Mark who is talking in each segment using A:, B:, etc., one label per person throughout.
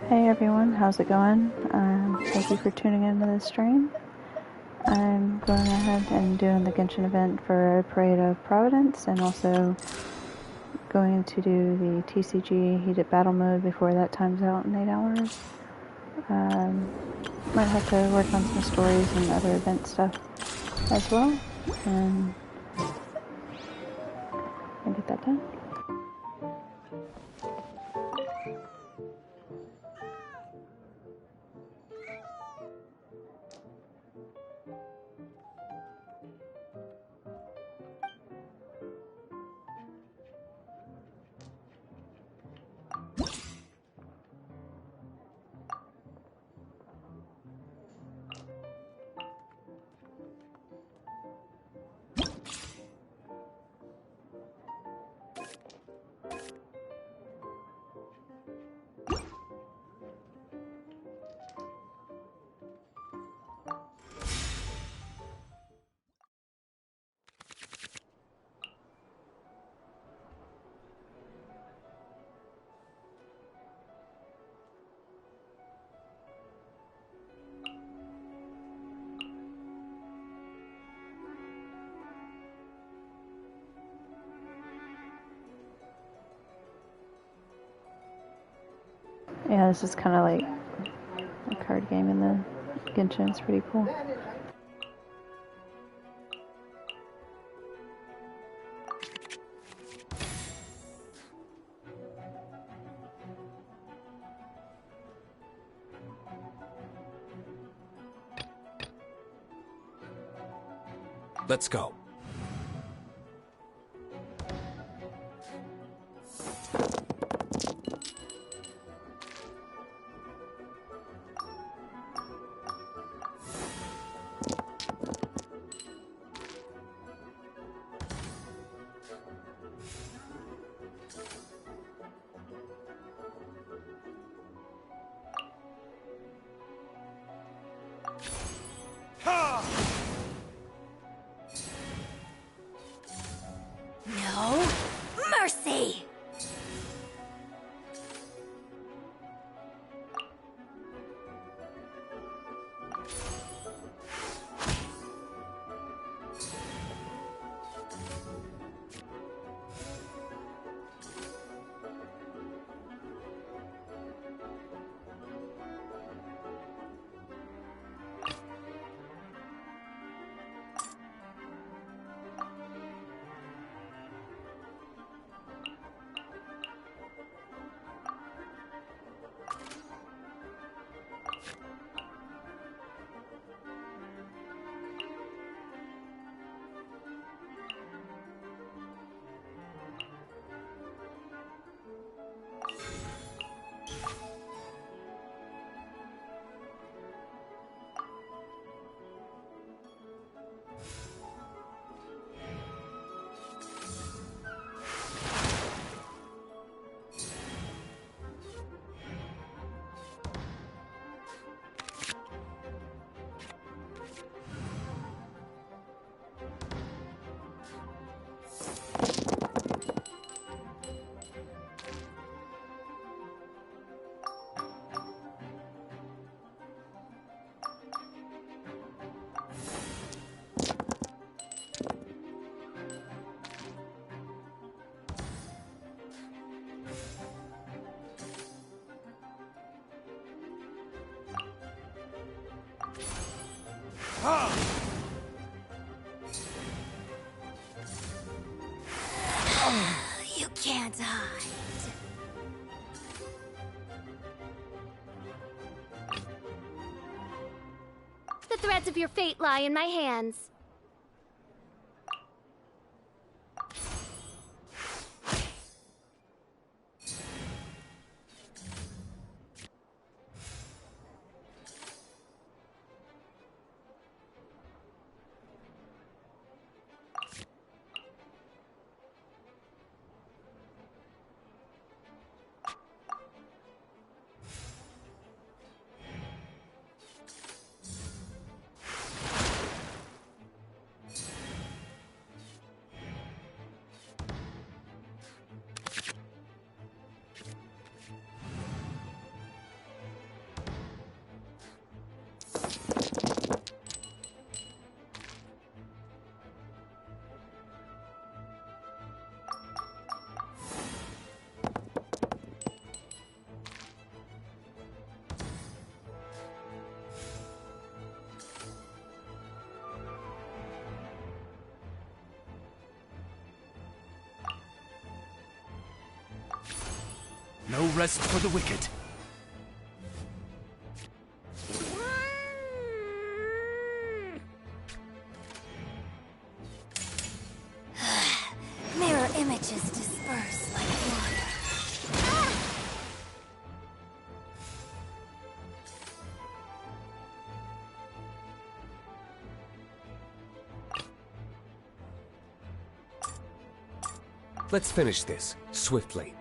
A: Hey everyone, how's it going? Thank you for tuning into this stream. I'm going ahead and doing the Genshin event for Parade of Providence and also going to do the TCG heated battle mode before that time's out in 8 hours. Might have to work on some stories and other event stuff as well, and get that done. Yeah, this is kind of like a card game in the Genshin. It's pretty cool.
B: Let's go.
C: No mercy! You can't hide. The threads of your fate lie in my hands.
B: rest for the wicked.
C: Mirror images disperse like water.
B: Let's finish this, swiftly.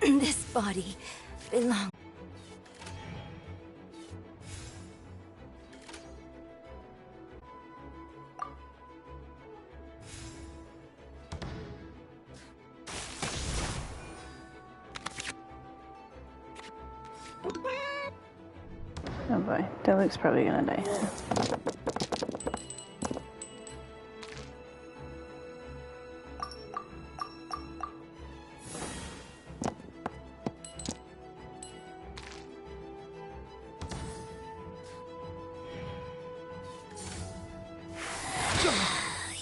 C: This body belongs.
A: Oh boy, Deluxe's probably gonna die.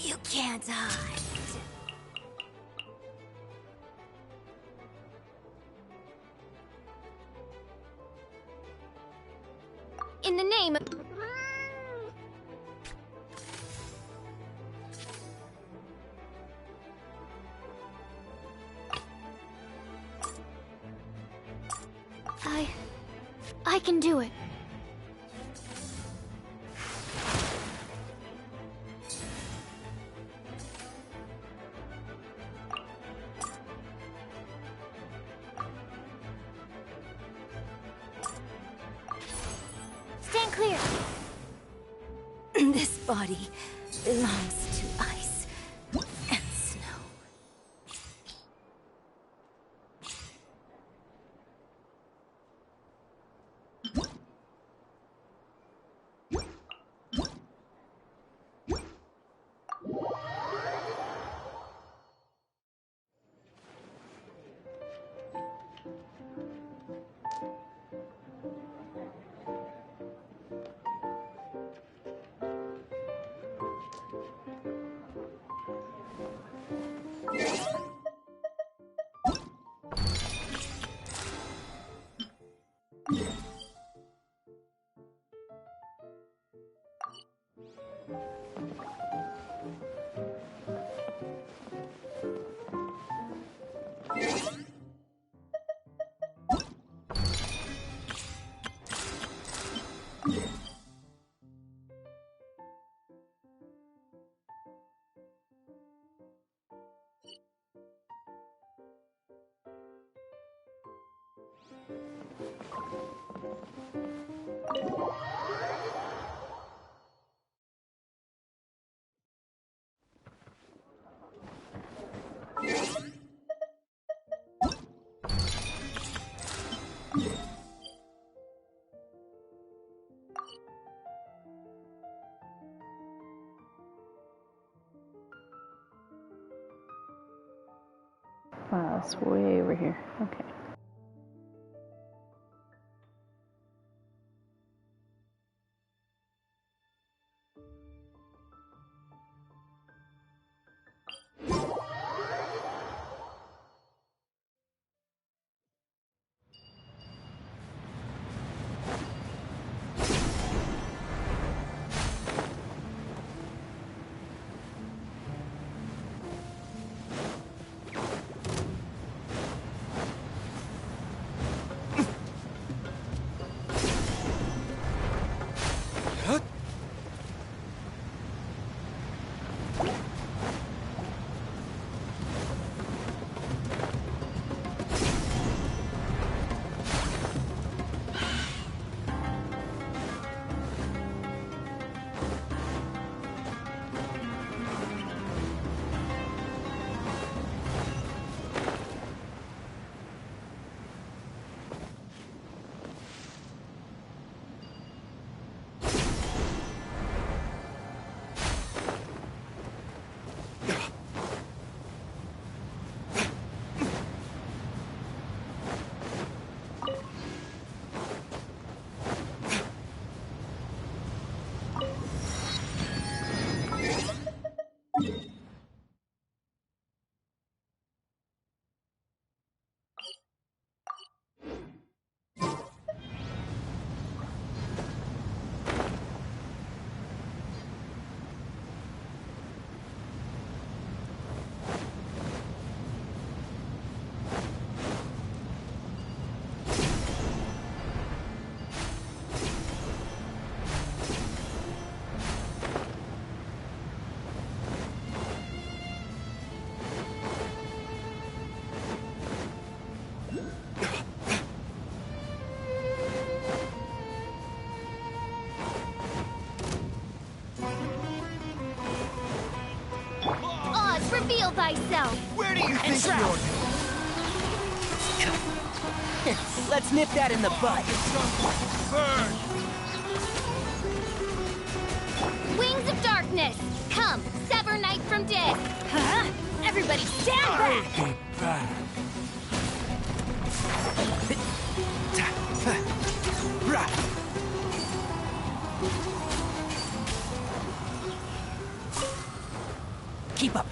C: You can't hide. In the name of... I can do it. Stand clear. This body belongs to ice and snow.
A: Wow, it's way over here. Okay.
C: reveal thyself.
D: Where do you think you're going?
E: Let's nip that in the bud.
D: Burn!
C: Wings of darkness, come, sever night from day. Huh? Everybody stand back!
D: Be back.
E: Keep up.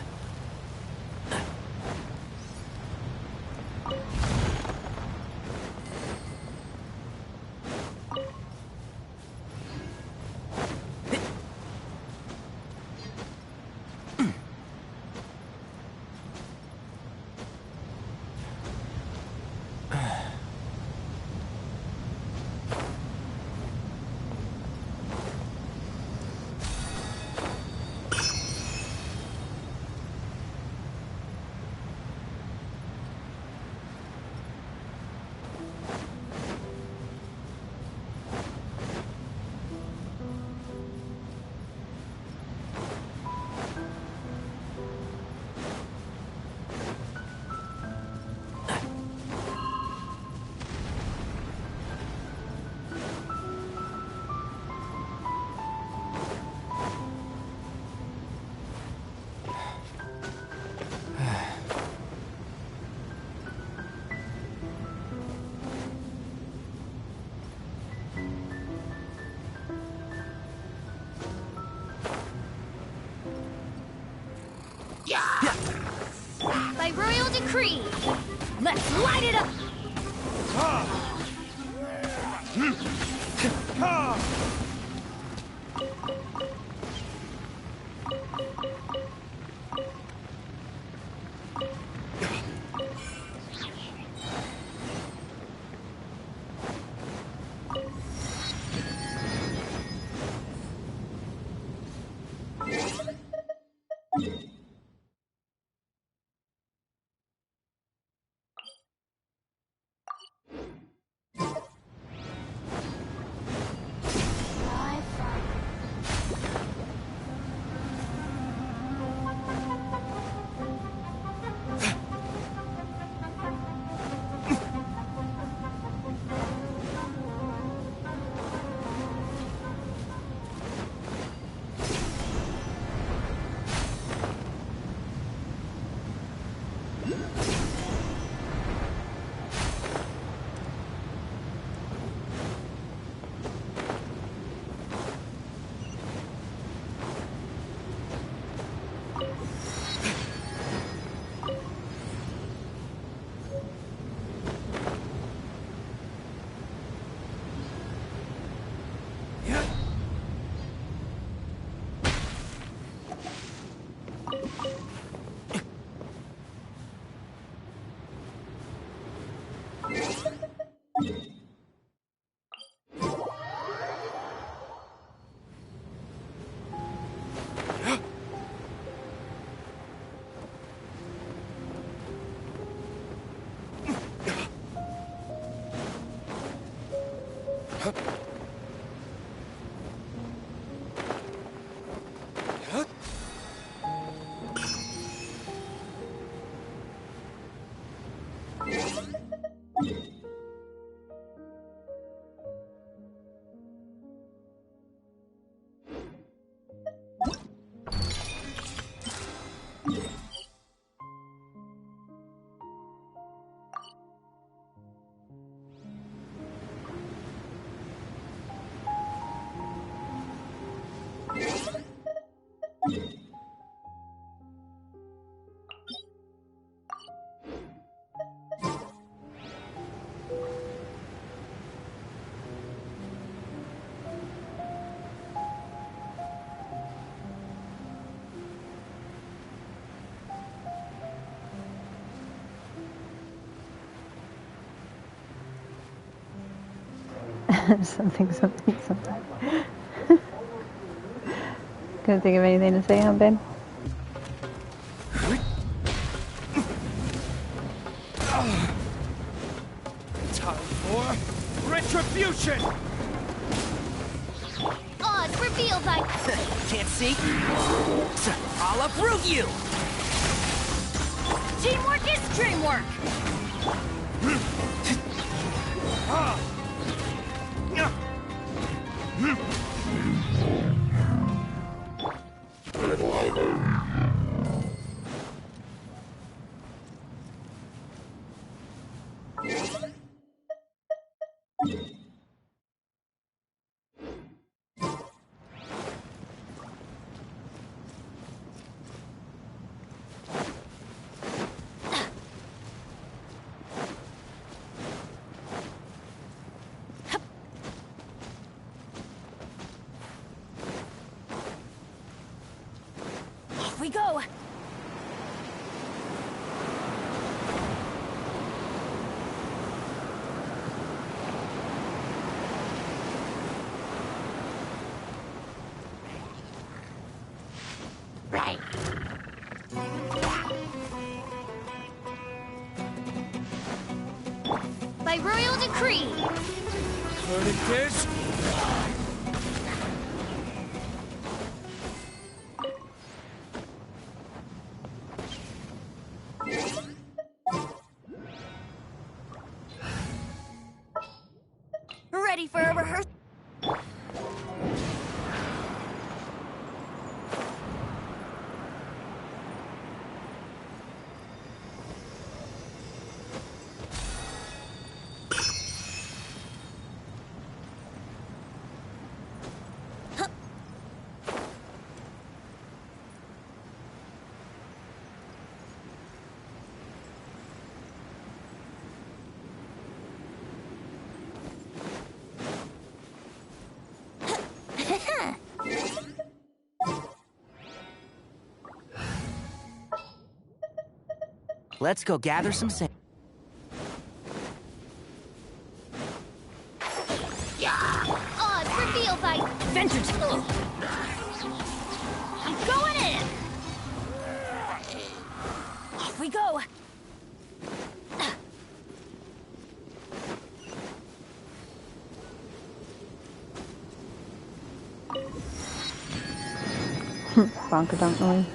C: By royal decree, let's light it up!
A: something. Couldn't think of anything to say, huh, babe?
D: Time for retribution!
C: Oz, reveal thy...
E: Can't see? I'll uproot you!
C: Teamwork is dreamwork! Off we go! Right. By royal decree!
D: Verdict is...
C: Ready for a rehearsal?
E: Let's go gather some sand.
C: Odds revealed by Adventure Tool! I'm going in! Off we go!
A: Bonkadonk noise.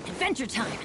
C: Adventure time!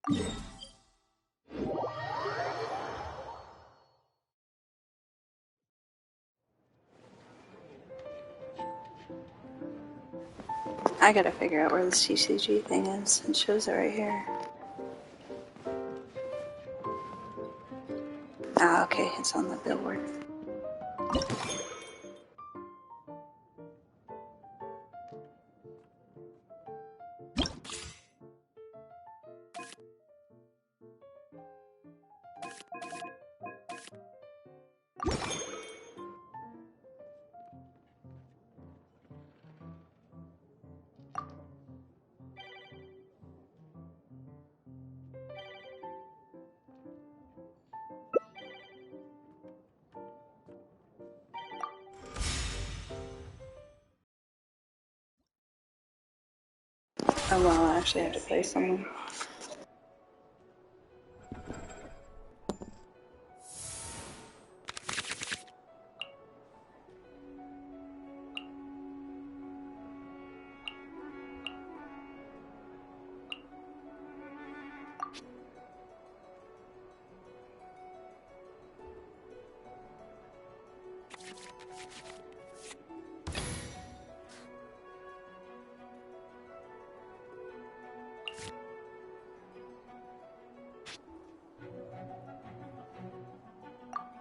A: I gotta figure out where this TCG thing is. It shows it right here. Ah, okay, it's on the billboard. Oh well, I actually have to play someone.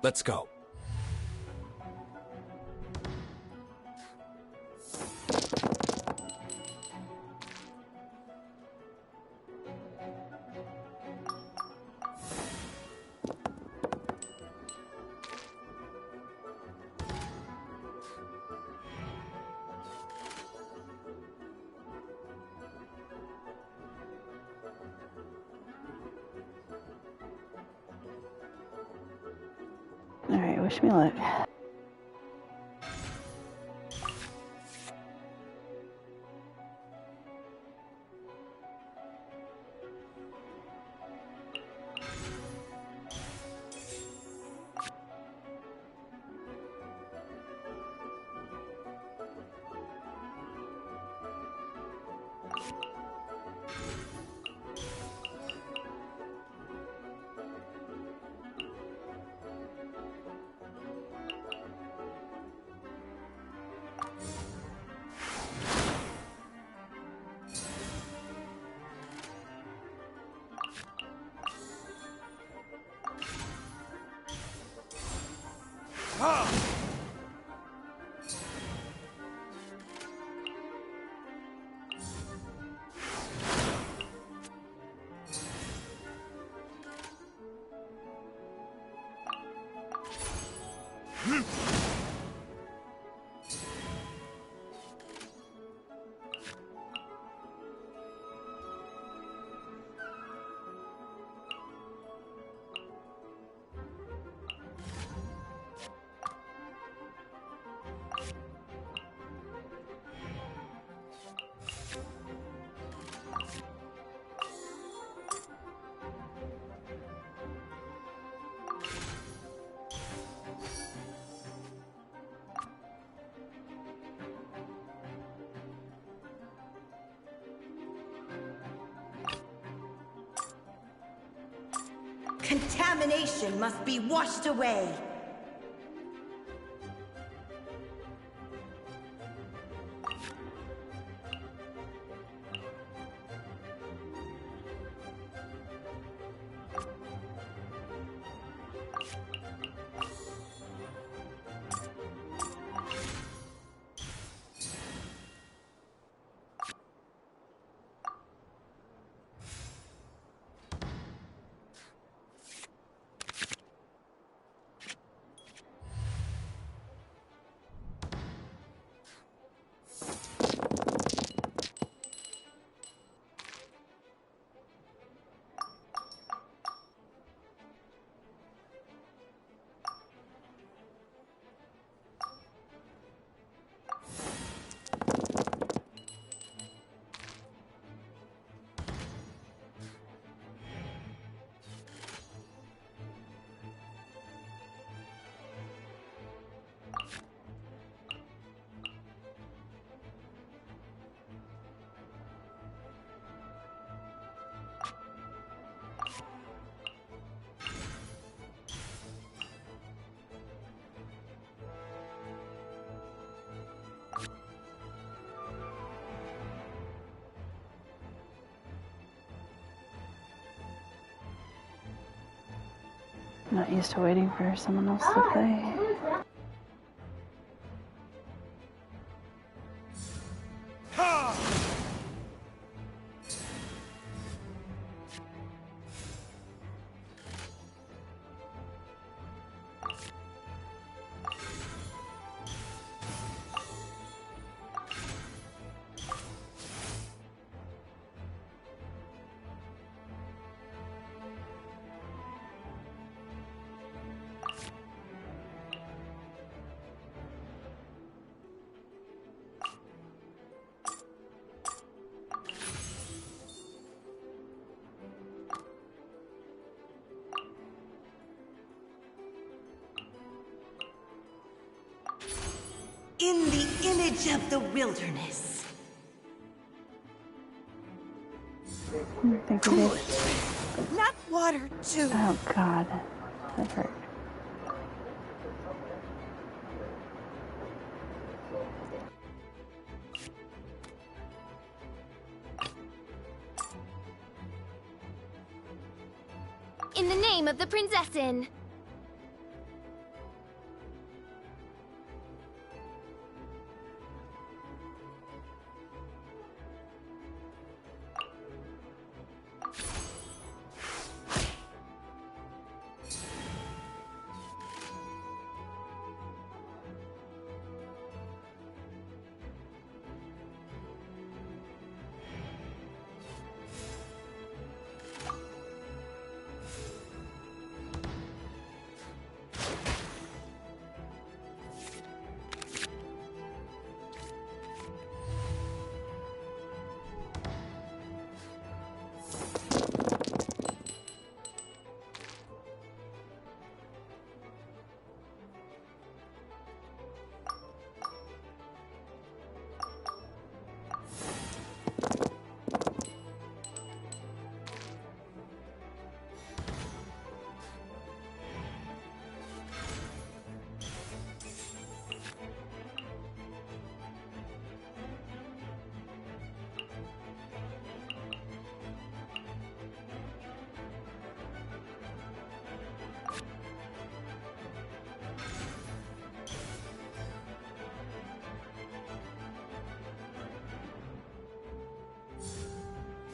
B: Let's go.
A: Alright, wish me luck.
F: Contamination must be washed away.
A: Not used to waiting for someone else to play.
F: In the image of the wilderness.
A: Thank you, bitch.
F: Not water, too.
A: Oh god, that hurt.
C: In the name of the Prinzessin.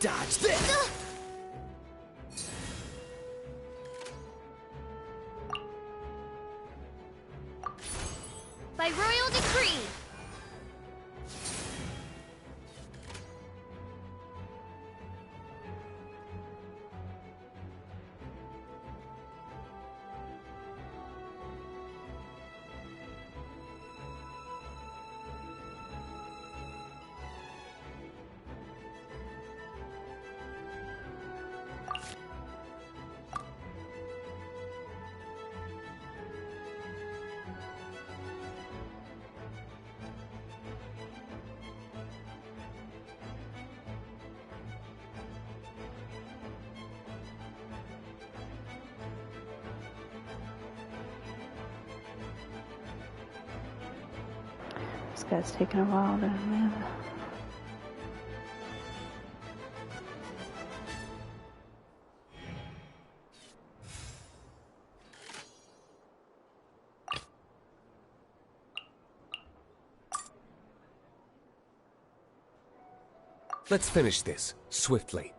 B: Dodge this!
C: By royal decree.
A: This guy's taking a while to move.
B: Let's finish this, swiftly.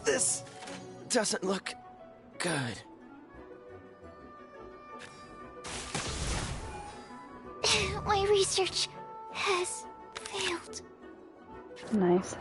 B: This doesn't look good.
C: My research has failed.
A: Nice.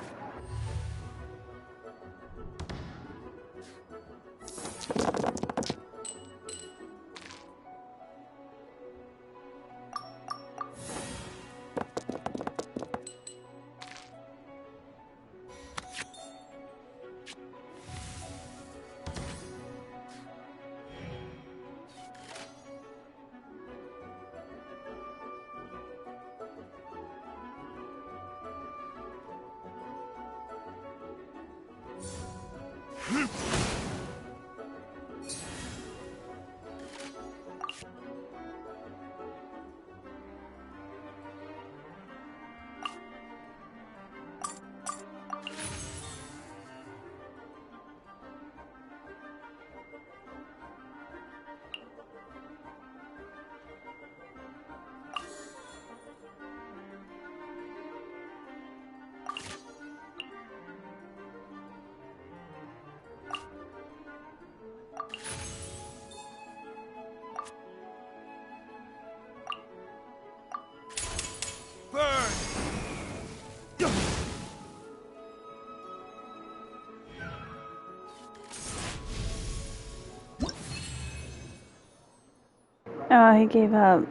A: Oh, he gave up.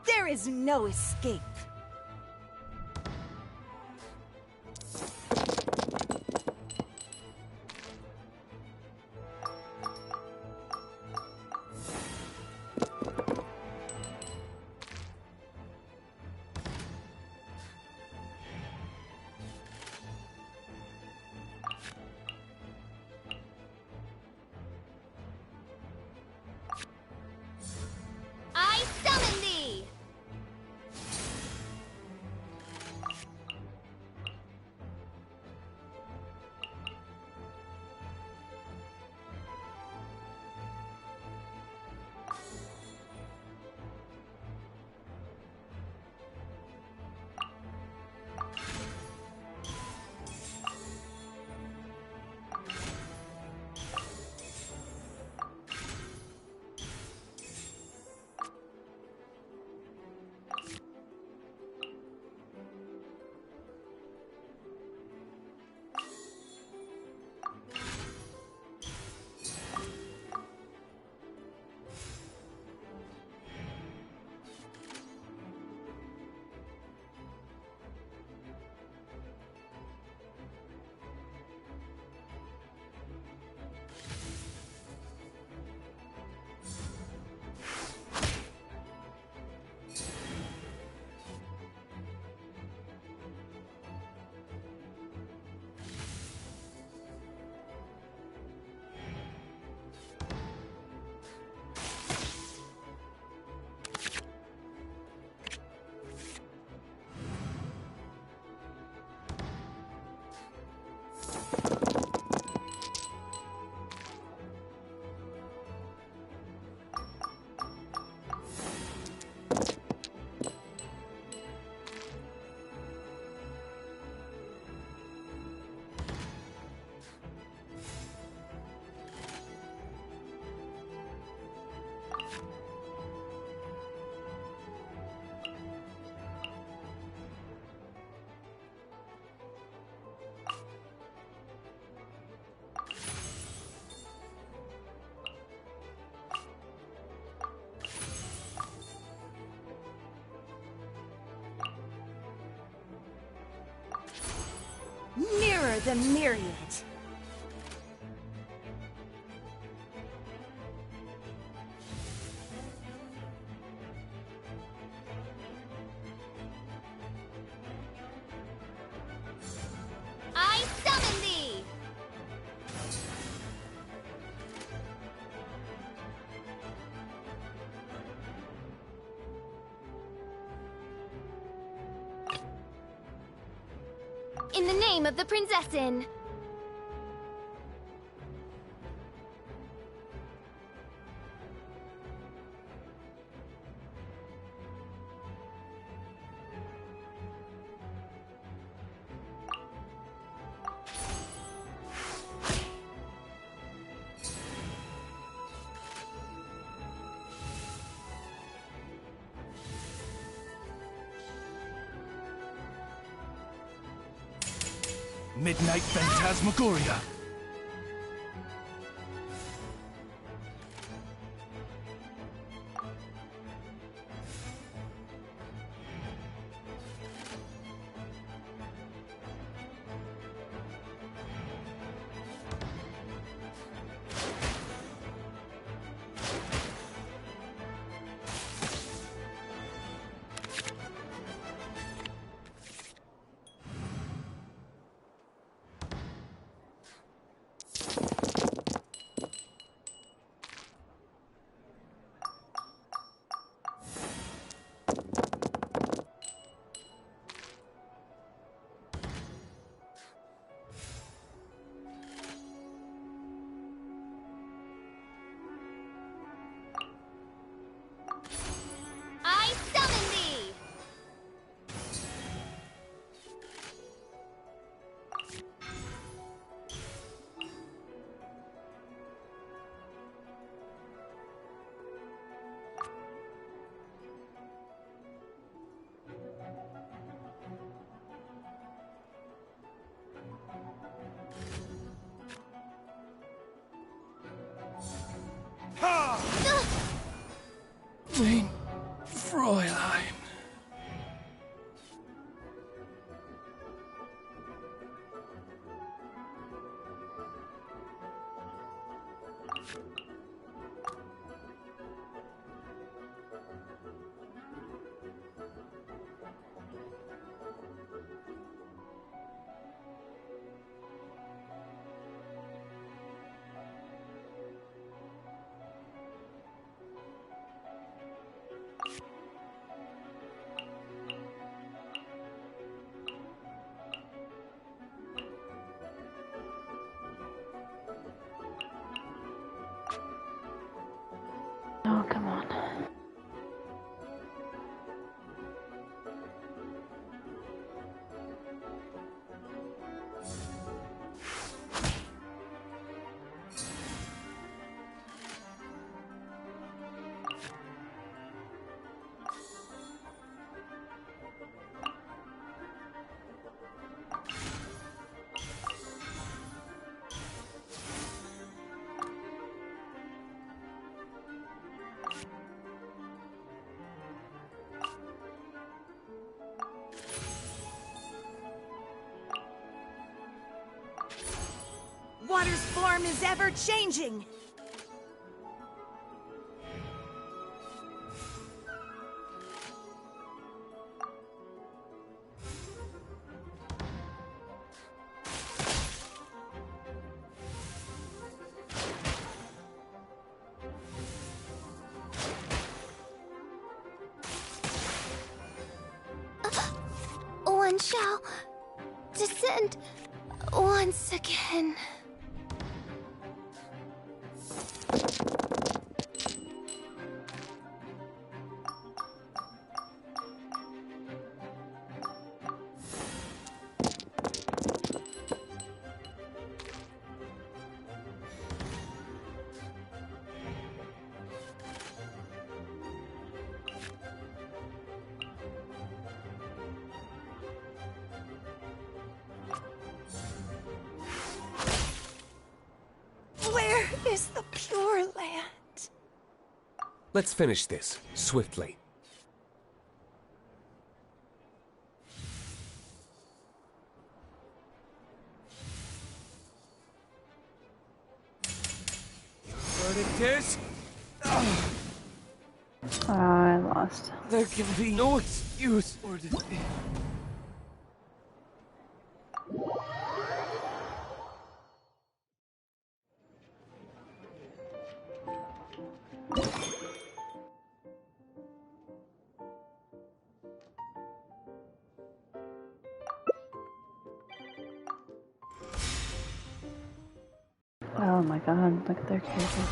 F: There is no escape.
C: I summon thee!
F: Mirror the myriad.
C: I summon thee! In the name of the Prinzessin!
D: Midnight Phantasmagoria.
C: I summon thee!
D: Mein Fräulein.
A: Oh, come on.
F: Water's form is ever changing.
C: One shall descend once again.
F: Where is the Pure Land?
B: Let's finish this, swiftly.
D: Verdict is...
A: Oh, I lost.
D: There can be no excuse or delay.
A: Oh my god, look at their cases.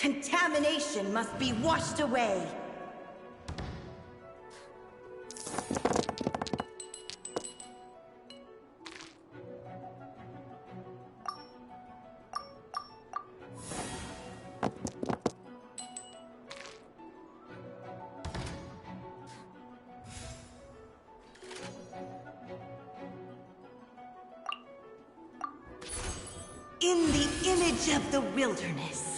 F: Contamination must be washed away. In the image of the wilderness.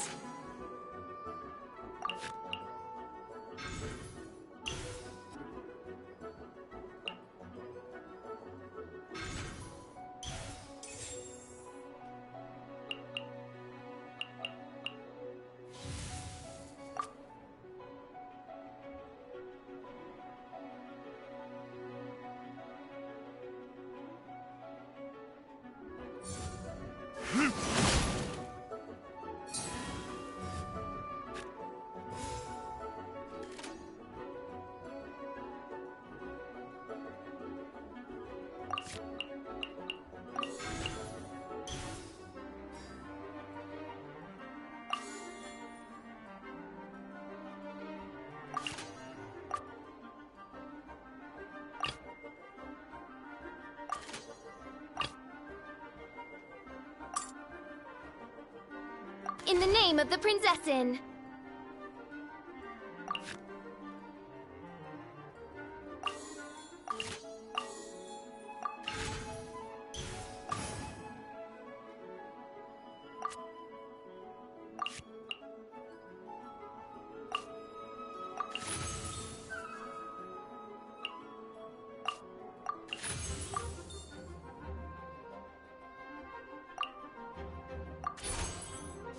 C: In the name of the Prinzessin!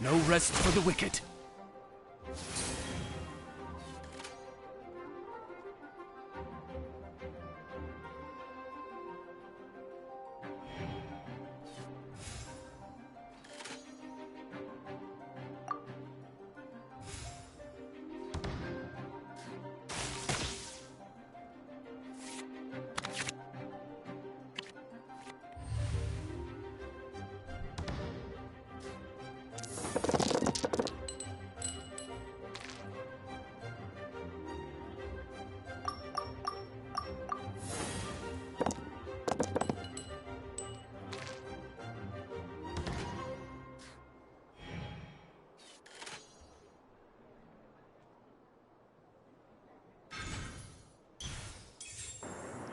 D: No rest for the wicked.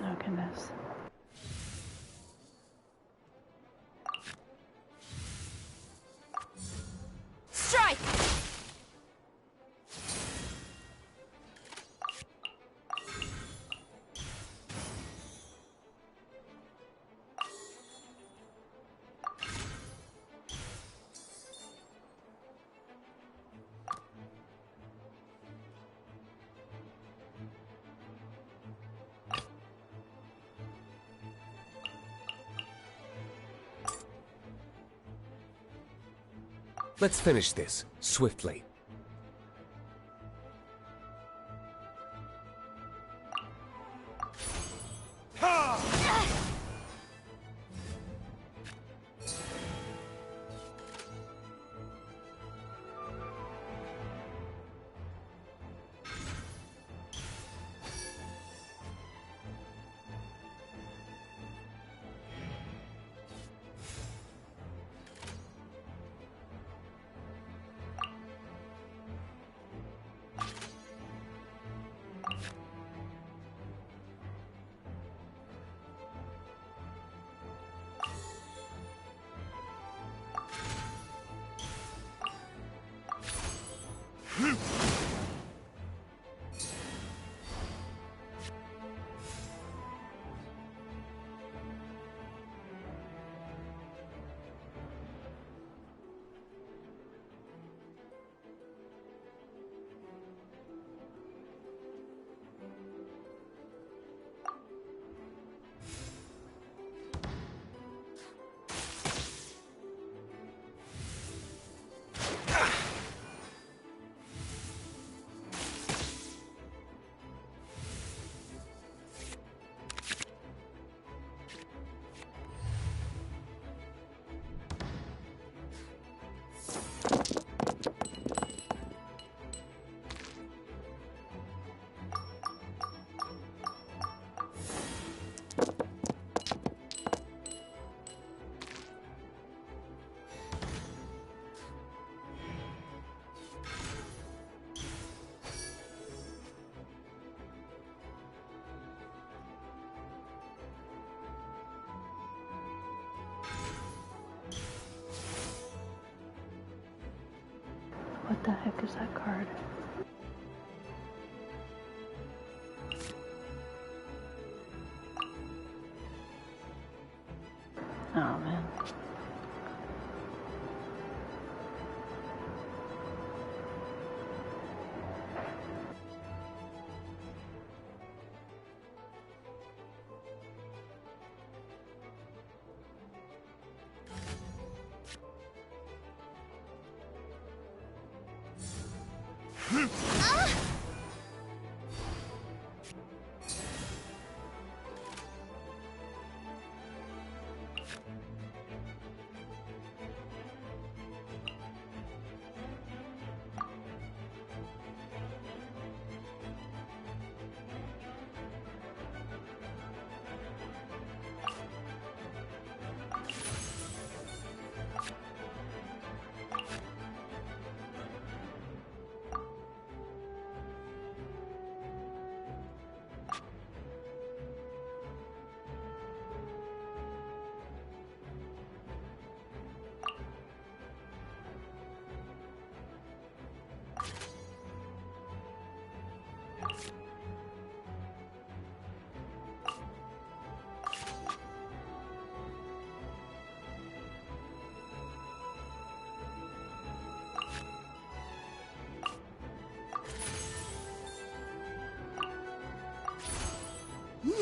A: Oh, goodness.
C: Strike!
B: Let's finish this, swiftly.
A: The heck is that card? Oh man.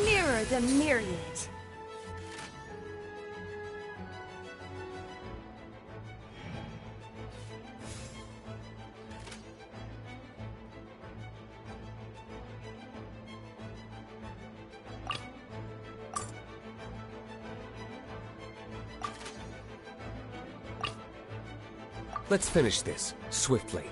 C: Mirror the myriad.
B: Let's finish this, swiftly.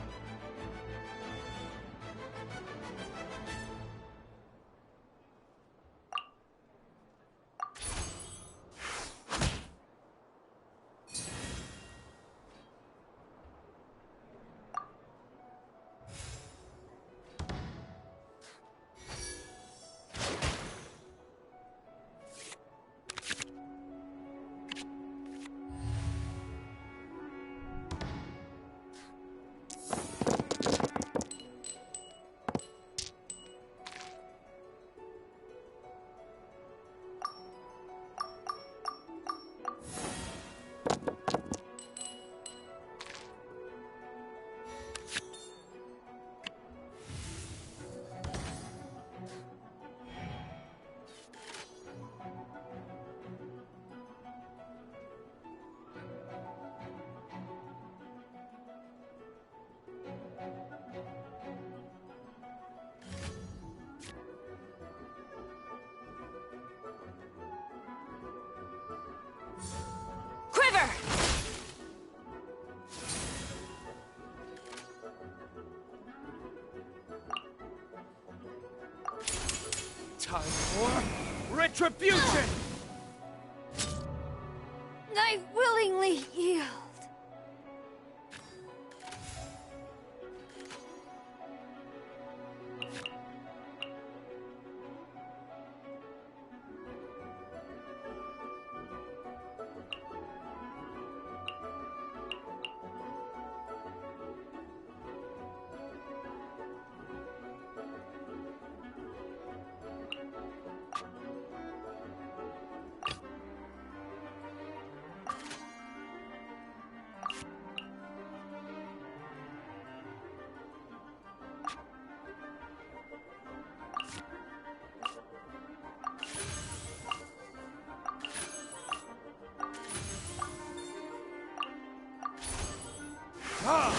C: Quiver!
D: Time for retribution!
C: I willingly yield.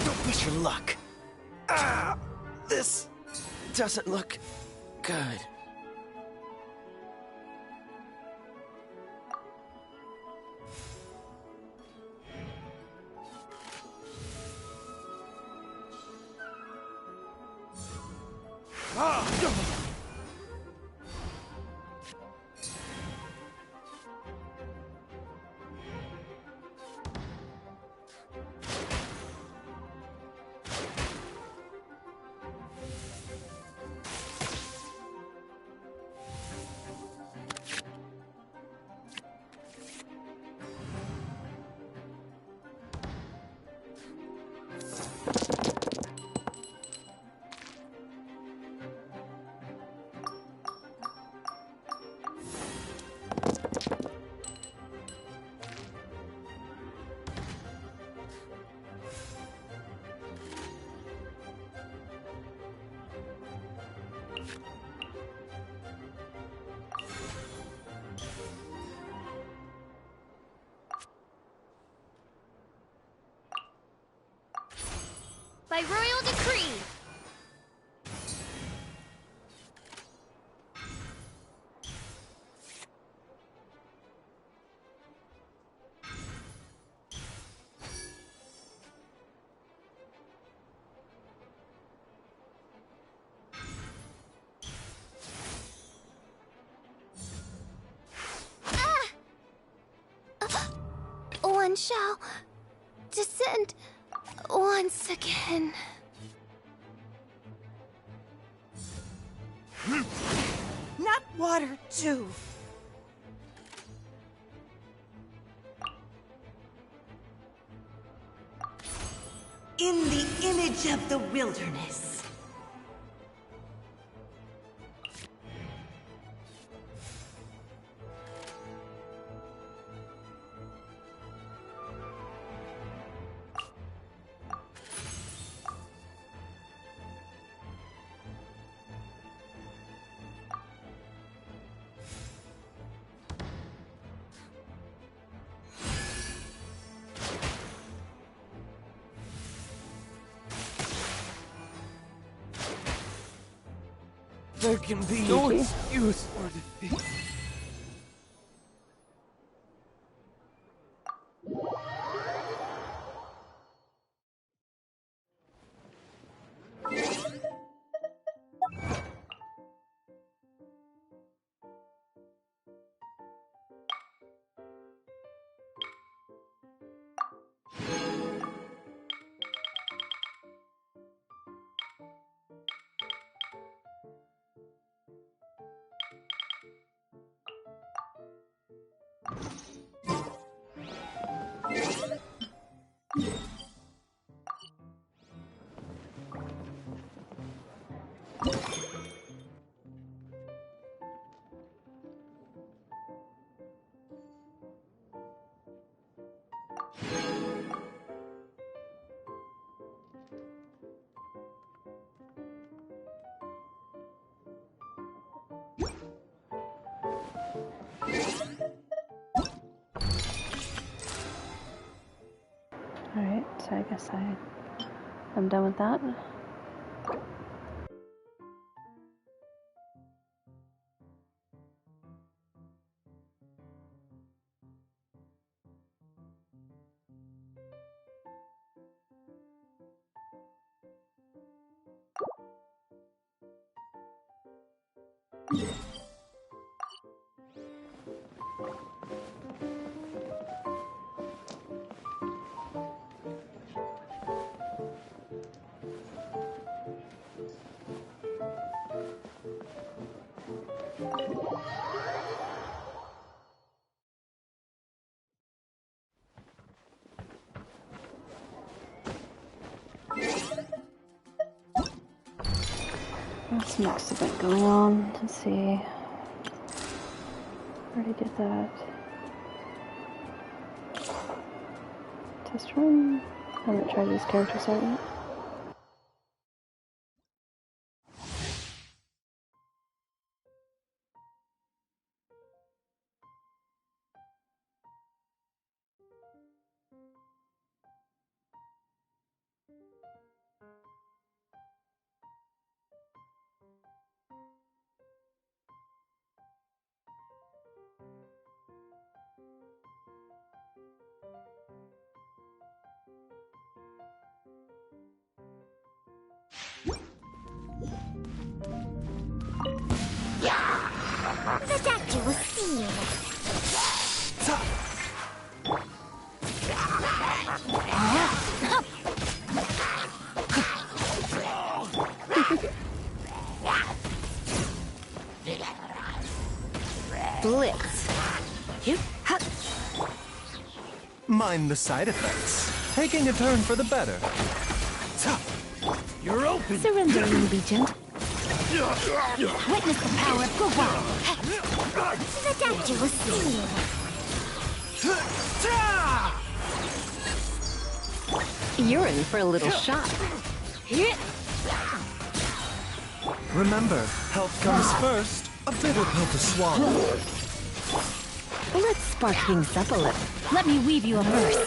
G: Don't push your luck. This doesn't look good.
C: By royal decree! One shall descend once again.
F: Not water, too. In the image of the wilderness.
D: There can be no excuse for defeat.
A: Alright, so I guess I'm done with that. What's next event going on? Let's see. Already did that. Test run. I haven't tried these characters out yet.
C: The statue was sealed. Blitz.
H: Mind the side effects. Taking a turn for the better.
D: You're open!
C: Surrender, Allegiant. Witness the power of Gawai. The statue was sealed. You're in for a little shock.
H: Remember, health comes first. A bitter pill to swallow.
C: Let's spark things up a little. Let me weave you a verse.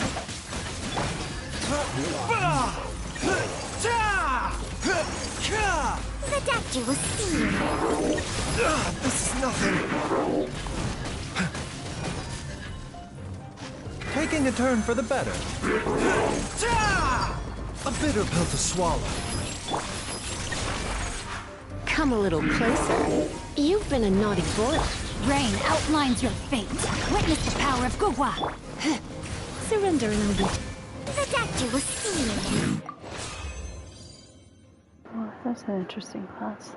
C: The doctor will see you.
H: This is nothing. Taking a turn for the better. A bitter pill to swallow.
C: Come a little closer. You've been a naughty boy. Rain outlines your fate. Witness the power of Gugwa. Surrender and I'll be... The doctor will see you.
A: Oh, that's an interesting class.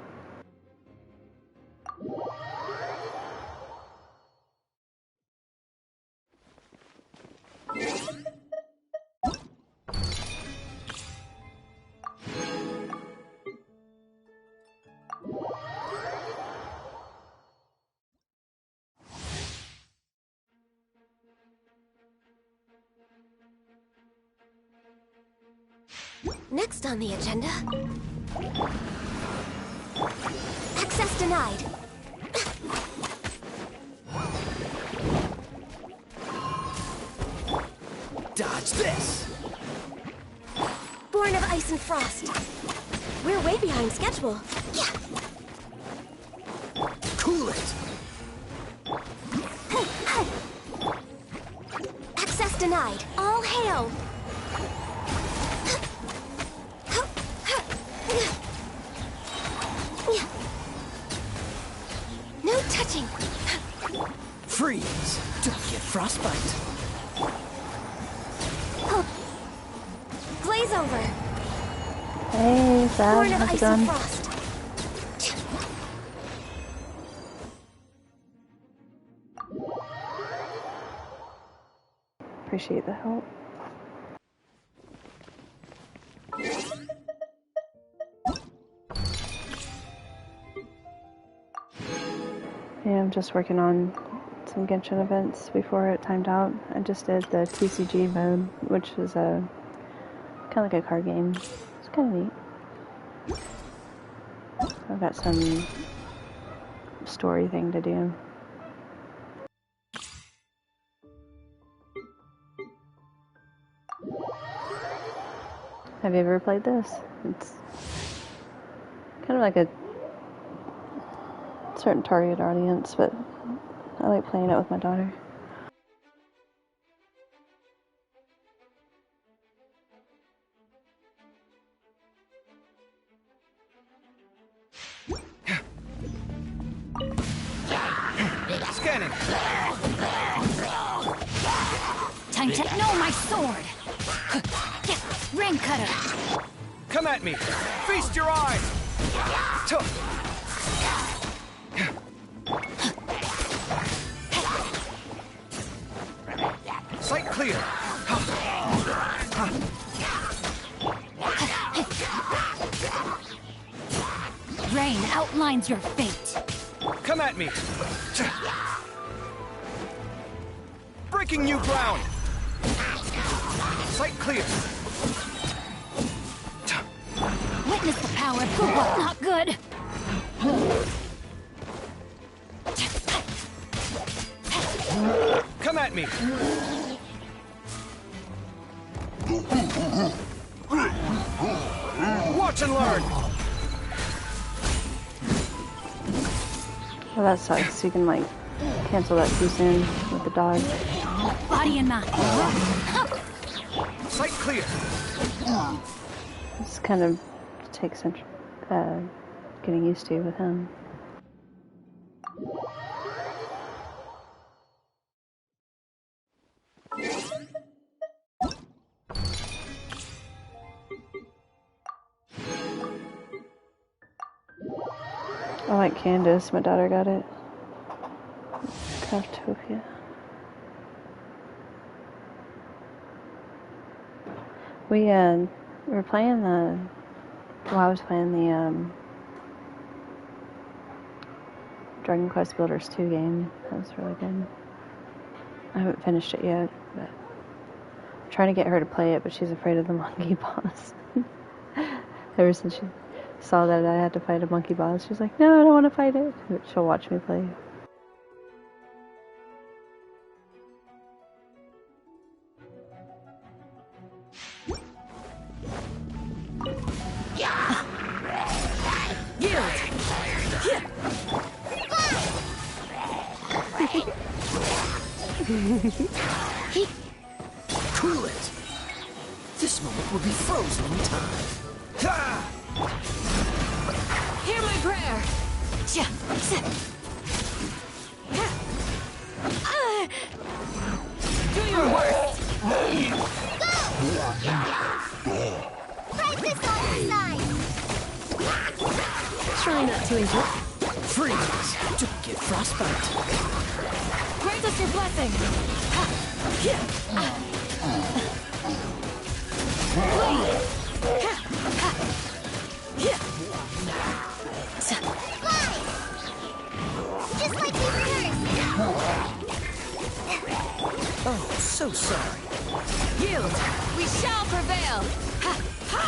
C: Next on the agenda... Access denied.
G: Dodge this!
C: Born of Ice and Frost. We're way behind schedule. Yeah.
G: Cool it!
C: Access denied. All hail. No touching.
G: Freeze! Don't get frostbite.
C: Glaze over.
A: Hey, Zach,
C: Born of
A: how's it
C: Ice and
A: going?
C: Frost.
A: Appreciate the help. Yeah, I'm just working on some Genshin events before it timed out. I just did the TCG mode, which is a kind of like a card game. It's kind of neat. I've got some story thing to do. Have you ever played this? It's kind of like a certain target audience, but I like playing it with my daughter.
D: Scanning.
C: Time to know my sword. Rain cutter.
D: Come at me. Feast your eyes. Sight clear.
C: Rain outlines your fate.
D: Come at me. Breaking new ground. Sight clear.
C: Witness the power of Gugwa. Not good.
D: Come at me. Watch and learn.
A: Well, that sucks. You can, like, cancel that too soon with the dog.
C: Body and mind.
D: Sight clear.
A: This kind of takes some getting used to with him. I like Candace. My daughter got it. Craftopia. We were playing the. Well, I was playing the Dragon Quest Builders 2 game. That was really good. I haven't finished it yet, but I'm trying to get her to play it, but she's afraid of the monkey boss. Ever since she saw that I had to fight a monkey boss, she's like, no, I don't want to fight it. But she'll watch me play.
G: Cool it. This moment will be frozen in time. Ha!
C: Hear my prayer! Do your worst!
I: Right this on your side!
C: Try not to enjoy.
G: Freeze! Don't get frostbite.
C: Grant us your blessing!
I: Fly! Just like we rehearsed!
G: Oh, so sorry.
C: Yield! We shall prevail! Ha! Ha!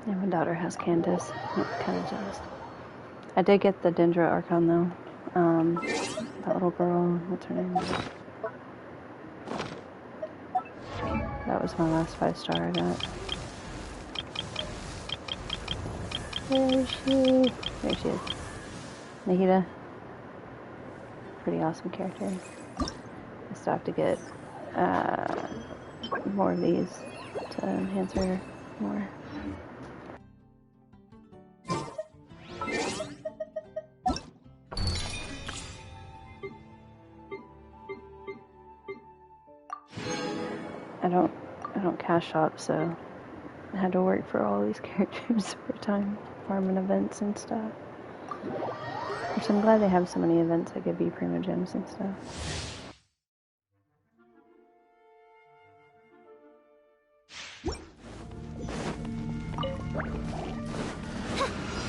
A: Yeah, my daughter has Candace. I'm kind of jealous. I did get the Dendra Archon though. That little girl, what's her name? That was my last 5-star I got. Where is she? There she is. Nahida. Pretty awesome character. I still have to get more of these to enhance her more. I don't cash shop, so I had to work for all these characters for time, farming events and stuff. Which I'm glad they have so many events that give you primo gems and stuff.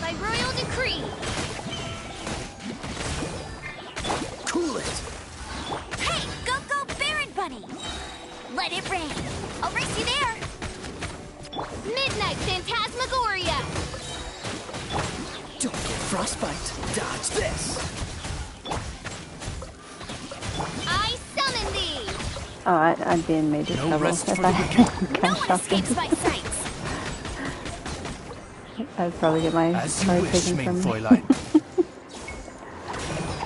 I: By royal decree!
G: Cool it.
I: Hey, go Baron Bunny! Let it rain! I'll race you there! Midnight Phantasmagoria!
G: Don't get frostbite. Dodge this.
I: I summon thee!
A: Oh, I'd be in major trouble
B: rest
A: if
B: for
A: I
B: the
A: had
I: No
A: cash
I: one
A: shop.
I: escapes my sights!
A: I'd probably get my
H: As you
A: card
H: wish,
A: taken
H: main
A: from me.
H: Fräulein.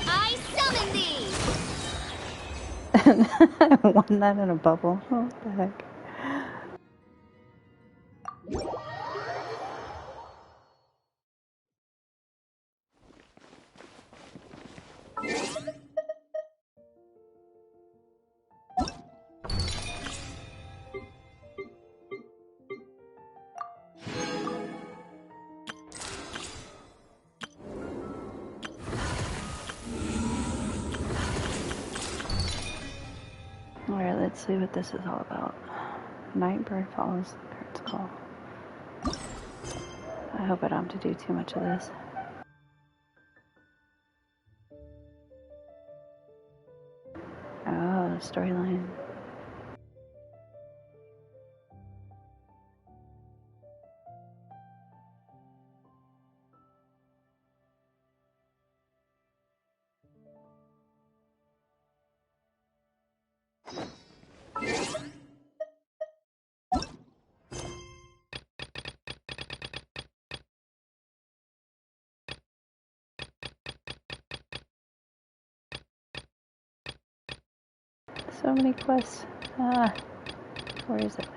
I: I summon thee!
A: I won that in a bubble. What the heck? Alright, let's see what this is all about. Nightbird follows the card's call. I hope I don't have to do too much of this. Oh, the storyline. So many quests. Ah, where is it?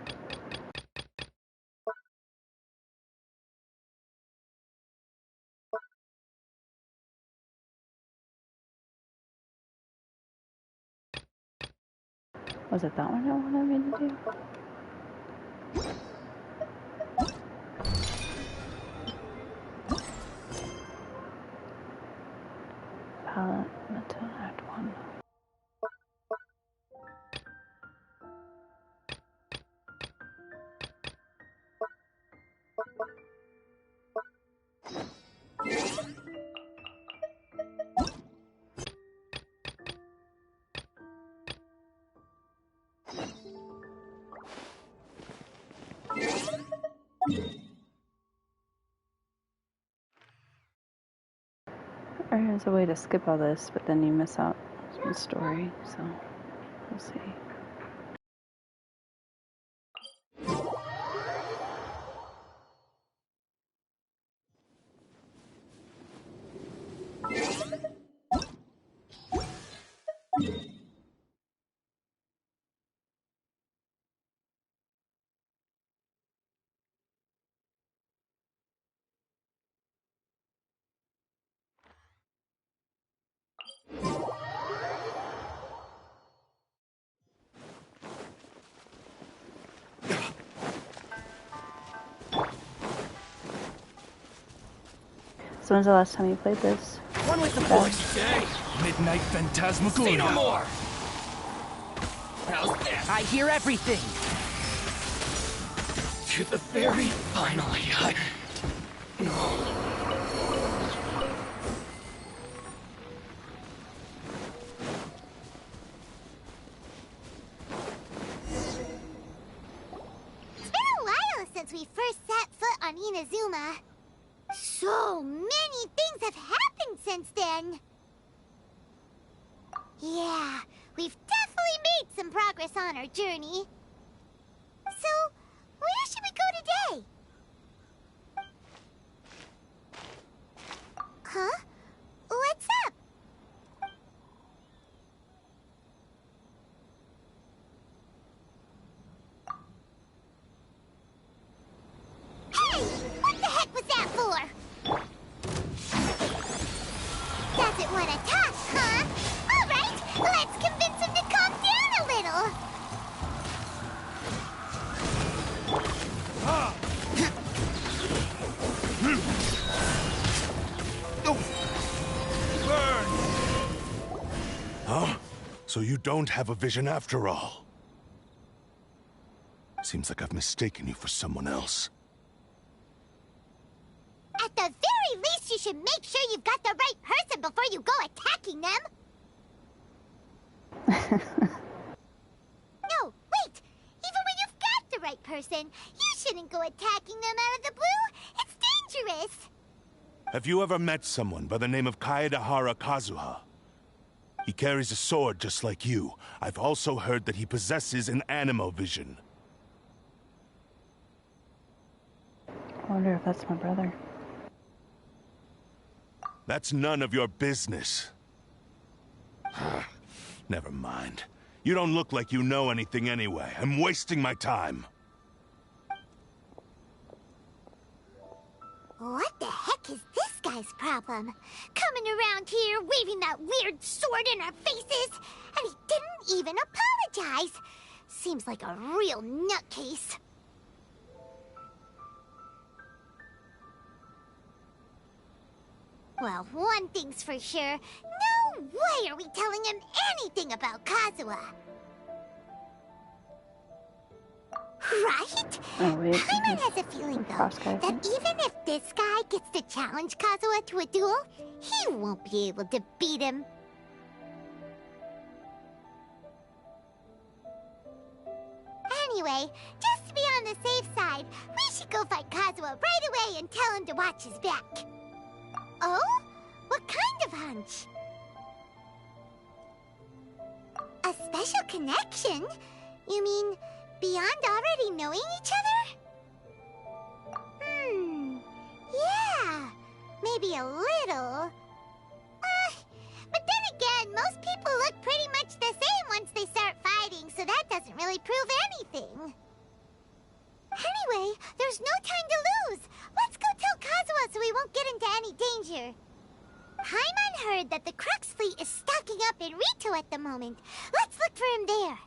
A: Was it that one I wanted me to do? Palette, Metal Act 1. There's a way to skip all this, but then you miss out on the story, so we'll see. So when's the last time you played this?
G: One with the force.
H: Midnight Phantasmagoria.
G: Say no more. How's that? I hear everything.
D: To the very finally,
I: It's been a while since we first set foot on Inazuma. So many things have happened since then. Yeah, we've definitely made some progress on our journey. So, where should we go today? Huh? What's up? Hey! What the heck was that for? Doesn't want to talk, huh? All right, let's convince him to calm down a little.
J: Huh? So you don't have a vision after all? Seems like I've mistaken you for someone else.
I: At the very least, you should make sure you've got the right person before you go attacking them. No, wait! Even when you've got the right person, you shouldn't go attacking them out of the blue. It's dangerous.
J: Have you ever met someone by the name of Kaedahara Kazuha? He carries a sword just like you. I've also heard that he possesses an animo vision.
A: I wonder if that's my brother.
J: That's none of your business. Never mind. You don't look like you know anything anyway. I'm wasting my time.
I: What the heck is this guy's problem? Coming around here, waving that weird sword in our faces, and he didn't even apologize. Seems like a real nutcase. Well, one thing's for sure. No way are we telling him anything about Kazuha. Right?
A: Oh, wait.
I: Paimon has a feeling, though, that even if this guy gets to challenge Kazuha to a duel, he won't be able to beat him. Anyway, just to be on the safe side, we should go find Kazuha right away and tell him to watch his back. Oh? What kind of hunch? A special connection? You mean beyond already knowing each other? Yeah, maybe a little. But then again, most people look pretty much the same once they start fighting, so that doesn't really prove anything. Anyway, there's no time to lose. Let's go tell Kazuha so we won't get into any danger. Paimon heard that the Crux fleet is stocking up in Rito at the moment. Let's look for him there.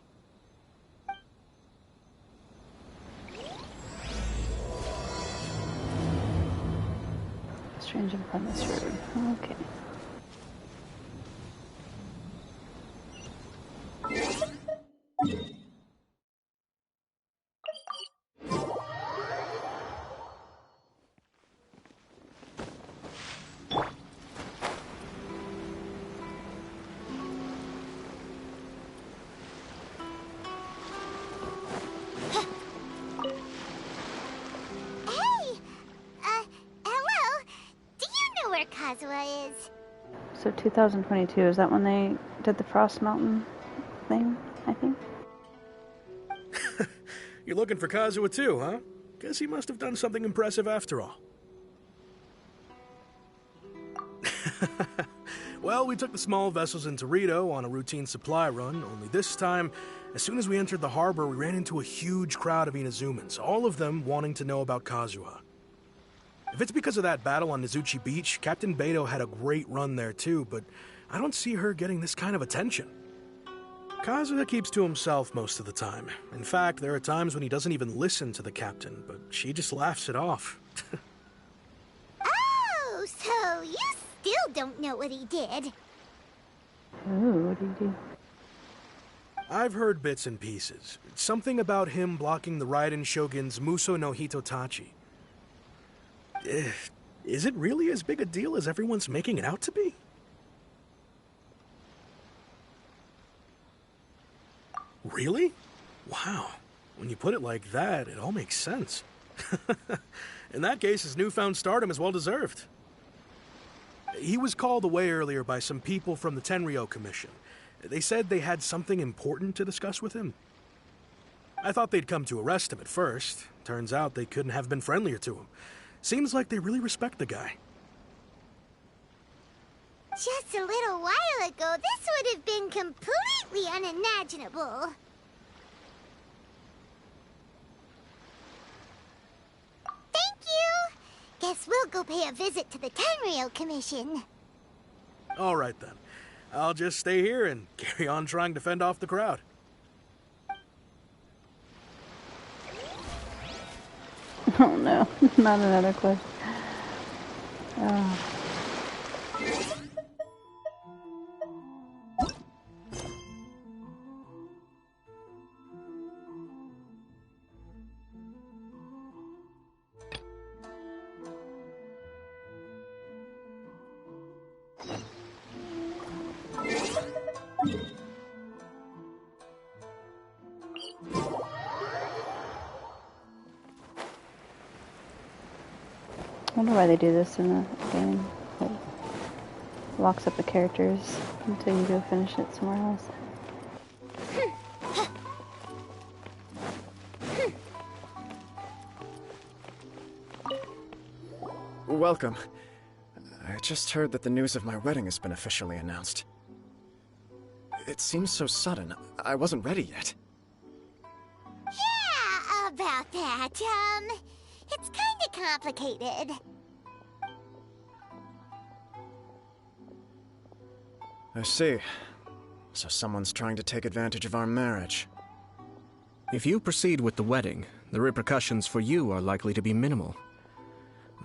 A: Strange and fun this road. Okay.
I: Kazuha is.
A: So 2022, is that when they did the Frost Mountain thing, I think?
K: You're looking for Kazuha too, huh? Guess he must have done something impressive after all. Well, we took the small vessels into Rito on a routine supply run, only this time, as soon as we entered the harbor, we ran into a huge crowd of Inazumans, all of them wanting to know about Kazuha. If it's because of that battle on Nizuchi Beach, Captain Beto had a great run there too, but I don't see her getting this kind of attention. Kazuha keeps to himself most of the time. In fact, there are times when he doesn't even listen to the captain, but she just laughs it off.
I: Oh, so you still don't know what he did?
A: Ooh, what did he do?
K: I've heard bits and pieces. Something about him blocking the Raiden Shogun's Muso no Hitotachi. Is it really as big a deal as everyone's making it out to be? Really? Wow. When you put it like that, it all makes sense. In that case, his newfound stardom is well deserved. He was called away earlier by some people from the Tenryou Commission. They said they had something important to discuss with him. I thought they'd come to arrest him at first. Turns out they couldn't have been friendlier to him. Seems like they really respect the guy.
I: Just a little while ago, this would have been completely unimaginable. Thank you! Guess we'll go pay a visit to the Tenryou Commission.
K: All right then. I'll just stay here and carry on trying to fend off the crowd.
A: Oh no, not another quest. Oh. I wonder why they do this in a game. Like, locks up the characters until you go finish it somewhere else.
L: Welcome. I just heard that the news of my wedding has been officially announced. It seems so sudden. I wasn't ready yet.
I: Yeah, about that. It's kinda complicated.
L: I see. So someone's trying to take advantage of our marriage.
M: If you proceed with the wedding, the repercussions for you are likely to be minimal.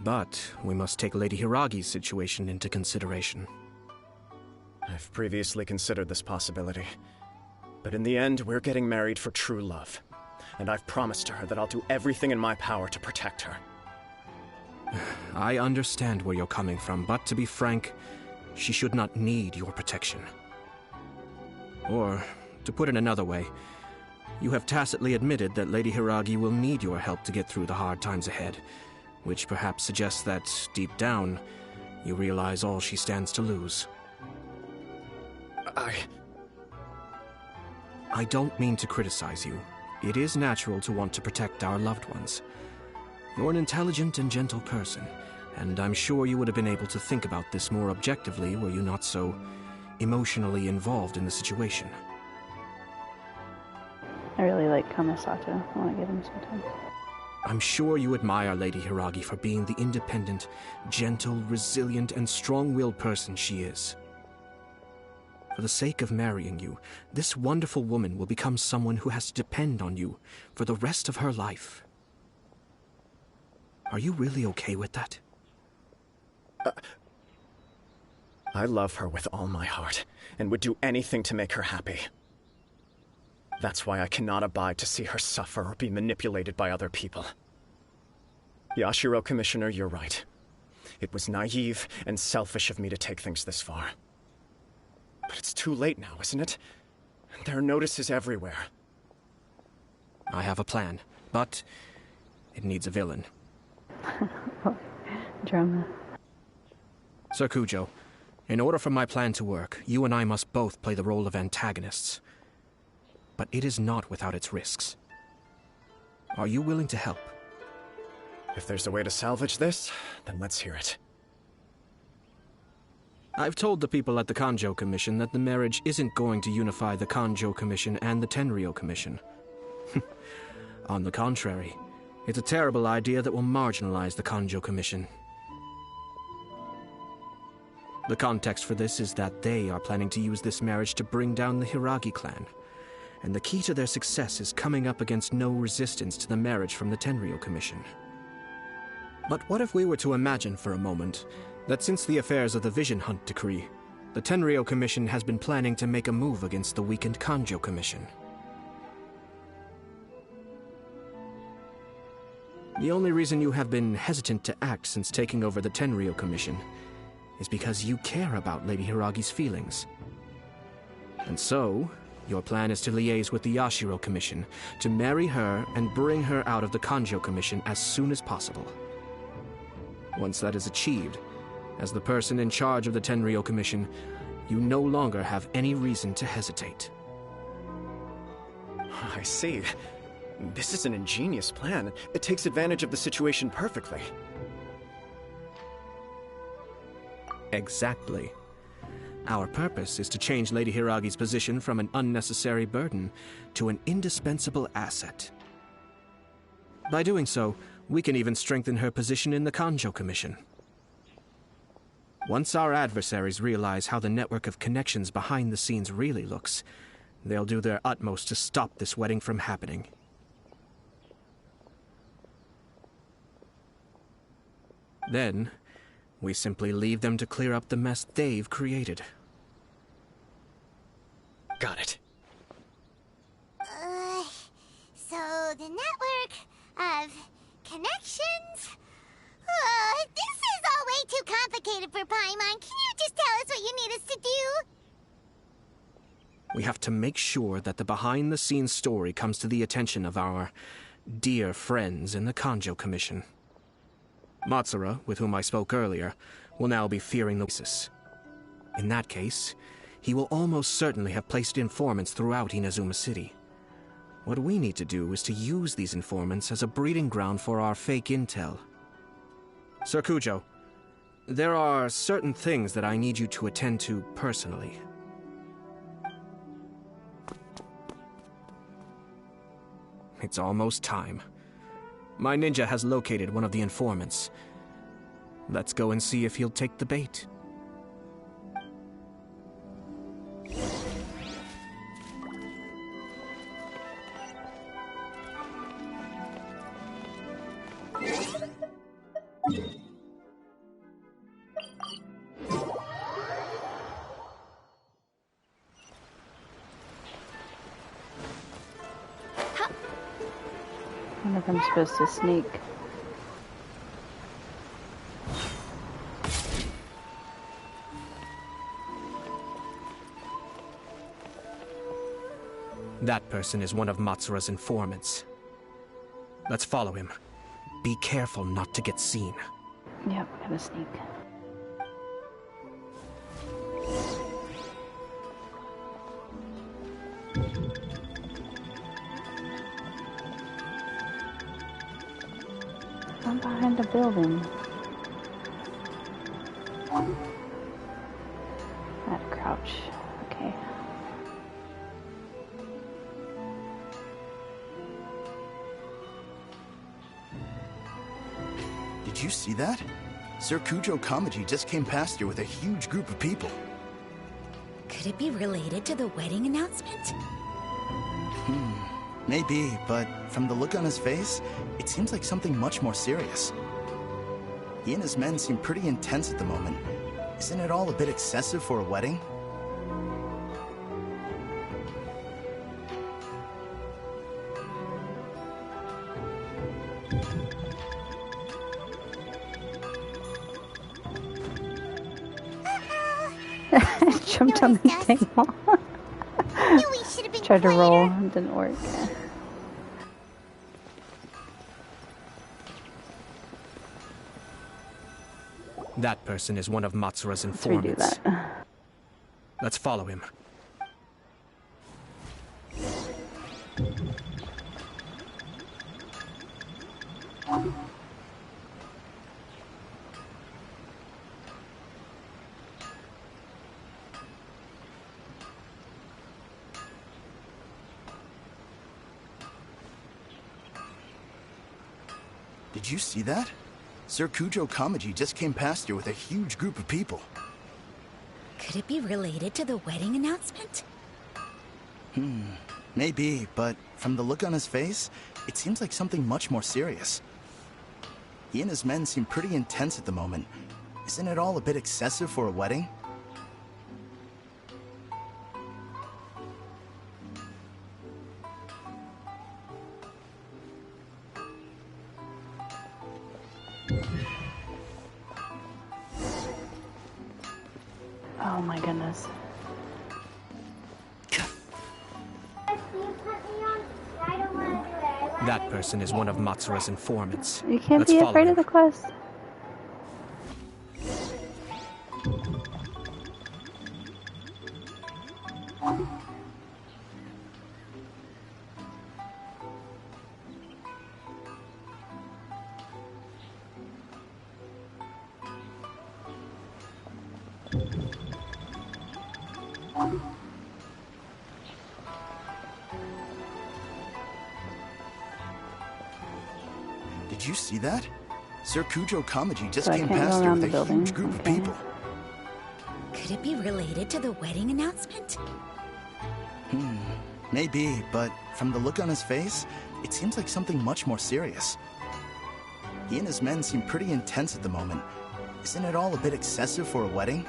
M: But we must take Lady Hiragi's situation into consideration.
L: I've previously considered this possibility. But in the end, we're getting married for true love. And I've promised her that I'll do everything in my power to protect her.
M: I understand where you're coming from, but to be frank, she should not need your protection. Or, to put it another way, you have tacitly admitted that Lady Hiragi will need your help to get through the hard times ahead, which perhaps suggests that, deep down, you realize all she stands to lose. I don't mean to criticize you. It is natural to want to protect our loved ones. You're an intelligent and gentle person, and I'm sure you would have been able to think about this more objectively were you not so emotionally involved in the situation.
A: I really like Kamisato. I want to get him sometime.
M: I'm sure you admire Lady Hiragi for being the independent, gentle, resilient, and strong-willed person she is. For the sake of marrying you, this wonderful woman will become someone who has to depend on you for the rest of her life. Are you really okay with that?
L: I love her with all my heart, and would do anything to make her happy. That's why I cannot abide to see her suffer or be manipulated by other people. Yashiro, Commissioner, you're right. It was naive and selfish of me to take things this far. But it's too late now, isn't it? There are notices everywhere.
M: I have a plan, but it needs a villain.
A: Drama.
M: Sir Kujo, in order for my plan to work, you and I must both play the role of antagonists. But it is not without its risks. Are you willing to help?
L: If there's a way to salvage this, then let's hear it.
M: I've told the people at the Kanjo Commission that the marriage isn't going to unify the Kanjo Commission and the Tenryou Commission. On the contrary, it's a terrible idea that will marginalize the Kanjo Commission. The context for this is that they are planning to use this marriage to bring down the Hiragi clan, and the key to their success is coming up against no resistance to the marriage from the Tenryou Commission. But what if we were to imagine for a moment that since the affairs of the Vision Hunt Decree, the Tenryou Commission has been planning to make a move against the weakened Kanjo Commission? The only reason you have been hesitant to act since taking over the Tenryou Commission is because you care about Lady Hiragi's feelings. And so, your plan is to liaise with the Yashiro Commission to marry her and bring her out of the Kanjo Commission as soon as possible. Once that is achieved, as the person in charge of the Tenryou Commission, you no longer have any reason to hesitate.
L: I see. This is an ingenious plan. It takes advantage of the situation perfectly.
M: Exactly. Our purpose is to change Lady Hiragi's position from an unnecessary burden to an indispensable asset. By doing so, we can even strengthen her position in the Kanjo Commission. Once our adversaries realize how the network of connections behind the scenes really looks, they'll do their utmost to stop this wedding from happening. Then, we simply leave them to clear up the mess they've created.
L: Got it.
I: So the network of connections? This is all way too complicated for Paimon. Can you just tell us what you need us to do?
M: We have to make sure that the behind-the-scenes story comes to the attention of our dear friends in the Kanjo Commission. Matsura, with whom I spoke earlier, will now be fearing the crisis. In that case, he will almost certainly have placed informants throughout Inazuma City. What we need to do is to use these informants as a breeding ground for our fake intel. Sir Kujo, there are certain things that I need you to attend to personally. It's almost time. My ninja has located one of the informants. Let's go and see if he'll take the bait.
A: I wonder if I'm supposed to sneak.
M: That person is one of Matsura's informants. Let's follow him. Be careful not to get seen.
A: Yep, I gotta sneak. I'm behind a building. That crouch. Okay.
N: Did you see that? Sir Kujo Kamaji just came past here with a huge group of people.
C: Could it be related to the wedding announcement?
N: Maybe, but from the look on his face, it seems like something much more serious. He and his men seem pretty intense at the moment. Isn't it all a bit excessive for a wedding?
A: Jumped on the table. Tried to roll, it didn't work.
M: That person is one of Matsura's
A: Let's redo
M: informants.
A: that.
M: Let's follow him.
N: Did you see that? Sir Kujo Kamaji just came past here with a huge group of people.
C: Could it be related to the wedding announcement?
N: Maybe, but from the look on his face, it seems like something much more serious. He and his men seem pretty intense at the moment. Isn't it all a bit excessive for a wedding?
A: Oh my goodness.
M: That person is one of Matsura's informants.
A: You can't
M: Let's
A: be
M: follow
A: afraid
M: him.
A: of the quest.
N: Did you see that? Sir Kujo Kamaji just
A: So I
N: came
A: can't go
N: past here
A: around
N: with
A: the
N: a
A: building.
N: huge group of
A: Okay.
N: people.
C: Could it be related to the wedding announcement?
N: Maybe, but from the look on his face, it seems like something much more serious. He and his men seem pretty intense at the moment. Isn't it all a bit excessive for a wedding?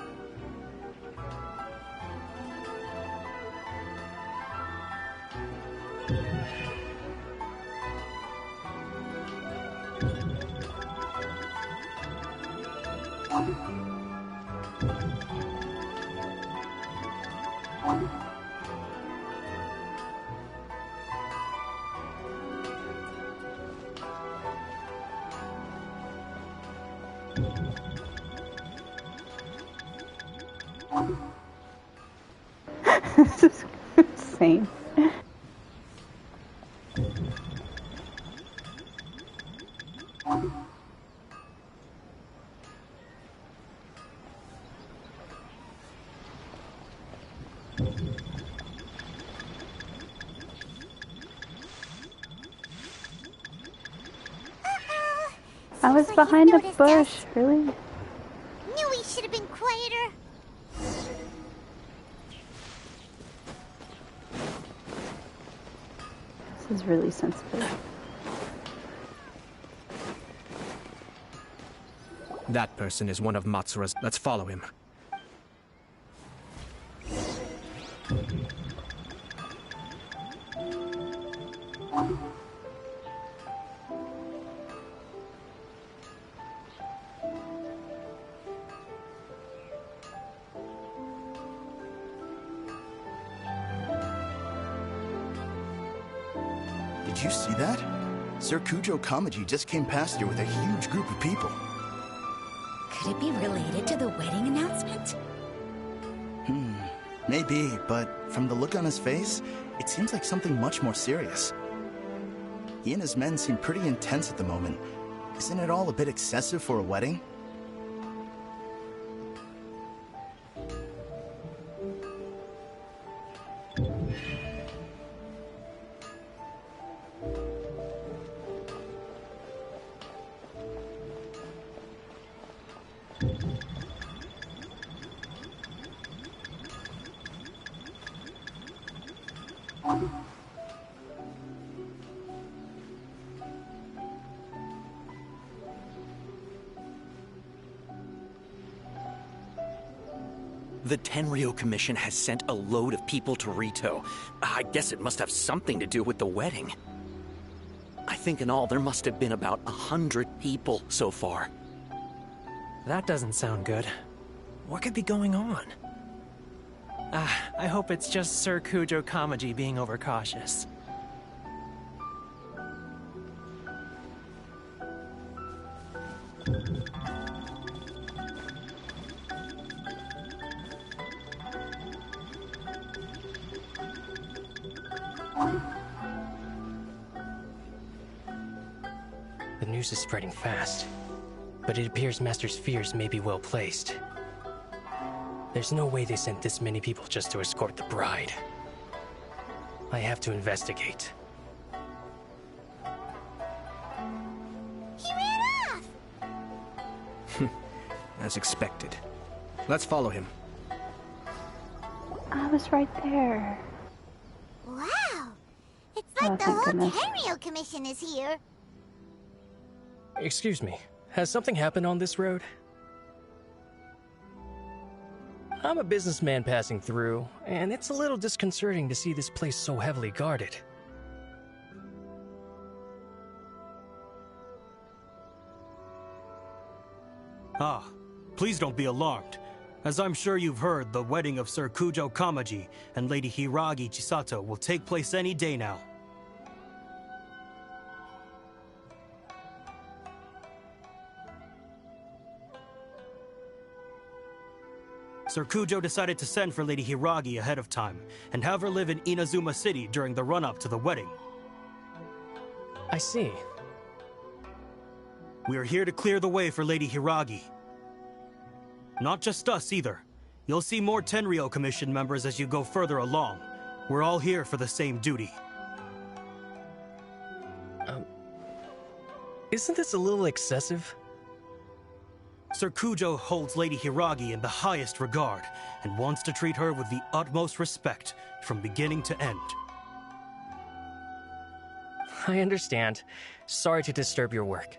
A: This is insane. I was behind a bush, really?
I: Knew we should have been quieter.
A: This is really sensitive.
M: That person is one of Matsura's. Let's follow him.
N: Did you see that? Sir Kujo Kamaji just came past here with a huge group of people.
C: Could it be related to the wedding announcement?
N: Maybe, but from the look on his face, it seems like something much more serious. He and his men seem pretty intense at the moment. Isn't it all a bit excessive for a wedding?
G: The Tenryo Commission has sent a load of people to Rito. I guess it must have something to do with the wedding. I think in all there must have been about 100 people so far.
O: That doesn't sound good. What could be going on? I hope it's just Sir Kujo Kamaji being overcautious. The news is spreading fast, but it appears Master's fears may be well placed. There's no way they sent this many people just to escort the bride. I have to investigate.
I: He ran
M: as expected. Let's follow him.
A: I was right there.
I: Wow! It's like the
A: thank
I: whole
A: goodness.
I: Tenryou Commission is here.
O: Excuse me, has something happened on this road? I'm a businessman passing through, and it's a little disconcerting to see this place so heavily guarded.
P: Ah, please don't be alarmed. As I'm sure you've heard, the wedding of Sir Kujo Kamaji and Lady Hiragi Chisato will take place any day now. Sir Kujo decided to send for Lady Hiragi ahead of time and have her live in Inazuma City during the run-up to the wedding.
O: I see.
P: We are here to clear the way for Lady Hiragi. Not just us, either. You'll see more Tenryou Commission members as you go further along. We're all here for the same duty.
O: Isn't this a little excessive?
P: Sir Kujo holds Lady Hiragi in the highest regard and wants to treat her with the utmost respect from beginning to end.
O: I understand. Sorry to disturb your work.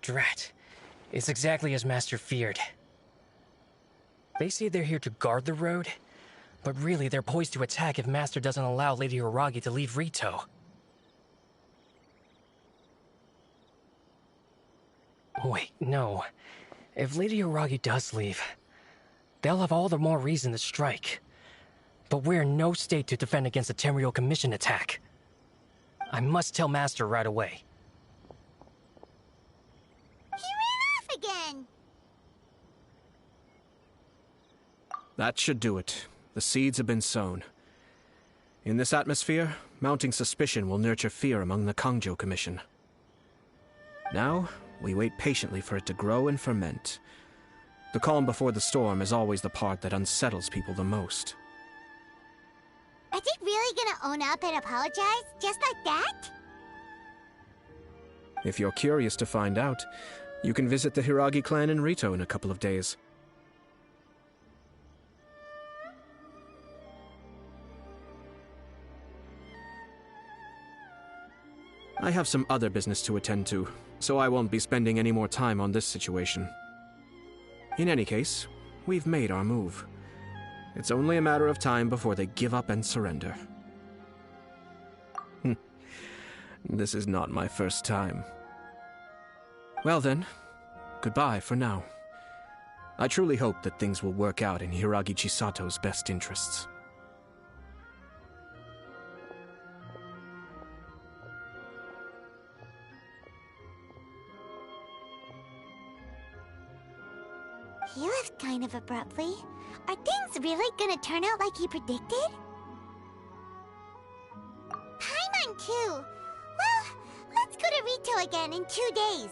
O: Drat. It's exactly as Master feared. They say they're here to guard the road, but really they're poised to attack if Master doesn't allow Lady Hiragi to leave Rito. Wait, no. If Lady Hiragi does leave, they'll have all the more reason to strike. But we're in no state to defend against a Tenryou Commission attack. I must tell Master right away.
I: Again.
M: That should do it. The seeds have been sown. In this atmosphere, mounting suspicion will nurture fear among the Kangjo Commission. Now, we wait patiently for it to grow and ferment. The calm before the storm is always the part that unsettles people the most.
I: Are they really gonna own up and apologize? Just like that?
M: If you're curious to find out, you can visit the Hiragi clan in Rito in a couple of days. I have some other business to attend to, so I won't be spending any more time on this situation. In any case, we've made our move. It's only a matter of time before they give up and surrender. This is not my first time. Well then, goodbye for now. I truly hope that things will work out in Hiragi Chisato's best interests.
I: He left kind of abruptly. Are things really gonna turn out like he predicted? Paimon too. Well, let's go to Rito again in 2 days.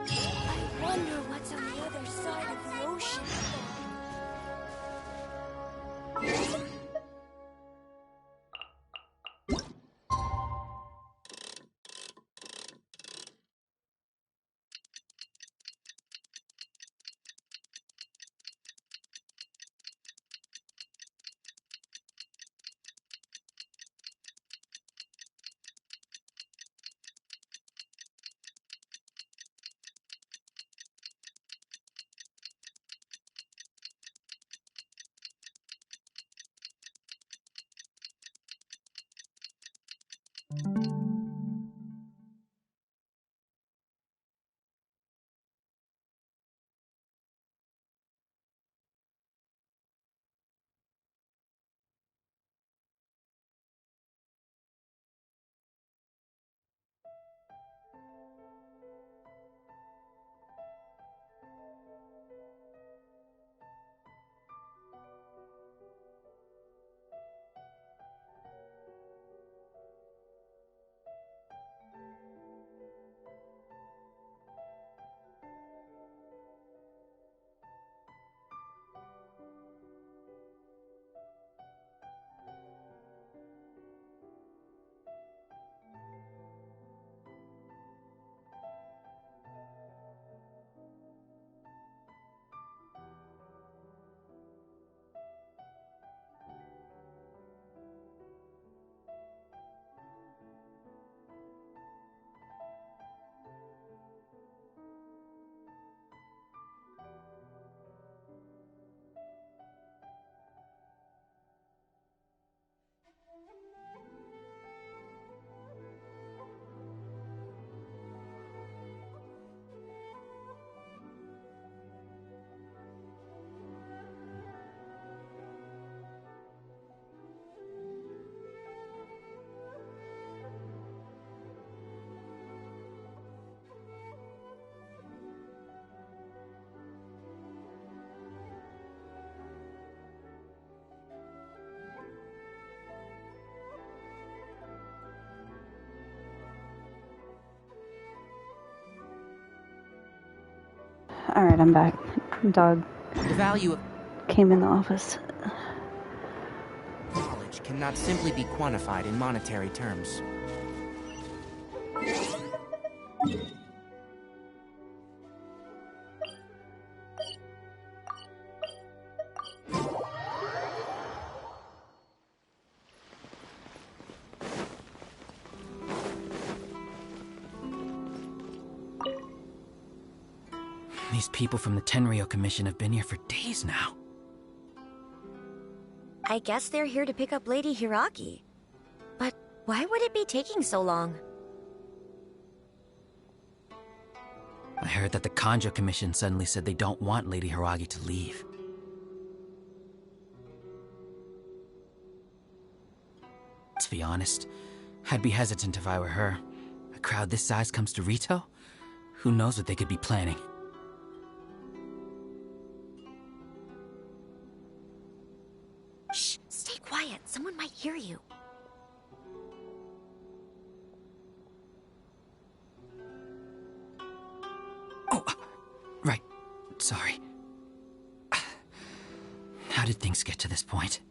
C: I wonder what's on the other side of the ocean.
A: Alright, I'm back. Dog
E: The value of
A: came in the office.
E: knowledge cannot simply be quantified in monetary terms. These people from the Tenryo Commission have been here for days now.
Q: I guess they're here to pick up Lady Hiragi. But why would it be taking so long?
E: I heard that the Kanjo Commission suddenly said they don't want Lady Hiragi to leave. To be honest, I'd be hesitant if I were her. A crowd this size comes to Rito? Who knows what they could be planning?
Q: Shh, stay quiet. Someone might hear you.
E: Oh, right. Sorry. How did things get to this point?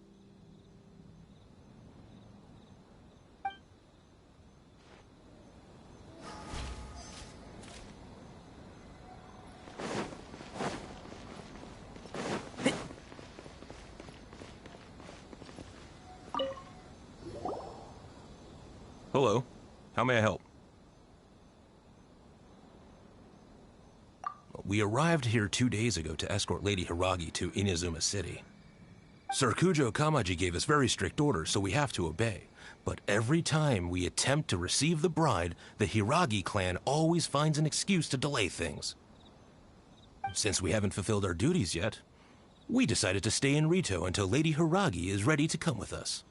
R: Hello. How may I help? We arrived here 2 days ago to escort Lady Hiragi to Inazuma City. Sir Kujo Kamaji gave us very strict orders, so we have to obey. But every time we attempt to receive the bride, the Hiragi clan always finds an excuse to delay things. Since we haven't fulfilled our duties yet, we decided to stay in Rito until Lady Hiragi is ready to come with us.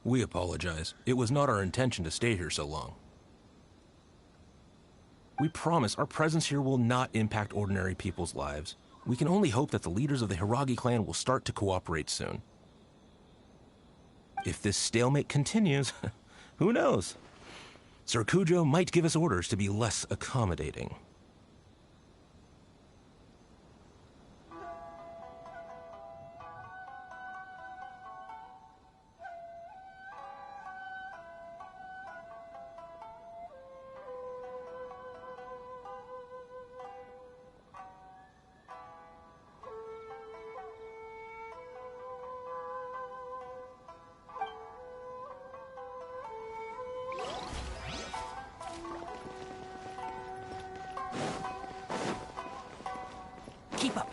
R: We apologize. It was not our intention to stay here so long. We promise our presence here will not impact ordinary people's lives. We can only hope that the leaders of the Hiragi clan will start to cooperate soon. If this stalemate continues, who knows? Sir Kujo might give us orders to be less accommodating.
E: Keep up.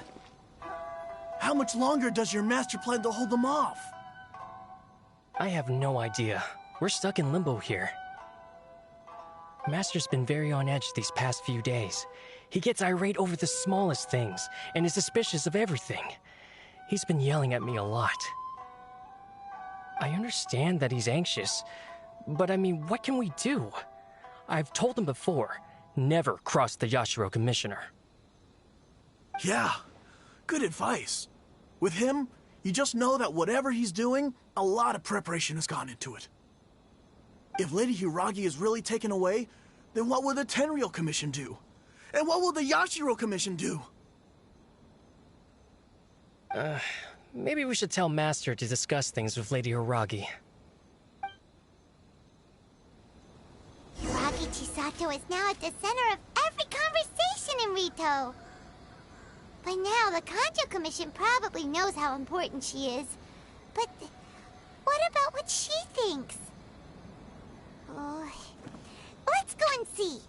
H: How much longer does your master plan to hold them off?
O: I have no idea. We're stuck in limbo here. Master's been very on edge these past few days. He gets irate over the smallest things, and is suspicious of everything. He's been yelling at me a lot. I understand that he's anxious, but I mean, what can we do? I've told him before, never cross the Yashiro Commissioner.
H: Yeah, good advice. With him, you just know that whatever he's doing, a lot of preparation has gone into it. If Lady Hiragi is really taken away, then what will the Tenryo Commission do? And what will the Yashiro Commission do?
O: Maybe we should tell Master to discuss things with Lady Hiragi.
I: Hiragi Chisato is now at the center of every conversation in Rito. By now, the Kanjo Commission probably knows how important she is. But what about what she thinks? Oh, let's go and see.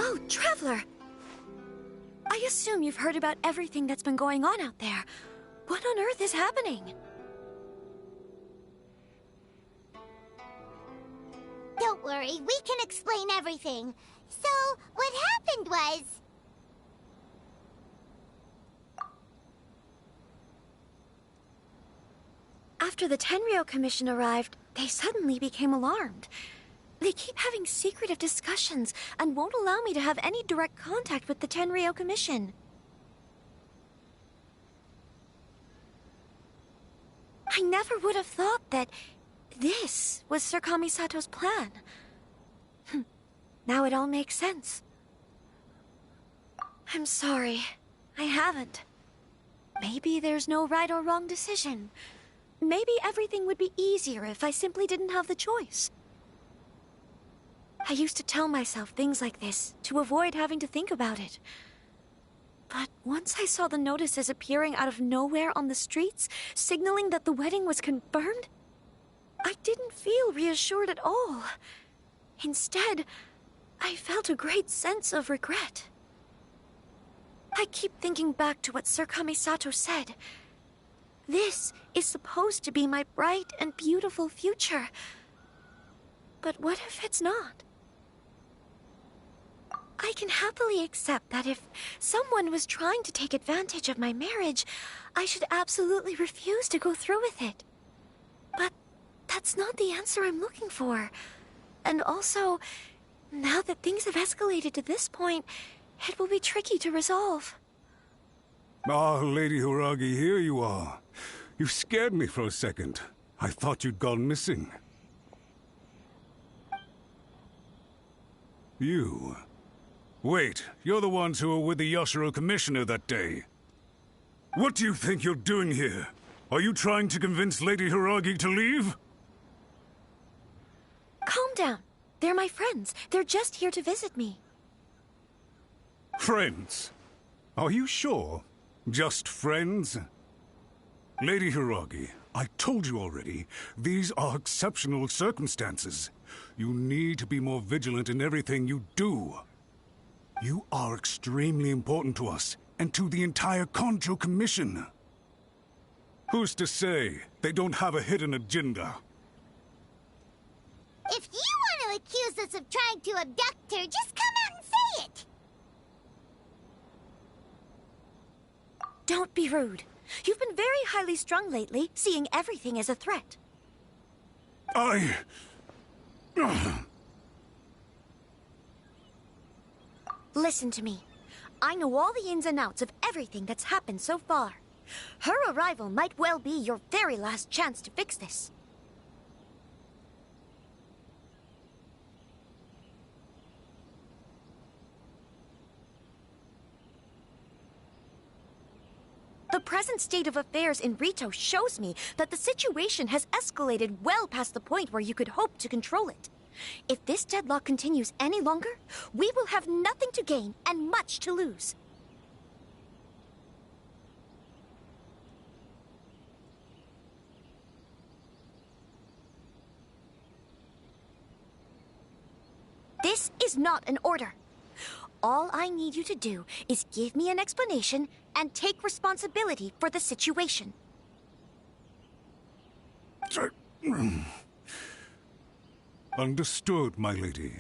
Q: Oh, Traveler! I assume you've heard about everything that's been going on out there. What on earth is happening?
I: worry, we can explain everything. So, what happened was...
Q: After the Tenryou Commission arrived, they suddenly became alarmed. They keep having secretive discussions and won't allow me to have any direct contact with the Tenryou Commission. I never would have thought that this was Sir Kamisato's plan. Now it all makes sense. I'm sorry. I haven't. Maybe there's no right or wrong decision. Maybe everything would be easier if I simply didn't have the choice. I used to tell myself things like this to avoid having to think about it. But once I saw the notices appearing out of nowhere on the streets, signaling that the wedding was confirmed, I didn't feel reassured at all. Instead, I felt a great sense of regret. I keep thinking back to what Sir Kamisato said. This is supposed to be my bright and beautiful future. But what if it's not? I can happily accept that if someone was trying to take advantage of my marriage, I should absolutely refuse to go through with it. But that's not the answer I'm looking for. And also, now that things have escalated to this point, it will be tricky to resolve.
S: Ah, Lady Hiragi, here you are. You scared me for a second. I thought you'd gone missing. You... Wait, you're the ones who were with the Yoshiro Commissioner that day. What do you think you're doing here? Are you trying to convince Lady Hiragi to leave?
Q: Calm down. They're my friends. They're just here to visit me.
S: Friends? Are you sure? Just friends? Lady Hiragi, I told you already, these are exceptional circumstances. You need to be more vigilant in everything you do. You are extremely important to us, and to the entire Konjo Commission. Who's to say they don't have a hidden agenda?
I: If you want to accuse us of trying to abduct her, just come out and say it!
Q: Don't be rude. You've been very highly strung lately, seeing everything as a threat. Listen to me. I know all the ins and outs of everything that's happened so far. Her arrival might well be your very last chance to fix this. The present state of affairs in Rito shows me that the situation has escalated well past the point where you could hope to control it. If this deadlock continues any longer, we will have nothing to gain and much to lose. This is not an order. All I need you to do is give me an explanation and take responsibility for the situation.
S: Understood, my lady.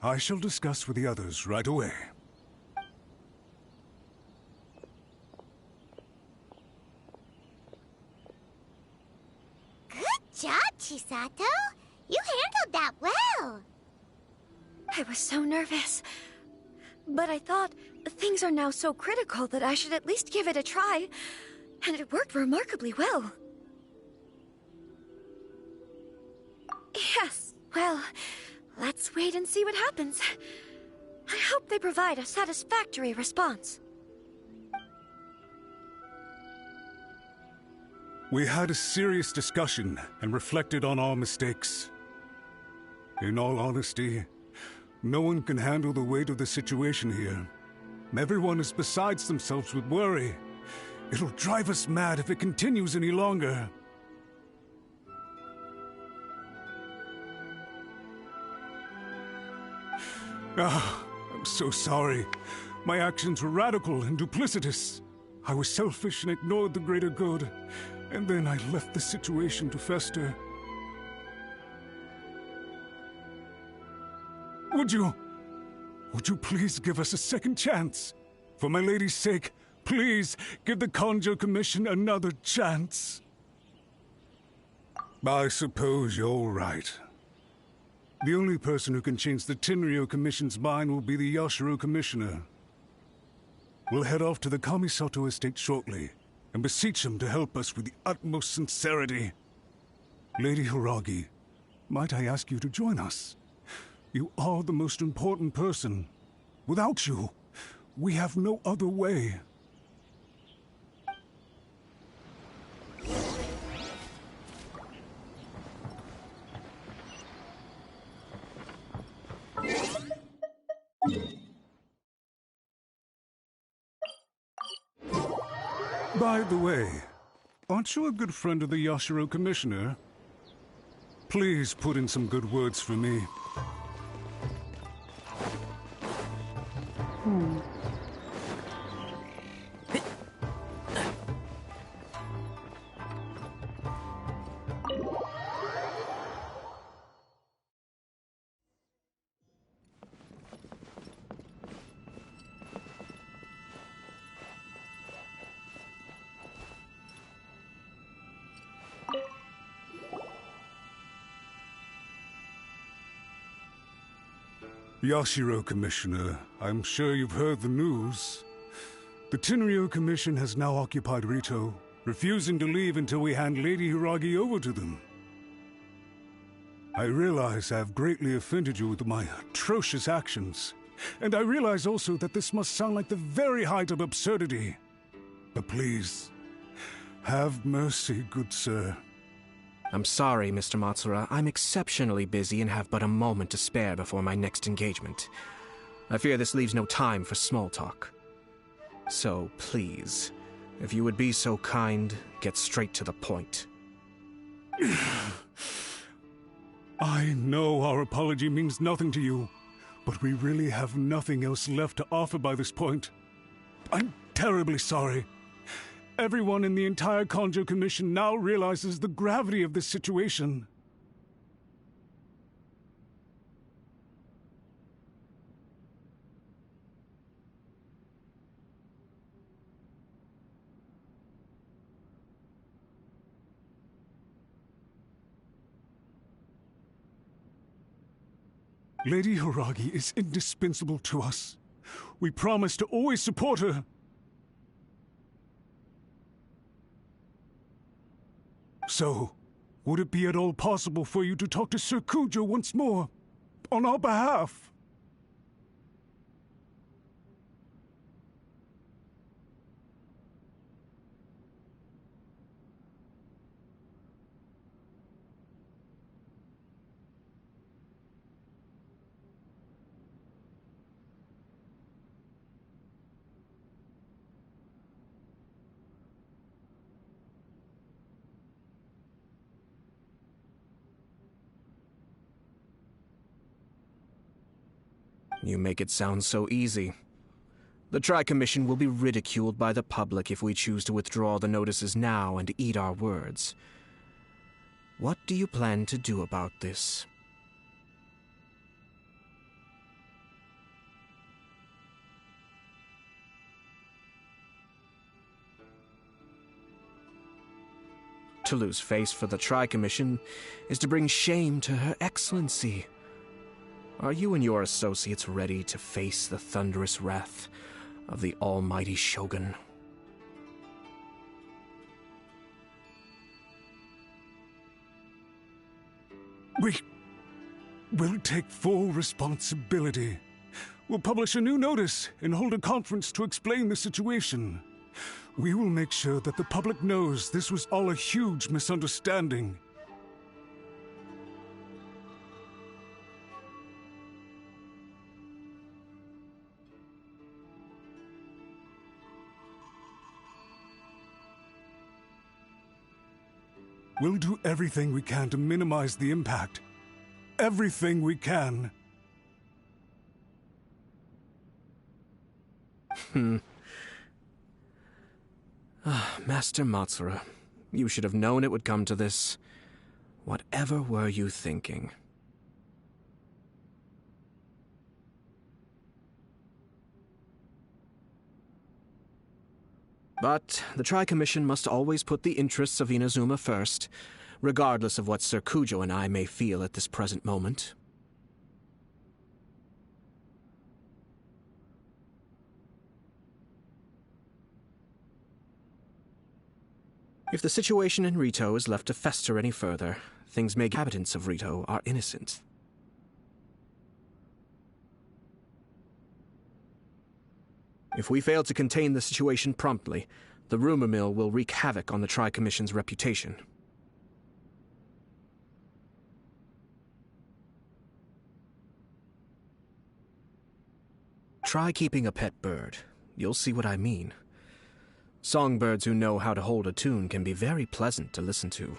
S: I shall discuss with the others right away.
I: Good job, Chisato. You handled that well.
Q: I was so nervous. But I thought things are now so critical that I should at least give it a try. And it worked remarkably well. Yes, well, let's wait and see what happens. I hope they provide a satisfactory response.
S: We had a serious discussion and reflected on our mistakes. In all honesty, no one can handle the weight of the situation here. Everyone is beside themselves with worry. It'll drive us mad if it continues any longer. I'm so sorry. My actions were radical and duplicitous. I was selfish and ignored the greater good. And then I left the situation to fester. Would you please give us a second chance? For my lady's sake, please give the Conjo Commission another chance. I suppose you're right. The only person who can change the Tenryo Commission's mind will be the Yashiro Commissioner. We'll head off to the Kamisato estate shortly and beseech him to help us with the utmost sincerity. Lady Hiragi, might I ask you to join us? You are the most important person. Without you, we have no other way. By the way, aren't you a good friend of the Yashiro Commissioner? Please put in some good words for me. Yashiro Commissioner, I'm sure you've heard the news. The Tenryo Commission has now occupied Rito, refusing to leave until we hand Lady Hiragi over to them. I realize I have greatly offended you with my atrocious actions, and I realize also that this must sound like the very height of absurdity. But please, have mercy, good sir.
M: I'm sorry, Mr. Matsura. I'm exceptionally busy and have but a moment to spare before my next engagement. I fear this leaves no time for small talk. So, please, if you would be so kind, get straight to the point.
S: I know our apology means nothing to you, but we really have nothing else left to offer by this point. I'm terribly sorry. Everyone in the entire Conjo Commission now realizes the gravity of this situation. Lady Hiragi is indispensable to us. We promise to always support her. So, would it be at all possible for you to talk to Sir Kujo once more, on our behalf?
M: You make it sound so easy. The Tri-Commission will be ridiculed by the public if we choose to withdraw the notices now and eat our words. What do you plan to do about this? To lose face for the Tri-Commission is to bring shame to Her Excellency. Are you and your associates ready to face the thunderous wrath of the almighty Shogun?
S: We'll take full responsibility. We'll publish a new notice and hold a conference to explain the situation. We will make sure that the public knows this was all a huge misunderstanding. We'll do everything we can to minimize the impact. Everything we can.
M: Master Matsura, you should have known it would come to this. Whatever were you thinking? But the Tri-Commission must always put the interests of Inazuma first, regardless of what Sir Kujo and I may feel at this present moment. If the situation in Rito is left to fester any further, things may inhabitants of Rito are innocent. If we fail to contain the situation promptly, the rumor mill will wreak havoc on the Tri-Commission's reputation. Try keeping a pet bird. You'll see what I mean. Songbirds who know how to hold a tune can be very pleasant to listen to,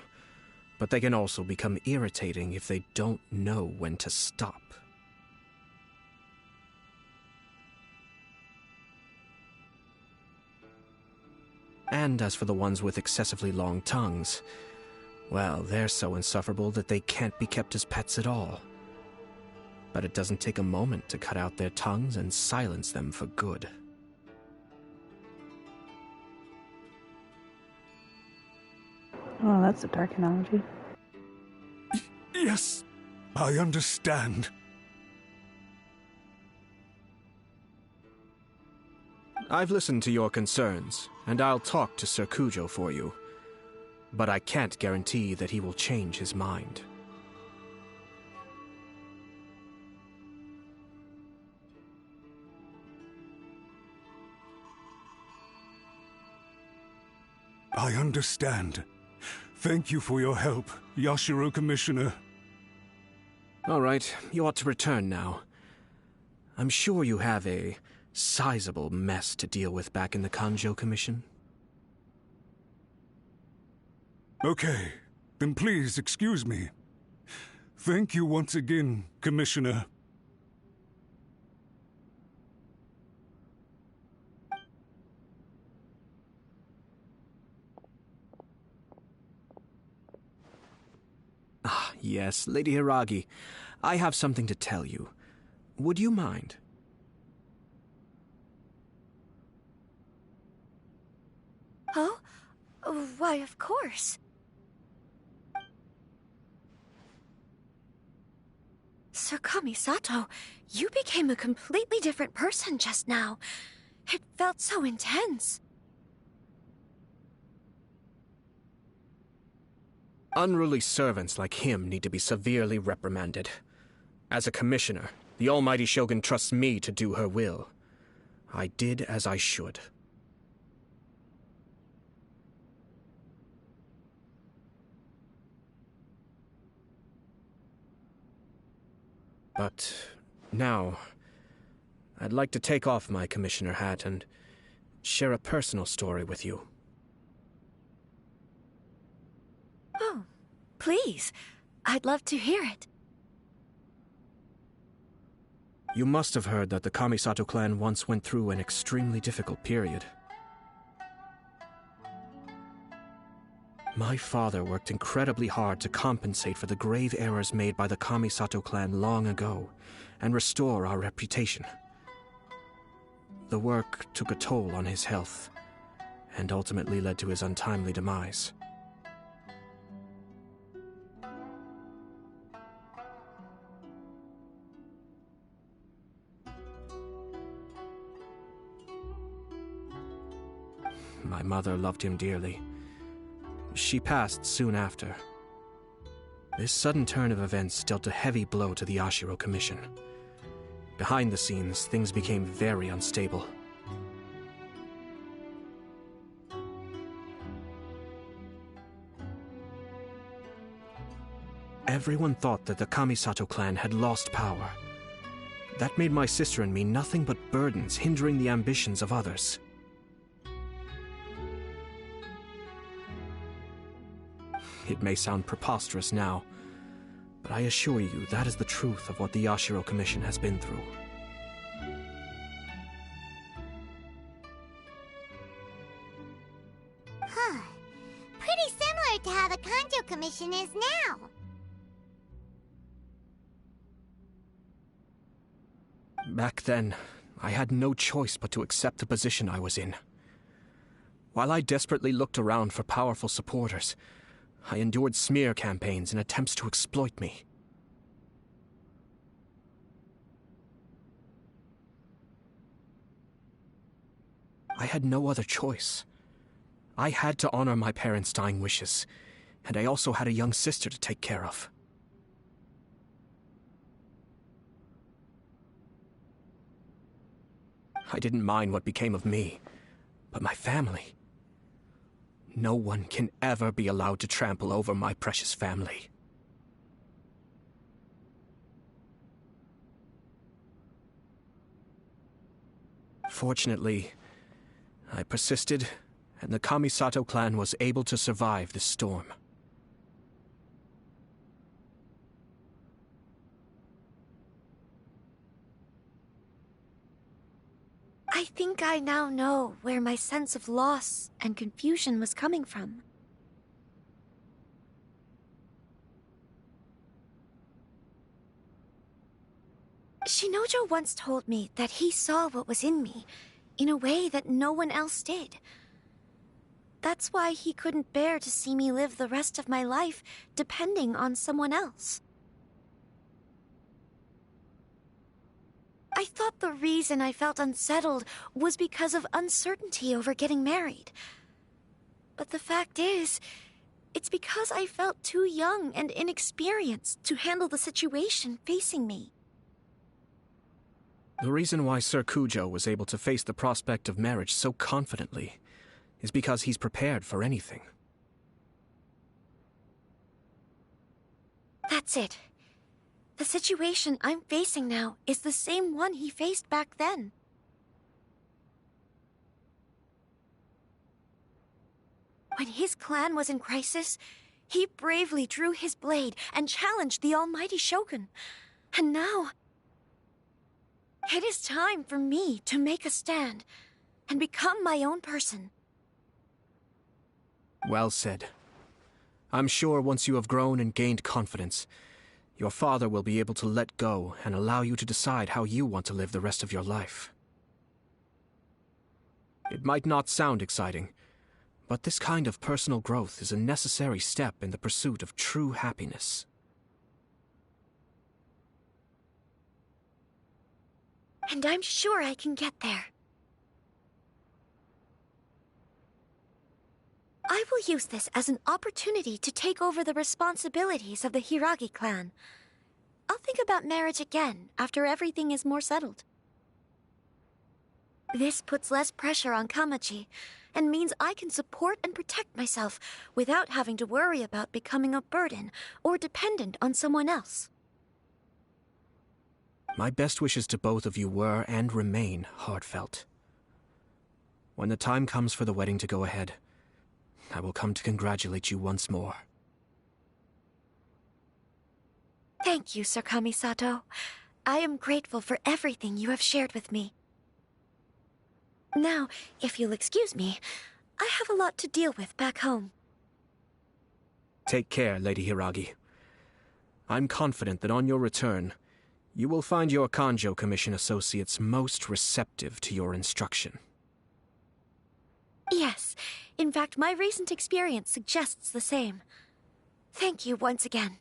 M: but they can also become irritating if they don't know when to stop. And as for the ones with excessively long tongues, well, they're so insufferable that they can't be kept as pets at all. But it doesn't take a moment to cut out their tongues and silence them for good.
A: Oh, that's a dark analogy.
S: Yes, I understand.
M: I've listened to your concerns, and I'll talk to Sir Kujo for you. But I can't guarantee that he will change his mind.
S: I understand. Thank you for your help, Yashiro Commissioner.
M: All right, you ought to return now. I'm sure you have a sizable mess to deal with back in the Kanjo Commission.
S: Okay, then please excuse me. Thank you once again, Commissioner.
M: Ah, yes, Lady Hiragi. I have something to tell you. Would you mind?
Q: Oh? Why, of course. Sir Kamisato, you became a completely different person just now. It felt so intense.
M: Unruly servants like him need to be severely reprimanded. As a commissioner, the almighty Shogun trusts me to do her will. I did as I should. But now, I'd like to take off my commissioner hat and share a personal story with you.
Q: Oh, please. I'd love to hear it.
M: You must have heard that the Kamisato clan once went through an extremely difficult period. My father worked incredibly hard to compensate for the grave errors made by the Kamisato clan long ago, and restore our reputation. The work took a toll on his health, and ultimately led to his untimely demise. My mother loved him dearly. She passed soon after. This sudden turn of events dealt a heavy blow to the Yashiro Commission. Behind the scenes, things became very unstable. Everyone thought that the Kamisato clan had lost power. That made my sister and me nothing but burdens, hindering the ambitions of others. It may sound preposterous now, but I assure you that is the truth of what the Yashiro Commission has been through.
I: Huh. Pretty similar to how the Kanjo Commission is now.
M: Back then, I had no choice but to accept the position I was in. While I desperately looked around for powerful supporters, I endured smear campaigns and attempts to exploit me. I had no other choice. I had to honor my parents' dying wishes, and I also had a young sister to take care of. I didn't mind what became of me, but my family. No one can ever be allowed to trample over my precious family. Fortunately, I persisted, and the Kamisato clan was able to survive this storm.
Q: I think I now know where my sense of loss and confusion was coming from. Shinojo once told me that he saw what was in me, in a way that no one else did. That's why he couldn't bear to see me live the rest of my life depending on someone else. I thought the reason I felt unsettled was because of uncertainty over getting married. But the fact is, it's because I felt too young and inexperienced to handle the situation facing me.
M: The reason why Sir Kujo was able to face the prospect of marriage so confidently is because he's prepared for anything.
Q: That's it. The situation I'm facing now is the same one he faced back then. When his clan was in crisis, he bravely drew his blade and challenged the almighty Shogun. And now, it is time for me to make a stand and become my own person.
M: Well said. I'm sure once you have grown and gained confidence, your father will be able to let go and allow you to decide how you want to live the rest of your life. It might not sound exciting, but this kind of personal growth is a necessary step in the pursuit of true happiness.
Q: And I'm sure I can get there. I will use this as an opportunity to take over the responsibilities of the Hiragi clan. I'll think about marriage again after everything is more settled. This puts less pressure on Kamaji, and means I can support and protect myself without having to worry about becoming a burden or dependent on someone else.
M: My best wishes to both of you were and remain heartfelt. When the time comes for the wedding to go ahead, I will come to congratulate you once more.
Q: Thank you, Sir Kamisato. I am grateful for everything you have shared with me. Now, if you'll excuse me, I have a lot to deal with back home.
M: Take care, Lady Hiragi. I'm confident that on your return, you will find your Kanjo Commission associates most receptive to your instruction.
Q: Yes, in fact, my recent experience suggests the same. Thank you once again.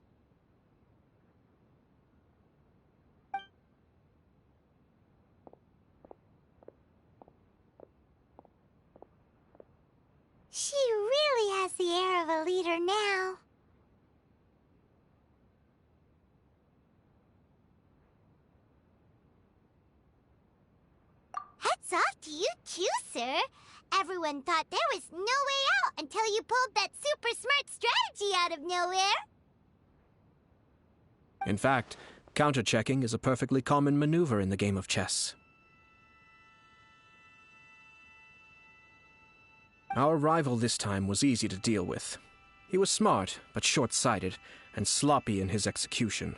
I: She really has the air of a leader now. Hats off to you too, sir. Everyone thought there was no way out until you pulled that super smart strategy out of nowhere.
M: In fact, counter-checking is a perfectly common maneuver in the game of chess. Our rival this time was easy to deal with. He was smart, but short-sighted, and sloppy in his execution.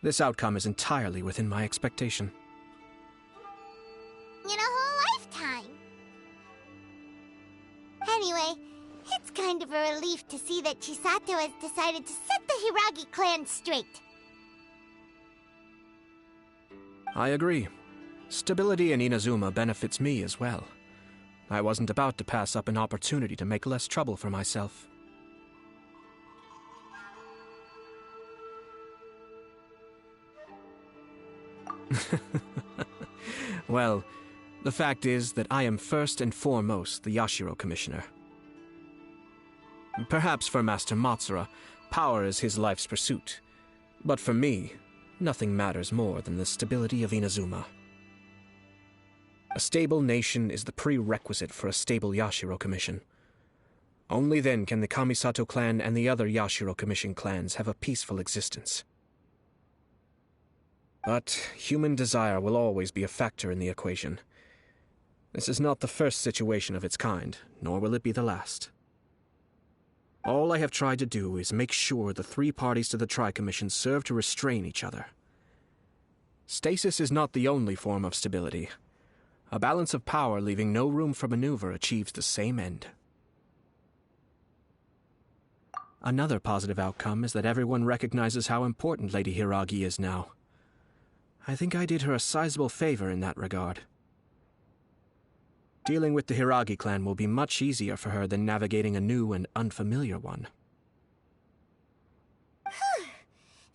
M: This outcome is entirely within my expectation.
I: In a whole lifetime. Anyway, it's kind of a relief to see that Chisato has decided to set the Hiragi clan straight.
M: I agree. Stability in Inazuma benefits me as well. I wasn't about to pass up an opportunity to make less trouble for myself. Well, the fact is that I am first and foremost the Yashiro Commissioner. Perhaps for Master Matsura, power is his life's pursuit. But for me, nothing matters more than the stability of Inazuma. A stable nation is the prerequisite for a stable Yashiro Commission. Only then can the Kamisato clan and the other Yashiro Commission clans have a peaceful existence. But human desire will always be a factor in the equation. This is not the first situation of its kind, nor will it be the last. All I have tried to do is make sure the three parties to the Tri-Commission serve to restrain each other. Stasis is not the only form of stability. A balance of power leaving no room for maneuver achieves the same end. Another positive outcome is that everyone recognizes how important Lady Hiragi is now. I think I did her a sizable favor in that regard. Dealing with the Hiragi clan will be much easier for her than navigating a new and unfamiliar one.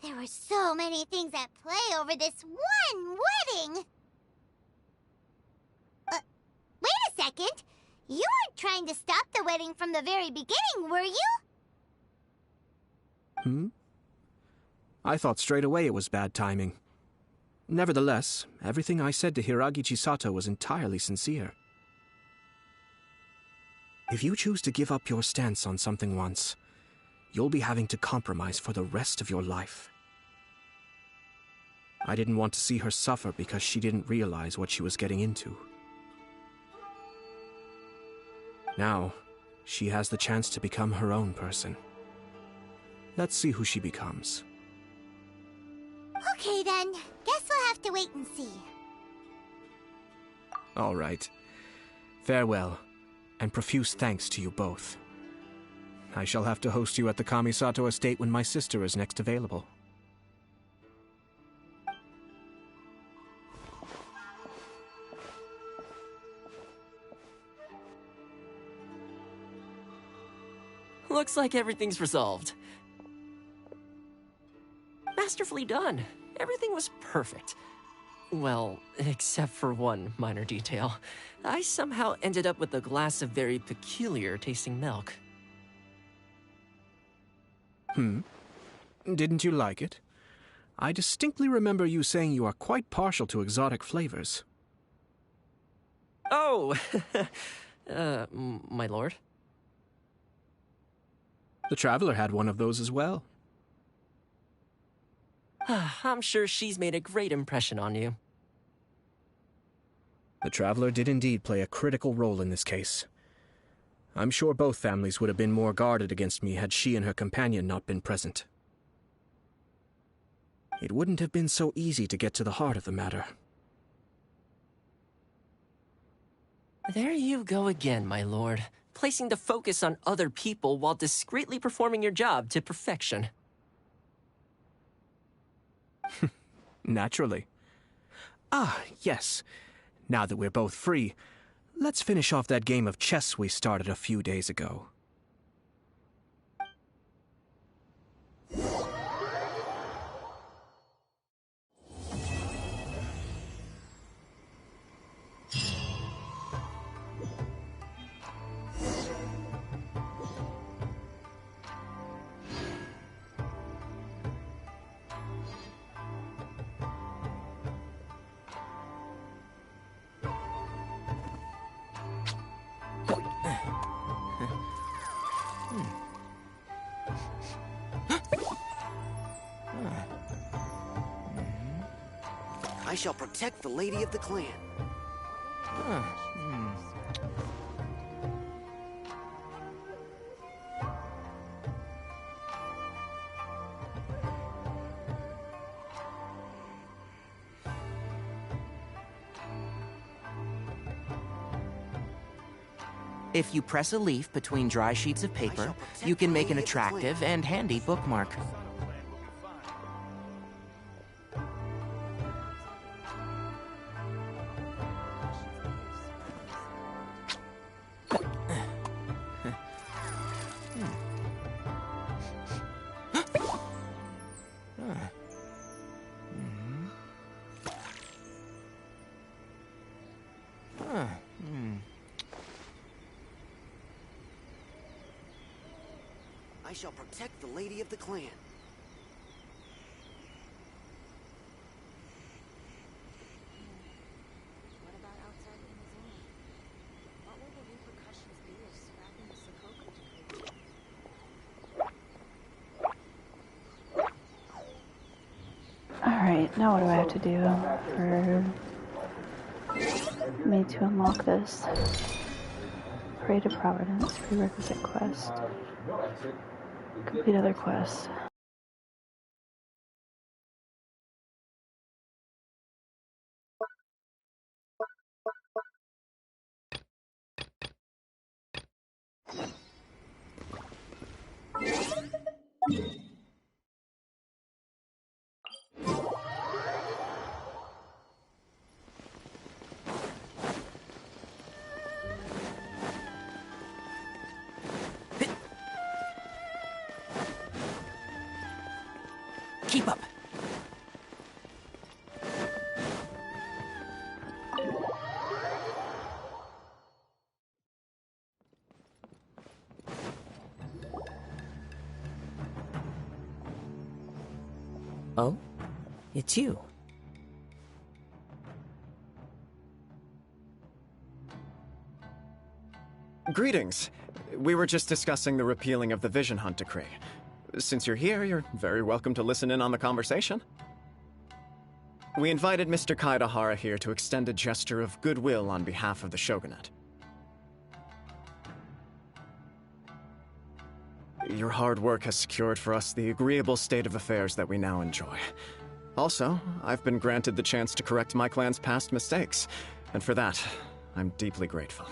I: There were so many things at play over this one wedding! Wait a second! You weren't trying to stop the wedding from the very beginning, were you?
M: I thought straight away it was bad timing. Nevertheless, everything I said to Hiragi Chisato was entirely sincere. If you choose to give up your stance on something once, you'll be having to compromise for the rest of your life. I didn't want to see her suffer because she didn't realize what she was getting into. Now, she has the chance to become her own person. Let's see who she becomes.
I: Okay then, guess we'll have to wait and see.
M: All right. Farewell, and profuse thanks to you both. I shall have to host you at the Kamisato estate when my sister is next available.
T: Looks like everything's resolved. Masterfully done. Everything was perfect. Well, except for one minor detail. I somehow ended up with a glass of very peculiar tasting milk.
M: Didn't you like it? I distinctly remember you saying you are quite partial to exotic flavors.
T: Oh! My lord?
M: The Traveler had one of those as well.
T: I'm sure she's made a great impression on you.
M: The Traveler did indeed play a critical role in this case. I'm sure both families would have been more guarded against me had she and her companion not been present. It wouldn't have been so easy to get to the heart of the matter.
T: There you go again, my lord. Placing the focus on other people while discreetly performing your job to perfection.
M: Naturally. Ah, yes. Now that we're both free, let's finish off that game of chess we started a few days ago.
F: I shall protect the lady of the clan.
E: If you press a leaf between dry sheets of paper, you can make an attractive and handy bookmark.
U: I shall protect the lady of the clan.
Q: What about outside Inazuma? What will the repercussions be of scrapping the Sakoku decree?
A: Alright, now what do I have to do for me to unlock this? Pray to Providence, prerequisite quest. Complete other quests.
E: Keep up.
V: Oh? It's you.
L: Greetings. We were just discussing the repealing of the Vision Hunt decree. Since you're here, you're very welcome to listen in on the conversation. We invited Mr. Kaedahara here to extend a gesture of goodwill on behalf of the Shogunate. Your hard work has secured for us the agreeable state of affairs that we now enjoy. Also, I've been granted the chance to correct my clan's past mistakes, and for that, I'm deeply grateful.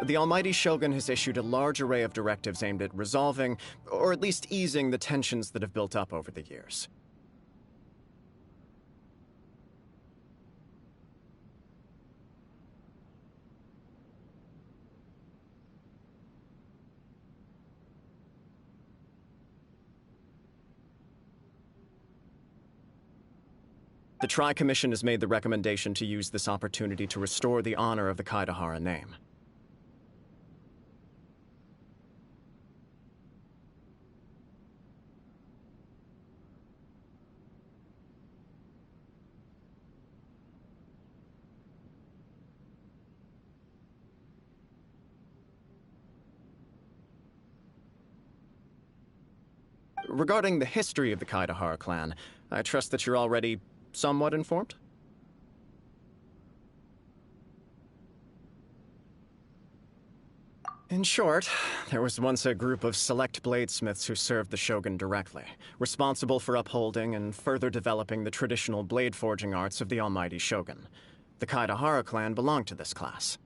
L: The Almighty Shogun has issued a large array of directives aimed at resolving, or at least easing, the tensions that have built up over the years. The Tri-Commission has made the recommendation to use this opportunity to restore the honor of the Kaedahara name. Regarding the history of the Kaedahara clan, I trust that you're already somewhat informed? In short, there was once a group of select bladesmiths who served the Shogun directly, responsible for upholding and further developing the traditional blade forging arts of the Almighty Shogun. The Kaedahara clan belonged to this class.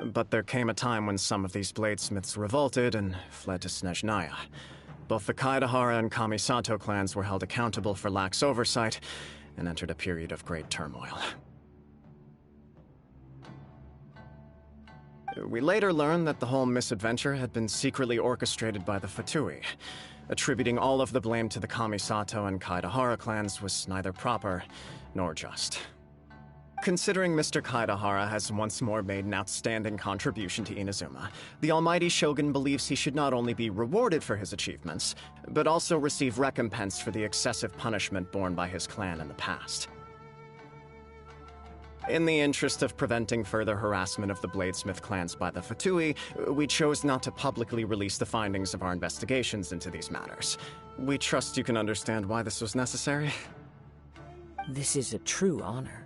L: But there came a time when some of these bladesmiths revolted and fled to Snezhnaya. Both the Kaedahara and Kamisato clans were held accountable for lax oversight and entered a period of great turmoil. We later learned that the whole misadventure had been secretly orchestrated by the Fatui. Attributing all of the blame to the Kamisato and Kaedahara clans was neither proper nor just. Considering Mr. Kaedahara has once more made an outstanding contribution to Inazuma, the Almighty Shogun believes he should not only be rewarded for his achievements, but also receive recompense for the excessive punishment borne by his clan in the past. In the interest of preventing further harassment of the Bladesmith clans by the Fatui, we chose not to publicly release the findings of our investigations into these matters. We trust you can understand why this was necessary.
V: This is a true honor.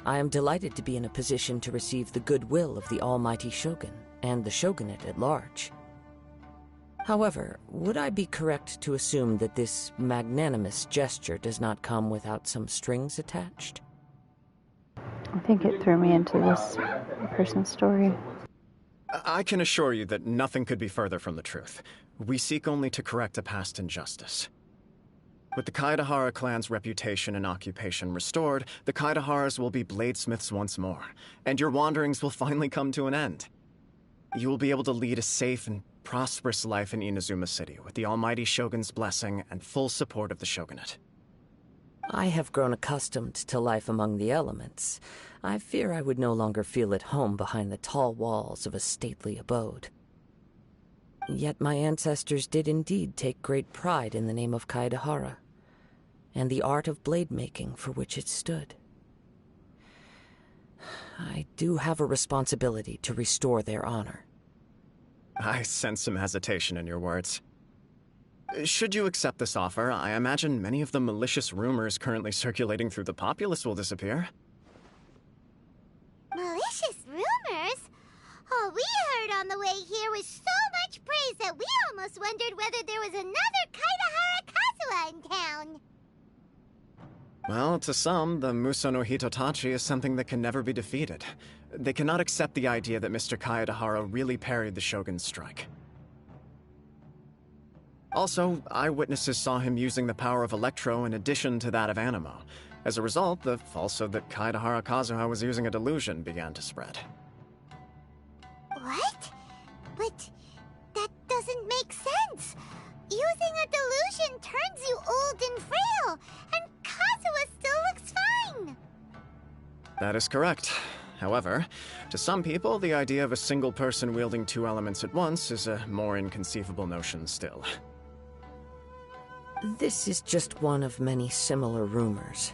V: I am delighted to be in a position to receive the goodwill of the Almighty Shogun and the Shogunate at large. However, would I be correct to assume that this magnanimous gesture does not come without some strings attached?
A: I think it threw me into this person's story.
L: I can assure you that nothing could be further from the truth. We seek only to correct a past injustice. With the Kaedahara clan's reputation and occupation restored, the Kaedaharas will be bladesmiths once more, and your wanderings will finally come to an end. You will be able to lead a safe and prosperous life in Inazuma City with the Almighty Shogun's blessing and full support of the Shogunate.
V: I have grown accustomed to life among the elements. I fear I would no longer feel at home behind the tall walls of a stately abode. Yet my ancestors did indeed take great pride in the name of Kaedahara, and the art of blade-making for which it stood. I do have a responsibility to restore their honor.
L: I sense some hesitation in your words. Should you accept this offer, I imagine many of the malicious rumors currently circulating through the populace will disappear.
I: Malicious rumors? All we heard on the way here was so much praise that we almost wondered whether there was another Kaedahara Kazuha in town.
L: Well, to some, the Muso no Hitotachi is something that can never be defeated. They cannot accept the idea that Mr. Kaedahara really parried the Shogun's strike. Also, eyewitnesses saw him using the power of Electro in addition to that of Animo. As a result, the falsehood that Kaedahara Kazuha was using a delusion began to spread.
I: What? But that doesn't make sense. Using a delusion turns you old and frail, and Kazuha still looks fine.
L: That is correct. However, to some people, the idea of a single person wielding two elements at once is a more inconceivable notion still.
V: This is just one of many similar rumors.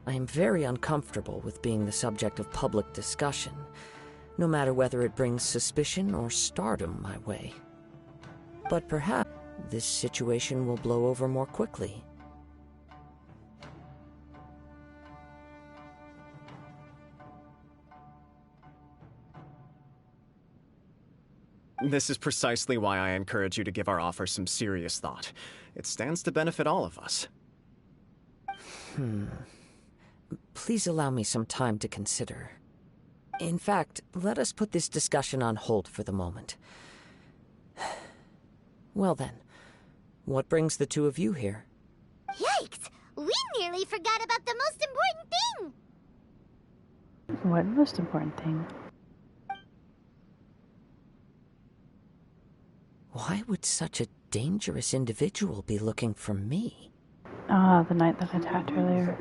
V: I am very uncomfortable with being the subject of public discussion, no matter whether it brings suspicion or stardom my way. But perhaps this situation will blow over more quickly.
L: This is precisely why I encourage you to give our offer some serious thought. It stands to benefit all of us.
V: Please allow me some time to consider. In fact, let us put this discussion on hold for the moment. Well then, what brings the two of you here?
I: Yikes! We nearly forgot about the most important thing!
A: What most important thing?
V: Why would such a dangerous individual be looking for me?
A: Ah, the knight that attacked earlier.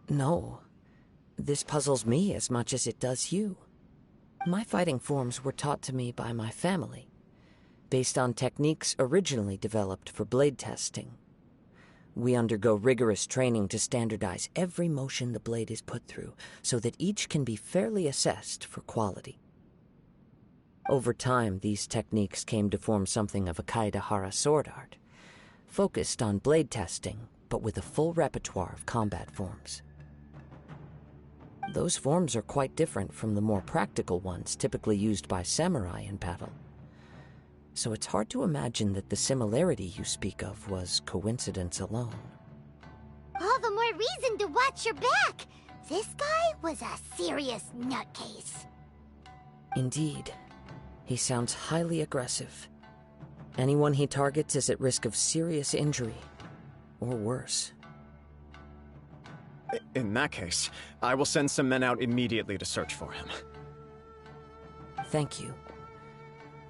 V: No. This puzzles me as much as it does you. My fighting forms were taught to me by my family, based on techniques originally developed for blade testing. We undergo rigorous training to standardize every motion the blade is put through, so that each can be fairly assessed for quality. Over time, these techniques came to form something of a Kaedahara sword art, focused on blade testing, but with a full repertoire of combat forms. Those forms are quite different from the more practical ones typically used by samurai in battle. So it's hard to imagine that the similarity you speak of was coincidence alone.
I: All the more reason to watch your back! This guy was a serious nutcase.
V: Indeed. He sounds highly aggressive. Anyone he targets is at risk of serious injury, or worse.
L: In that case, I will send some men out immediately to search for him.
V: Thank you.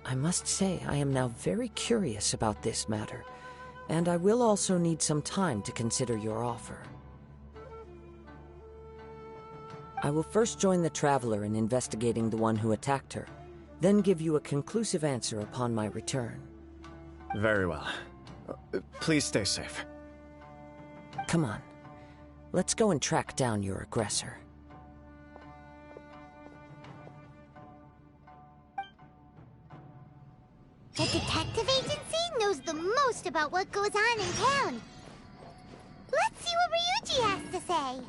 V: I must say I am now very curious about this matter, and I will also need some time to consider your offer. I will first join the Traveler in investigating the one who attacked her, then give you a conclusive answer upon my return.
L: Very well. Please stay safe.
V: Come on. Let's go and track down your aggressor.
I: The detective agency knows the most about what goes on in town. Let's see what Ryuji has to say.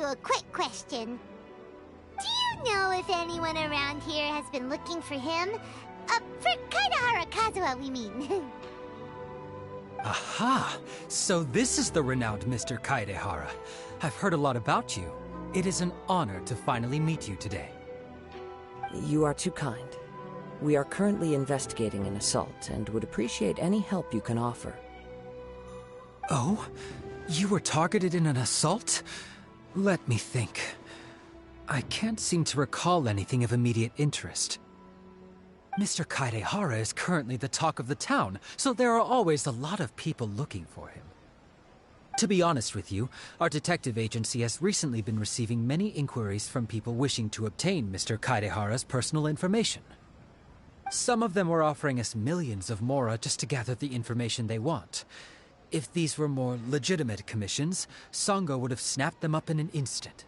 I: you a quick question. Do you know if anyone around here has been looking for him? For Kaidahara Kazuha, we mean.
B: Aha! So this is the renowned Mr. Kaidehara. I've heard a lot about you. It is an honor to finally meet you today.
V: You are too kind. We are currently investigating an assault and would appreciate any help you can offer.
B: Oh? You were targeted in an assault? Let me think. I can't seem to recall anything of immediate interest. Mr. Kaidehara is currently the talk of the town, so there are always a lot of people looking for him. To be honest with you, our detective agency has recently been receiving many inquiries from people wishing to obtain Mr. Kaidehara's personal information. Some of them were offering us millions of mora just to gather the information they want. If these were more legitimate commissions, Sango would have snapped them up in an instant.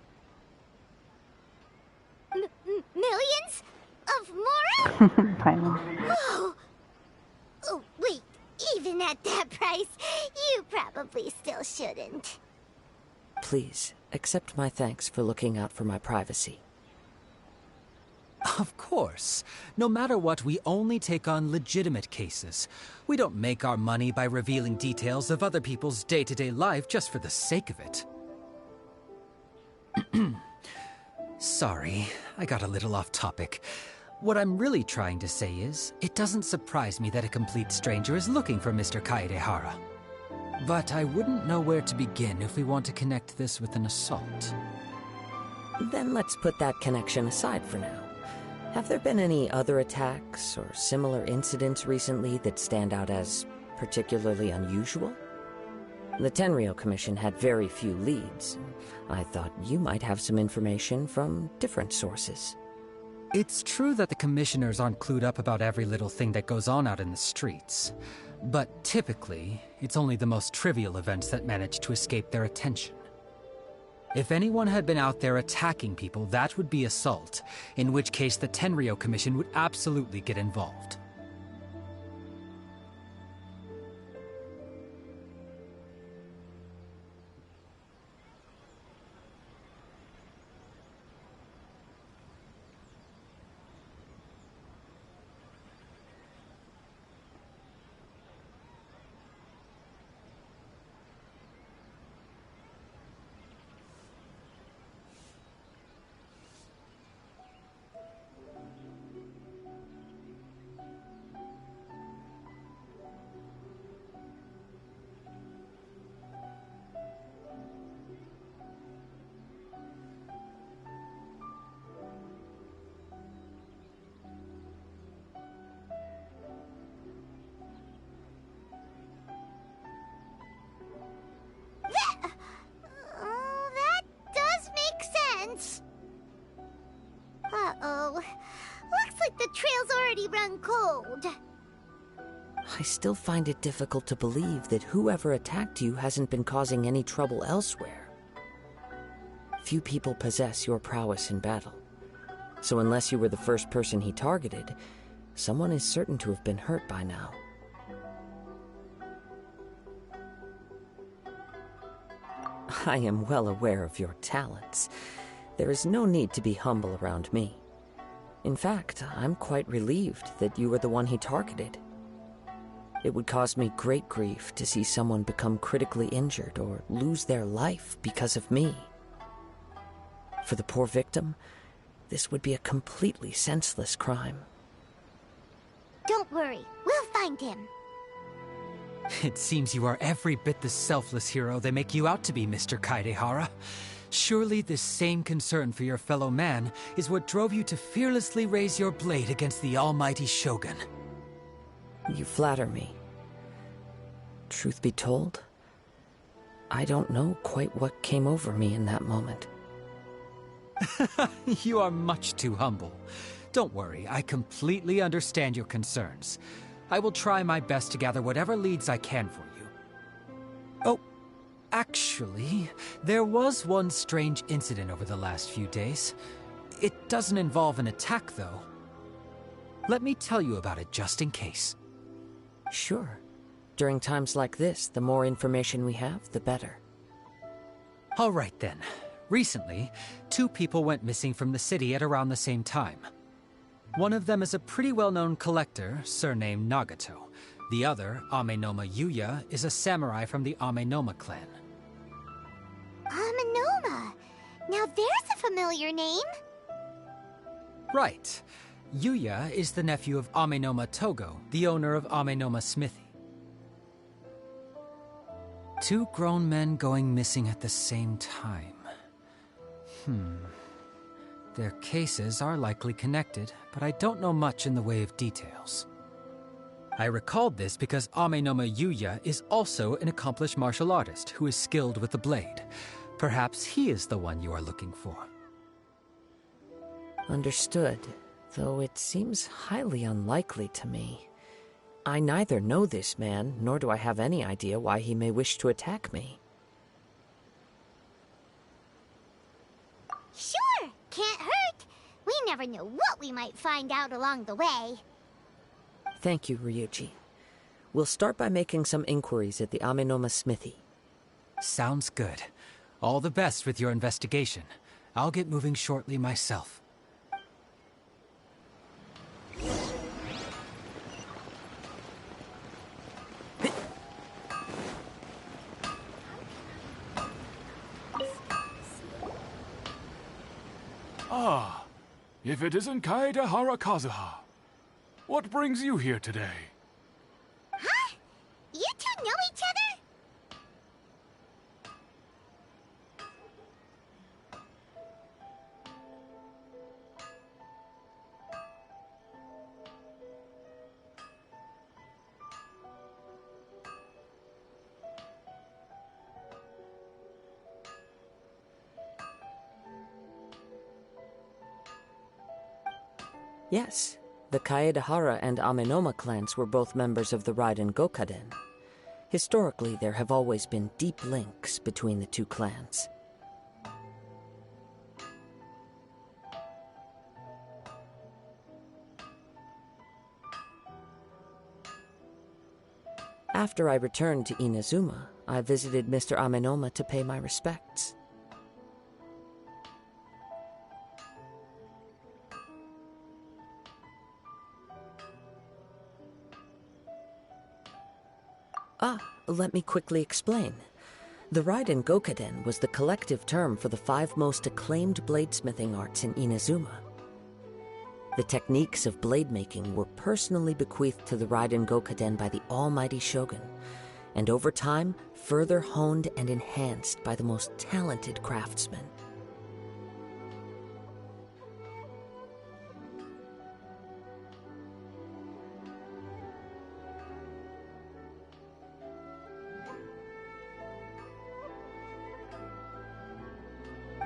I: Millions? Of mora?
A: Finally.
I: Oh, wait. Even at that price, you probably still shouldn't.
V: Please, accept my thanks for looking out for my privacy.
B: Of course. No matter what, we only take on legitimate cases. We don't make our money by revealing details of other people's day-to-day life just for the sake of it. Sorry, I got a little off topic. What I'm really trying to say is, it doesn't surprise me that a complete stranger is looking for Mr. Kaidehara. But I wouldn't know where to begin if we want to connect this with an assault.
V: Then let's put that connection aside for now. Have there been any other attacks or similar incidents recently that stand out as particularly unusual? The Tenryou Commission had very few leads. I thought you might have some information from different sources.
B: It's true that the commissioners aren't clued up about every little thing that goes on out in the streets. But typically, it's only the most trivial events that manage to escape their attention. If anyone had been out there attacking people, that would be assault, in which case the Tenryou Commission would absolutely get involved.
I: That does make sense. Uh-oh. Looks like the trail's already run cold.
V: I still find it difficult to believe that whoever attacked you hasn't been causing any trouble elsewhere. Few people possess your prowess in battle. So unless you were the first person he targeted, someone is certain to have been hurt by now. I am well aware of your talents. There is no need to be humble around me. In fact, I'm quite relieved that you were the one he targeted. It would cause me great grief to see someone become critically injured or lose their life because of me. For the poor victim, this would be a completely senseless crime.
I: Don't worry, we'll find him.
B: It seems you are every bit the selfless hero they make you out to be, Mr. Kaidehara. Surely this same concern for your fellow man is what drove you to fearlessly raise your blade against the almighty Shogun.
V: You flatter me. Truth be told, I don't know quite what came over me in that moment.
B: You are much too humble. Don't worry, I completely understand your concerns. I will try my best to gather whatever leads I can for you. Oh, actually, there was one strange incident over the last few days. It doesn't involve an attack, though. Let me tell you about it just in case.
V: Sure. During times like this, the more information we have, the better.
B: All right then. Recently, 2 people went missing from the city at around the same time. One of them is a pretty well-known collector, surnamed Nagato. The other, Amenoma Yuya, is a samurai from the Amenoma clan.
I: Amenoma! Now there's a familiar name!
B: Right. Yuya is the nephew of Amenoma Togo, the owner of Amenoma Smithy. 2 grown men going missing at the same time. Their cases are likely connected, but I don't know much in the way of details. I recalled this because Amenoma Yuya is also an accomplished martial artist who is skilled with the blade. Perhaps he is the one you are looking for.
V: Understood, though it seems highly unlikely to me. I neither know this man, nor do I have any idea why he may wish to attack me.
I: Sure, can't hurt. We never know what we might find out along the way.
V: Thank you, Ryuji. We'll start by making some inquiries at the Amenoma Smithy.
B: Sounds good. All the best with your investigation. I'll get moving shortly myself.
D: Ah, if it isn't Kaedehara Kazuha. What brings you here today?
I: Huh? You two know each other?
V: Yes, the Kaedehara and Amenoma clans were both members of the Raiden Gokaden. Historically, there have always been deep links between the 2 clans. After I returned to Inazuma, I visited Mr. Amenoma to pay my respects. Let me quickly explain. The Raiden Gokaden was the collective term for the 5 most acclaimed bladesmithing arts in Inazuma. The techniques of blade making were personally bequeathed to the Raiden Gokaden by the almighty Shogun, and over time, further honed and enhanced by the most talented craftsmen.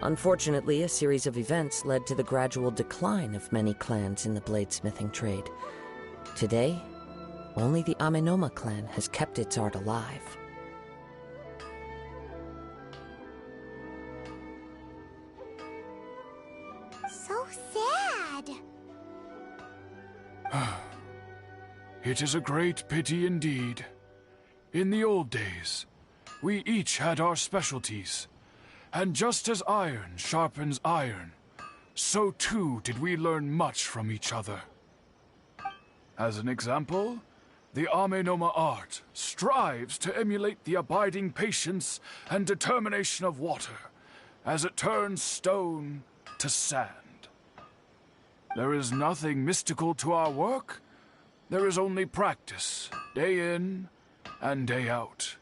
V: Unfortunately, a series of events led to the gradual decline of many clans in the bladesmithing trade. Today, only the Amenoma clan has kept its art alive.
I: So sad.
D: It is a great pity indeed. In the old days, we each had our specialties. And just as iron sharpens iron, so too did we learn much from each other. As an example, the Amenoma art strives to emulate the abiding patience and determination of water as it turns stone to sand. There is nothing mystical to our work. There is only practice, day in and day out,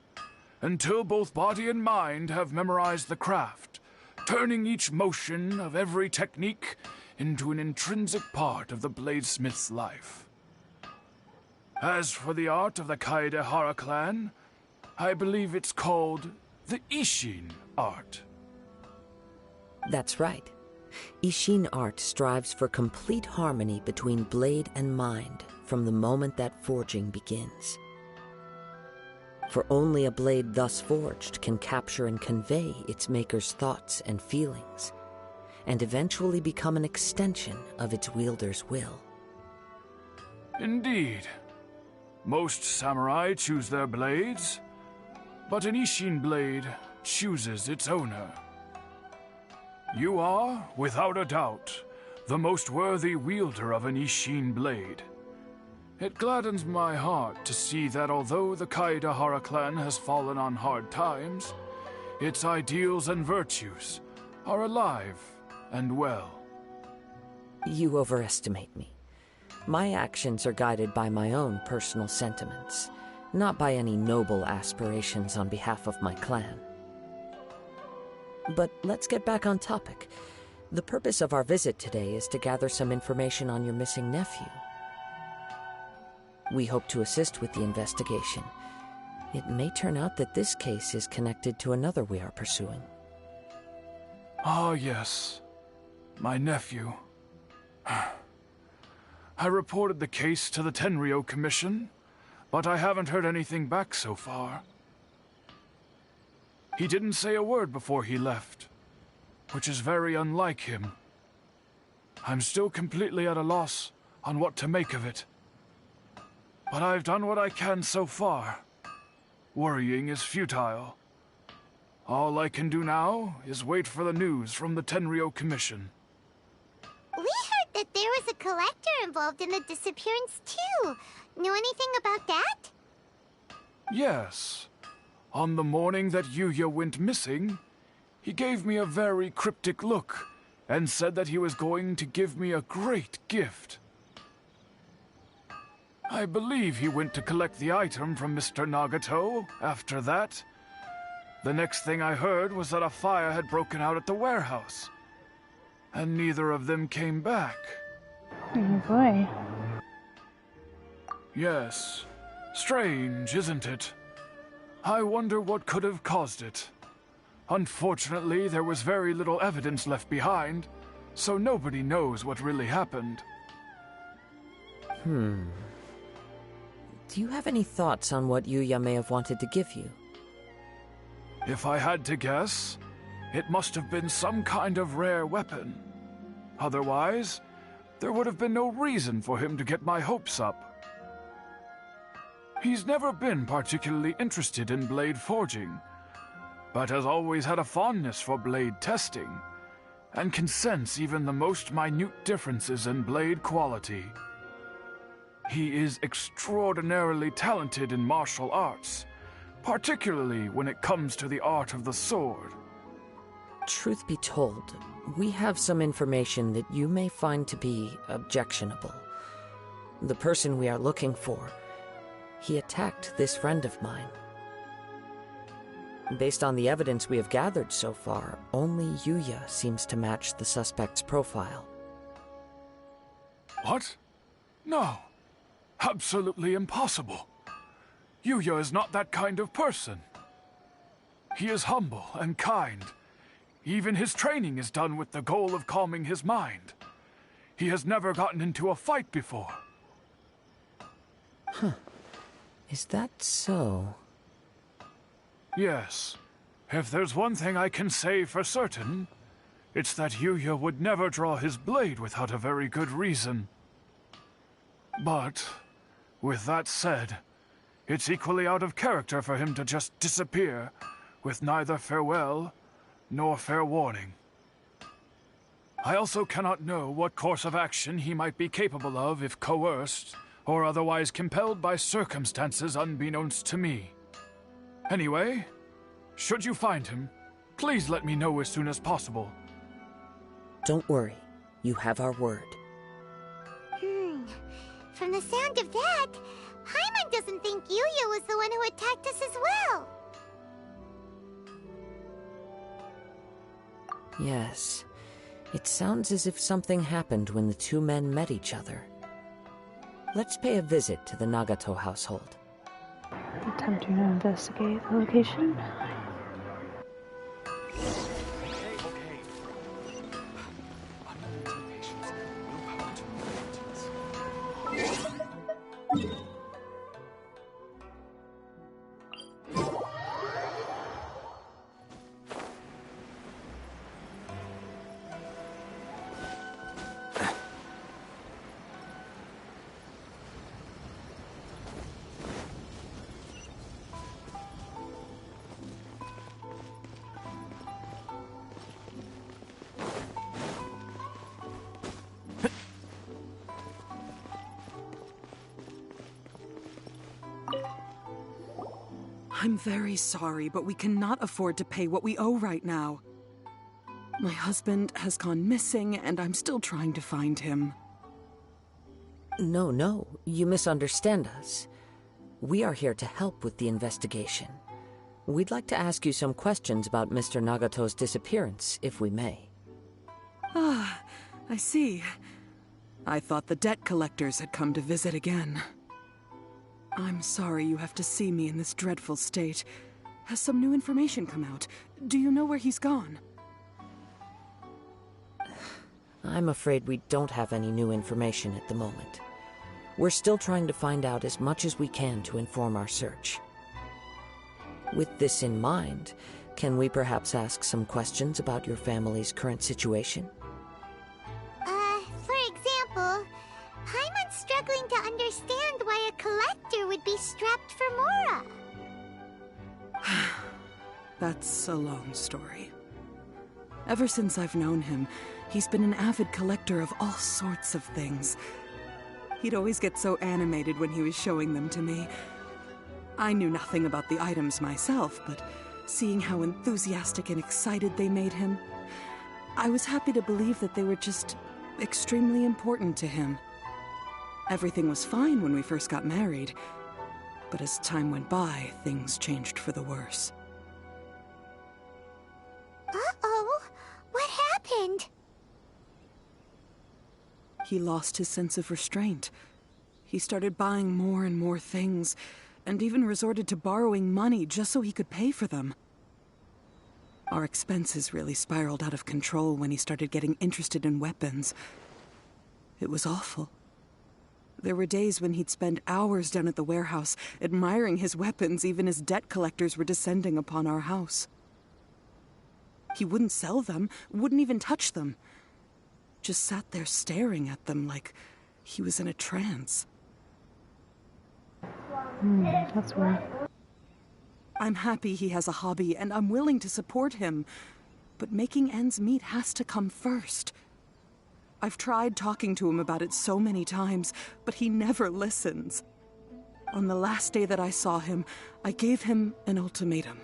D: until both body and mind have memorized the craft, turning each motion of every technique into an intrinsic part of the bladesmith's life. As for the art of the Kaedehara clan, I believe it's called the Ishin art.
V: That's right. Ishin art strives for complete harmony between blade and mind from the moment that forging begins. For only a blade thus forged can capture and convey its maker's thoughts and feelings, and eventually become an extension of its wielder's will.
D: Indeed. Most samurai choose their blades, but an Ishin blade chooses its owner. You are, without a doubt, the most worthy wielder of an Ishin blade. It gladdens my heart to see that although the Kaedahara clan has fallen on hard times, its ideals and virtues are alive and well.
V: You overestimate me. My actions are guided by my own personal sentiments, not by any noble aspirations on behalf of my clan. But let's get back on topic. The purpose of our visit today is to gather some information on your missing nephew. We hope to assist with the investigation. It may turn out that this case is connected to another we are pursuing.
D: Ah, yes. My nephew. I reported the case to the Tenryou Commission, but I haven't heard anything back so far. He didn't say a word before he left, which is very unlike him. I'm still completely at a loss on what to make of it. But I've done what I can so far. Worrying is futile. All I can do now is wait for the news from the Tenryou Commission.
I: We heard that there was a collector involved in the disappearance too. Know anything about that?
D: Yes. On the morning that Yuya went missing, he gave me a very cryptic look and said that he was going to give me a great gift. I believe he went to collect the item from Mr. Nagato after that. The next thing I heard was that a fire had broken out at the warehouse, and neither of them came back.
A: Oh boy.
D: Yes. Strange, isn't it? I wonder what could have caused it. Unfortunately, there was very little evidence left behind, so nobody knows what really happened.
V: Do you have any thoughts on what Yuya may have wanted to give you?
D: If I had to guess, it must have been some kind of rare weapon. Otherwise, there would have been no reason for him to get my hopes up. He's never been particularly interested in blade forging, but has always had a fondness for blade testing, and can sense even the most minute differences in blade quality. He is extraordinarily talented in martial arts, particularly when it comes to the art of the sword.
V: Truth be told, we have some information that you may find to be objectionable. The person we are looking for, he attacked this friend of mine. Based on the evidence we have gathered so far, only Yuya seems to match the suspect's profile.
D: What? No. Absolutely impossible. Yuya is not that kind of person. He is humble and kind. Even his training is done with the goal of calming his mind. He has never gotten into a fight before.
V: Is that so?
D: Yes. If there's one thing I can say for certain, it's that Yuya would never draw his blade without a very good reason. But, with that said, it's equally out of character for him to just disappear, with neither farewell nor fair warning. I also cannot know what course of action he might be capable of if coerced, or otherwise compelled by circumstances unbeknownst to me. Anyway, should you find him, please let me know as soon as possible.
V: Don't worry, you have our word.
I: From the sound of that, Hyman doesn't think Yuya was the one who attacked us as well.
V: Yes, it sounds as if something happened when the two men met each other. Let's pay a visit to the Nagato household.
A: Attempting to investigate the location.
J: I'm very sorry, but we cannot afford to pay what we owe right now. My husband has gone missing, and I'm still trying to find him.
V: No, you misunderstand us. We are here to help with the investigation. We'd like to ask you some questions about Mr. Nagato's disappearance, if we may.
J: Ah, I see. I thought the debt collectors had come to visit again. I'm sorry you have to see me in this dreadful state. Has some new information come out? Do you know where he's gone?
V: I'm afraid we don't have any new information at the moment. We're still trying to find out as much as we can to inform our search. With this in mind, can we perhaps ask some questions about your family's current situation?
I: For example, Paimon's struggling to understand why a collector would be strapped for Mora.
J: That's a long story. Ever since I've known him, he's been an avid collector of all sorts of things. He'd always get so animated when he was showing them to me. I knew nothing about the items myself, but seeing how enthusiastic and excited they made him, I was happy to believe that they were just extremely important to him. Everything was fine when we first got married, but as time went by, things changed for the worse.
I: Uh-oh, what happened?
J: He lost his sense of restraint. He started buying more and more things, and even resorted to borrowing money just so he could pay for them. Our expenses really spiraled out of control when he started getting interested in weapons. It was awful. There were days when he'd spend hours down at the warehouse, admiring his weapons even as debt collectors were descending upon our house. He wouldn't sell them, wouldn't even touch them. Just sat there staring at them like he was in a trance.
A: That's weird.
J: I'm happy he has a hobby, and I'm willing to support him. But making ends meet has to come first. I've tried talking to him about it so many times, but he never listens. On the last day that I saw him, I gave him an ultimatum.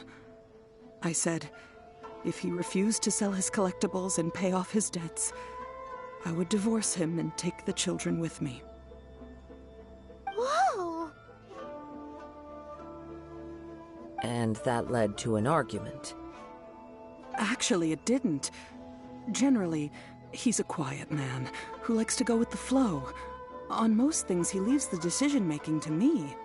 J: I said, if he refused to sell his collectibles and pay off his debts, I would divorce him and take the children with me.
I: Whoa!
V: And that led to an argument.
J: Actually, it didn't. Generally, he's a quiet man who likes to go with the flow. On most things, he leaves the decision-making to me.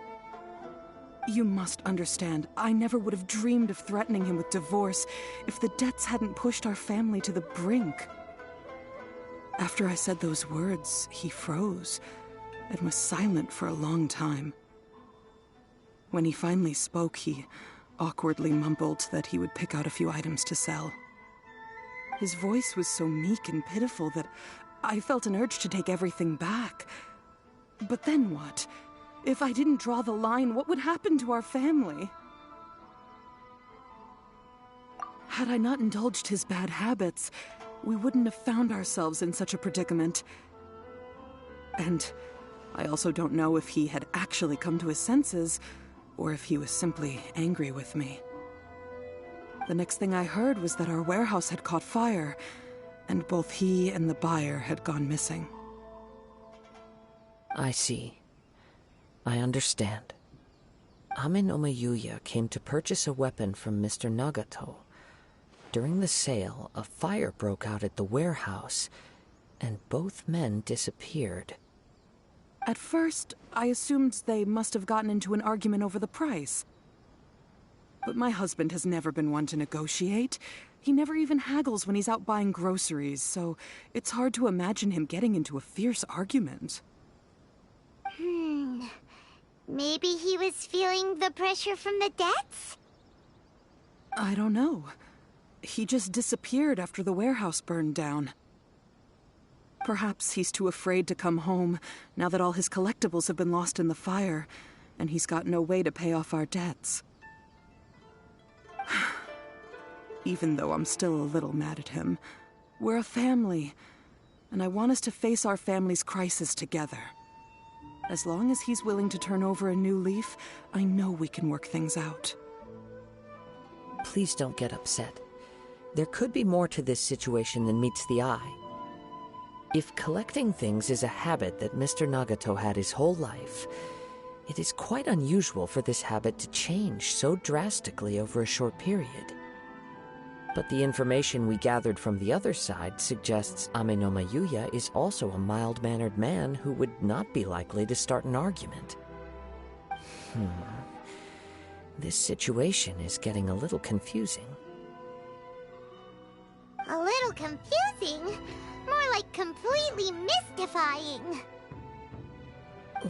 J: You must understand, I never would have dreamed of threatening him with divorce if the debts hadn't pushed our family to the brink. After I said those words, he froze and was silent for a long time. When he finally spoke, he awkwardly mumbled that he would pick out a few items to sell. His voice was so meek and pitiful that I felt an urge to take everything back. But then what? If I didn't draw the line, what would happen to our family? Had I not indulged his bad habits, we wouldn't have found ourselves in such a predicament. And I also don't know if he had actually come to his senses, or if he was simply angry with me. The next thing I heard was that our warehouse had caught fire, and both he and the buyer had gone missing.
V: I see. I understand. Amin Omayuya came to purchase a weapon from Mr. Nagato. During the sale, a fire broke out at the warehouse, and both men disappeared.
J: At first, I assumed they must have gotten into an argument over the price. But my husband has never been one to negotiate. He never even haggles when he's out buying groceries, so it's hard to imagine him getting into a fierce argument.
I: Maybe he was feeling the pressure from the debts?
J: I don't know. He just disappeared after the warehouse burned down. Perhaps he's too afraid to come home now that all his collectibles have been lost in the fire, and he's got no way to pay off our debts. Even though I'm still a little mad at him, we're a family, and I want us to face our family's crisis together. As long as he's willing to turn over a new leaf, I know we can work things out.
V: please don't get upset. There could be more to this situation than meets the eye. If collecting things is a habit that Mr. Nagato had his whole life, it is quite unusual for this habit to change so drastically over a short period. But the information we gathered from the other side suggests Amenoma Yuya is also a mild-mannered man who would not be likely to start an argument. This situation is getting a little confusing.
I: A little confusing? More like completely mystifying.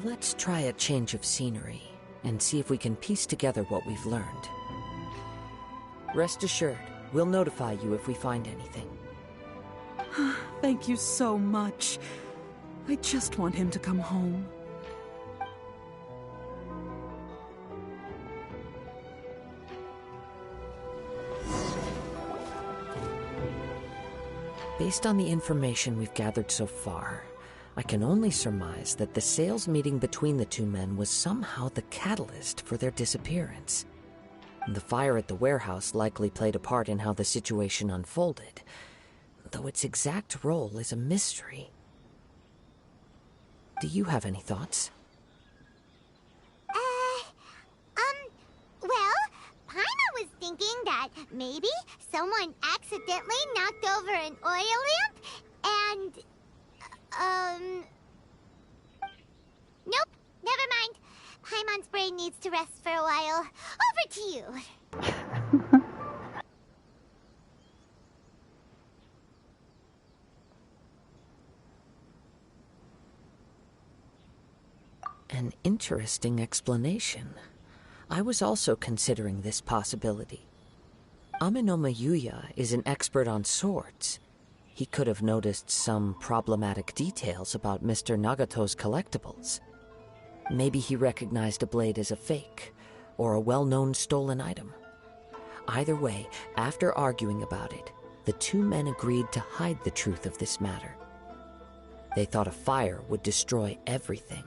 V: Let's try a change of scenery and see if we can piece together what we've learned. Rest assured, we'll notify you if we find anything.
J: Thank you so much. I just want him to come home.
V: Based on the information we've gathered so far, I can only surmise that the sales meeting between the two men was somehow the catalyst for their disappearance. The fire at the warehouse likely played a part in how the situation unfolded, though its exact role is a mystery. Do you have any thoughts?
I: Well, Paimon was thinking that maybe someone accidentally knocked over an oil lamp and, nope, never mind. Paimon's brain needs to rest for a while. Over to you.
V: An interesting explanation. I was also considering this possibility. Amenoma Yuya is an expert on swords. He could have noticed some problematic details about Mr. Nagato's collectibles. Maybe he recognized a blade as a fake, or a well-known stolen item. Either way, after arguing about it, the two men agreed to hide the truth of this matter. They thought a fire would destroy everything.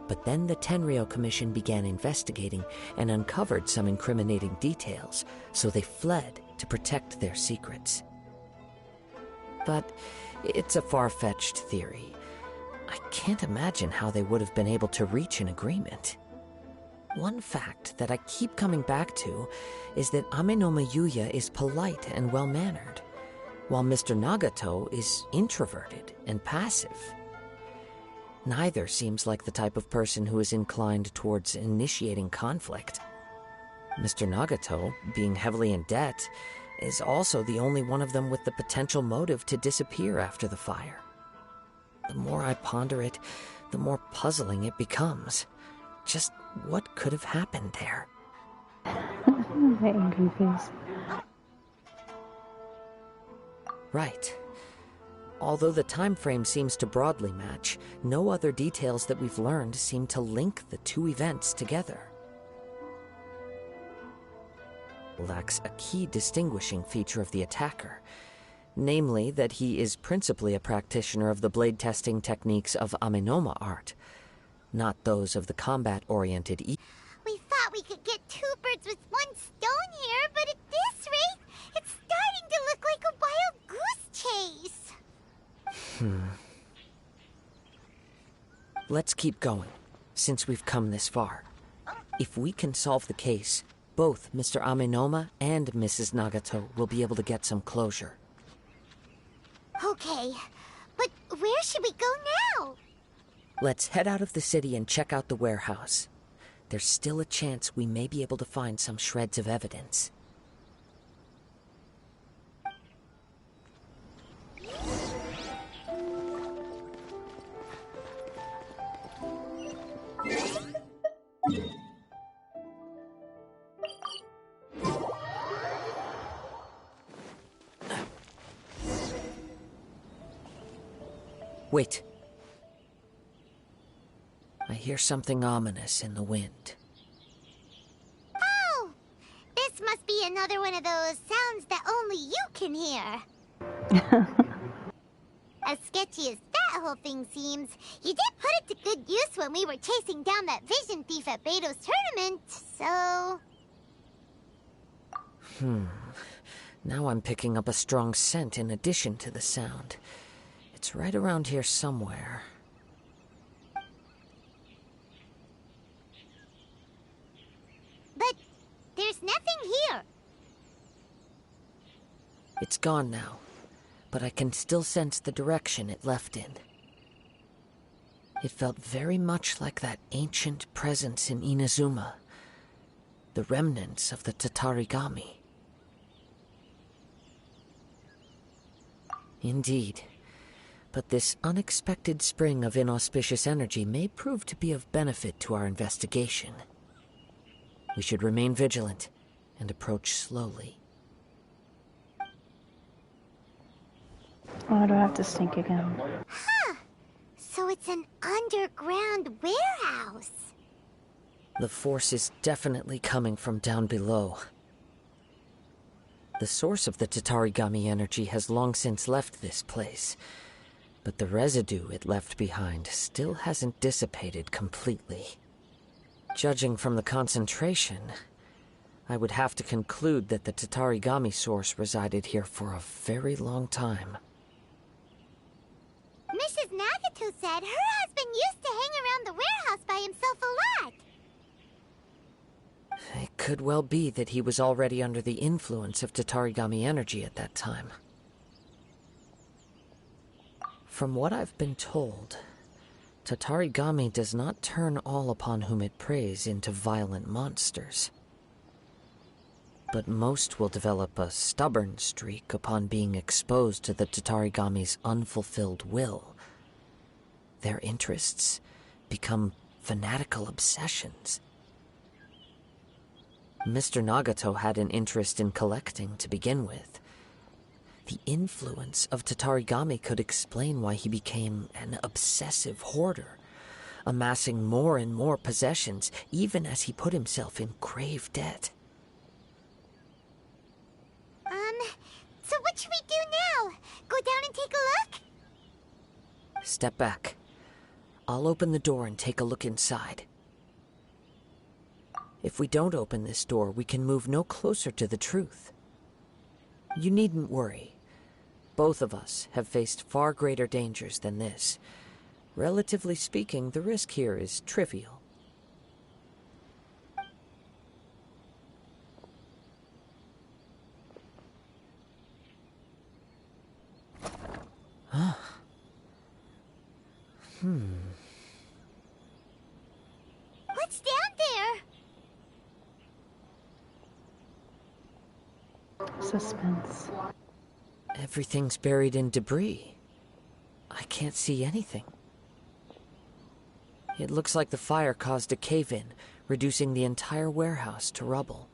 V: But then the Tenryou Commission began investigating and uncovered some incriminating details, so they fled to protect their secrets. But it's a far-fetched theory. I can't imagine how they would have been able to reach an agreement. One fact that I keep coming back to is that Amenoma Yuya is polite and well-mannered, while Mr. Nagato is introverted and passive. Neither seems like the type of person who is inclined towards initiating conflict. Mr. Nagato, being heavily in debt, is also the only one of them with the potential motive to disappear after the fire. The more I ponder it, the more puzzling it becomes. Just what could have happened there?
A: My angry face.
V: Right. Although the time frame seems to broadly match, no other details that we've learned seem to link the two events together. Lacks a key distinguishing feature of the attacker, namely that he is principally a practitioner of the blade testing techniques of Amenoma art, not those of the combat-oriented
I: We thought we could get two birds with one stone here, but at this rate, it's starting to look like a wild goose chase.
V: Let's keep going, since we've come this far. If we can solve the case, both Mr. Amenoma and Mrs. Nagato will be able to get some closure.
I: Okay, but where should we go now?
V: Let's head out of the city and check out the warehouse. There's still a chance we may be able to find some shreds of evidence. Wait. I hear something ominous in the wind.
I: Oh! This must be another one of those sounds that only you can hear. As sketchy as that whole thing seems, you did put it to good use when we were chasing down that vision thief at Beto's tournament, so...
V: Now I'm picking up a strong scent in addition to the sound. It's right around here somewhere.
I: But there's nothing here.
V: It's gone now, but I can still sense the direction it left in. It felt very much like that ancient presence in Inazuma, the remnants of the Tatarigami. Indeed, but this unexpected spring of inauspicious energy may prove to be of benefit to our investigation. We should remain vigilant and approach slowly.
A: Oh, do I have to stink again?
I: Huh. So it's an underground warehouse.
V: The force is definitely coming from down below. The source of the Tatarigami energy has long since left this place, but the residue it left behind still hasn't dissipated completely. Judging from the concentration, I would have to conclude that the Tatarigami source resided here for a very long time.
I: Mrs. Nagato said her husband used to hang around the warehouse by himself a lot.
V: It could well be that he was already under the influence of Tatarigami energy at that time. From what I've been told, Tatarigami does not turn all upon whom it preys into violent monsters. But most will develop a stubborn streak upon being exposed to the Tatarigami's unfulfilled will. Their interests become fanatical obsessions. Mr. Nagato had an interest in collecting to begin with. The influence of Tatarigami could explain why he became an obsessive hoarder, amassing more and more possessions even as he put himself in grave debt.
I: So what should we do now? Go down and take a look?
V: Step back. I'll open the door and take a look inside. If we don't open this door, we can move no closer to the truth. You needn't worry. Both of us have faced far greater dangers than this. Relatively speaking, the risk here is trivial. Huh.
I: What's down there?
A: Suspense.
V: Everything's buried in debris. I can't see anything. It looks like the fire caused a cave-in, reducing the entire warehouse to rubble.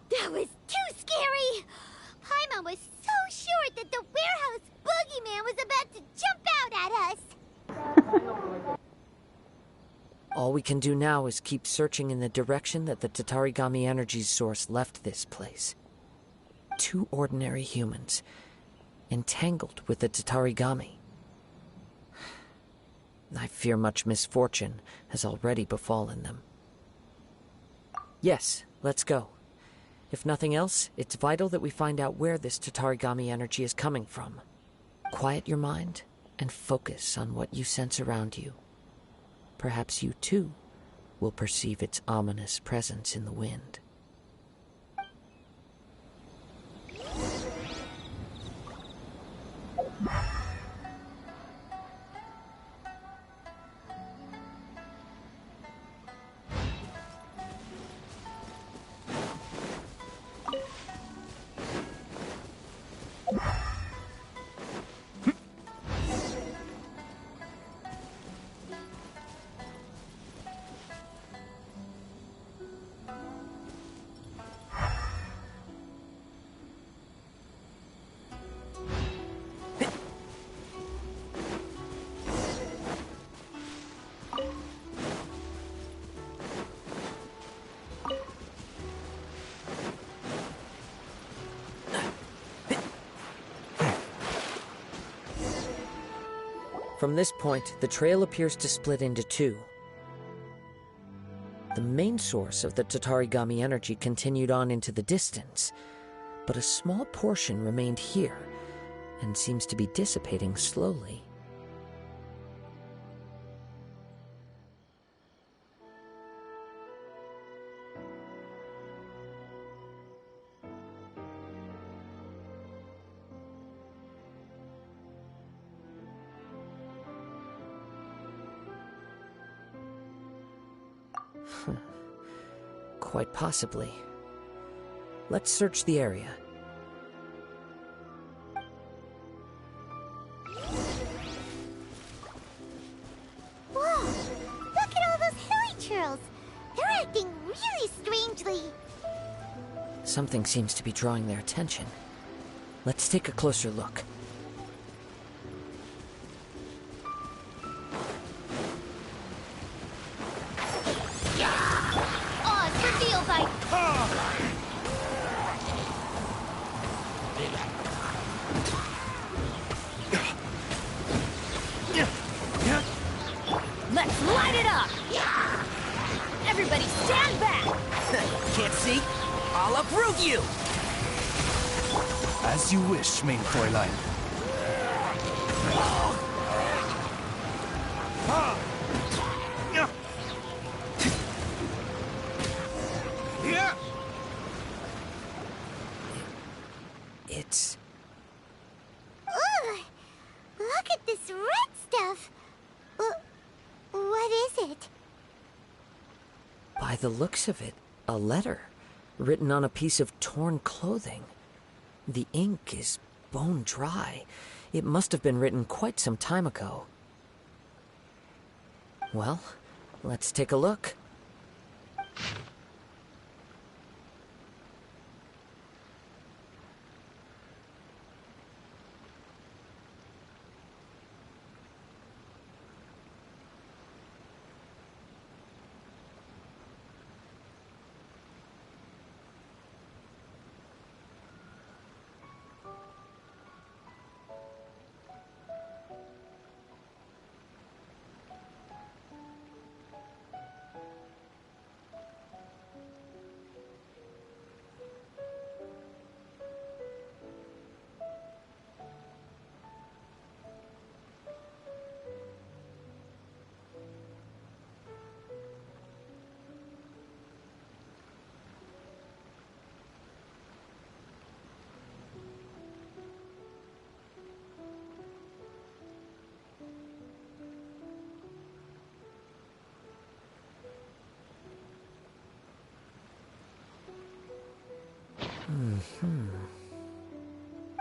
I: That was too scary! Paimon was so sure that the warehouse boogeyman was about to jump out at us!
V: All we can do now is keep searching in the direction that the Tatarigami energy's source left this place. Two ordinary humans, entangled with the Tatarigami. I fear much misfortune has already befallen them. Yes, let's go. If nothing else, it's vital that we find out where this Tatarigami energy is coming from. Quiet your mind and focus on what you sense around you. Perhaps you, too, will perceive its ominous presence in the wind. From this point, the trail appears to split into two. The main source of the Tatarigami energy continued on into the distance, but a small portion remained here and seems to be dissipating slowly. Quite possibly. Let's search the area.
I: Whoa! Look at all those hilly churls! They're acting really strangely!
V: Something seems to be drawing their attention. Let's take a closer look.
C: Let's light it up! Everybody stand back!
G: Can't see? I'll uproot you!
K: As you wish, main Fräulein.
V: It's...
I: Ugh! Look at this red stuff! What is it?
V: By the looks of it, a letter, written on a piece of torn clothing. The ink is bone dry. It must have been written quite some time ago. Well, let's take a look.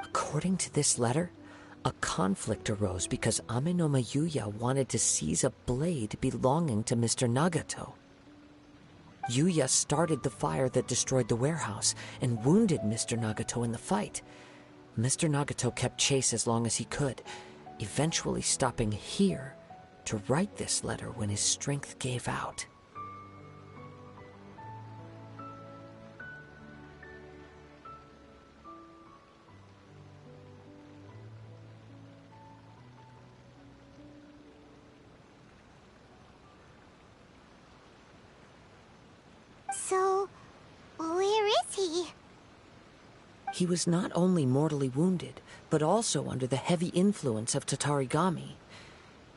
V: According to this letter, a conflict arose because Amenoma Yuya wanted to seize a blade belonging to Mr. Nagato. Yuya started the fire that destroyed the warehouse and wounded Mr. Nagato in the fight. Mr. Nagato kept chase as long as he could, eventually stopping here to write this letter when his strength gave out.
I: So, where is he?
V: He was not only mortally wounded, but also under the heavy influence of Tatarigami.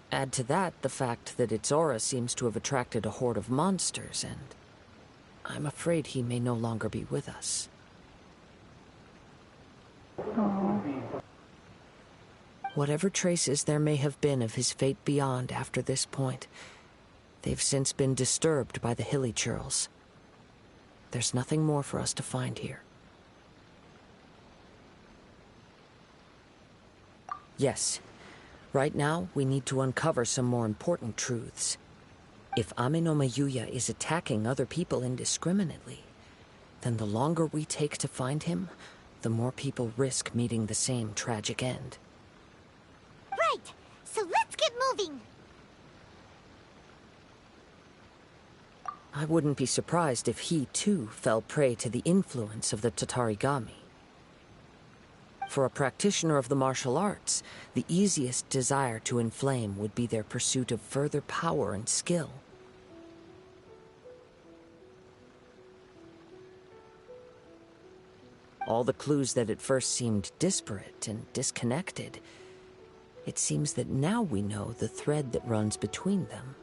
V: Add to that the fact that its aura seems to have attracted a horde of monsters, and I'm afraid he may no longer be with us. Whatever traces there may have been of his fate beyond after this point, they've since been disturbed by the hilly churls. There's nothing more for us to find here. Yes, right now we need to uncover some more important truths. If Amenoma Yuya is attacking other people indiscriminately, then the longer we take to find him, the more people risk meeting the same tragic end.
I: Right! So let's get moving!
V: I wouldn't be surprised if he, too, fell prey to the influence of the Tatarigami. For a practitioner of the martial arts, the easiest desire to inflame would be their pursuit of further power and skill. All the clues that at first seemed disparate and disconnected. It seems that now we know the thread that runs between them.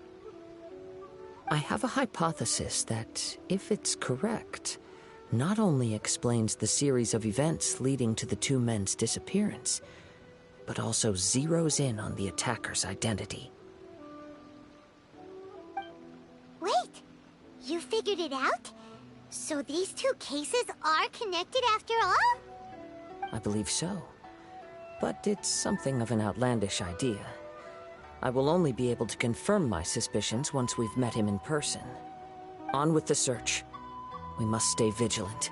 V: I have a hypothesis that, if it's correct, not only explains the series of events leading to the two men's disappearance, but also zeroes in on the attacker's identity.
I: Wait! You figured it out? So these two cases are connected after all?
V: I believe so. But it's something of an outlandish idea. I will only be able to confirm my suspicions once we've met him in person. On with the search. We must stay vigilant.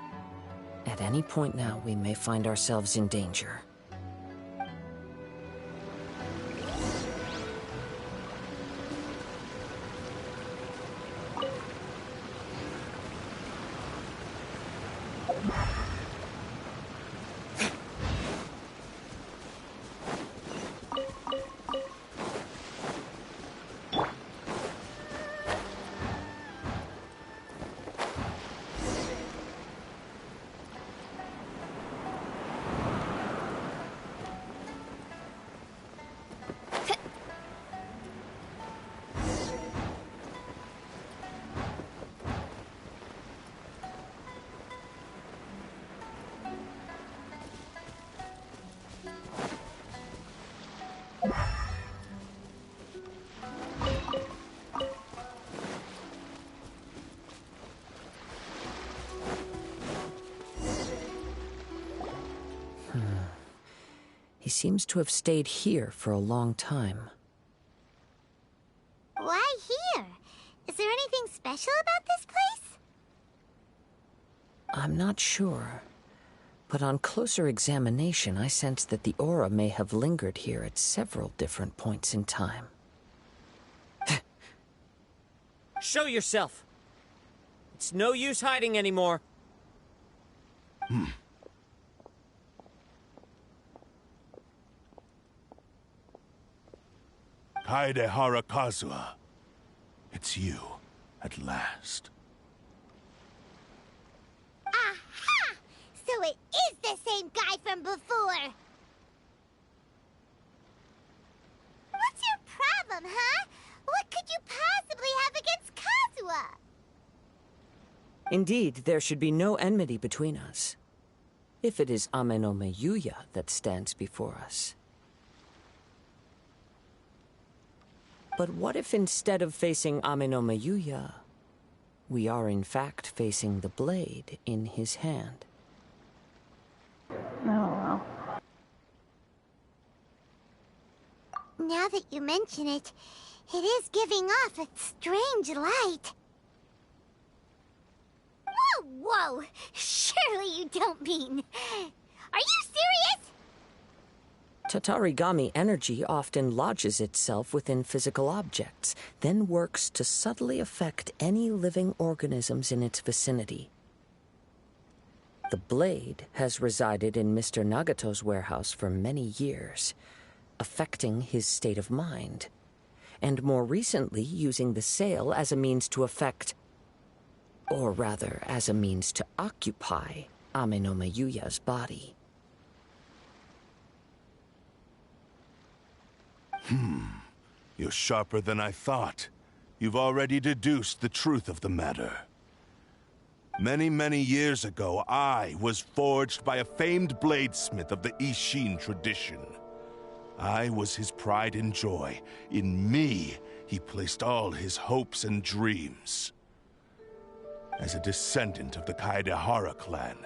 V: At any point now, we may find ourselves in danger. He seems to have stayed here for a long time.
I: Why here? Is there anything special about this place?
V: I'm not sure. But on closer examination, I sense that the aura may have lingered here at several different points in time.
N: Show yourself! It's no use hiding anymore.
P: Kaede Harakazua. It's you, at last.
I: Aha! So it is the same guy from before! What's your problem, huh? What could you possibly have against Kazuha?
V: Indeed, there should be no enmity between us. If it is Ame no Meyuya that stands before us. But what if instead of facing Ame no Meyuya, we are in fact facing the blade in his hand?
A: Oh, well.
I: Now that you mention it, it is giving off a strange light. Whoa, whoa! Surely you don't mean... Are you serious?
V: Tatarigami energy often lodges itself within physical objects, then works to subtly affect any living organisms in its vicinity. The blade has resided in Mr. Nagato's warehouse for many years, affecting his state of mind, and more recently using the sale as a means to affect, or rather as a means to occupy, Ame no Meyuya's body.
P: You're sharper than I thought. You've already deduced the truth of the matter. Many, many years ago, I was forged by a famed bladesmith of the Ishin tradition. I was his pride and joy. In me, he placed all his hopes and dreams. As a descendant of the Kaedehara clan,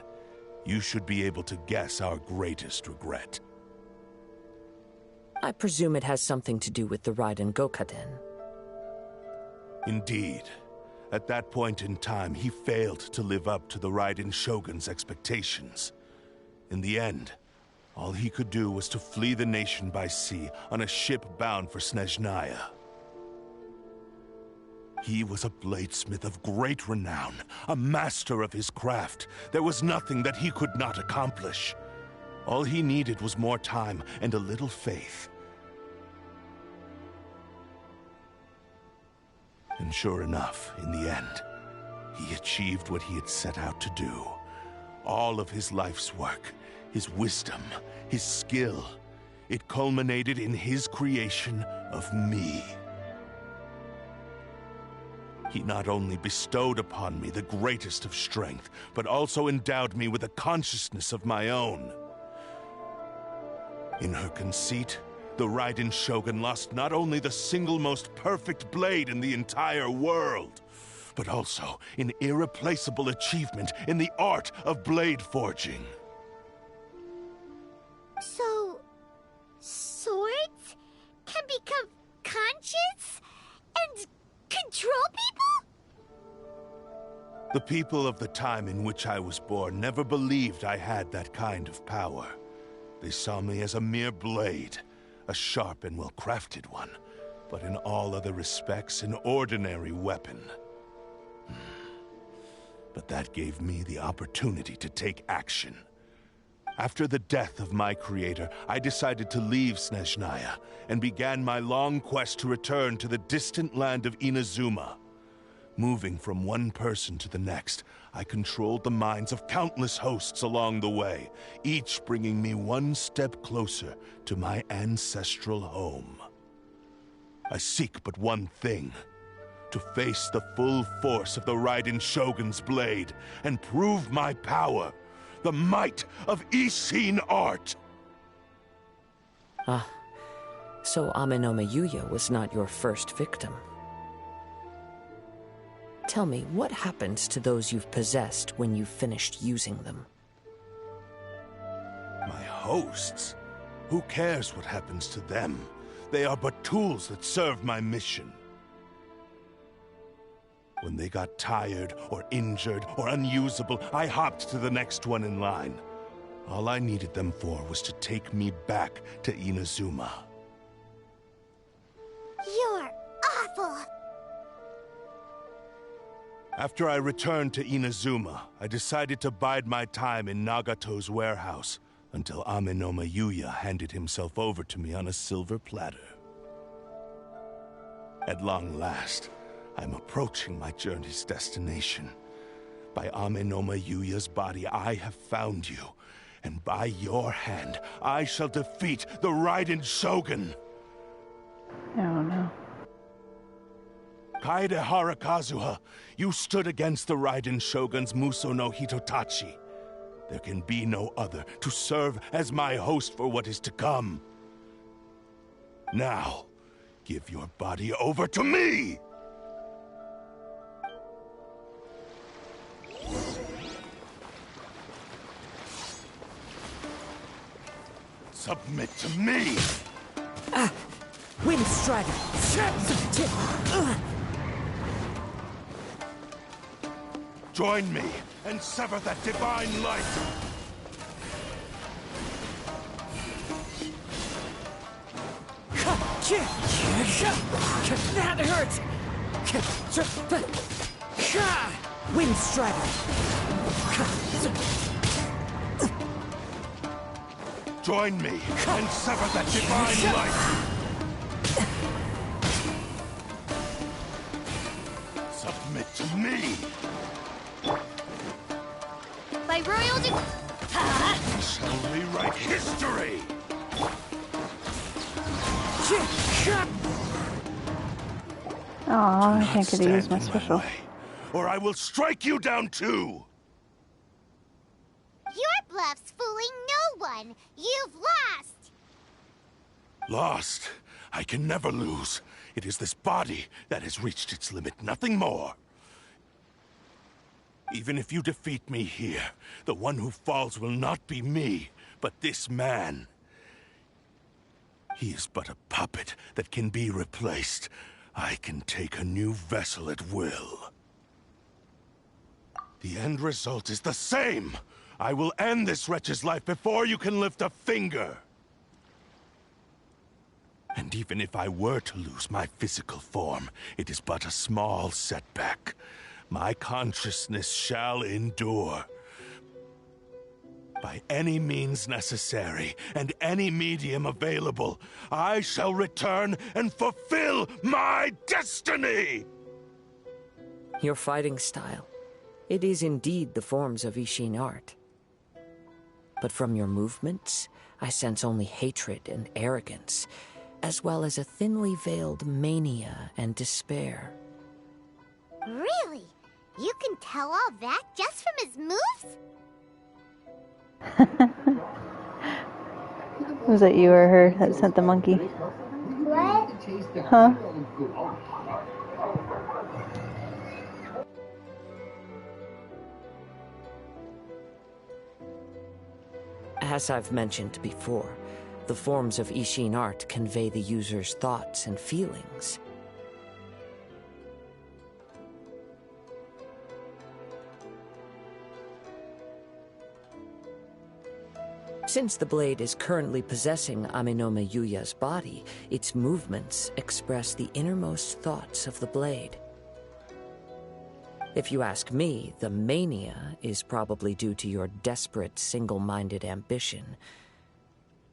P: you should be able to guess our greatest regret.
V: I presume it has something to do with the Raiden Gokaden.
P: Indeed. At that point in time, he failed to live up to the Raiden Shogun's expectations. In the end, all he could do was to flee the nation by sea on a ship bound for Snezhnaya. He was a bladesmith of great renown, a master of his craft. There was nothing that he could not accomplish. All he needed was more time and a little faith. And sure enough, in the end, he achieved what he had set out to do. All of his life's work, his wisdom, his skill, it culminated in his creation of me. He not only bestowed upon me the greatest of strength, but also endowed me with a consciousness of my own. In her conceit, the Raiden Shogun lost not only the single most perfect blade in the entire world, but also an irreplaceable achievement in the art of blade forging.
I: So, swords can become conscious and control people?
P: The people of the time in which I was born never believed I had that kind of power. They saw me as a mere blade, a sharp and well-crafted one, but in all other respects an ordinary weapon. But that gave me the opportunity to take action. After the death of my creator, I decided to leave Snezhnaya and began my long quest to return to the distant land of Inazuma. Moving from one person to the next, I controlled the minds of countless hosts along the way, each bringing me one step closer to my ancestral home. I seek but one thing: to face the full force of the Raiden Shogun's blade and prove my power, the might of Ishin art.
V: Ah, so Amenoma Yuya was not your first victim. Tell me, what happens to those you've possessed when you've finished using them?
P: My hosts? Who cares what happens to them? They are but tools that serve my mission. When they got tired, or injured, or unusable, I hopped to the next one in line. All I needed them for was to take me back to Inazuma.
I: You're awful!
P: After I returned to Inazuma, I decided to bide my time in Nagato's warehouse until Amenoma Yuya handed himself over to me on a silver platter. At long last, I'm approaching my journey's destination. By Amenoma Yuya's body, I have found you, and by your hand, I shall defeat the Raiden Shogun!
A: Oh no.
P: Kaede Harakazuha, you stood against the Raiden Shogun's Muso no Hitotachi. There can be no other to serve as my host for what is to come. Now, give your body over to me! Submit to me!
V: Wind Strider!
P: Join me and sever that divine light!
V: That hurts! Wind Strider!
P: Join me and sever that divine light! Submit to me!
I: By royal
P: We shall rewrite history!
A: Aw, I can't get to use my special.
P: Or I will strike you down too!
I: Your bluff's fooling no one! You've lost!
P: Lost? I can never lose. It is this body that has reached its limit, nothing more. Even if you defeat me here, the one who falls will not be me, but this man. He is but a puppet that can be replaced. I can take a new vessel at will. The end result is the same! I will end this wretch's life before you can lift a finger! And even if I were to lose my physical form, it is but a small setback. My consciousness shall endure. By any means necessary, and any medium available, I shall return and fulfill my destiny!
V: Your fighting style. It is indeed the forms of Ishin art. but from your movements, I sense only hatred and arrogance, as well as a thinly veiled mania and despair.
I: Really? You can tell all that just from his moves?
A: Was it you or her that sent the monkey?
I: What?
A: Huh?
V: As I've mentioned before, the forms of Ishin art convey the user's thoughts and feelings. Since the blade is currently possessing Aminome Yuya's body, its movements express the innermost thoughts of the blade. If you ask me, the mania is probably due to your desperate, single-minded ambition.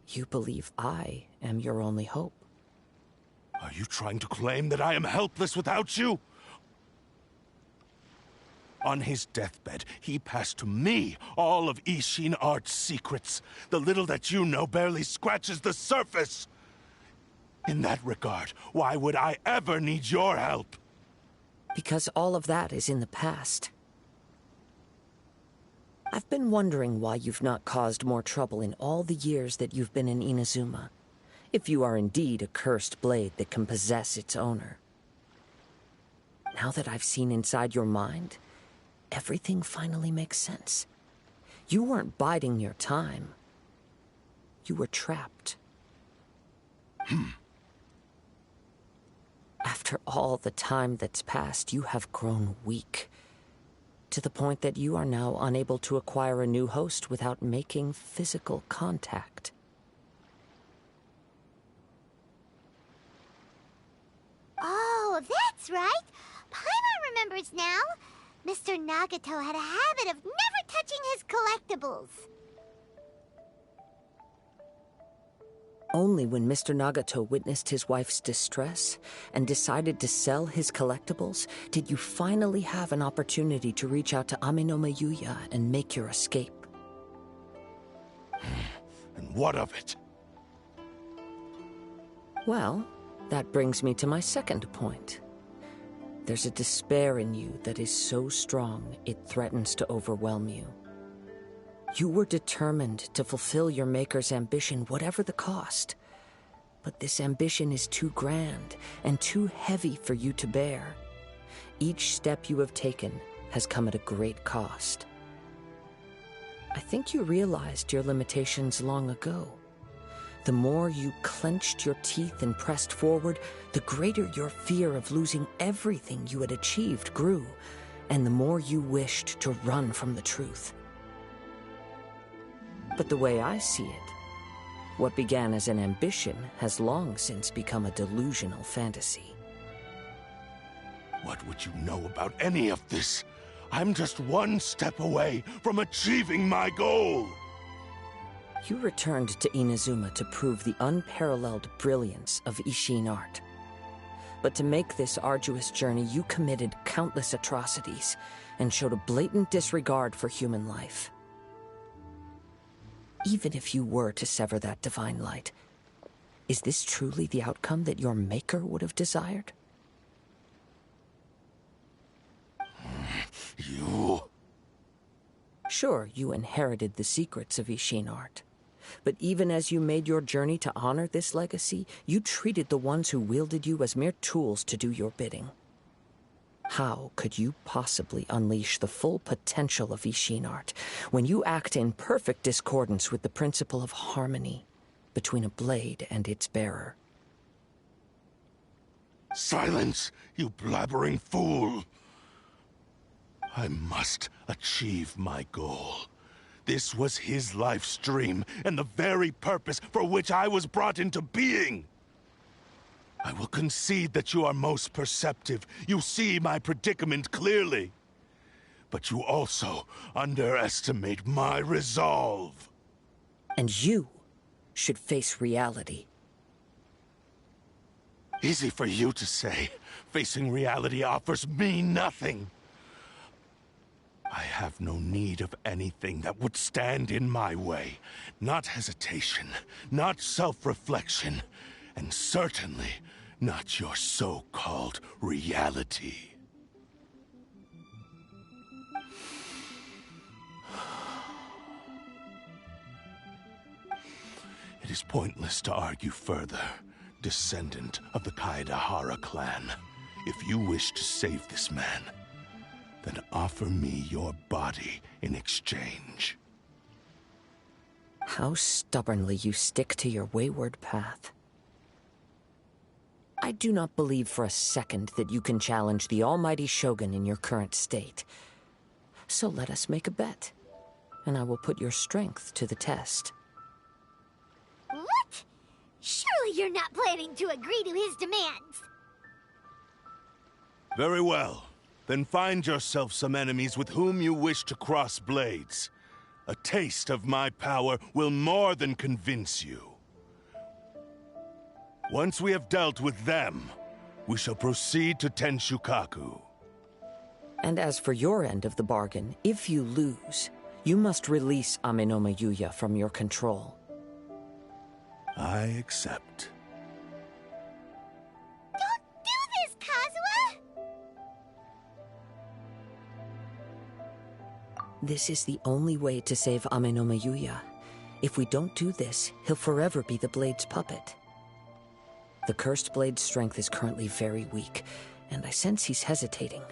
V: You believe I am your only hope.
P: Are you trying to claim that I am helpless without you? On his deathbed, he passed to me all of Ishin Art's secrets. The little that you know barely scratches the surface. In that regard, why would I ever need your help?
V: Because all of that is in the past. I've been wondering why you've not caused more trouble in all the years that you've been in Inazuma. If you are indeed a cursed blade that can possess its owner. Now that I've seen inside your mind, everything finally makes sense. You weren't biding your time. You were trapped. After all the time that's passed, you have grown weak. To the point that you are now unable to acquire a new host without making physical contact.
I: Oh, that's right. Paimon remembers now. Mr. Nagato had a habit of never touching his collectibles.
V: Only when Mr. Nagato witnessed his wife's distress and decided to sell his collectibles did you finally have an opportunity to reach out to Aminome Yuya and make your escape.
P: And what of it?
V: Well, that brings me to my second point. There's a despair in you that is so strong it threatens to overwhelm you. You were determined to fulfill your maker's ambition, whatever the cost. But this ambition is too grand and too heavy for you to bear. Each step you have taken has come at a great cost. I think you realized your limitations long ago. The more you clenched your teeth and pressed forward, the greater your fear of losing everything you had achieved grew, and the more you wished to run from the truth. But the way I see it, what began as an ambition has long since become a delusional fantasy.
P: What would you know about any of this? I'm just one step away from achieving my goal!
V: You returned to Inazuma to prove the unparalleled brilliance of Ishin art. But to make this arduous journey, you committed countless atrocities and showed a blatant disregard for human life. Even if you were to sever that divine light, is this truly the outcome that your maker would have desired?
P: You...
V: Sure, you inherited the secrets of Ishin art. But even as you made your journey to honor this legacy, you treated the ones who wielded you as mere tools to do your bidding. How could you possibly unleash the full potential of Ishin art when you act in perfect discordance with the principle of harmony between a blade and its bearer?
P: Silence, you blabbering fool! I must achieve my goal. This was his life's dream, and the very purpose for which I was brought into being. I will concede that you are most perceptive. You see my predicament clearly. But you also underestimate my resolve.
V: And you should face reality.
P: Easy for you to say. Facing reality offers me nothing. I have no need of anything that would stand in my way. Not hesitation, not self-reflection, and certainly not your so-called reality. It is pointless to argue further, descendant of the Kaedahara clan. If you wish to save this man, then offer me your body in exchange.
V: How stubbornly you stick to your wayward path. I do not believe for a second that you can challenge the almighty Shogun in your current state. So let us make a bet, and I will put your strength to the test.
I: What? Surely you're not planning to agree to his demands.
P: Very well. Then find yourself some enemies with whom you wish to cross blades. A taste of my power will more than convince you. Once we have dealt with them, we shall proceed to Tenshukaku.
V: And as for your end of the bargain, if you lose, you must release Amenoma Yuya from your control.
P: I accept.
I: Don't do this, Kazuha!
V: This is the only way to save Amenoma Yuya. If we don't do this, he'll forever be the Blade's puppet. The Cursed Blade's strength is currently very weak, and I sense he's hesitating.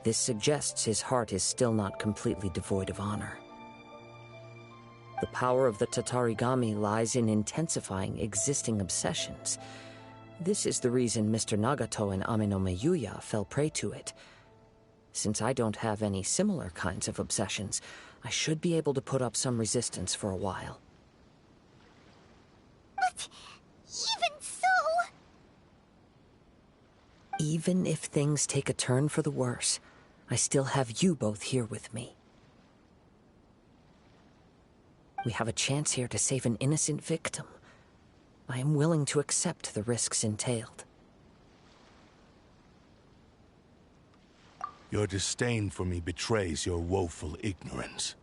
V: This suggests his heart is still not completely devoid of honor. The power of the Tatarigami lies in intensifying existing obsessions. This is the reason Mr. Nagato and Amenoma Yuya fell prey to it. Since I don't have any similar kinds of obsessions, I should be able to put up some resistance for a while.
I: But even so...
V: Even if things take a turn for the worse, I still have you both here with me. We have a chance here to save an innocent victim. I am willing to accept the risks entailed.
P: Your disdain for me betrays your woeful ignorance.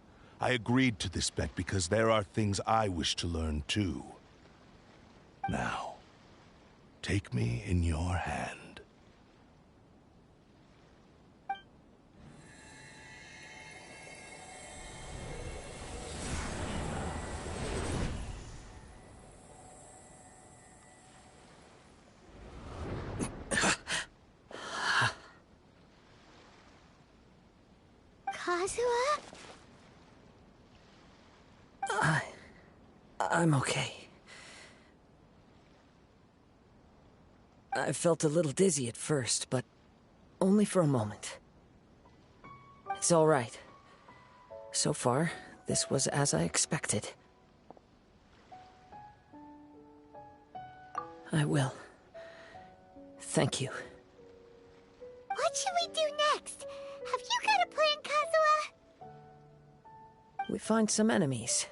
P: I agreed to this bet because there are things I wish to learn too. Now, take me in your hand.
I: Kazuha?
V: I'm okay. I felt a little dizzy at first, but only for a moment. It's all right. So far, this was as I expected. I will. Thank you.
I: What should we do next? Have you got a plan, Kazuha?
V: We find some enemies.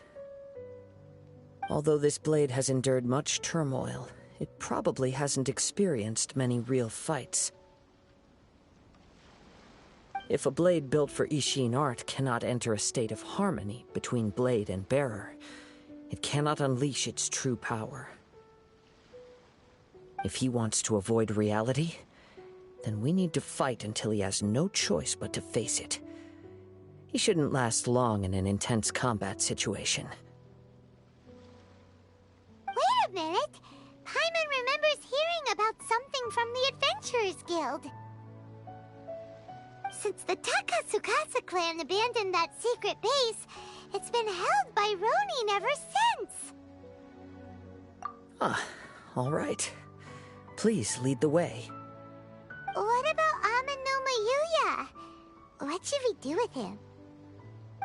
V: Although this blade has endured much turmoil, it probably hasn't experienced many real fights. If a blade built for Ishin art cannot enter a state of harmony between blade and bearer, it cannot unleash its true power. If he wants to avoid reality, then we need to fight until he has no choice but to face it. He shouldn't last long in an intense combat situation.
I: Wait a minute! Paimon remembers hearing about something from the Adventurers Guild. Since the Takatsukasa clan abandoned that secret base, it's been held by Ronin ever since.
V: All right. Please lead the way.
I: What about Amenoma Yuya? What should we do with him?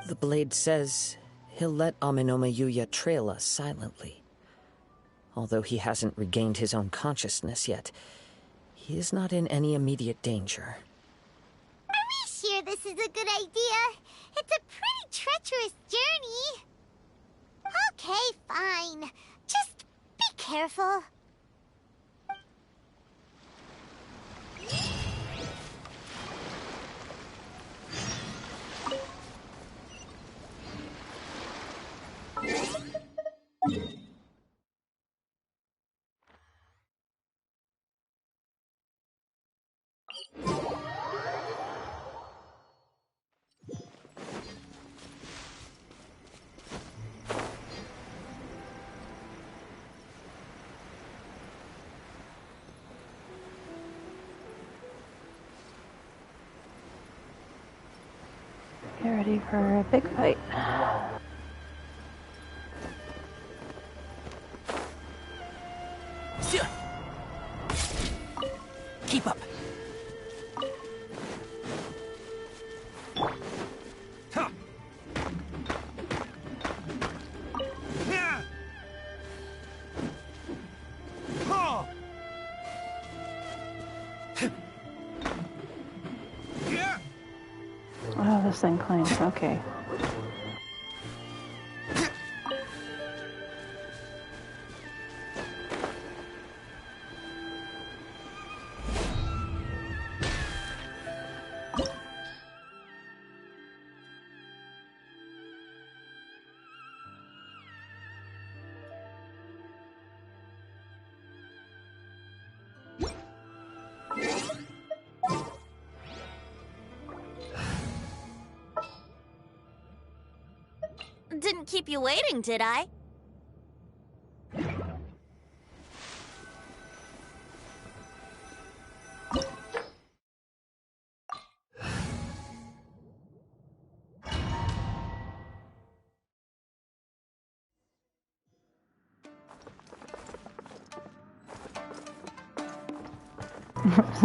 V: The blade says he'll let Amenoma Yuya trail us silently. Although he hasn't regained his own consciousness yet, he is not in any immediate danger.
I: Are we sure this is a good idea? It's a pretty treacherous journey. Okay, fine. Just be careful.
A: Get ready for a big fight.
E: Keep up.
A: Oh, this thing clanks. Okay.
Q: Didn't keep you waiting, did I?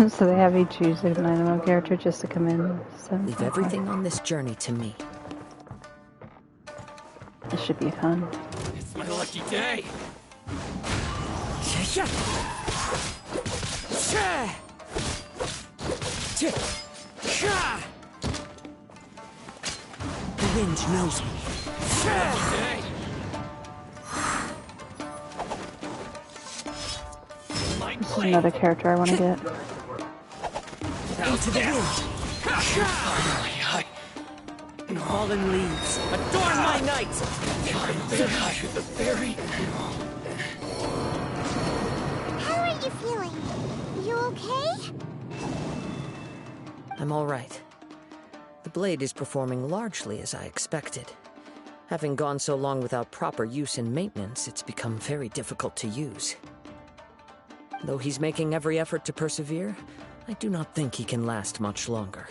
A: So they have you choose an anime character just to come in. So,
V: Leave everything on this journey to me.
A: This should be fun.
N: It's my lucky day.
V: The wind knows me.
A: This is another character I want to get.
V: Into the wind.
N: Fallen leaves, adorn my night! The fairy.
I: How are you feeling? You okay?
V: I'm all right. The blade is performing largely as I expected. Having gone so long without proper use and maintenance, it's become very difficult to use. Though he's making every effort to persevere, I do not think he can last much longer.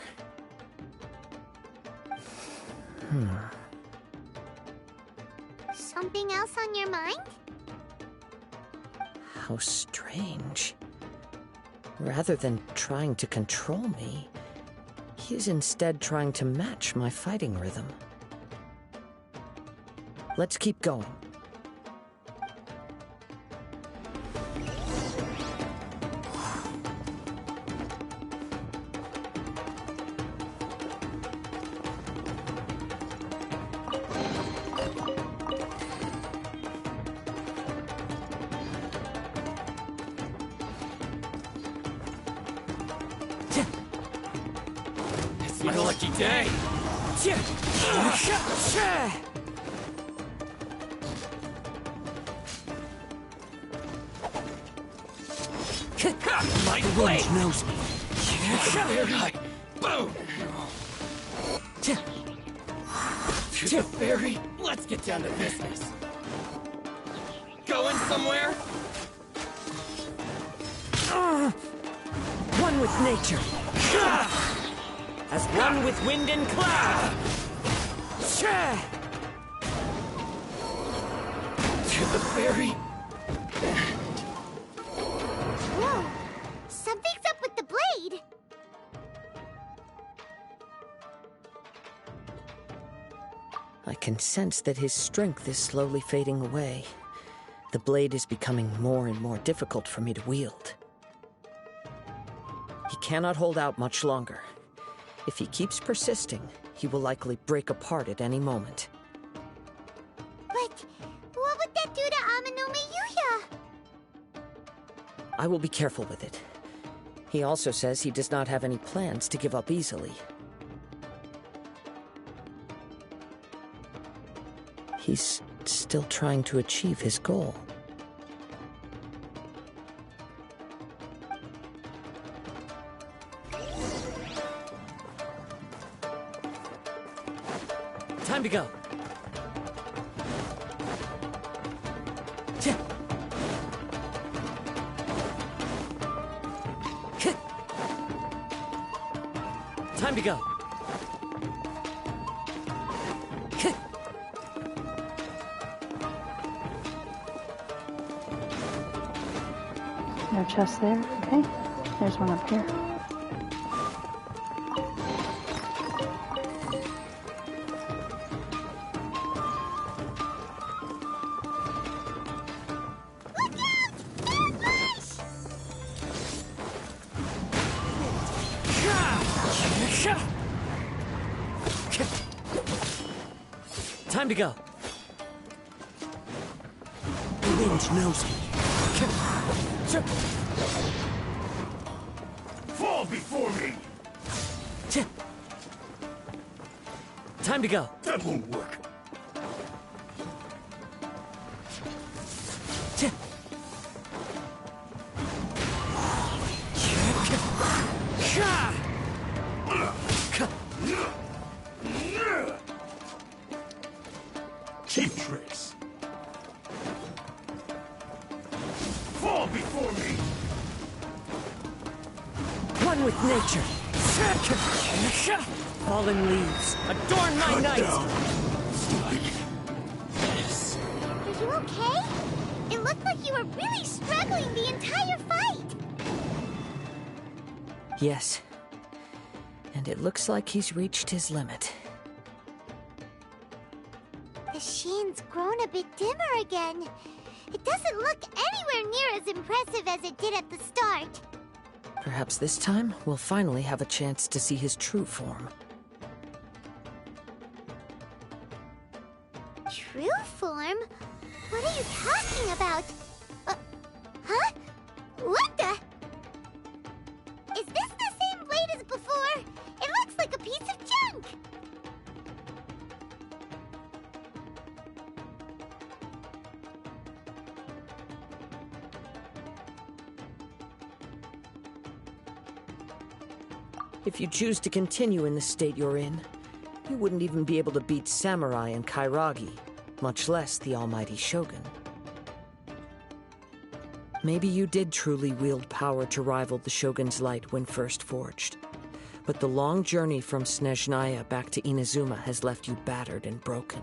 I: Something else on your mind?
V: How strange. Rather than trying to control me, he is instead trying to match my fighting rhythm. Let's keep going.
N: It's my lucky day. My blade knows me. Boom. To the fairy. Let's get down to business. Going somewhere?
V: One with nature.
N: As one with wind and cloud. To the fairy.
I: Whoa! Something's up with the blade!
V: I can sense that his strength is slowly fading away. The blade is becoming more and more difficult for me to wield. He cannot hold out much longer. If he keeps persisting, he will likely break apart at any moment.
I: But what would that do to Amano Miyuya?
V: I will be careful with it. He also says he does not have any plans to give up easily. He's still trying to achieve his goal.
N: Time to go. Time to go.
A: No chest there. Okay. There's one up here.
N: Time to go. The wind knows me.
S: Fall before me!
N: Time to go.
S: That won't work. Cheap tricks. Fall before me!
N: One with nature. Fallen leaves, adorn my night.
I: Are you okay? It looked like you were really struggling the entire fight.
V: Yes. And it looks like he's reached his limit.
I: The sheen's grown a bit dimmer again. It doesn't look anywhere near as impressive as it did at the start.
V: Perhaps this time, we'll finally have a chance to see his true form.
I: True form? What are you talking about? Huh? What the? Is this the same blade as before? It looks like a piece of junk!
V: If you choose to continue in the state you're in, you wouldn't even be able to beat Samurai and Kairagi, much less the almighty Shogun. Maybe you did truly wield power to rival the Shogun's light when first forged, but the long journey from Snezhnaya back to Inazuma has left you battered and broken.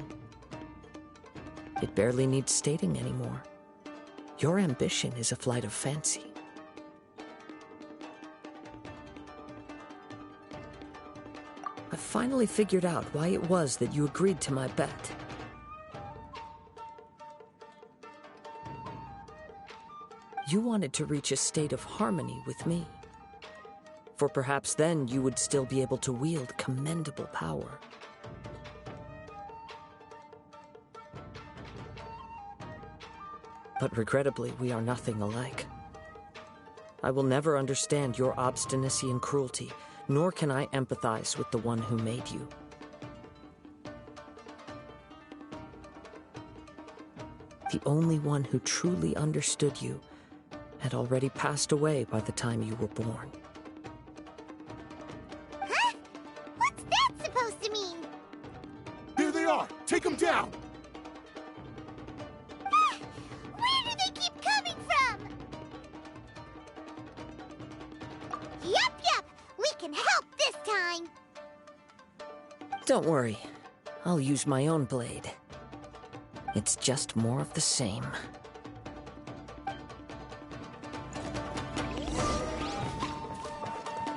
V: It barely needs stating anymore. Your ambition is a flight of fancy. I finally figured out why it was that you agreed to my bet. You wanted to reach a state of harmony with me. For perhaps then you would still be able to wield commendable power. But regrettably, we are nothing alike. I will never understand your obstinacy and cruelty, nor can I empathize with the one who made you. The only one who truly understood you had already passed away by the time you were born.
I: Huh? What's that supposed to mean?
S: There they are! Take them down!
I: Where do they keep coming from? Yup, we can help this time!
V: Don't worry, I'll use my own blade. It's just more of the same.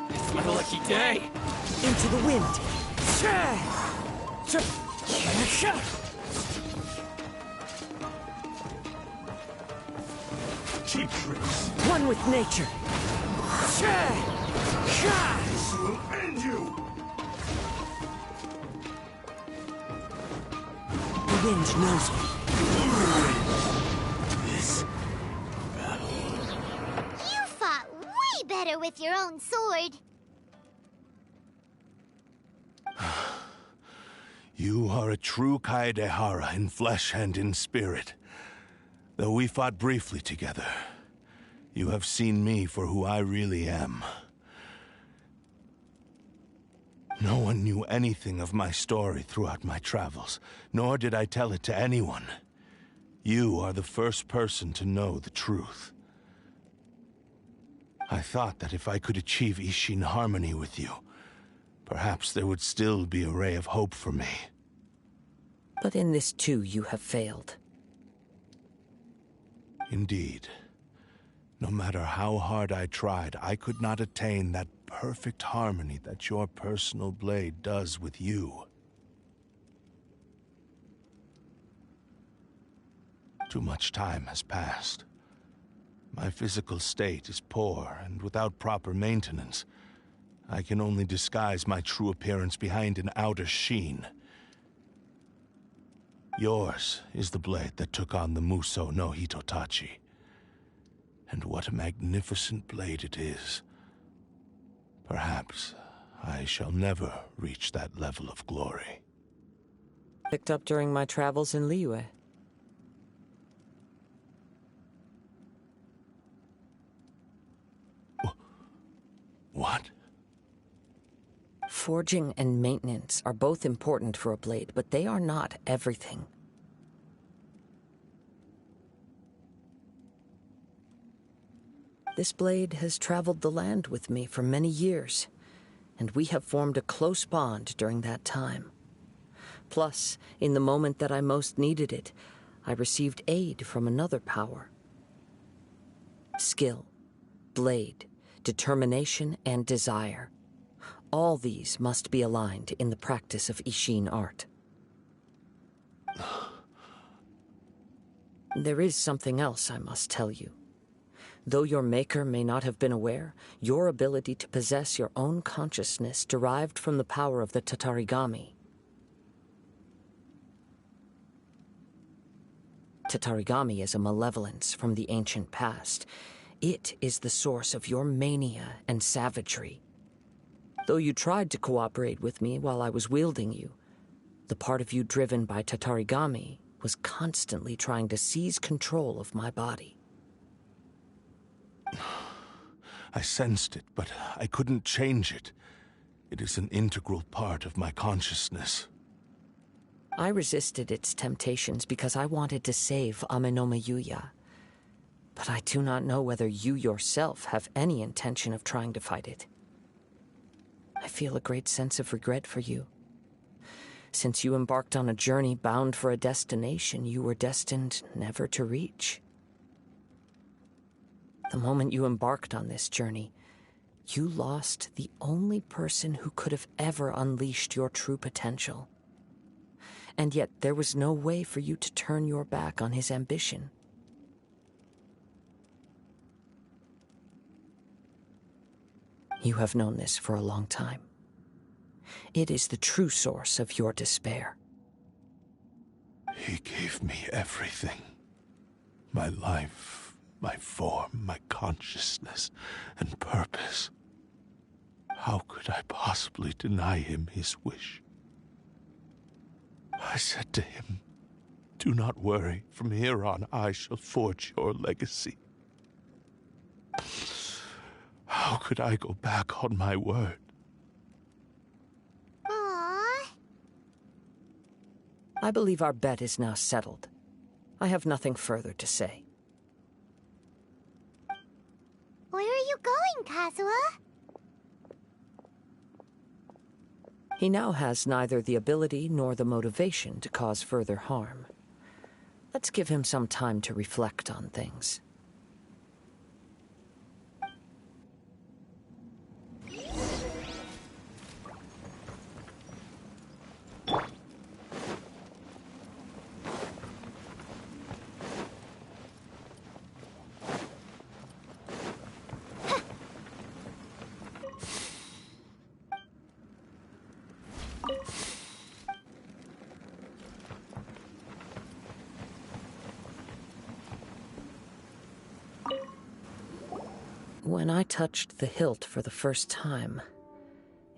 N: It's my lucky day.
V: Into the wind.
S: Cheap tricks.
V: One with nature.
S: This will end you!
V: The wind knows me.
S: This
I: You fought way better with your own sword.
P: You are a true Kaedehara in flesh and in spirit. Though we fought briefly together, you have seen me for who I really am. No one knew anything of my story throughout my travels, nor did I tell it to anyone. You are the first person to know the truth. I thought that if I could achieve Ishin harmony with you, perhaps there would still be a ray of hope for me.
V: But in this too, you have failed.
P: Indeed. No matter how hard I tried, I could not attain that perfect harmony that your personal blade does with you. Too much time has passed. My physical state is poor, and without proper maintenance, I can only disguise my true appearance behind an outer sheen. Yours is the blade that took on the Muso no Hitotachi. And what a magnificent blade it is. Perhaps I shall never reach that level of glory.
V: Picked up during my travels in Liyue.
P: What?
V: Forging and maintenance are both important for a blade, but they are not everything. This blade has traveled the land with me for many years, and we have formed a close bond during that time. Plus, in the moment that I most needed it, I received aid from another power. Skill, blade, determination, and desire. All these must be aligned in the practice of Ishin art. There is something else I must tell you. Though your maker may not have been aware, your ability to possess your own consciousness derived from the power of the Tatarigami. Tatarigami is a malevolence from the ancient past. It is the source of your mania and savagery. Though you tried to cooperate with me while I was wielding you, the part of you driven by Tatarigami was constantly trying to seize control of my body.
P: I sensed it, but I couldn't change it. It is an integral part of my consciousness.
V: I resisted its temptations because I wanted to save Amenoma Yuya. But I do not know whether you yourself have any intention of trying to fight it. I feel a great sense of regret for you. Since you embarked on a journey bound for a destination you were destined never to reach. The moment you embarked on this journey, you lost the only person who could have ever unleashed your true potential. And yet there was no way for you to turn your back on his ambition. You have known this for a long time. It is the true source of your despair.
P: He gave me everything. My life, my form, my consciousness, and purpose. How could I possibly deny him his wish? I said to him, "Do not worry. From here on, I shall forge your legacy." How could I go back on my word?
I: Aww.
V: I believe our bet is now settled. I have nothing further to say.
I: Where are you going, Kazuha?
V: He now has neither the ability nor the motivation to cause further harm. Let's give him some time to reflect on things. When I touched the hilt for the first time,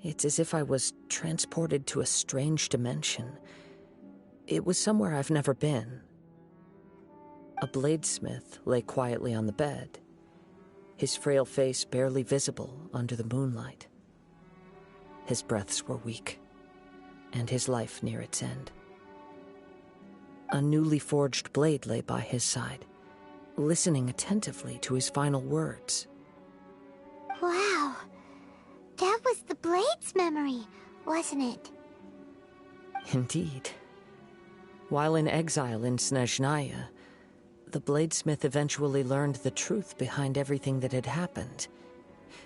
V: it's as if I was transported to a strange dimension. It was somewhere I've never been. A bladesmith lay quietly on the bed, his frail face barely visible under the moonlight. his breaths were weak, and his life near its end. A newly forged blade lay by his side, listening attentively to his final words.
I: Wow. That was the blade's memory, wasn't it?
V: Indeed. While in exile in Snezhnaya, the bladesmith eventually learned the truth behind everything that had happened.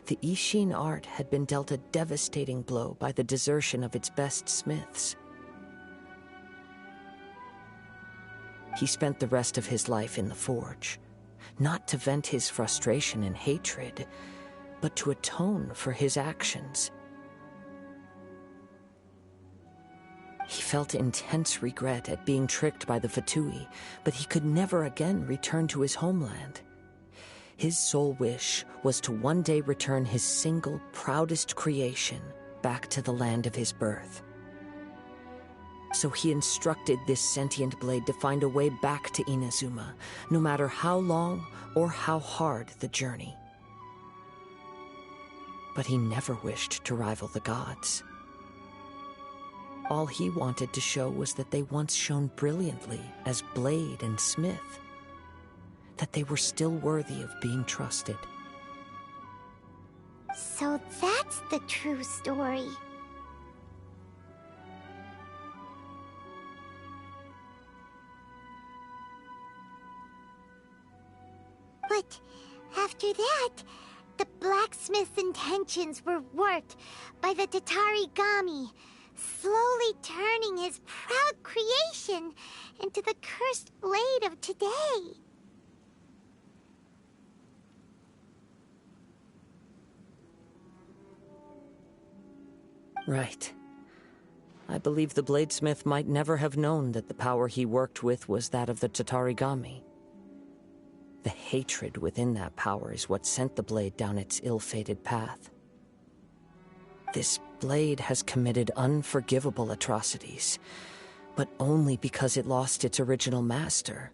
V: The Ishin art had been dealt a devastating blow by the desertion of its best smiths. He spent the rest of his life in the forge, not to vent his frustration and hatred, but to atone for his actions. He felt intense regret at being tricked by the Fatui, but he could never again return to his homeland. His sole wish was to one day return his single, proudest creation back to the land of his birth. So he instructed this sentient blade to find a way back to Inazuma, no matter how long or how hard the journey. But he never wished to rival the gods. All he wanted to show was that they once shone brilliantly as blade and smith, that they were still worthy of being trusted.
I: So that's the true story. But after that, the blacksmith's intentions were worked by the Tatarigami, slowly turning his proud creation into the cursed blade of today.
V: Right. I believe the bladesmith might never have known that the power he worked with was that of the Tatarigami. The hatred within that power is what sent the blade down its ill-fated path. This blade has committed unforgivable atrocities, but only because it lost its original master.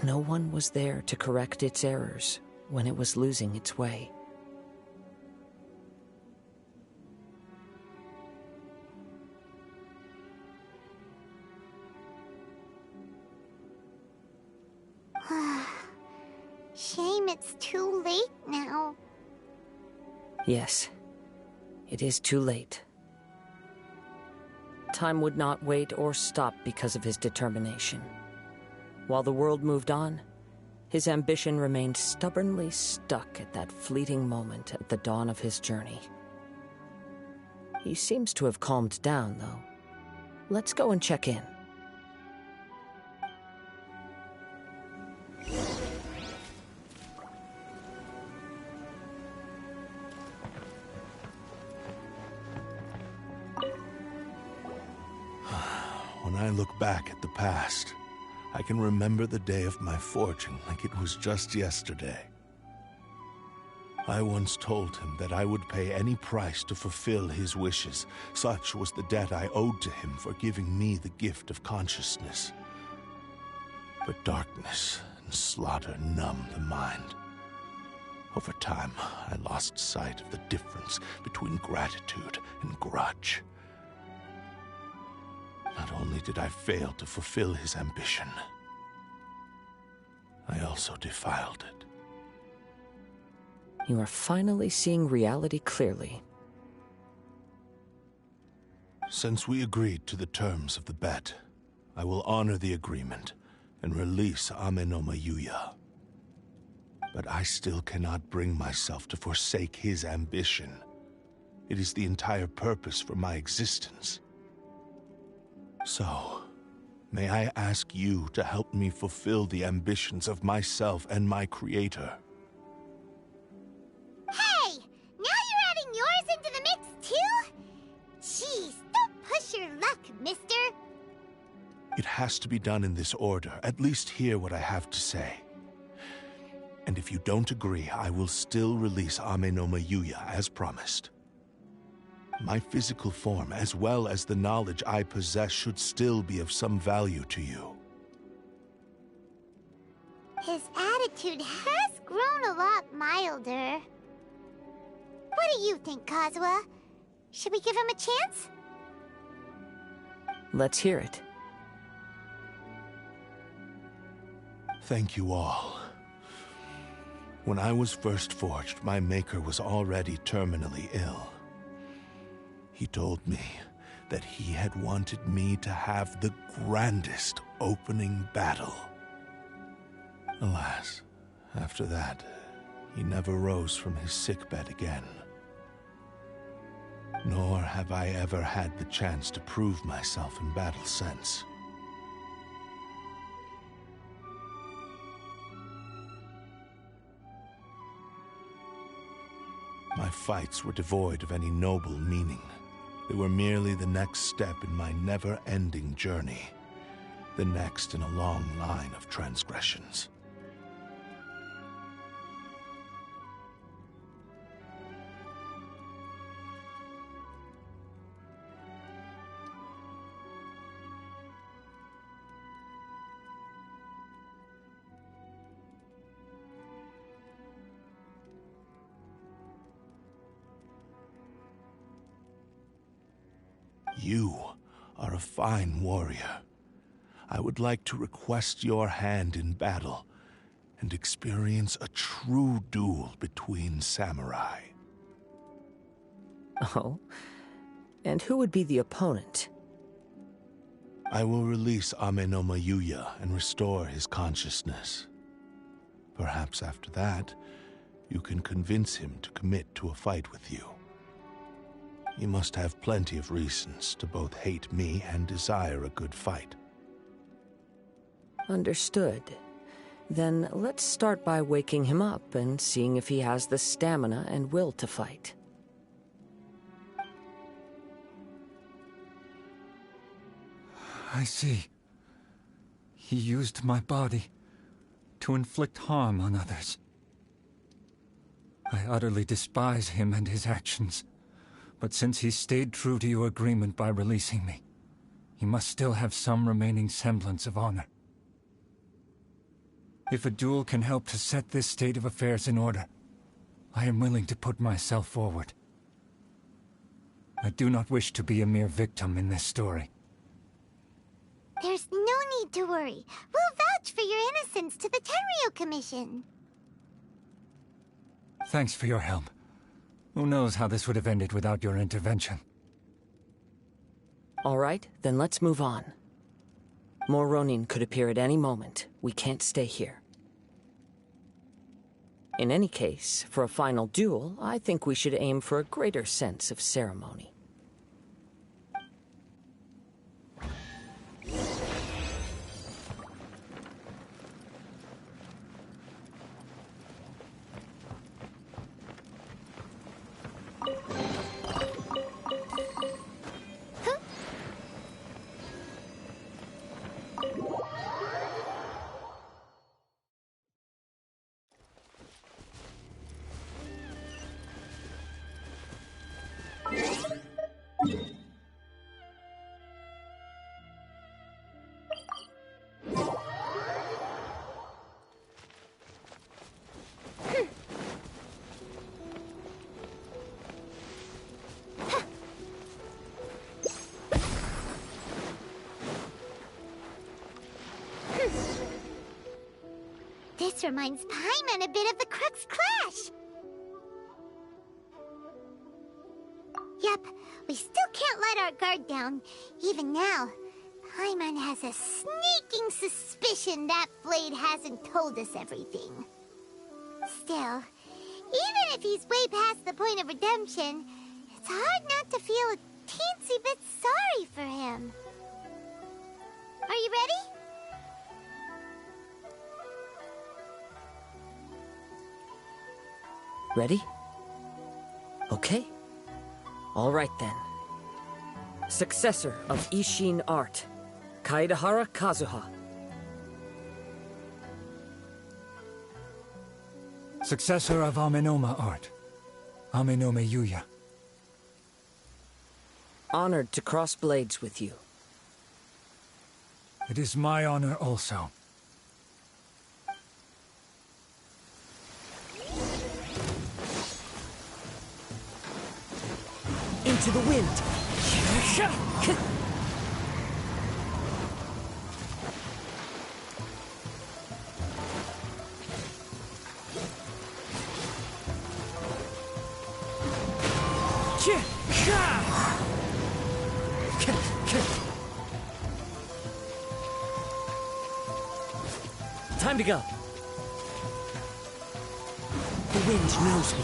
V: No one was there to correct its errors when it was losing its way.
I: Shame it's too late now.
V: Yes, it is too late. Time would not wait or stop because of his determination. While the world moved on, his ambition remained stubbornly stuck at that fleeting moment at the dawn of his journey. He seems to have calmed down, though. Let's go and check in.
P: When I look back at the past, I can remember the day of my forging like it was just yesterday. I once told him that I would pay any price to fulfill his wishes. Such was the debt I owed to him for giving me the gift of consciousness. But darkness and slaughter numbed the mind. Over time, I lost sight of the difference between gratitude and grudge. Not only did I fail to fulfill his ambition, I also defiled it.
V: You are finally seeing reality clearly.
P: Since we agreed to the terms of the bet, I will honor the agreement and release Amenoma Yuya. But I still cannot bring myself to forsake his ambition. It is the entire purpose for my existence. So, may I ask you to help me fulfill the ambitions of myself and my creator?
I: Hey! Now you're adding yours into the mix, too? Jeez, don't push your luck, mister.
P: It has to be done in this order. At least hear what I have to say. And if you don't agree, I will still release Amenoma Yuya as promised. My physical form, as well as the knowledge I possess, should still be of some value to you.
I: His attitude has grown a lot milder. What do you think, Kazuha? Should we give him a chance?
V: Let's hear it.
P: Thank you all. When I was first forged, my maker was already terminally ill. He told me that he had wanted me to have the grandest opening battle. Alas, after that, he never rose from his sickbed again. Nor have I ever had the chance to prove myself in battle since. My fights were devoid of any noble meaning. They were merely the next step in my never-ending journey. The next in a long line of transgressions. You are a fine warrior. I would like to request your hand in battle and experience a true duel between samurai.
V: Oh? And who would be the opponent?
P: I will release Amenoma Yuya and restore his consciousness. Perhaps after that, you can convince him to commit to a fight with you. He must have plenty of reasons to both hate me and desire a good fight.
V: Understood. Then let's start by waking him up and seeing if he has the stamina and will to fight.
B: I see. He used my body to inflict harm on others. I utterly despise him and his actions. But since he stayed true to your agreement by releasing me, he must still have some remaining semblance of honor. If a duel can help to set this state of affairs in order, I am willing to put myself forward. I do not wish to be a mere victim in this story.
I: There's no need to worry. We'll vouch for your innocence to the Tenryo Commission.
B: Thanks for your help. Who knows how this would have ended without your intervention?
V: All right, then let's move on. More Ronin could appear at any moment. We can't stay here. In any case, for a final duel, I think we should aim for a greater sense of ceremony.
I: This reminds Paimon a bit of the Crux Clash. Yep, we still can't let our guard down. Even now, Paimon has a sneaking suspicion that Blade hasn't told us everything. Still, even if he's way past the point of redemption, it's hard not to feel a teensy bit sorry for him. Are you ready?
V: Ready? Okay. All right then. Successor of Ishin Art, Kaedahara Kazuha.
B: Successor of Amenoma Art, Amenoma Yuya.
V: Honored to cross blades with you.
B: It is my honor also.
T: into the wind.
N: Time to go.
T: The wind knows me.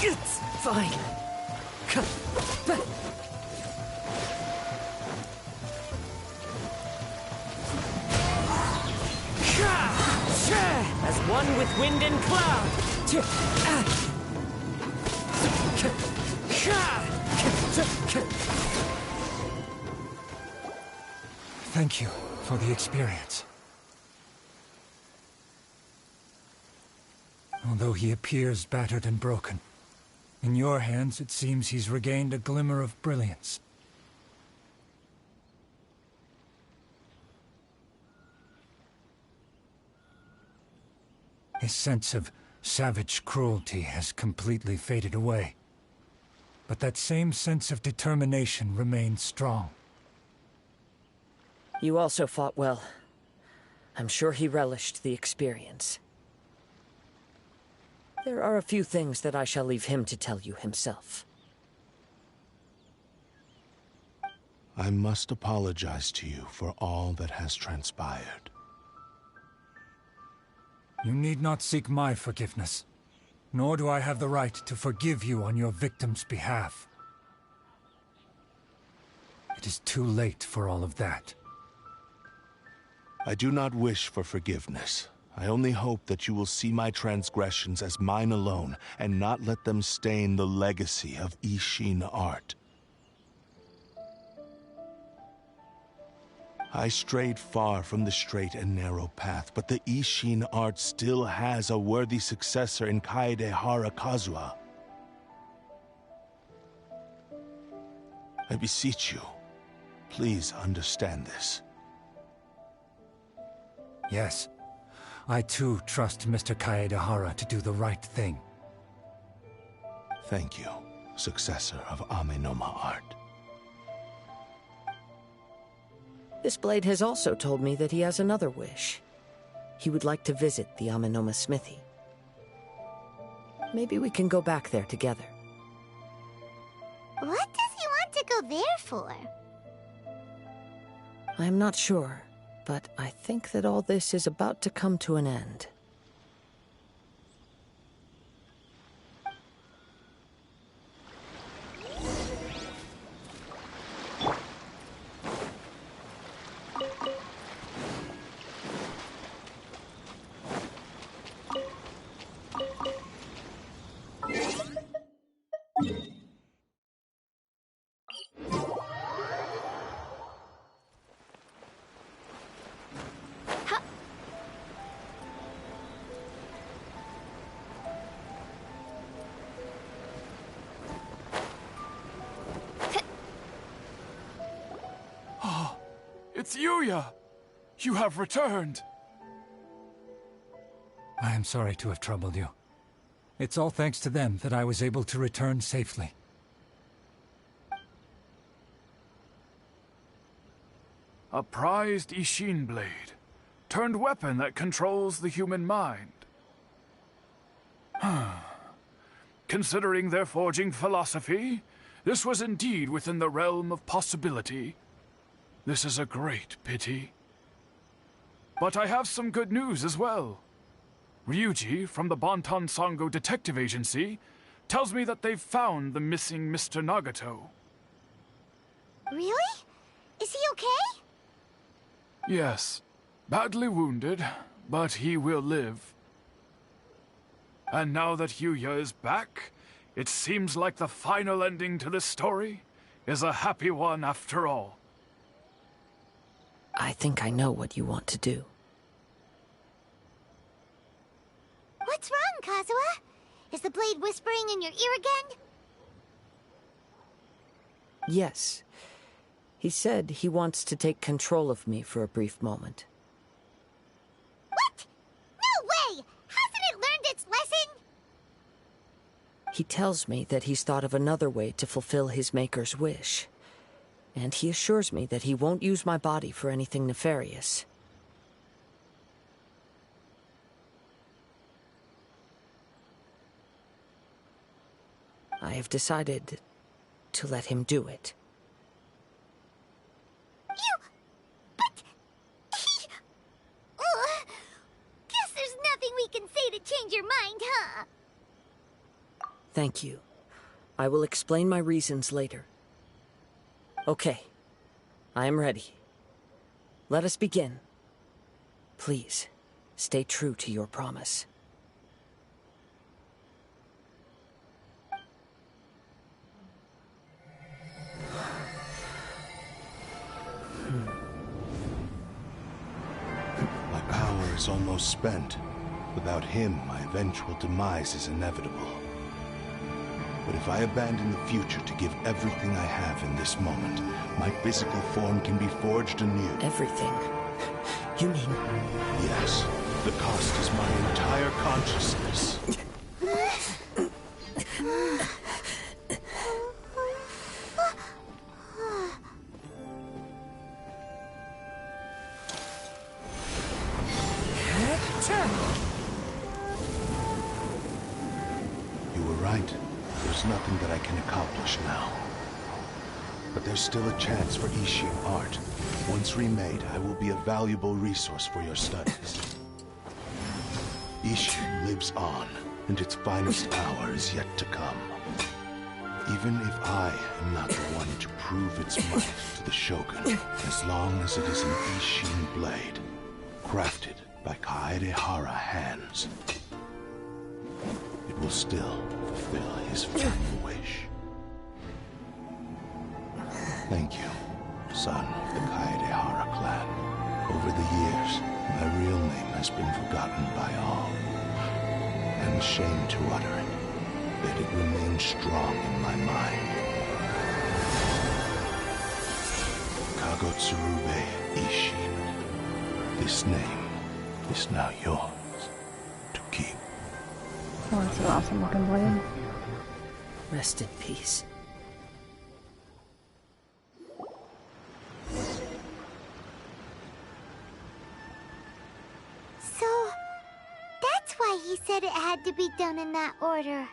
T: It's fine.
N: As one with wind and cloud.
B: Thank you for the experience. Although he appears battered and broken, in your hands it seems he's regained a glimmer of brilliance. His sense of savage cruelty has completely faded away. But that same sense of determination remains strong.
V: You also fought well. I'm sure he relished the experience. There are a few things that I shall leave him to tell you himself.
P: I must apologize to you for all that has transpired.
B: You need not seek my forgiveness, nor do I have the right to forgive you on your victim's behalf. It is too late for all of that.
P: I do not wish for forgiveness. I only hope that you will see my transgressions as mine alone, and not let them stain the legacy of Ishin art. I strayed far from the straight and narrow path, but the Ishin art still has a worthy successor in Kaedehara Kazuha. I beseech you, please understand this.
B: Yes, I too trust Mr. Kaedehara to do the right thing.
P: Thank you, successor of Amenoma art.
V: This blade has also told me that he has another wish. He would like to visit the Amenoma smithy. Maybe we can go back there together.
I: What does he want to go there for?
V: I'm not sure, but I think that all this is about to come to an end.
D: It's Yuya! You have returned!
B: I am sorry to have troubled you. It's all thanks to them that I was able to return safely.
D: A prized Ishin blade, turned weapon that controls the human mind. Considering their forging philosophy, this was indeed within the realm of possibility. This is a great pity. But I have some good news as well. Ryuji, from the Bonton Sango Detective Agency, tells me that they've found the missing Mr. Nagato.
I: Really? Is he okay?
D: Yes. Badly wounded, but he will live. And now that Yuya is back, it seems like the final ending to this story is a happy one after all.
V: I think I know what you want to do.
I: What's wrong, Kazuha? Is the blade whispering in your ear again?
V: Yes. He said he wants to take control of me for a brief moment.
I: What? No way! Hasn't it learned its lesson?
V: He tells me that he's thought of another way to fulfill his maker's wish. And he assures me that he won't use my body for anything nefarious. I have decided to let him do it.
I: Guess there's nothing we can say to change your mind, huh?
V: Thank you. I will explain my reasons later. Okay. I am ready. Let us begin. Please, stay true to your promise.
P: My power is almost spent. Without him, my eventual demise is inevitable. But if I abandon the future to give everything I have in this moment, my physical form can be forged anew.
V: Everything? You mean...
P: Yes. The cost is my entire consciousness. You were right. There's nothing that I can accomplish now. But there's still a chance for Ishin art. Once remade, I will be a valuable resource for your studies. Ishin lives on, and its finest hour is yet to come. Even if I am not the one to prove its might to the Shogun, as long as it is an Ishin blade, crafted by Kaedehara hands, it will still fulfill his final wish. Thank you, son of the Kaedehara clan. Over the years, my real name has been forgotten by all. I'm ashamed to utter it, yet it remains strong in my mind. Kagotsurube Ishin. This name is now yours to keep.
A: Oh, it's an awesome looking blade.
V: Rest in peace.
I: So, that's why he said it had to be done in that order.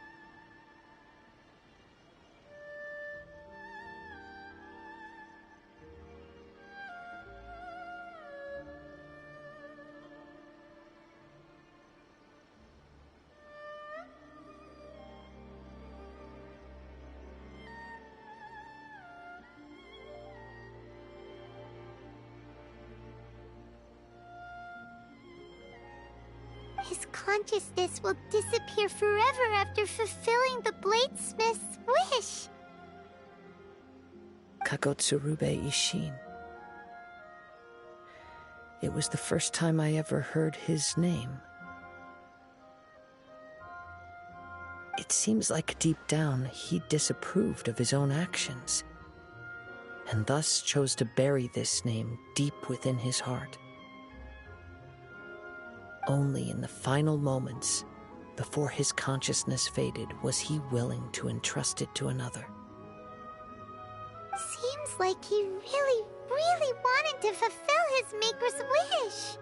I: His consciousness will disappear forever after fulfilling the bladesmith's wish.
V: Kagotsurube Ishin. It was the first time I ever heard his name. It seems like deep down he disapproved of his own actions, and thus chose to bury this name deep within his heart. Only in the final moments, before his consciousness faded, was he willing to entrust it to another.
I: Seems like he really wanted to fulfill his maker's wish.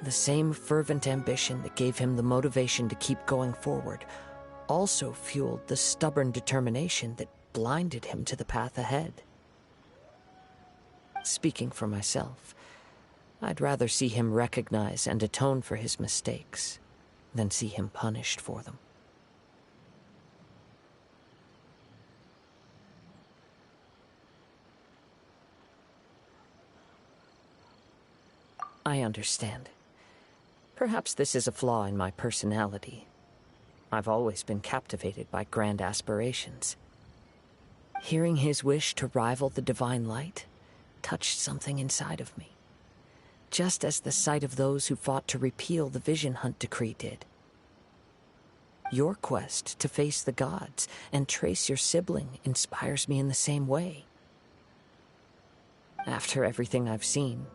V: The same fervent ambition that gave him the motivation to keep going forward also fueled the stubborn determination that blinded him to the path ahead. Speaking for myself, I'd rather see him recognize and atone for his mistakes than see him punished for them. I understand. Perhaps this is a flaw in my personality. I've always been captivated by grand aspirations. Hearing his wish to rival the divine light touched something inside of me, just as the sight of those who fought to repeal the Vision Hunt decree did. Your quest to face the gods and trace your sibling inspires me in the same way. After everything I've seen,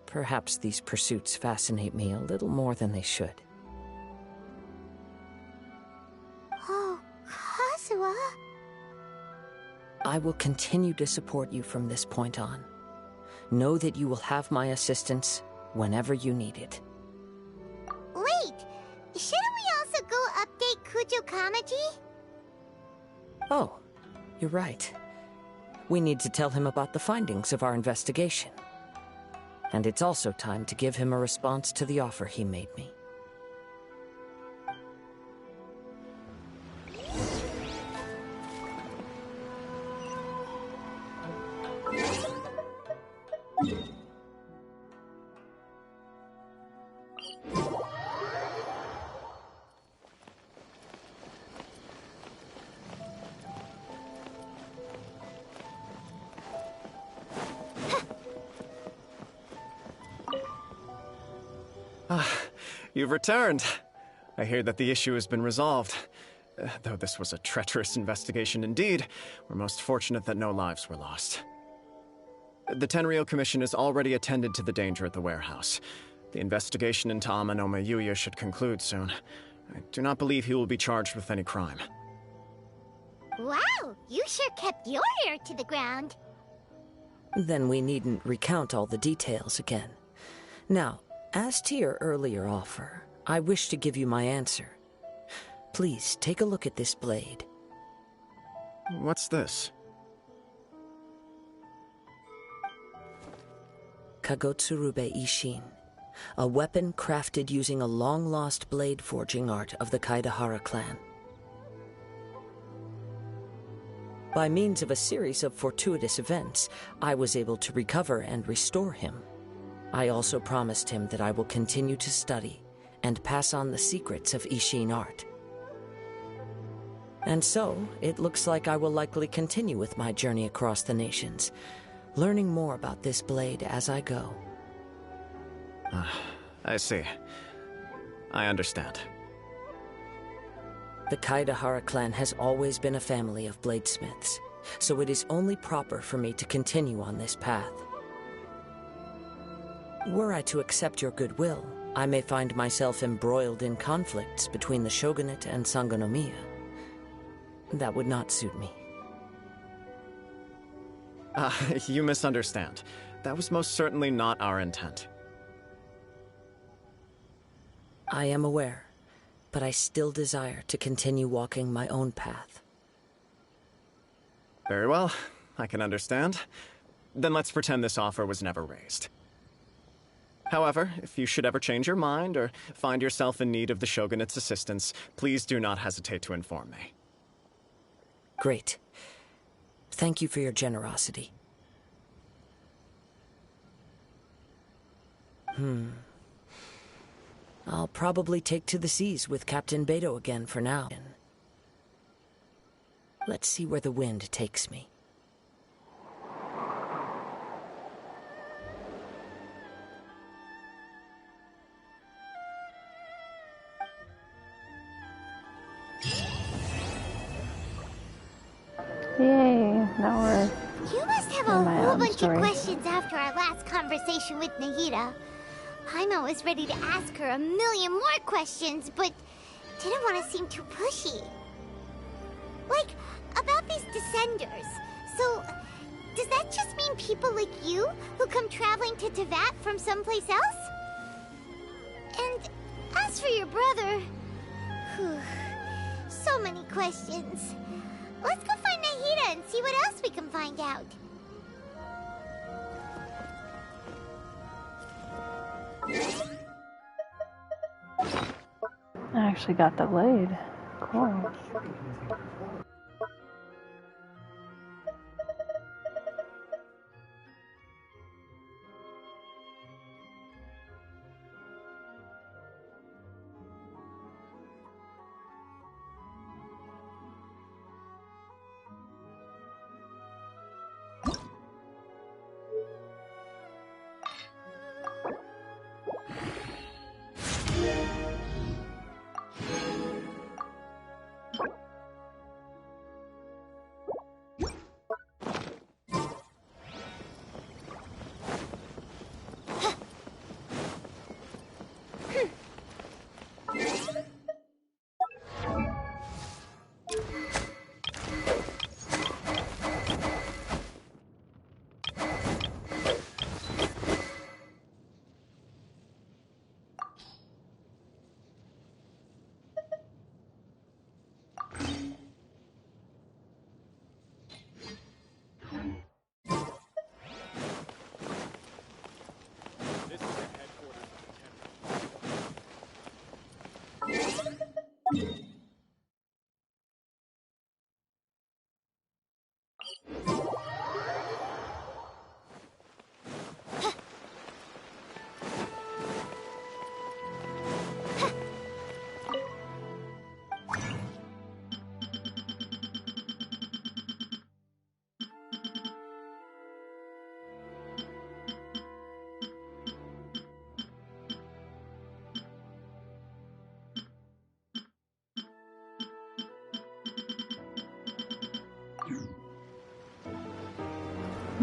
V: perhaps these pursuits fascinate me a little more than they should.
I: Kujua?
V: I will continue to support you from this point on. Know that you will have my assistance whenever you need it.
I: Wait! Shouldn't we also go update Kujo Kamaji?
V: Oh, you're right. We need to tell him about the findings of our investigation. And it's also time to give him a response to the offer he made me.
L: You've returned. I hear that the issue has been resolved. Though this was a treacherous investigation indeed, we're most fortunate that no lives were lost. The Tenryou Commission has already attended to the danger at the warehouse. The investigation into Amanome Yuya should conclude soon. I do not believe he will be charged with any crime.
I: Wow, you sure kept your ear to the ground.
V: Then we needn't recount all the details again. Now, as to your earlier offer, I wish to give you my answer. Please, take a look at this blade.
L: What's this?
V: Kagotsurube Ishin, a weapon crafted using a long-lost blade forging art of the Kaidahara clan. By means of a series of fortuitous events, I was able to recover and restore him. I also promised him that I will continue to study and pass on the secrets of Ishin art. And so, it looks like I will likely continue with my journey across the nations, learning more about this blade as I go.
L: I see. I understand.
V: The Kaidahara clan has always been a family of bladesmiths, so it is only proper for me to continue on this path. Were I to accept your goodwill, I may find myself embroiled in conflicts between the shogunate and Sangonomiya. That would not suit me.
L: You misunderstand. That was most certainly not our intent.
V: I am aware, but I still desire to continue walking my own path.
L: Very well, I can understand. Then let's pretend this offer was never raised. However, if you should ever change your mind or find yourself in need of the Shogunate's assistance, please do not hesitate to inform me.
V: Great. Thank you for your generosity. I'll probably take to the seas with Captain Beto again for now. Let's see where the wind takes me.
A: Yay, now we're...
I: You must have a whole bunch of questions after our last conversation with Nahida. Paimon was ready to ask her a million more questions, but didn't want to seem too pushy. Like, about these Descenders. So, does that just mean people like you who come traveling to Teyvat from someplace else? And as for your brother... Whew, so many questions. Let's go find Nahida and see what else we can find out.
A: I actually got the blade. Cool.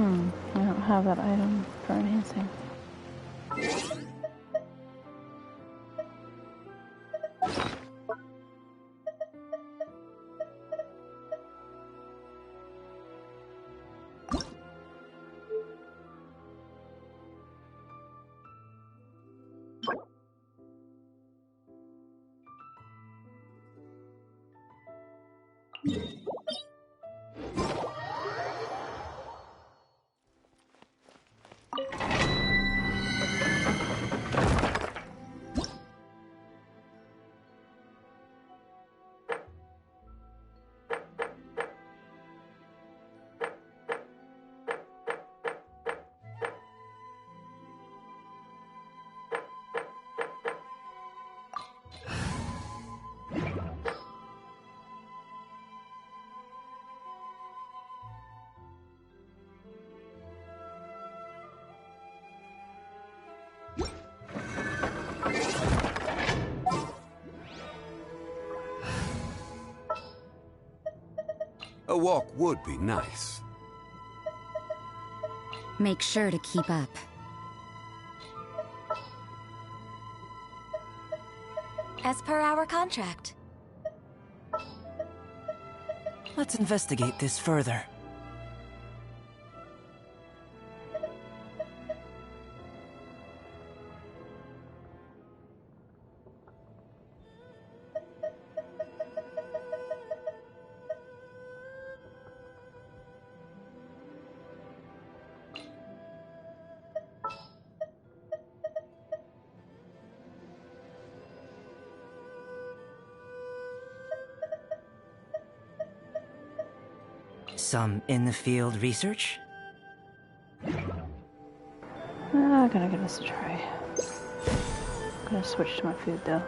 A: I don't have that item for enhancing.
H: A walk would be nice.
C: Make sure to keep up.
Q: As per our contract.
R: Let's investigate this further. Some in-the-field research?
A: I'm gonna give this a try. I'm gonna switch to my food though.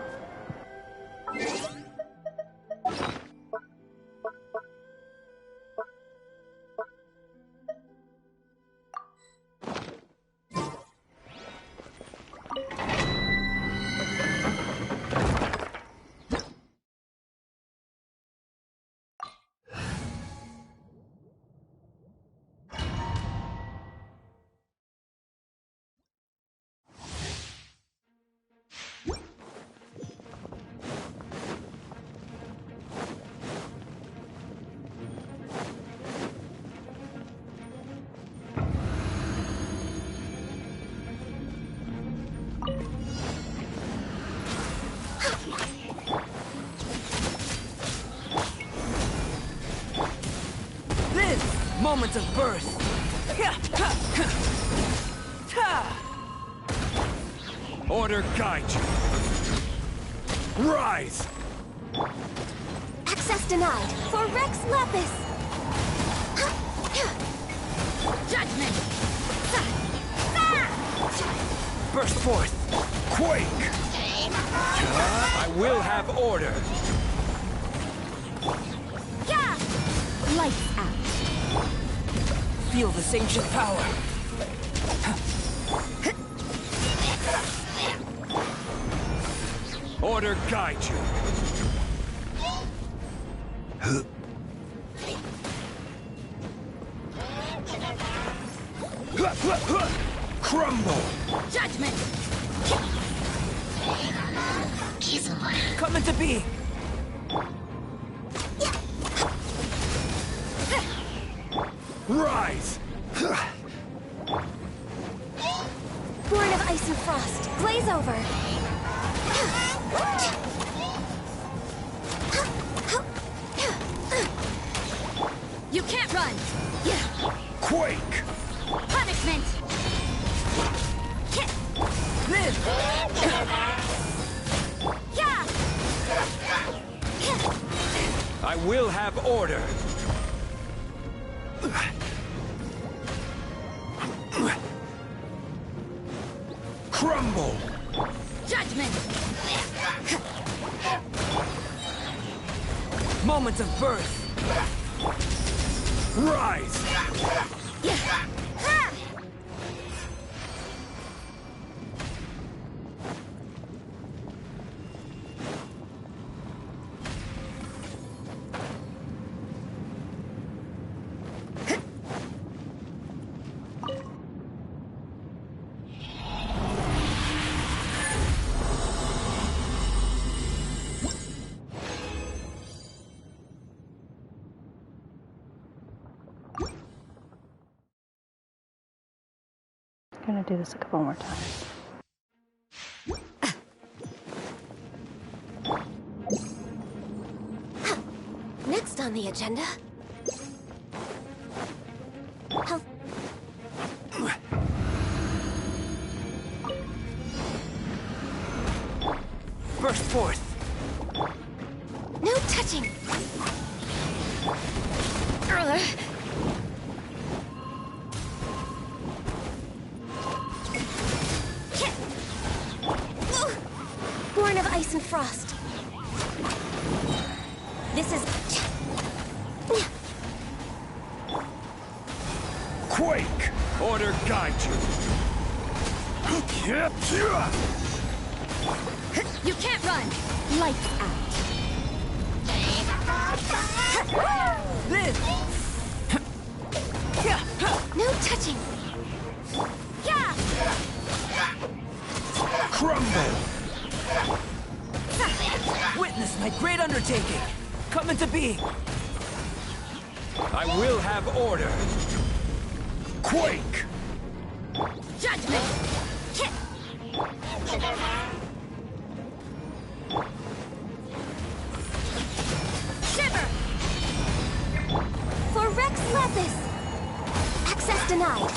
R: Moments of birth.
K: Order guide you. Rise!
Q: Access denied for Rex Lapis. Judgment.
R: Burst forth.
K: Quake! I will have order.
C: Lights out.
R: Feel this ancient power.
K: Order guide you. Crumble.
C: Judgment.
R: Come into being.
K: Rise!
Q: Born of ice and frost, glaze over.
C: You can't run.
K: Quake!
C: Punishment.
R: Live!
K: I will have order. Crumble!
C: Judgment.
R: Moments of birth.
K: Rise!
A: gonna do this a couple more times.
C: Next on the agenda... Health...
R: Burst forth!
C: No touching! Born of ice and frost. This is...
K: Quake! Order guide you!
C: You can't run! Lights out.
R: This!
C: No touching! Yeah!
K: Crumble!
R: Witness my great undertaking! Come into being!
K: I will have order! Quake!
C: Judgment! Shiver! For Rex Lapis! Access denied.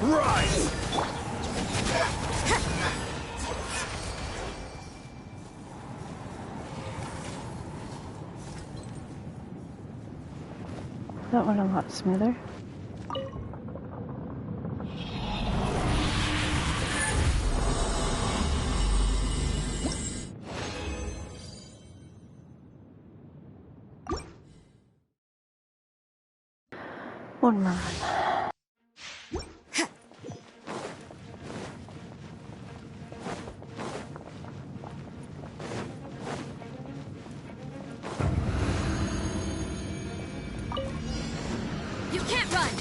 K: Rise!
A: That went a lot smoother. One more run.
C: You can't run!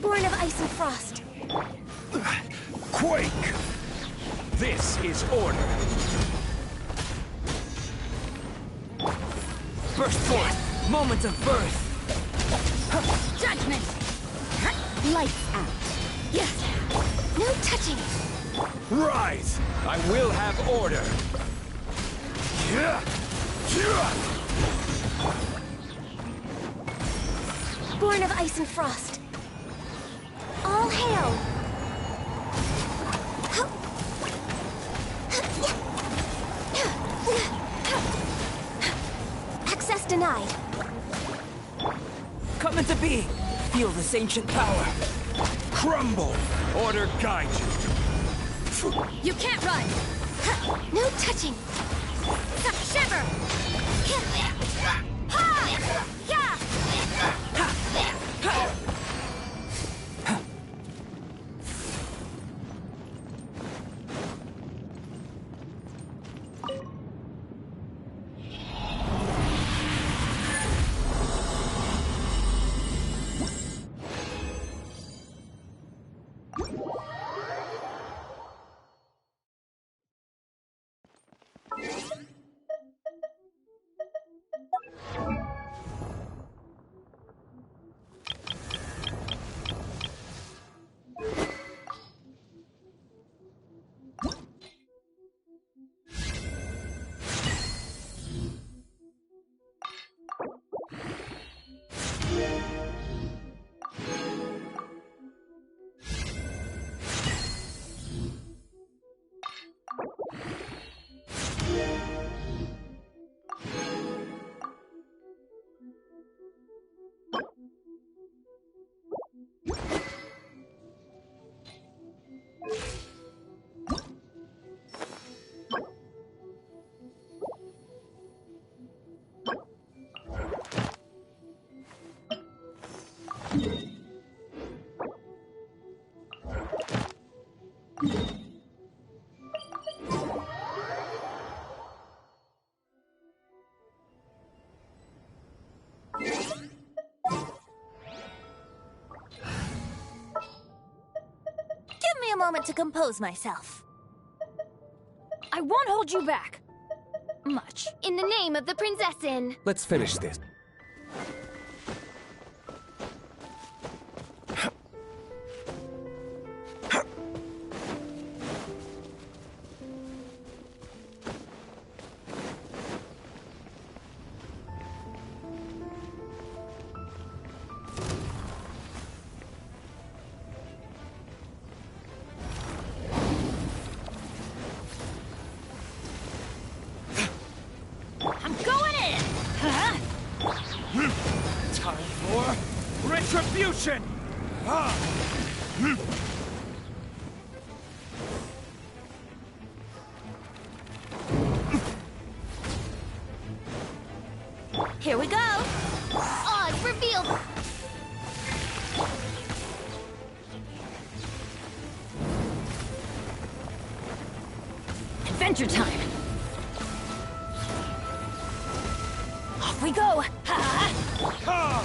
C: Born of ice and frost.
K: Quake! This is order!
R: Burst forth! Moment of birth!
C: Judgment! Lights out. Yes! No touching!
K: Rise! I will have order!
C: Born of ice and frost. All hail! Access denied.
R: Come into being! Feel this ancient power!
K: Crumble! Order guide you!
C: You can't run! No touching! Shiver! Ha! Yeah! A moment to compose myself.
M: I won't hold you back. Much.
C: In the name of the Prinzessin.
K: Let's finish this. Time for retribution!
C: Here we go! Oz revealed! Adventure time! Off we go! Ha!
K: Ha!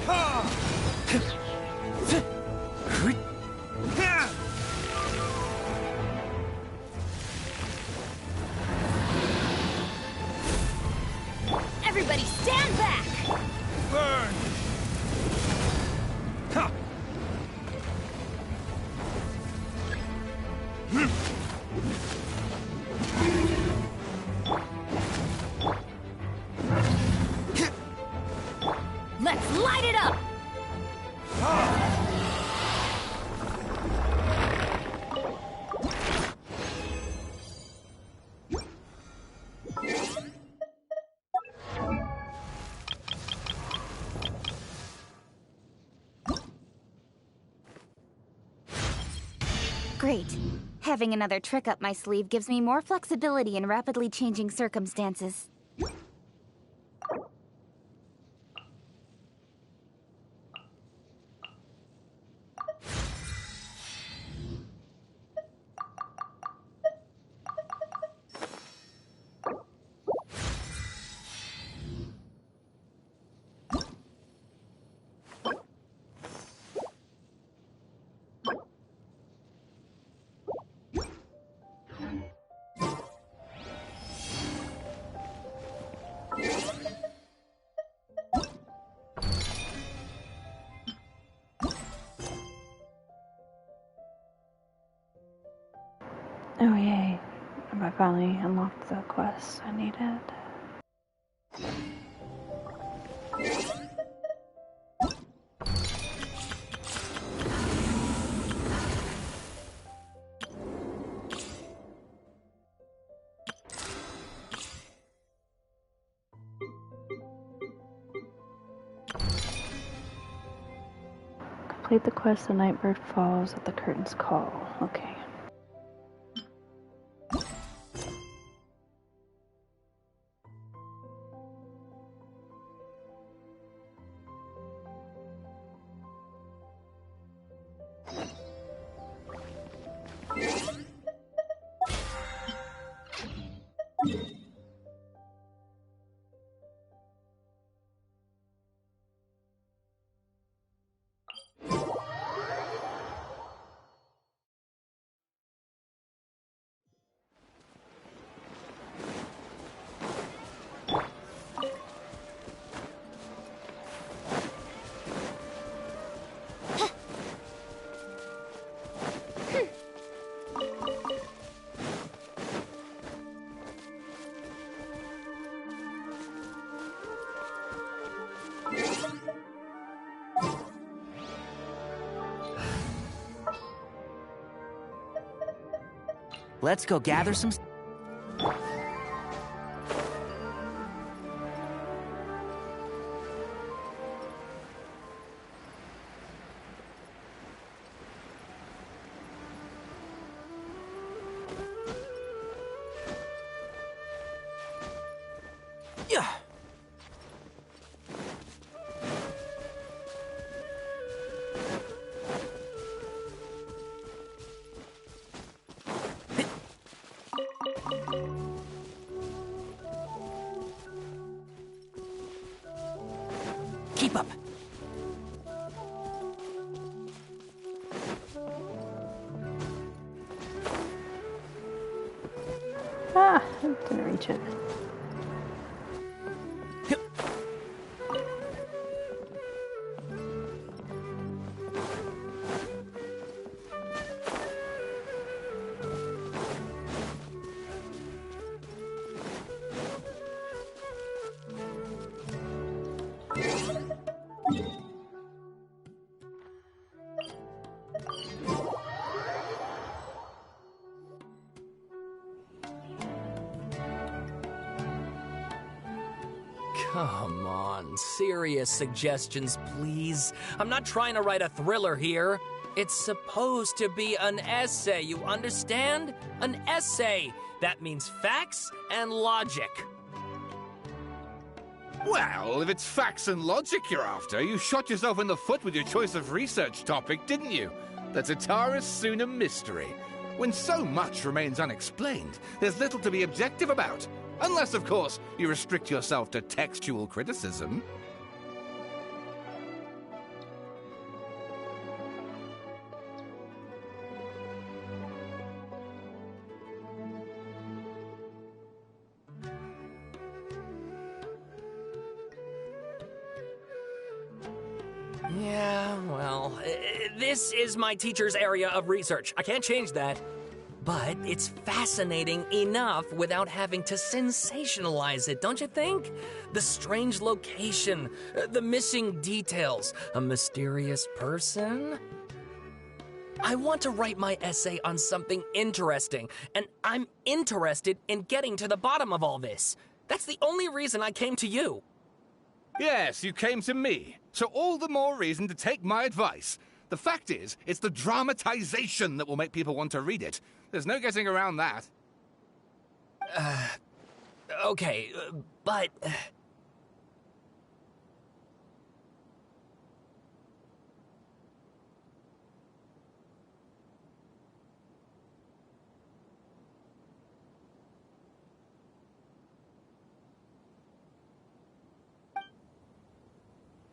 K: Ha!
C: Everybody stand back!
K: Burn! Ha!
C: Let's light it up! Great. Having another trick up my sleeve gives me more flexibility in rapidly changing circumstances.
A: Oh yay, I finally unlocked the quest I needed. Complete the quest The Nightbird Falls at the Curtain's Call. Okay.
R: Let's go gather some... Yeah. Keep up.
A: Ah, didn't reach it.
F: Come on, serious suggestions, please. I'm not trying to write a thriller here. It's supposed to be an essay, you understand? An essay! That means facts and logic.
K: Well, if it's facts and logic you're after, you shot yourself in the foot with your choice of research topic, didn't you? The Tatarasuna mystery. When so much remains unexplained, there's little to be objective about. Unless, of course, you restrict yourself to textual criticism.
F: Yeah, well, this is my teacher's area of research. I can't change that. But it's fascinating enough without having to sensationalize it, don't you think? The strange location, the missing details, a mysterious person. I want to write my essay on something interesting, and I'm interested in getting to the bottom of all this. That's the only reason I came to you.
K: Yes, you came to me, so all the more reason to take my advice. The fact is, it's the dramatization that will make people want to read it. There's no getting around that.
F: Okay, but...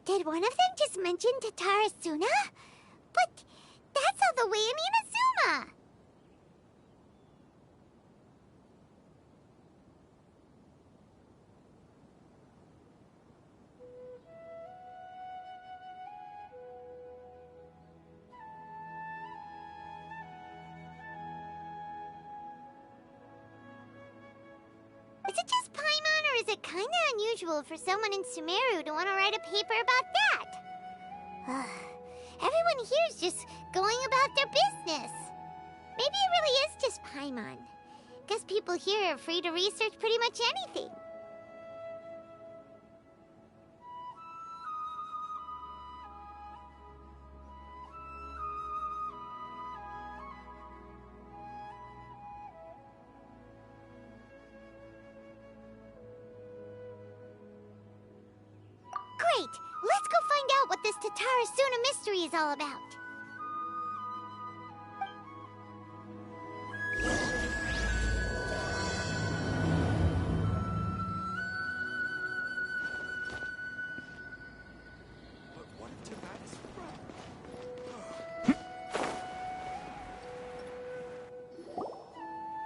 I: Did one of them just mention Tatarasuna? But that's all the way in Inazuma! Is it just Paimon, or is it kinda unusual for someone in Sumeru to want to write a paper about that? Everyone here's just going about their business. Maybe it really is just Paimon. Guess people here are free to research pretty much anything. Great! Let's go find out what this Tatarasuna mystery is all about.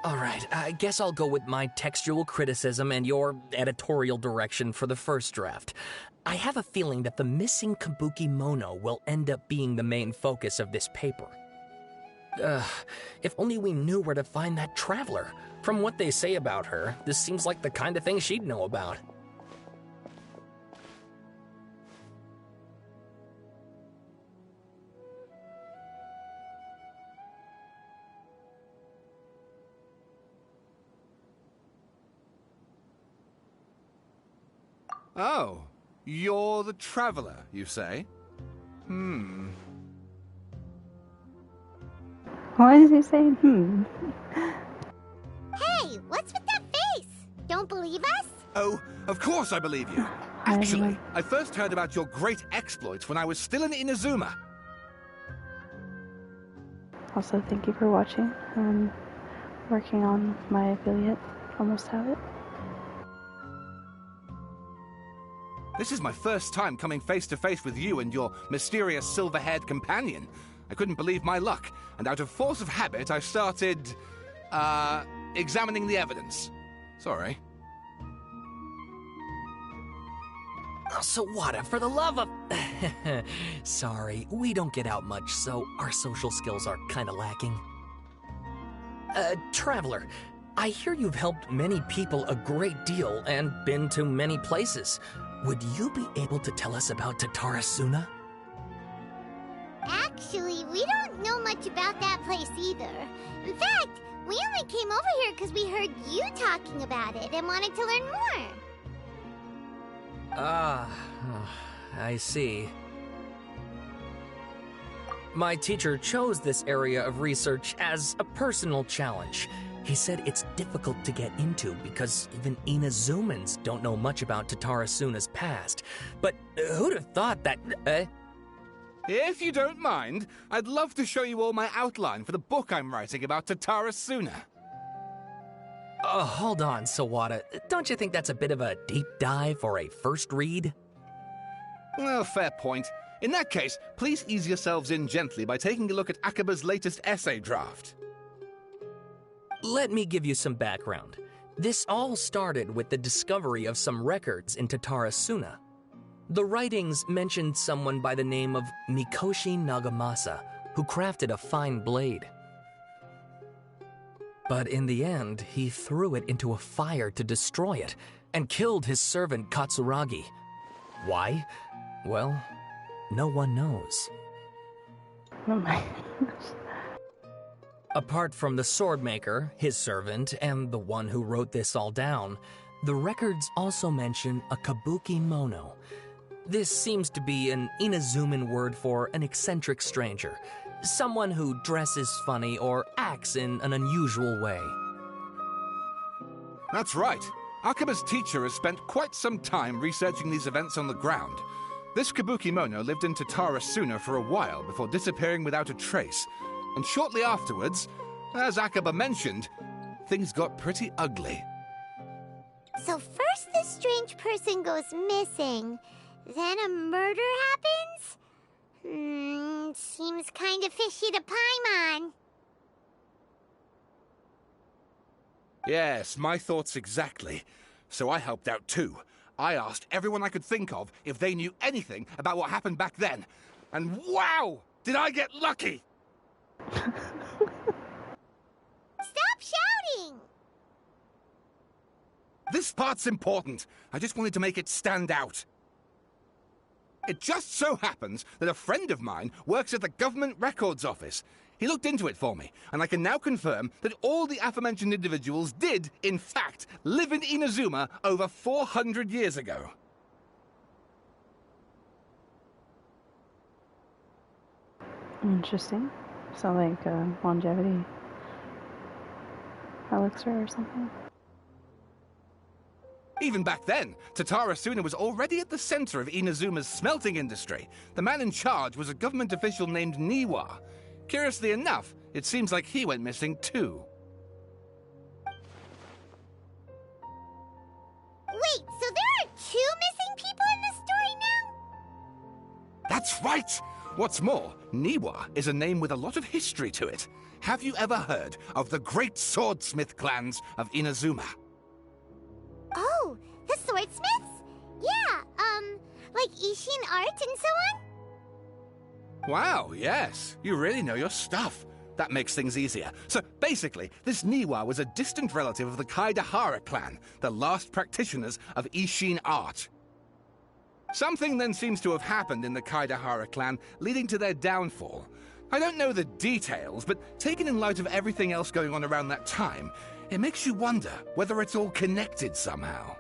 F: All right, I guess I'll go with my textual criticism and your editorial direction for the first draft. I have a feeling that the missing Kabuki Mono will end up being the main focus of this paper. If only we knew where to find that traveler. From what they say about her, this seems like the kind of thing she'd know about.
K: Oh, you're the traveler, you say?
A: Why is he saying
I: Hey, what's with that face? Don't believe us?
K: Oh, of course I believe you. Actually, I first heard about your great exploits when I was still in Inazuma.
A: Also, thank you for watching. I'm working on my affiliate. Almost have it.
K: This is my first time coming face to face with you and your mysterious silver-haired companion. I couldn't believe my luck, and out of force of habit, I started, examining the evidence. Sorry.
F: So what, for the love of... Sorry, we don't get out much, so our social skills are kinda lacking. Traveler, I hear you've helped many people a great deal and been to many places. Would you be able to tell us about Tatarasuna?
I: Actually, we don't know much about that place either. In fact, we only came over here because we heard you talking about it and wanted to learn more.
F: Ah, I see. My teacher chose this area of research as a personal challenge. He said it's difficult to get into because even Inazumans don't know much about Tatarasuna's past. But who'd have thought that...
K: If you don't mind, I'd love to show you all my outline for the book I'm writing about Tatarasuna.
F: Hold on, Sawada. Don't you think that's a bit of a deep dive for a first read?
K: Well, fair point. In that case, please ease yourselves in gently by taking a look at Akaba's latest essay draft.
F: Let me give you some background. This all started with the discovery of some records in Tatarasuna. The writings mentioned someone by the name of Mikoshi Nagamasa, who crafted a fine blade. But in the end, he threw it into a fire to destroy it, and killed his servant Katsuragi. Why? Well, no one knows.
A: Oh my goodness.
F: Apart from the swordmaker, his servant, and the one who wrote this all down, the records also mention a kabuki mono. This seems to be an Inazuman word for an eccentric stranger, someone who dresses funny or acts in an unusual way.
K: That's right. Akaba's teacher has spent quite some time researching these events on the ground. This kabuki mono lived in Tatarasuna for a while before disappearing without a trace. And shortly afterwards, as Akaba mentioned, things got pretty ugly.
I: So first this strange person goes missing, then a murder happens? Seems kind of fishy to Paimon.
K: Yes, my thoughts exactly. So I helped out too. I asked everyone I could think of if they knew anything about what happened back then. And wow! Did I get lucky!
I: Stop shouting!
K: This part's important. I just wanted to make it stand out. It just so happens that a friend of mine works at the Government Records Office. He looked into it for me, and I can now confirm that all the aforementioned individuals did, in fact, live in Inazuma over 400 years ago.
A: Interesting. So like longevity elixir or something.
K: Even back then, Tatarasuna was already at the center of Inazuma's smelting industry. The man in charge was a government official named Niwa. Curiously enough, it seems like he went missing too.
I: Wait, so there are 2 missing people in this story now?
K: That's right! What's more, Niwa is a name with a lot of history to it. Have you ever heard of the great swordsmith clans of Inazuma?
I: Oh, the swordsmiths? Yeah, like Ishin art and so on?
K: Wow, yes. You really know your stuff. That makes things easier. So basically, this Niwa was a distant relative of the Kaidahara clan, the last practitioners of Ishin art. Something then seems to have happened in the Kaidahara clan, leading to their downfall. I don't know the details, but taken in light of everything else going on around that time, it makes you wonder whether it's all connected somehow.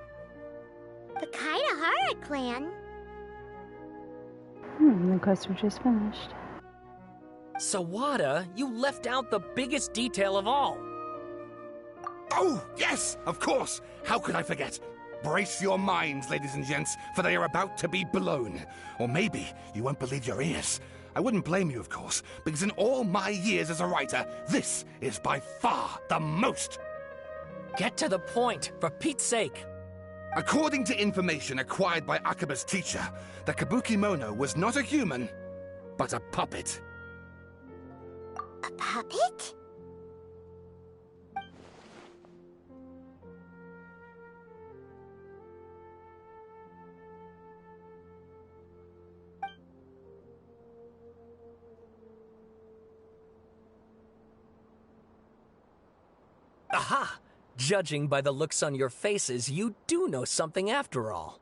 I: The Kaidahara clan?
A: The quest was just finished.
F: Sawada, you left out the biggest detail of all.
K: Oh, yes, of course. How could I forget? Brace your minds, ladies and gents, for they are about to be blown. Or maybe you won't believe your ears. I wouldn't blame you, of course, because in all my years as a writer, this is by far the most.
F: Get to the point, for Pete's sake.
K: According to information acquired by Akaba's teacher, the Kabuki Mono was not a human, but a puppet.
I: A puppet?
F: Aha! Judging by the looks on your faces, you do know something after all.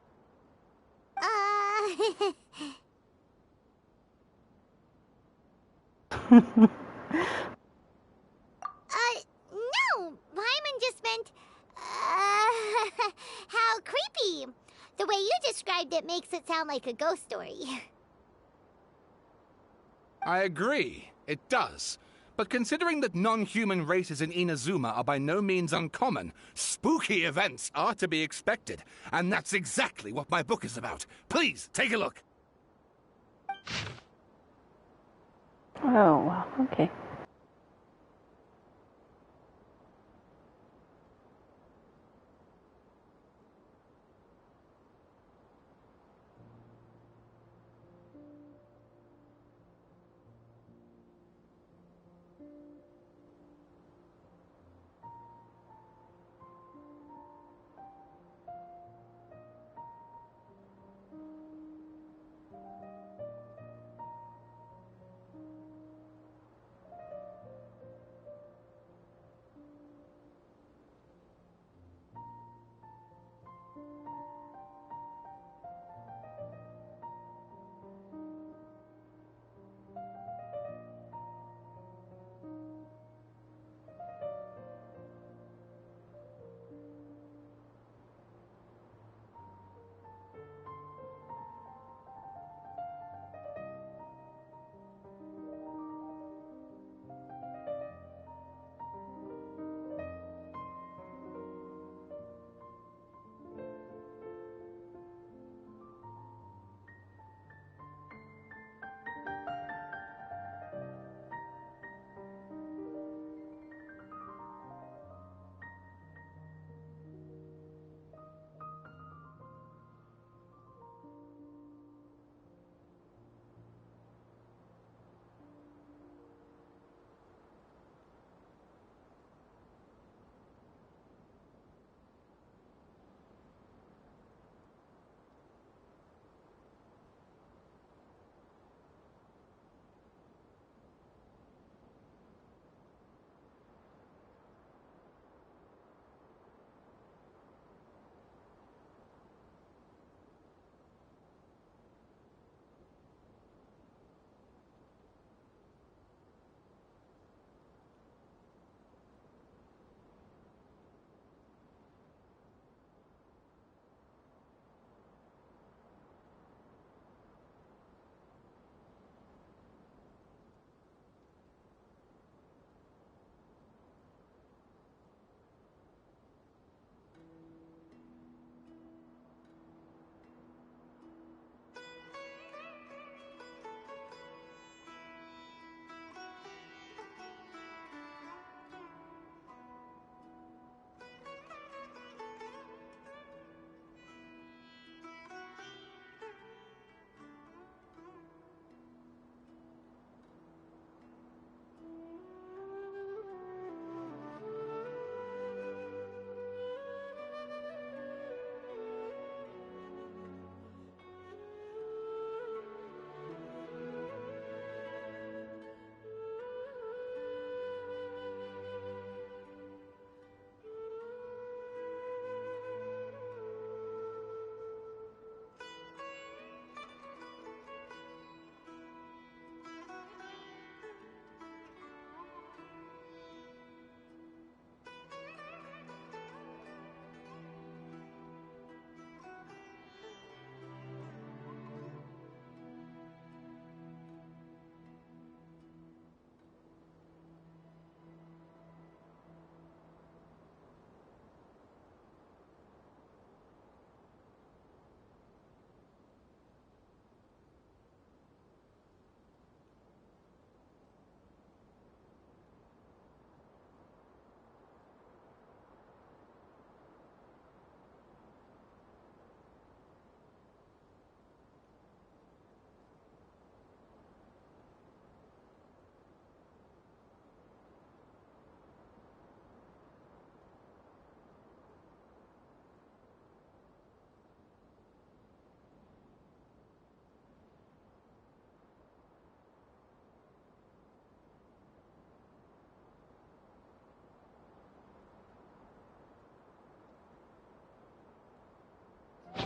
I: No! Paimon just meant, how creepy. The way you described it makes it sound like a ghost story.
K: I agree, it does. But considering that non-human races in Inazuma are by no means uncommon, spooky events are to be expected. And that's exactly what my book is about. Please, take a look.
A: Oh, okay.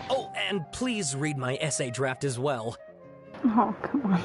F: Oh, and please read my essay draft as well.
A: Oh, come on.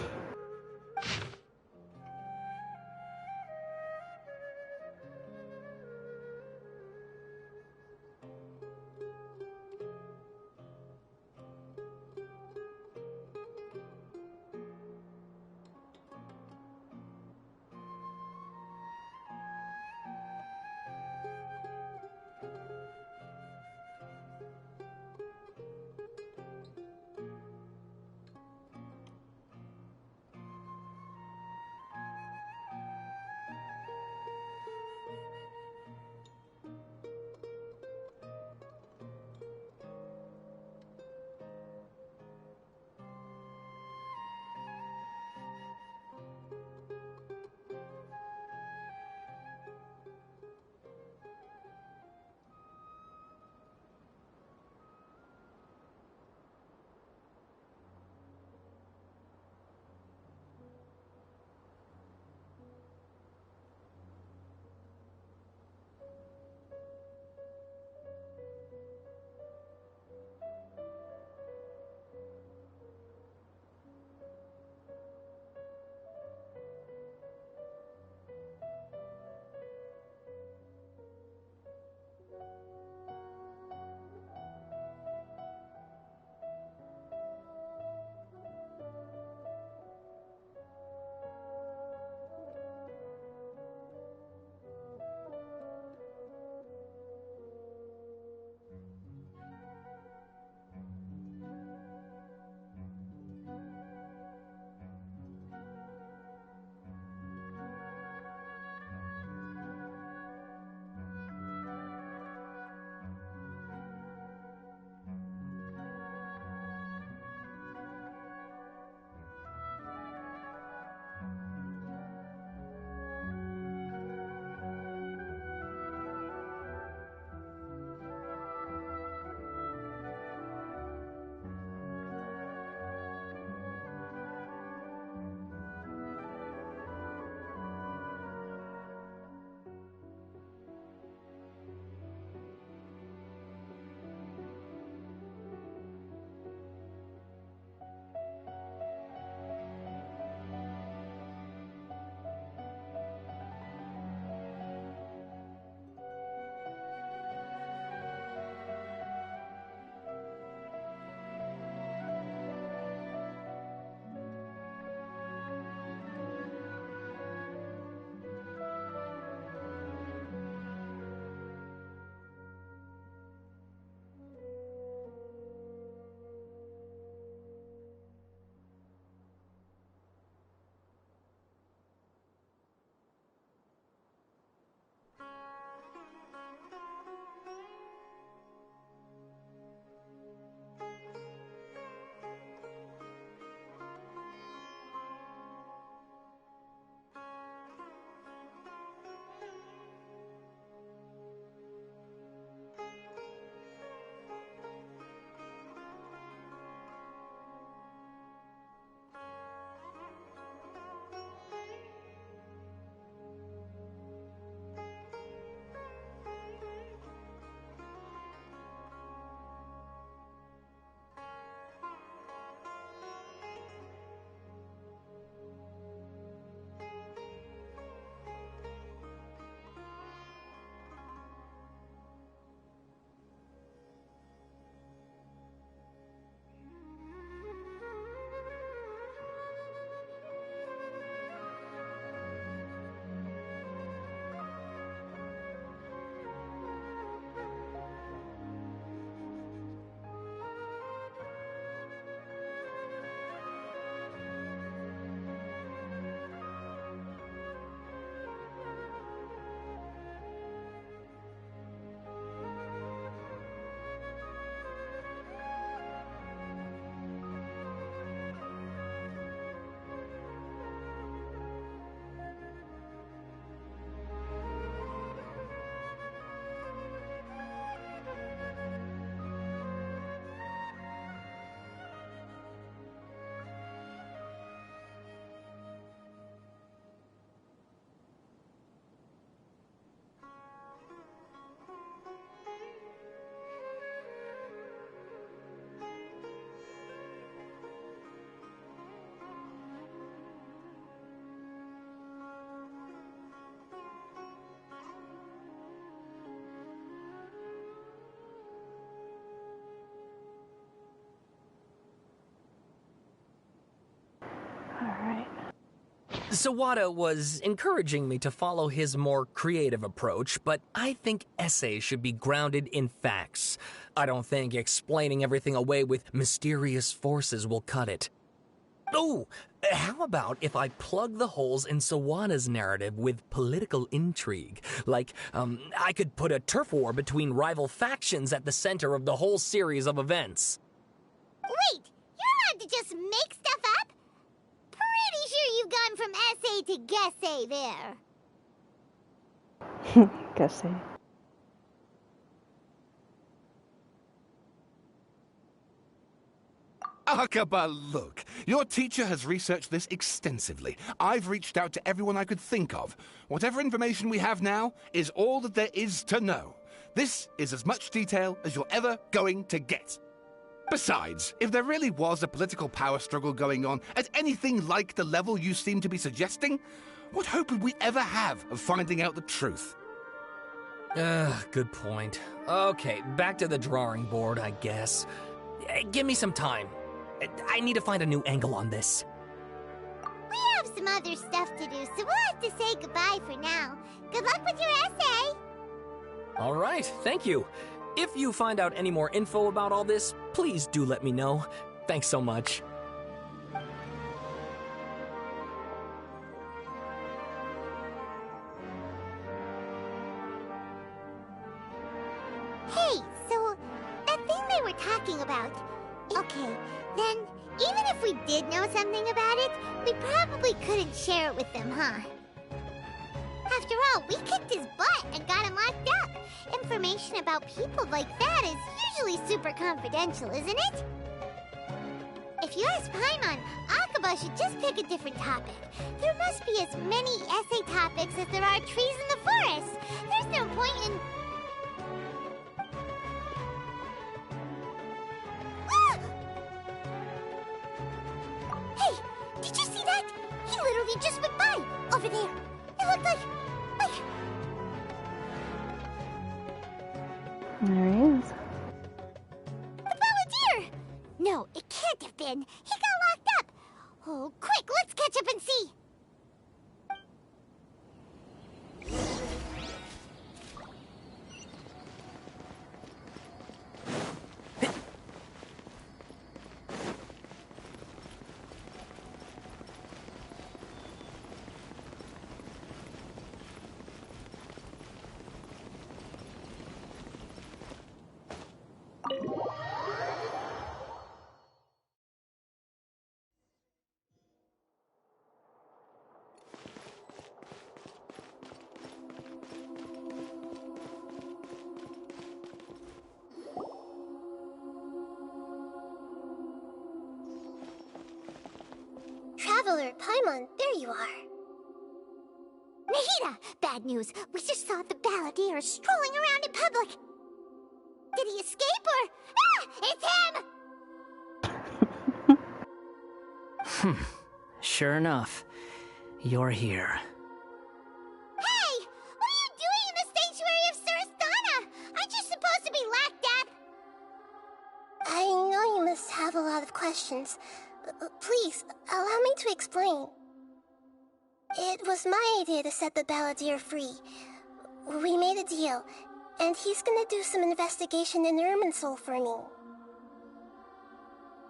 F: Sawada was encouraging me to follow his more creative approach, but I think essays should be grounded in facts. I don't think explaining everything away with mysterious forces will cut it. Oh, how about if I plug the holes in Sawada's narrative with political intrigue? Like, I could put a turf war between rival factions at the center of the whole series of events.
I: Wait, you're allowed to just make stuff up? Pretty sure you've gone from essay to guessay there.
A: Guessing.
K: Akaba, look. Your teacher has researched this extensively. I've reached out to everyone I could think of. Whatever information we have now is all that there is to know. This is as much detail as you're ever going to get. Besides, if there really was a political power struggle going on at anything like the level you seem to be suggesting, what hope would we ever have of finding out the truth?
F: Good point. Okay, back to the drawing board, I guess. Give me some time. I need to find a new angle on this.
I: We have some other stuff to do, so we'll have to say goodbye for now. Good luck with your essay!
F: All right, thank you. If you find out any more info about all this, please do let me know. Thanks so much.
I: Hey, so that thing they were talking about. Okay, then even if we did know something about it, we probably couldn't share it with them, huh? After all, we kicked his butt and got him locked up. Information about people like that is usually super confidential, isn't it? If you ask Paimon, Akaba should just pick a different topic. There must be as many essay topics as there are trees in the forest. There's no point in... Ah! Hey, did you see that? He literally just went by, over there. It looked like...
A: There he is.
I: The Balladeer! No, it can't have been. He got locked up. Oh, quick, let's catch up and see. Traveler, Paimon, there you are. Nahida! Bad news. We just saw the Balladeer strolling around in public. Did he escape or... Ah! It's him!
O: Sure enough, you're here.
I: Hey! What are you doing in the sanctuary of Surasthana? Aren't you supposed to be locked up? I know you must have a lot of questions. Please, allow me to explain. It was my idea to set the Balladeer free. We made a deal, and he's gonna do some investigation in Irminsul for me.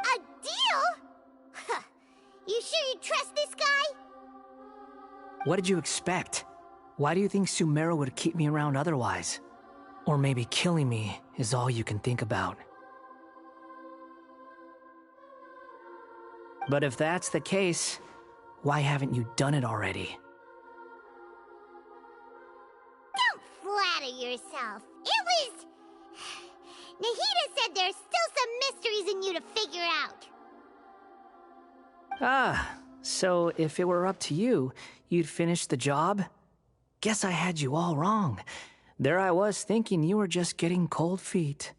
I: A deal? Huh. You sure you trust this guy?
O: What did you expect? Why do you think Sumeru would keep me around otherwise? Or maybe killing me is all you can think about. But if that's the case, why haven't you done it already?
I: Don't flatter yourself. It was... Nahida said there's still some mysteries in you to figure out.
O: Ah, so if it were up to you, you'd finish the job? Guess I had you all wrong. There I was thinking you were just getting cold feet.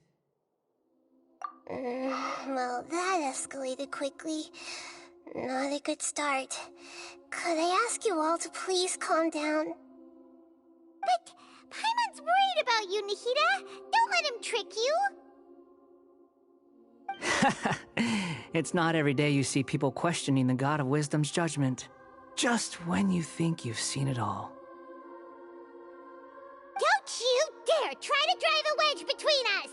I: Well, that escalated quickly. Not a good start. Could I ask you all to please calm down? But Paimon's worried about you, Nahida. Don't let him trick you.
O: It's not every day you see people questioning the God of Wisdom's judgment. Just when you think you've seen it all.
I: Don't you dare try to drive a wedge between us!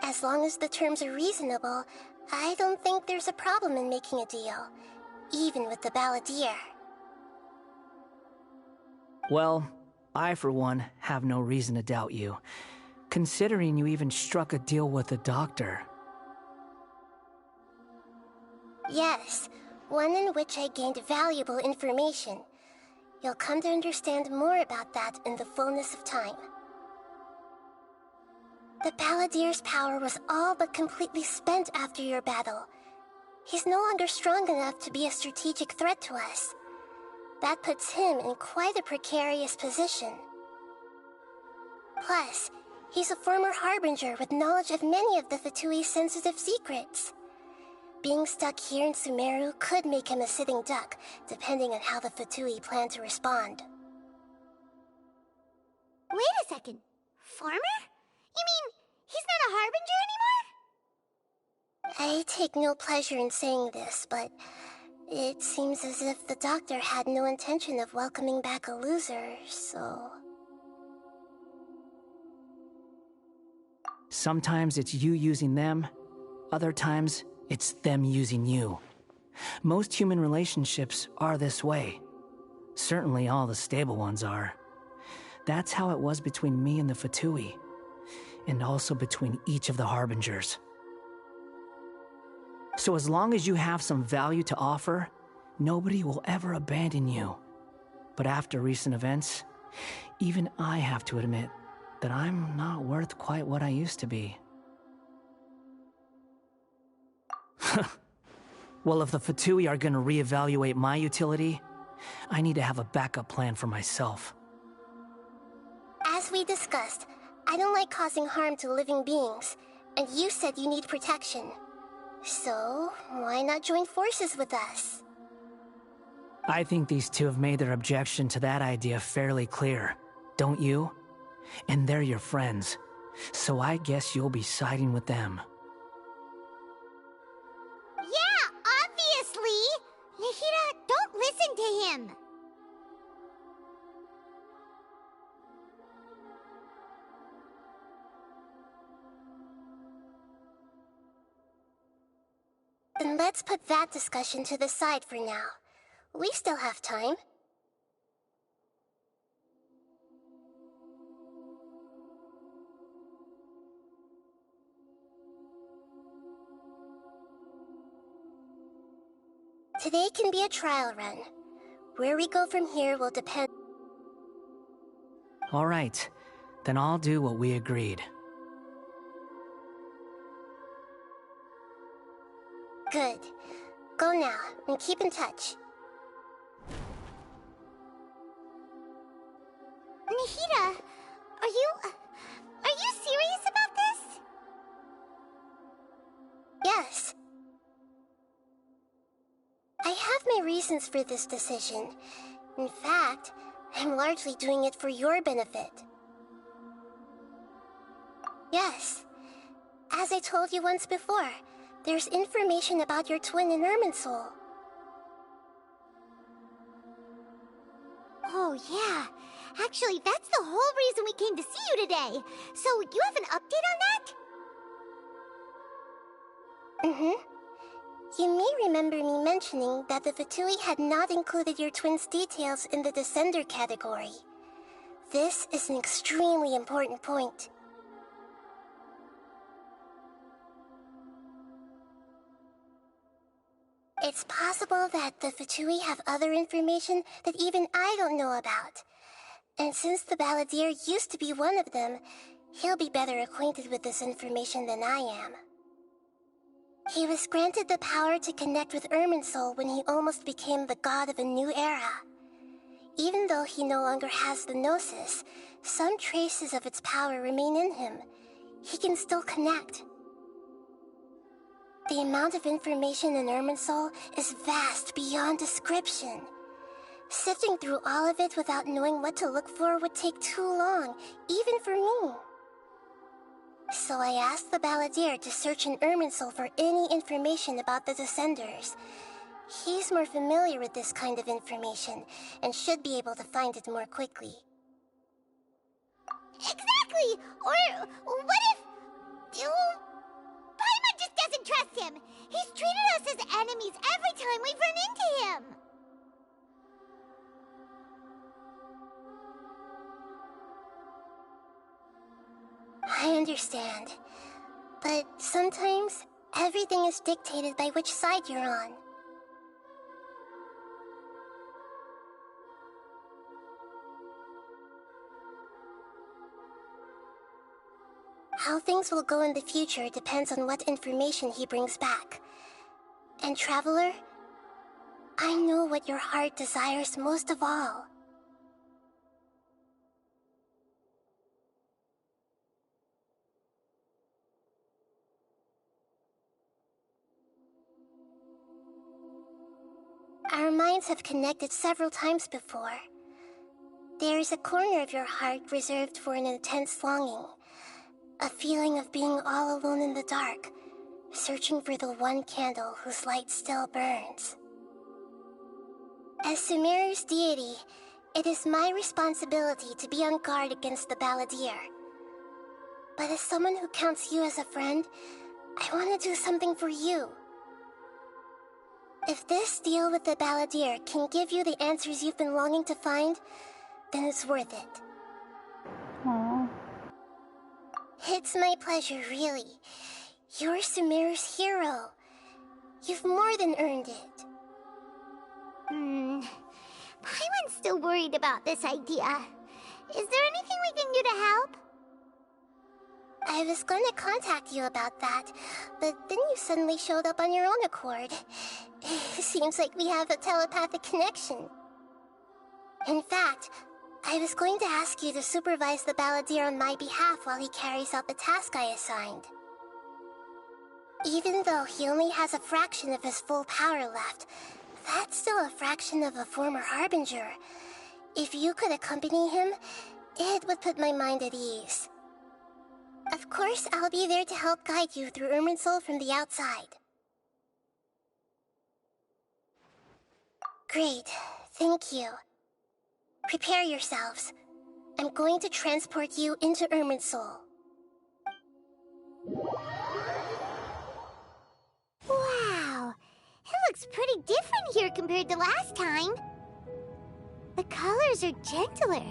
J: As long as the terms are reasonable, I don't think there's a problem in making a deal, even with the Balladeer.
O: Well, I for one have no reason to doubt you, considering you even struck a deal with the doctor.
J: Yes, one in which I gained valuable information. You'll come to understand more about that in the fullness of time. The Balladeer's power was all but completely spent after your battle. He's no longer strong enough to be a strategic threat to us. That puts him in quite a precarious position. Plus, he's a former Harbinger with knowledge of many of the Fatui's sensitive secrets. Being stuck here in Sumeru could make him a sitting duck, depending on how the Fatui plan to respond.
I: Wait a second. Former? You mean he's not a Harbinger anymore?
J: I take no pleasure in saying this, but it seems as if the doctor had no intention of welcoming back a loser, so...
O: Sometimes it's you using them, other times it's them using you. Most human relationships are this way. Certainly all the stable ones are. That's how it was between me and the Fatui, and also between each of the Harbingers. So as long as you have some value to offer, nobody will ever abandon you. But after recent events, even I have to admit that I'm not worth quite what I used to be. Well, if the Fatui are gonna reevaluate my utility, I need to have a backup plan for myself.
J: As we discussed, I don't like causing harm to living beings, and you said you need protection. So, why not join forces with us?
O: I think these two have made their objection to that idea fairly clear, don't you? And they're your friends, so I guess you'll be siding with them.
I: Yeah, obviously! Nahida, don't listen to him!
J: Then let's put that discussion to the side for now. We still have time. Today can be a trial run. Where we go from here will depend...
O: All right, then I'll do what we agreed.
J: Good. Go now, and keep in touch.
I: Nahida, are you serious about this?
J: Yes. I have my reasons for this decision. In fact, I'm largely doing it for your benefit. Yes. As I told you once before, there's information about your twin in Irminsul.
I: Oh, yeah. Actually, that's the whole reason we came to see you today. So, you have an update on that?
J: Mm-hmm. You may remember me mentioning that the Fatui had not included your twin's details in the Descender category. This is an extremely important point. It's possible that the Fatui have other information that even I don't know about. And since the Balladeer used to be one of them, he'll be better acquainted with this information than I am. He was granted the power to connect with Irminsul when he almost became the god of a new era. Even though he no longer has the Gnosis, some traces of its power remain in him. He can still connect. The amount of information in Irminsul is vast beyond description. Sifting through all of it without knowing what to look for would take too long, even for me. So I asked the Balladeer to search in Irminsul for any information about the Descenders. He's more familiar with this kind of information, and should be able to find it more quickly.
I: Exactly! Or what if... Paimon just doesn't trust him! He's treated us as enemies every time we've run into him!
J: I understand. But sometimes, everything is dictated by which side you're on. How things will go in the future depends on what information he brings back. And Traveler, I know what your heart desires most of all. Our minds have connected several times before. There is a corner of your heart reserved for an intense longing. A feeling of being all alone in the dark, searching for the one candle whose light still burns. As Sumeru's deity, it is my responsibility to be on guard against the Balladeer. But as someone who counts you as a friend, I want to do something for you. If this deal with the Balladeer can give you the answers you've been longing to find, then it's worth it.
A: Aww.
J: It's my pleasure, really. You're Sumeru's hero. You've more than earned it.
I: Paimon's still worried about this idea. Is there anything we can do to help?
J: I was going to contact you about that, but then you suddenly showed up on your own accord. Seems like we have a telepathic connection. In fact, I was going to ask you to supervise the Balladeer on my behalf while he carries out the task I assigned. Even though he only has a fraction of his full power left, that's still a fraction of a former Harbinger. If you could accompany him, it would put my mind at ease. Of course, I'll be there to help guide you through Irminsul from the outside. Great, thank you. Prepare yourselves. I'm going to transport you into Irminsul.
I: Wow! It looks pretty different here compared to last time. The colors are gentler.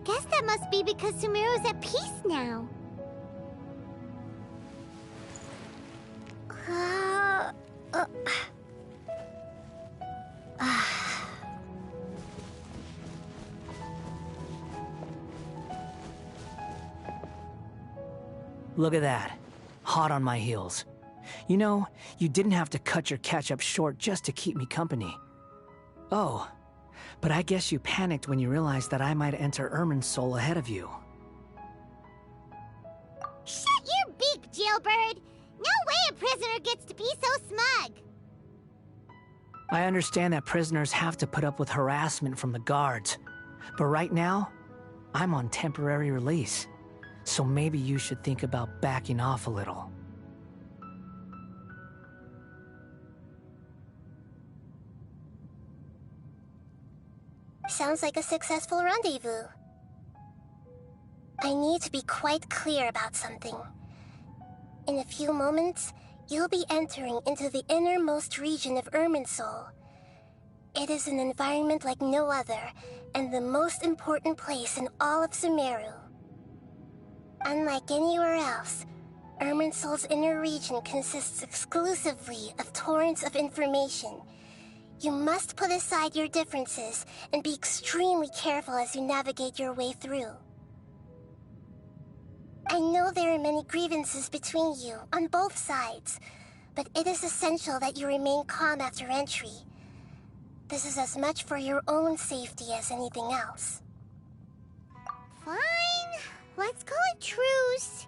I: Guess that must be because Sumeru's at peace now.
O: Look at that. Hot on my heels. You know, you didn't have to cut your catch-up short just to keep me company. Oh, but I guess you panicked when you realized that I might enter Irminsul ahead of you.
I: Shut your beak, jailbird! No way a prisoner gets to be so smug!
O: I understand that prisoners have to put up with harassment from the guards, but right now, I'm on temporary release. So maybe you should think about backing off a little.
J: Sounds like a successful rendezvous. I need to be quite clear about something. In a few moments, you'll be entering into the innermost region of Irminsul. It is an environment like no other, and the most important place in all of Sumeru. Unlike anywhere else, Irminsul's inner region consists exclusively of torrents of information. You must put aside your differences and be extremely careful as you navigate your way through. I know there are many grievances between you, on both sides, but it is essential that you remain calm after entry. This is as much for your own safety as anything else.
I: Fine. Let's call it truce.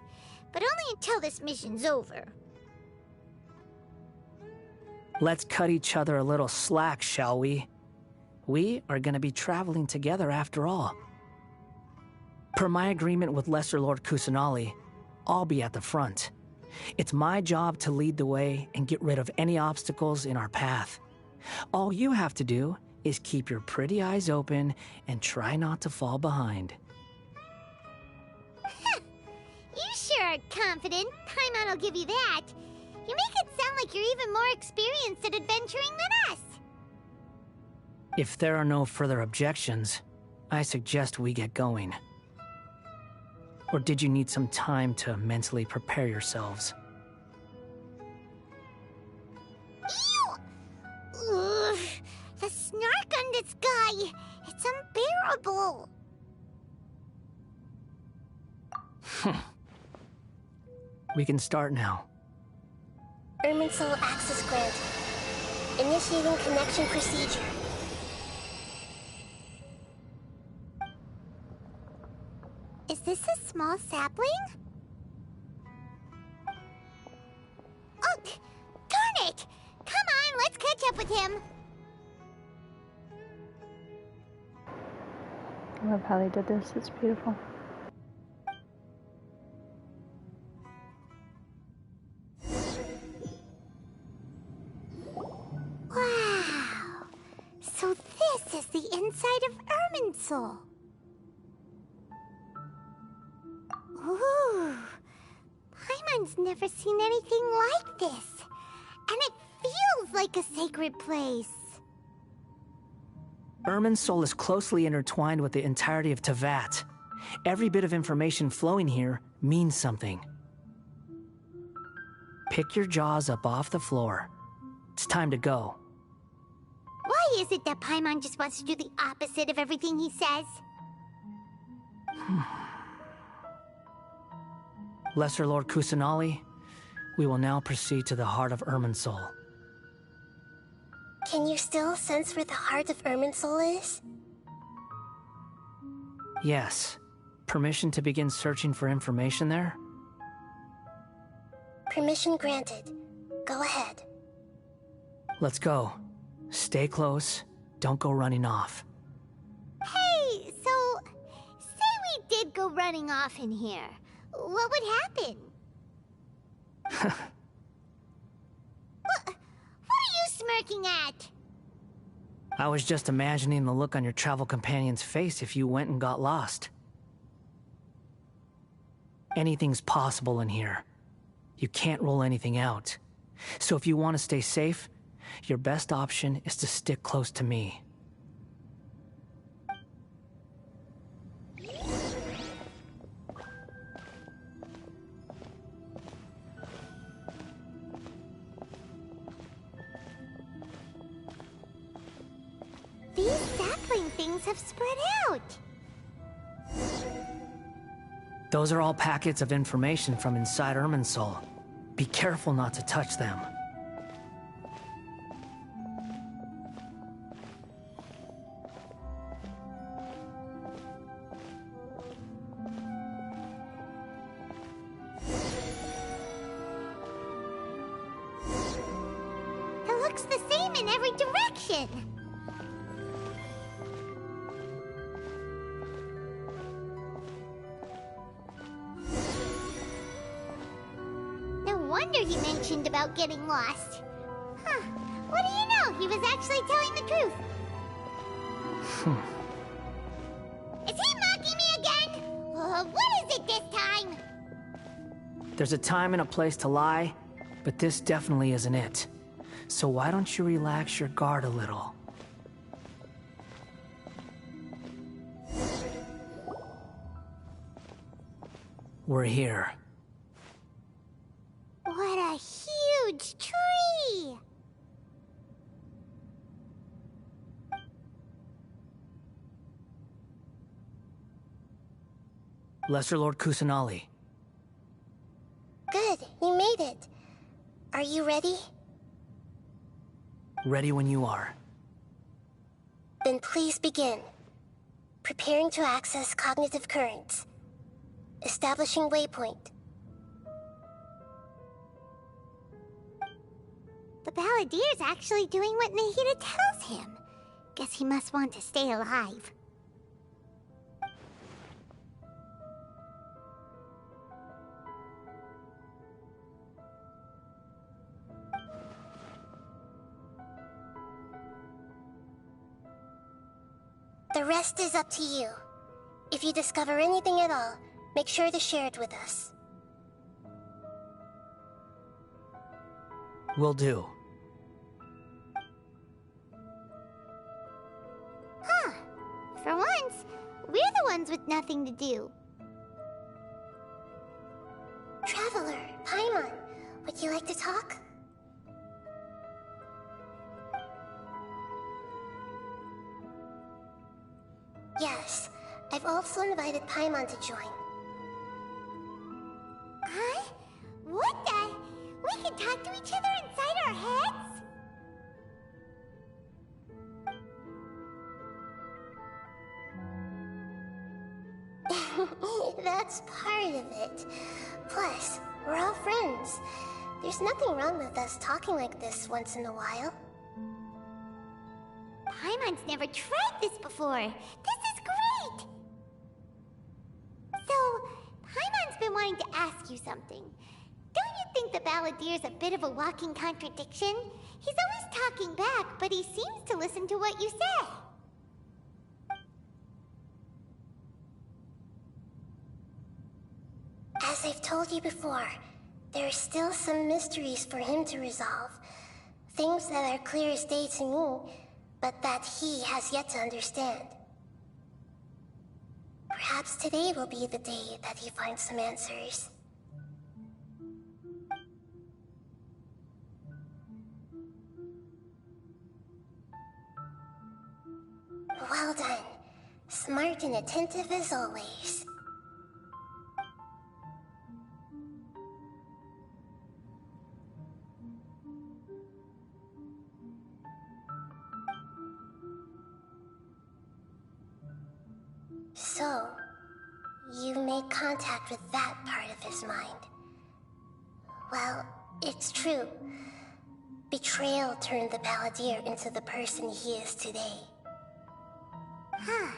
I: But only until this mission's over.
O: Let's cut each other a little slack, shall we? We are going to be traveling together after all. Per my agreement with Lesser Lord Kusanali, I'll be at the front. It's my job to lead the way and get rid of any obstacles in our path. All you have to do is keep your pretty eyes open and try not to fall behind.
I: You sure are confident. Paimon will give you that. You make it sound like you're even more experienced at adventuring than us.
O: If there are no further objections, I suggest we get going. Or did you need some time to mentally prepare yourselves?
I: Ew! Ugh, the snark on this guy. It's unbearable.
O: We can start now.
J: Irminsul access granted. Initiating connection procedure.
I: Is this a small sapling? Oh, darn it! Come on, let's catch up with him.
A: I love how they did this. It's beautiful.
I: Wow! So this is the inside of Irminsul. Ooh, Paimon's never seen anything like this. And it feels like a sacred place.
O: Irminsul is closely intertwined with the entirety of Teyvat. Every bit of information flowing here means something. Pick your jaws up off the floor. It's time to go.
I: Why is it that Paimon just wants to do the opposite of everything he says?
O: Lesser Lord Kusanali, we will now proceed to the heart of Irminsul.
J: Can you still sense where the heart of Irminsul is?
O: Yes. Permission to begin searching for information there?
J: Permission granted. Go ahead.
O: Let's go. Stay close. Don't go running off.
I: Hey, so, say we did go running off in here. What would happen? What are you smirking at?
O: I was just imagining the look on your travel companion's face if you went and got lost. Anything's possible in here. You can't rule anything out. So if you want to stay safe, your best option is to stick close to me.
I: These sapling things have spread out.
O: Those are all packets of information from inside Irminsul. Be careful not to touch them.
I: It looks the same in every direction. No wonder he mentioned about getting lost. Huh. What do you know? He was actually telling the truth. Is he mocking me again? What is it this time?
O: There's a time and a place to lie, but this definitely isn't it. So why don't you relax your guard a little? We're here.
I: What a huge tree!
O: Lesser Lord Kusanali.
J: Good, you made it. Are you ready?
O: Ready when you are.
J: Then please begin. Preparing to access cognitive currents. Establishing waypoint.
I: The Balladier's actually doing what Nahida tells him. Guess he must want to stay alive.
J: The rest is up to you. If you discover anything at all, make sure to share it with us.
O: Will do.
I: Huh. For once, we're the ones with nothing to do.
J: Traveler, Paimon, would you like to talk? Yes, I've also invited Paimon to join.
I: Huh? What the? We can talk to each other inside our heads?
J: That's part of it. Plus, we're all friends. There's nothing wrong with us talking like this once in a while.
I: Paimon's never tried this before. This is great! So, Paimon's been wanting to ask you something. Don't you think the Balladeer's a bit of a walking contradiction? He's always talking back, but he seems to listen to what you say.
J: As I've told you before, there are still some mysteries for him to resolve. Things that are clear as day to me, but that he has yet to understand. Perhaps today will be the day that he finds some answers. Well done. Smart and attentive as always. So, you made contact with that part of his mind. Well, it's true. Betrayal turned the Balladeer into the person he is today.
I: Huh.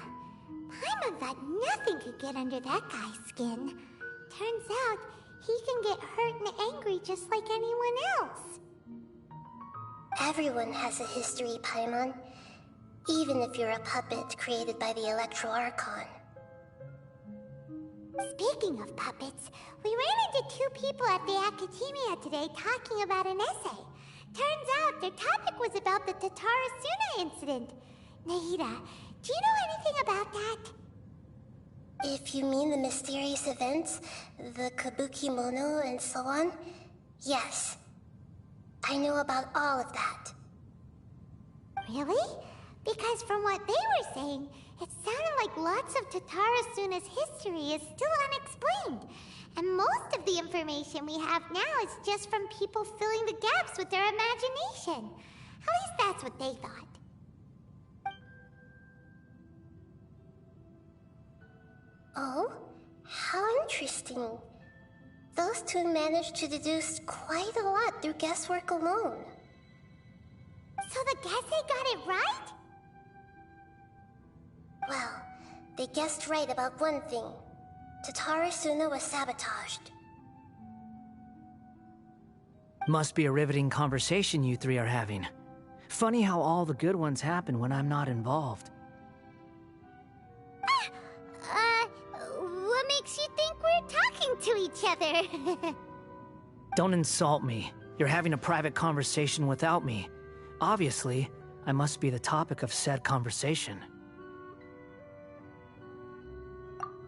I: Paimon thought nothing could get under that guy's skin. Turns out, he can get hurt and angry just like anyone else.
J: Everyone has a history, Paimon. Even if you're a puppet created by the Electro Archon.
I: Speaking of puppets, we ran into two people at the Academia today talking about an essay. Turns out their topic was about the Tatarasuna incident. Nahida, do you know anything about that?
J: If you mean the mysterious events, the Kabuki Mono and so on, yes. I know about all of that.
I: Really? Because from what they were saying, it sounded like lots of Tatarasuna's history is still unexplained. And most of the information we have now is just from people filling the gaps with their imagination. At least that's what they thought.
J: Oh? How interesting. Those two managed to deduce quite a lot through guesswork alone.
I: So the Gesse got it right?
J: Well, they guessed right about one thing. Tatarasuna was sabotaged.
O: Must be a riveting conversation you three are having. Funny how all the good ones happen when I'm not involved.
I: What makes you think we're talking to each other?
O: Don't insult me. You're having a private conversation without me. Obviously, I must be the topic of said conversation.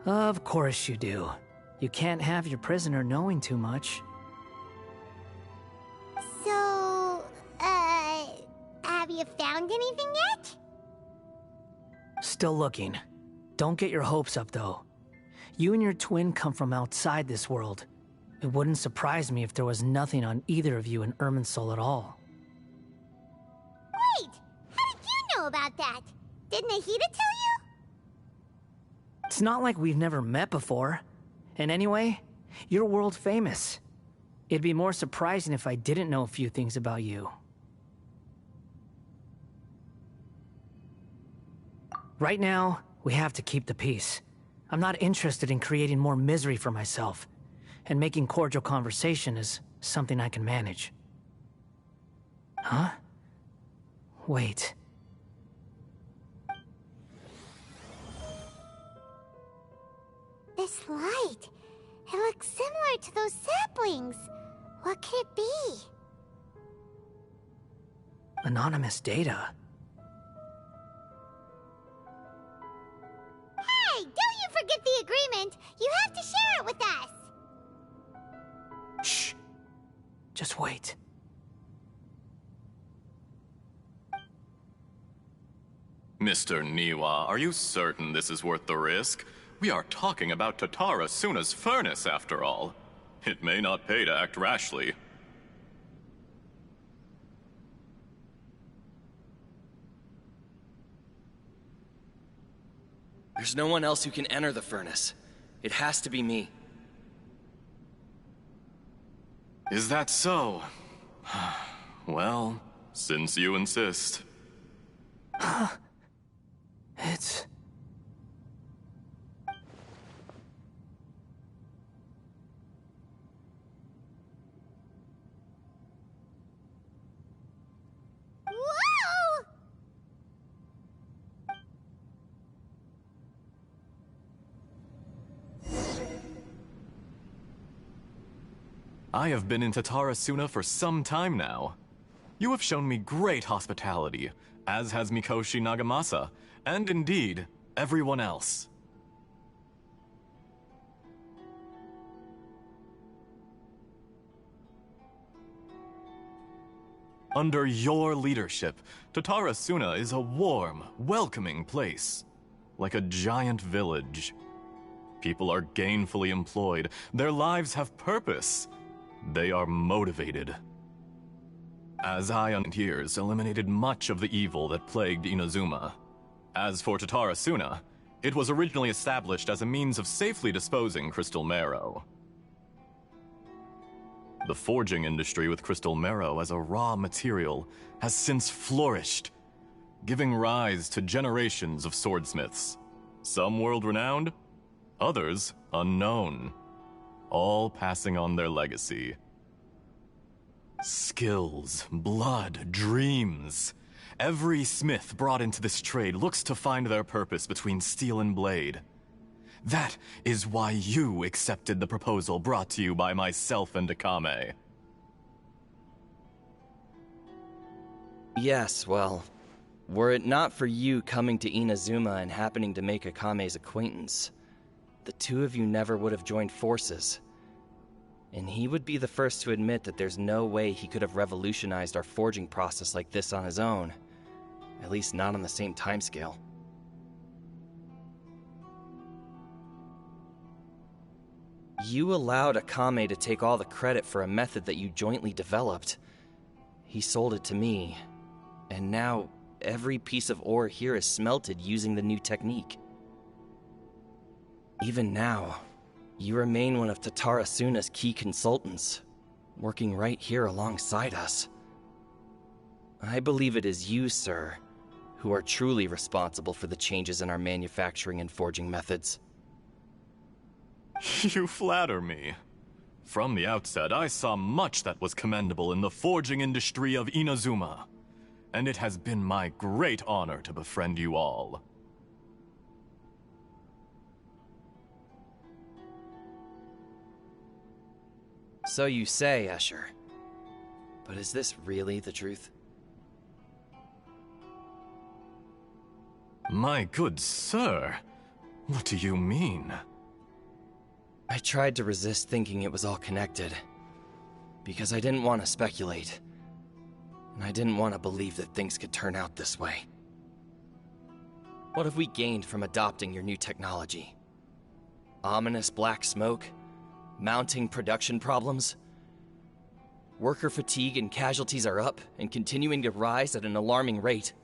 O: Of course you do. You can't have your prisoner knowing too much.
I: So, have you found anything yet?
O: Still looking. Don't get your hopes up, though. You and your twin come from outside this world. It wouldn't surprise me if there was nothing on either of you in Irminsul at all.
I: Wait! How did you know about that? Did Nahida tell you?
O: It's not like we've never met before. And anyway, you're world famous. It'd be more surprising if I didn't know a few things about you. Right now, we have to keep the peace. I'm not interested in creating more misery for myself, and making cordial conversation is something I can manage. Huh? Wait.
I: This light, it looks similar to those saplings. What could it be?
O: Anonymous data.
I: Hey, don't you forget the agreement! You have to share it with us!
O: Shh. Just wait.
G: Mr. Niwa, are you certain this is worth the risk? We are talking about Tatara Suna's furnace, after all. It may not pay to act rashly.
U: There's no one else who can enter the furnace. It has to be me.
G: Is that so? Well, since you insist.
O: It's...
I: Whoa!
G: I have been in Tatara Suna for some time now. You have shown me great hospitality, as has Mikoshi Nagamasa, and indeed, everyone else. Under your leadership, Tatara Suna is a warm, welcoming place, like a giant village. People are gainfully employed, their lives have purpose. They are motivated. As Ion years eliminated much of the evil that plagued Inazuma. As for Tatara Suna, it was originally established as a means of safely disposing crystal marrow. The forging industry with crystal marrow as a raw material has since flourished, giving rise to generations of swordsmiths. Some world-renowned, others unknown, all passing on their legacy. Skills, blood, dreams. Every smith brought into this trade looks to find their purpose between steel and blade. That is why you accepted the proposal brought to you by myself and Akame.
U: Yes, well, were it not for you coming to Inazuma and happening to make Akame's acquaintance, the two of you never would have joined forces. And he would be the first to admit that there's no way he could have revolutionized our forging process like this on his own. At least not on the same timescale. You allowed Akame to take all the credit for a method that you jointly developed. He sold it to me, and now every piece of ore here is smelted using the new technique. Even now, you remain one of Tatara Suna's key consultants, working right here alongside us. I believe it is you, sir, who are truly responsible for the changes in our manufacturing and forging methods.
G: You flatter me. From the outset, I saw much that was commendable in the forging industry of Inazuma, and it has been my great honor to befriend you all.
U: So you say, Escher. But is this really the truth?
G: My good sir, what do you mean?
U: I tried to resist thinking it was all connected, because I didn't want to speculate, and I didn't want to believe that things could turn out this way. What have we gained from adopting your new technology? Ominous black smoke? Mounting production problems? Worker fatigue and casualties are up and continuing to rise at an alarming rate.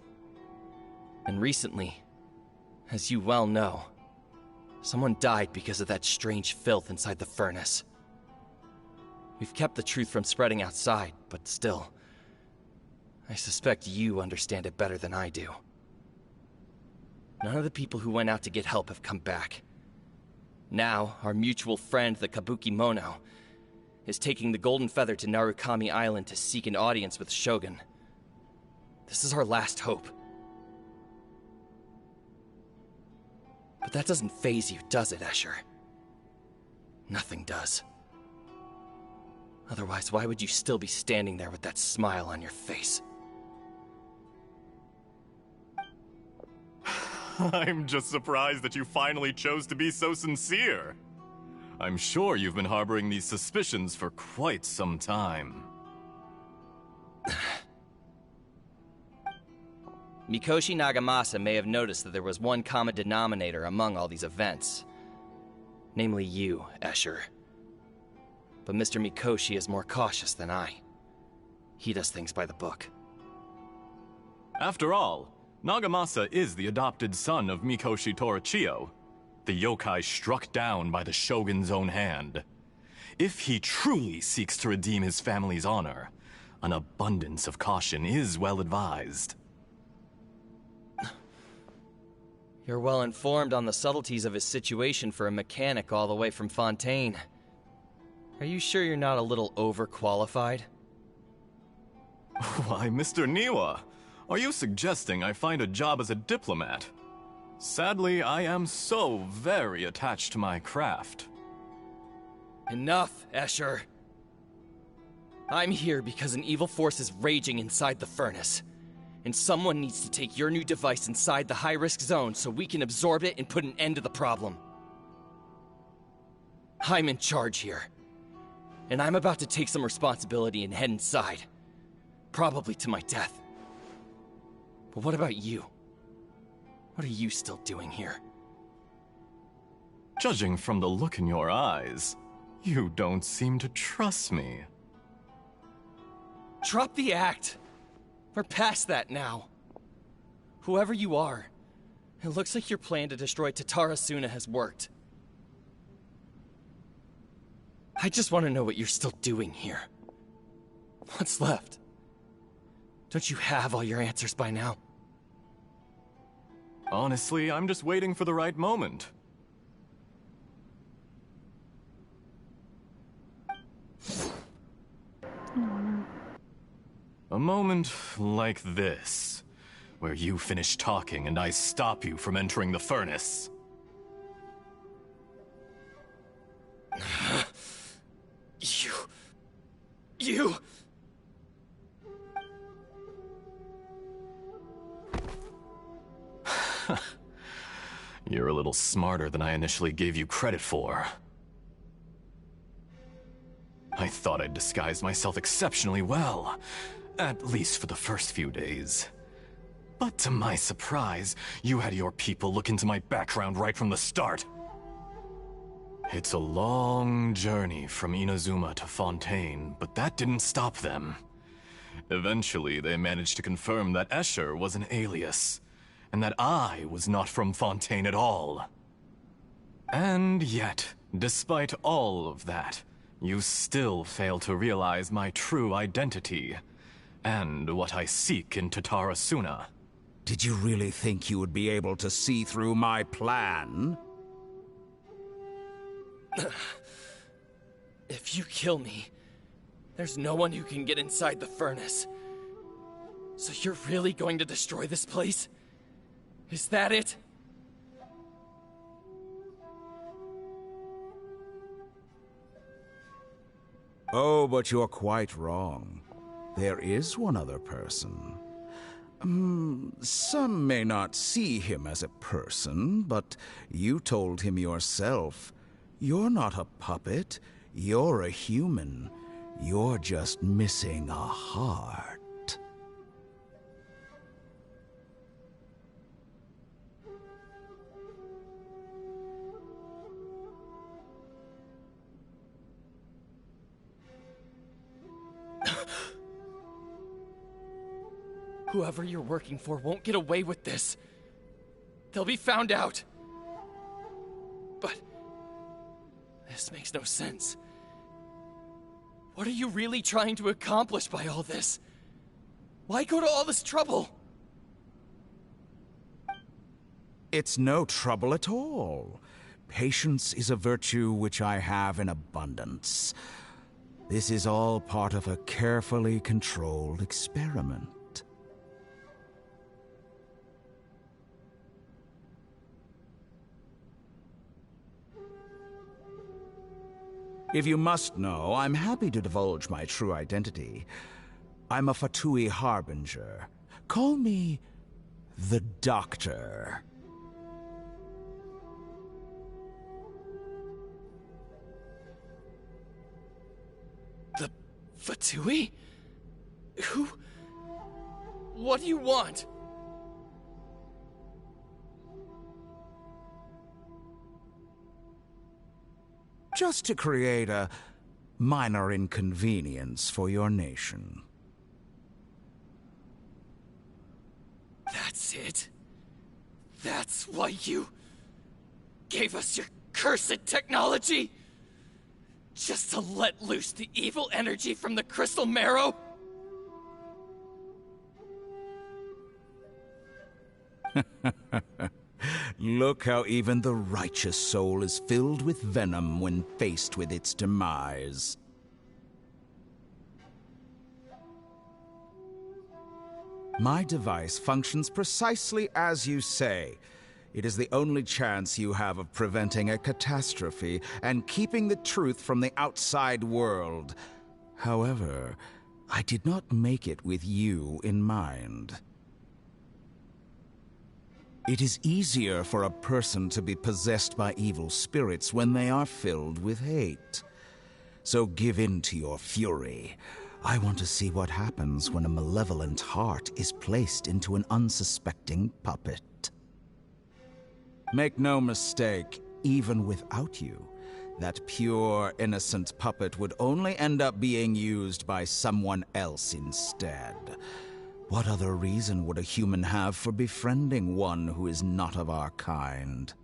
U: And recently, as you well know, someone died because of that strange filth inside the furnace. We've kept the truth from spreading outside, but still, I suspect you understand it better than I do. None of the people who went out to get help have come back. Now, our mutual friend, the Kabuki Mono, is taking the Golden Feather to Narukami Island to seek an audience with Shogun. This is our last hope. But that doesn't faze you, does it, Escher? Nothing does. Otherwise, why would you still be standing there with that smile on your face?
G: I'm just surprised that you finally chose to be so sincere. I'm sure you've been harboring these suspicions for quite some time.
U: Mikoshi Nagamasa may have noticed that there was one common denominator among all these events. Namely you, Escher. But Mr. Mikoshi is more cautious than I. He does things by the book.
G: After all, Nagamasa is the adopted son of Mikoshi Torachiyo, the yokai struck down by the Shogun's own hand. If he truly seeks to redeem his family's honor, an abundance of caution is well advised.
U: You're well informed on the subtleties of his situation for a mechanic all the way from Fontaine. Are you sure you're not a little overqualified?
G: Why, Mr. Niwa, are you suggesting I find a job as a diplomat? Sadly, I am so very attached to my craft.
U: Enough, Escher. I'm here because an evil force is raging inside the furnace. And someone needs to take your new device inside the high-risk zone so we can absorb it and put an end to the problem. I'm in charge here. And I'm about to take some responsibility and head inside. Probably to my death. But what about you? What are you still doing here?
G: Judging from the look in your eyes, you don't seem to trust me.
U: Drop the act! We're past that now. Whoever you are, it looks like your plan to destroy Tatarasuna has worked. I just want to know what you're still doing here. What's left? Don't you have all your answers by now?
G: Honestly, I'm just waiting for the right moment. A moment like this, where you finish talking and I stop you from entering the furnace.
U: You...
G: You're a little smarter than I initially gave you credit for. I thought I'd disguised myself exceptionally well, at least for the first few days. But to my surprise, you had your people look into my background right from the start. It's a long journey from Inazuma to Fontaine, but that didn't stop them. Eventually, they managed to confirm that Escher was an alias, and that I was not from Fontaine at all. And yet, despite all of that, you still fail to realize my true identity, and what I seek in Tatarasuna.
H: Did you really think you would be able to see through my plan?
U: If you kill me, there's no one who can get inside the furnace. So you're really going to destroy this place? Is that it?
H: Oh, but you're quite wrong. There is one other person. Some may not see him as a person, but you told him yourself. You're not a puppet. You're a human. You're just missing a heart.
U: Whoever you're working for won't get away with this. They'll be found out. But this makes no sense. What are you really trying to accomplish by all this? Why go to all this trouble?
H: It's no trouble at all. Patience is a virtue which I have in abundance. This is all part of a carefully controlled experiment. If you must know, I'm happy to divulge my true identity. I'm a Fatui harbinger. Call me the Doctor.
U: The Fatui? Who? What do you want?
H: Just to create a minor inconvenience for your nation.
U: That's it? That's why you gave us your cursed technology? Just to let loose the evil energy from the crystal marrow?
H: Look how even the righteous soul is filled with venom when faced with its demise. My device functions precisely as you say. It is the only chance you have of preventing a catastrophe and keeping the truth from the outside world. However, I did not make it with you in mind. It is easier for a person to be possessed by evil spirits when they are filled with hate. So give in to your fury. I want to see what happens when a malevolent heart is placed into an unsuspecting puppet. Make no mistake, even without you, that pure, innocent puppet would only end up being used by someone else instead. What other reason would a human have for befriending one who is not of our kind?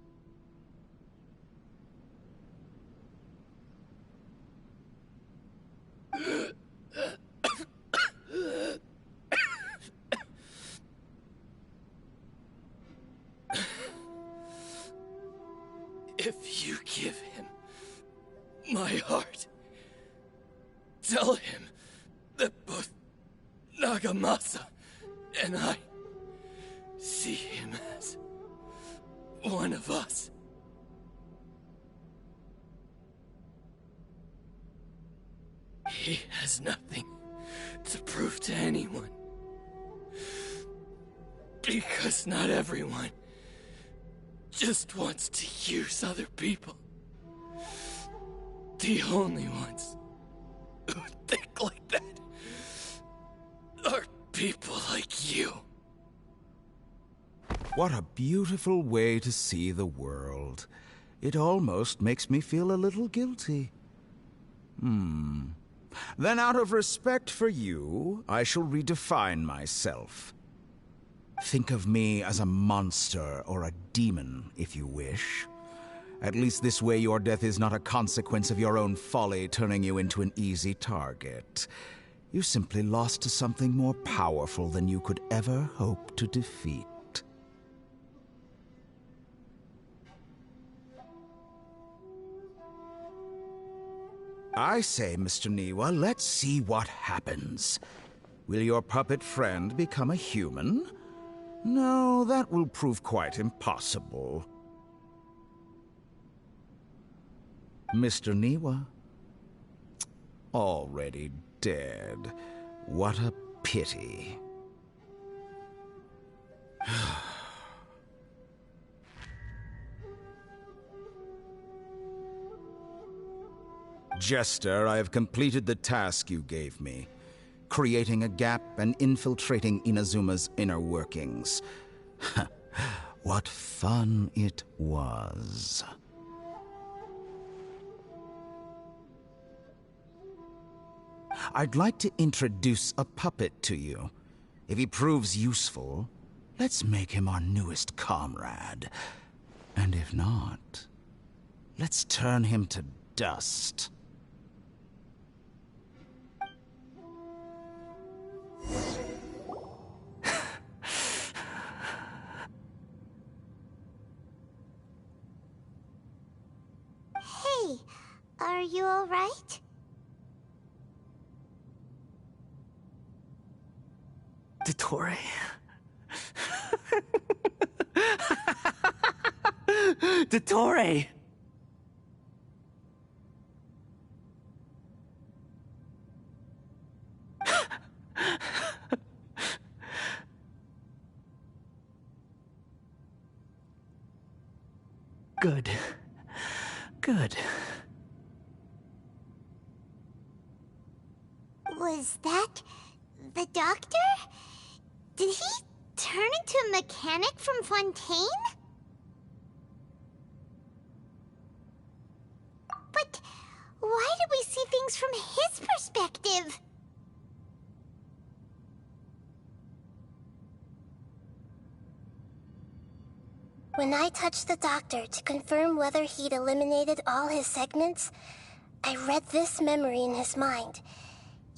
U: If you give him my heart, tell him that both Nagamasa and I see him as one of us. He has nothing to prove to anyone. Because not everyone just wants to use other people. The only ones who think like that are people like you.
H: What a beautiful way to see the world. It almost makes me feel a little guilty. Then out of respect for you, I shall redefine myself. Think of me as a monster or a demon, if you wish. At least this way your death is not a consequence of your own folly turning you into an easy target. You simply lost to something more powerful than you could ever hope to defeat. I say, Mr. Niwa, let's see what happens. Will your puppet friend become a human? No, that will prove quite impossible. Mr. Niwa? Already dead. What a pity. Jester, I have completed the task you gave me. Creating a gap and infiltrating Inazuma's inner workings. What fun it was. I'd like to introduce a puppet to you. If he proves useful, let's make him our newest comrade. And if not, let's turn him to dust.
I: Hey, are you all right?
O: Dottore? Dottore! Good. Good.
I: Was that the doctor? Did he turn into a mechanic from Fontaine? But why did we see things from his perspective?
J: When I touched the doctor to confirm whether he'd eliminated all his segments, I read this memory in his mind.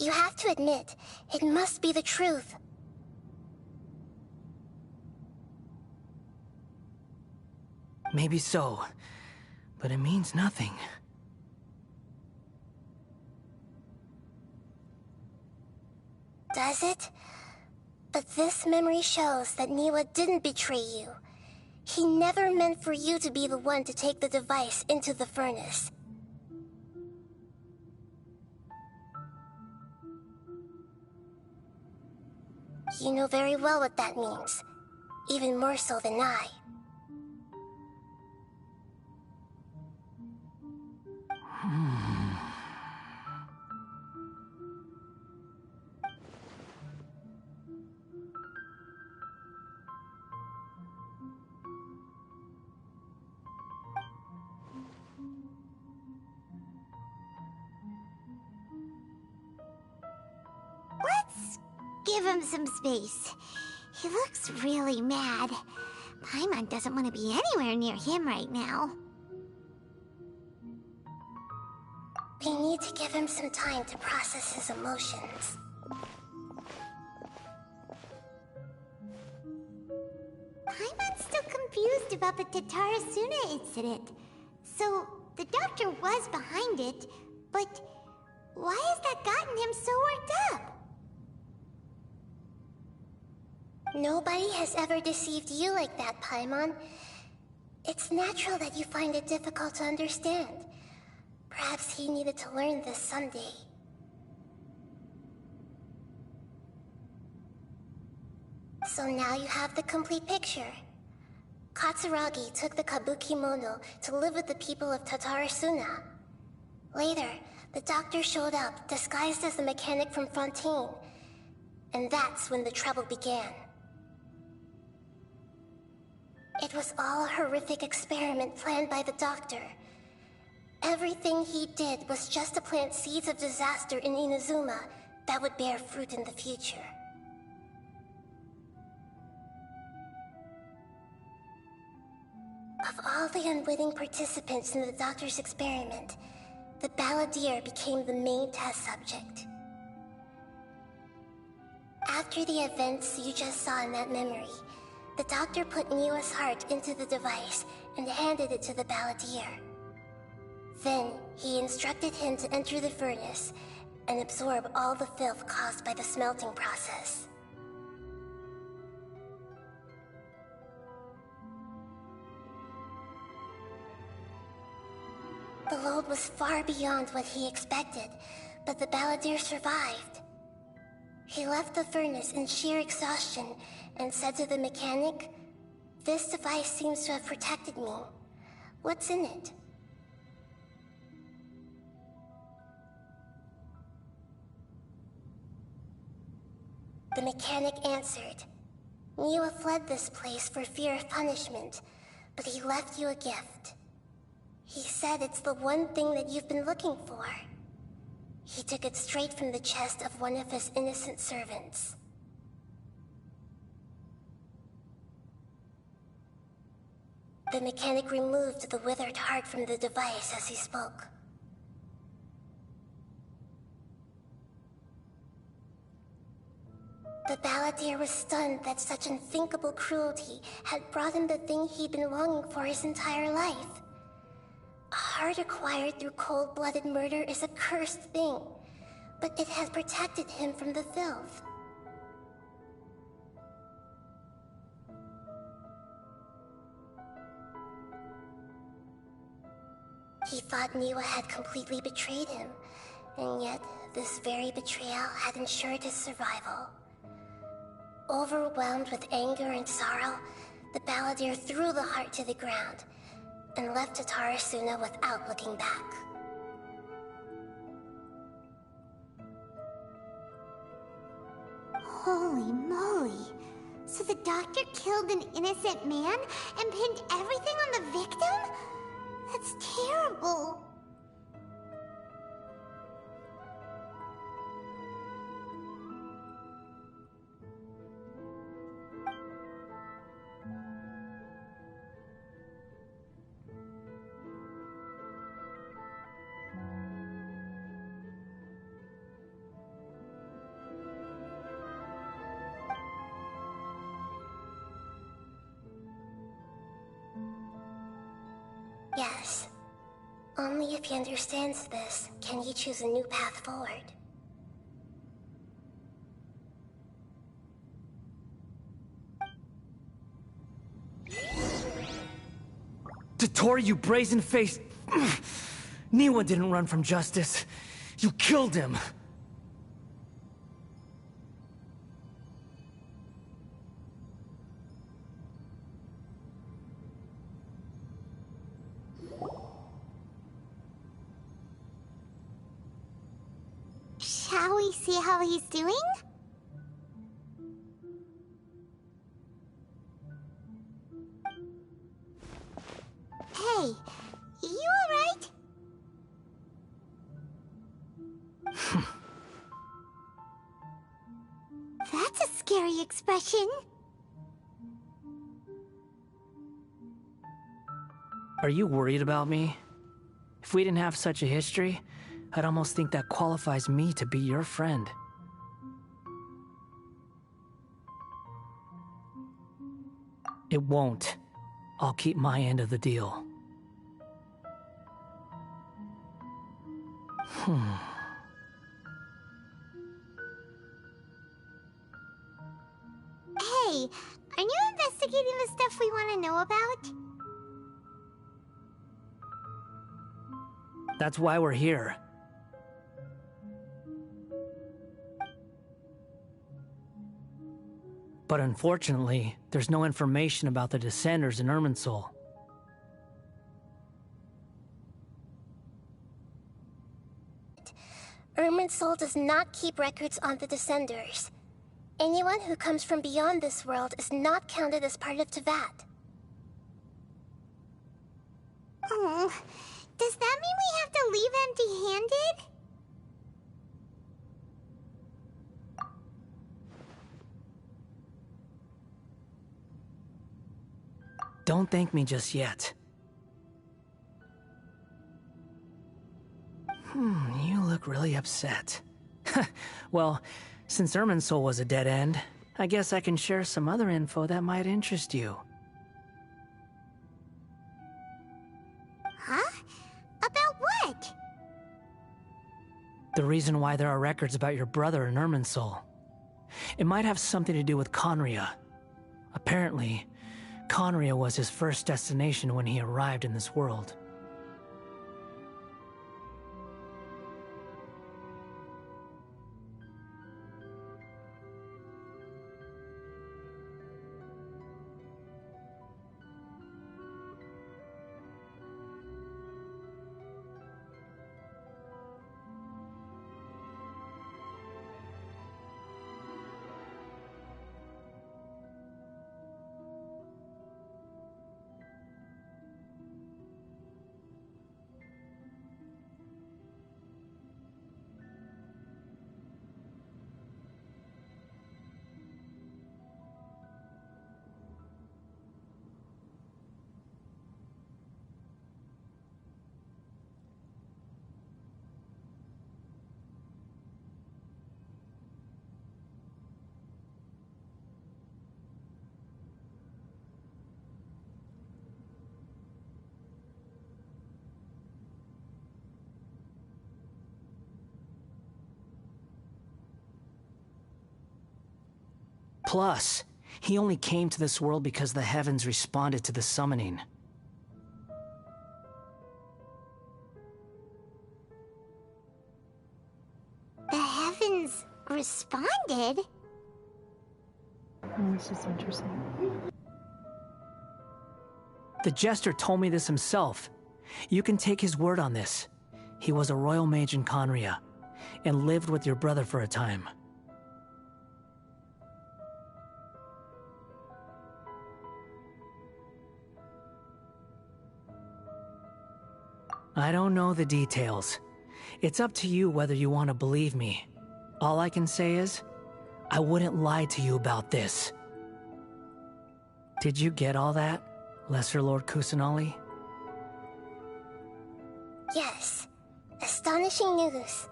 J: You have to admit, it must be the truth.
O: Maybe so, but it means nothing.
J: Does it? But this memory shows that Niwa didn't betray you. He never meant for you to be the one to take the device into the furnace. You know very well what that means, even more so than I.
I: Let's give him some space. He looks really mad. Paimon doesn't want to be anywhere near him right now.
J: We need to give him some time to process his emotions.
I: Paimon's still confused about the Tatarasuna incident. So, the doctor was behind it, but why has that gotten him so worked up?
J: Nobody has ever deceived you like that, Paimon. It's natural that you find it difficult to understand. Perhaps he needed to learn this someday. So now you have the complete picture. Katsuragi took the Kabukimono to live with the people of Tatarasuna. Later, the doctor showed up, disguised as the mechanic from Fontaine. And that's when the trouble began. It was all a horrific experiment planned by the doctor. Everything he did was just to plant seeds of disaster in Inazuma that would bear fruit in the future. Of all the unwitting participants in the doctor's experiment, the balladeer became the main test subject. After the events you just saw in that memory, the doctor put Niwa's heart into the device and handed it to the balladeer. Then, he instructed him to enter the furnace and absorb all the filth caused by the smelting process. The load was far beyond what he expected, but the balladeer survived. He left the furnace in sheer exhaustion and said to the mechanic, "This device seems to have protected me. What's in it?" The mechanic answered, "Niwa fled this place for fear of punishment, but he left you a gift. He said it's the one thing that you've been looking for. He took it straight from the chest of one of his innocent servants." The mechanic removed the withered heart from the device as he spoke. The balladeer was stunned that such unthinkable cruelty had brought him the thing he'd been longing for his entire life. A heart acquired through cold-blooded murder is a cursed thing, but it has protected him from the filth. He thought Niwa had completely betrayed him, and yet this very betrayal had ensured his survival. Overwhelmed with anger and sorrow, the balladeer threw the heart to the ground, and left Tatara Suna without looking back.
I: Holy moly. So the doctor killed an innocent man and pinned everything on the victim? That's terrible.
J: Yes. Only if he understands this can he choose a new path forward.
O: Dottore, you brazen-faced... Niwa didn't run from justice. You killed him.
I: Shall we see how he's doing? Hey, you alright? That's a scary expression.
O: Are you worried about me? If we didn't have such a history, I'd almost think that qualifies me to be your friend. It won't. I'll keep my end of the deal.
I: Hey, are you investigating the stuff we want to know about?
O: That's why we're here. But unfortunately, there's no information about the Descenders in Irminsul.
J: Irminsul does not keep records on the Descenders. Anyone who comes from beyond this world is not counted as part of Teyvat.
I: Oh, does that mean we have to leave empty-handed?
O: Don't thank me just yet. You look really upset. Well, since Irminsul was a dead end, I guess I can share some other info that might interest you.
I: Huh? About what?
O: The reason why there are records about your brother in Irminsul. It might have something to do with Conria. Apparently, Conria was his first destination when he arrived in this world. Plus, he only came to this world because the heavens responded to the summoning.
I: The heavens responded?
A: This is interesting.
O: The Jester told me this himself. You can take his word on this. He was a royal mage in Conria, and lived with your brother for a time. I don't know the details. It's up to you whether you want to believe me. All I can say is, I wouldn't lie to you about this. Did you get all that, Lesser Lord Kusanali?
J: Yes. Astonishing news.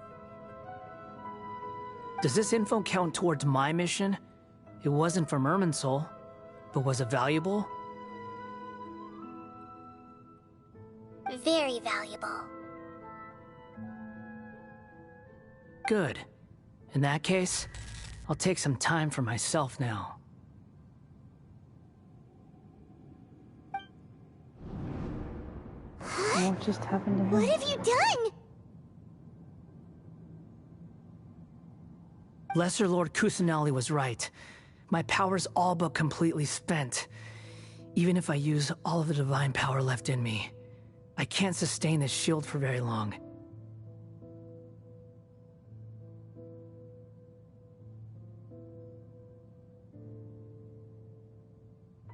O: Does this info count towards my mission? It wasn't from Irminsul, but was it valuable?
J: Very valuable.
O: Good. In that case, I'll take some time for myself now.
A: What just happened to him?
I: What have you done?
O: Lesser Lord Kusanali was right. My power's all but completely spent. Even if I use all of the divine power left in me, I can't sustain this shield for very long.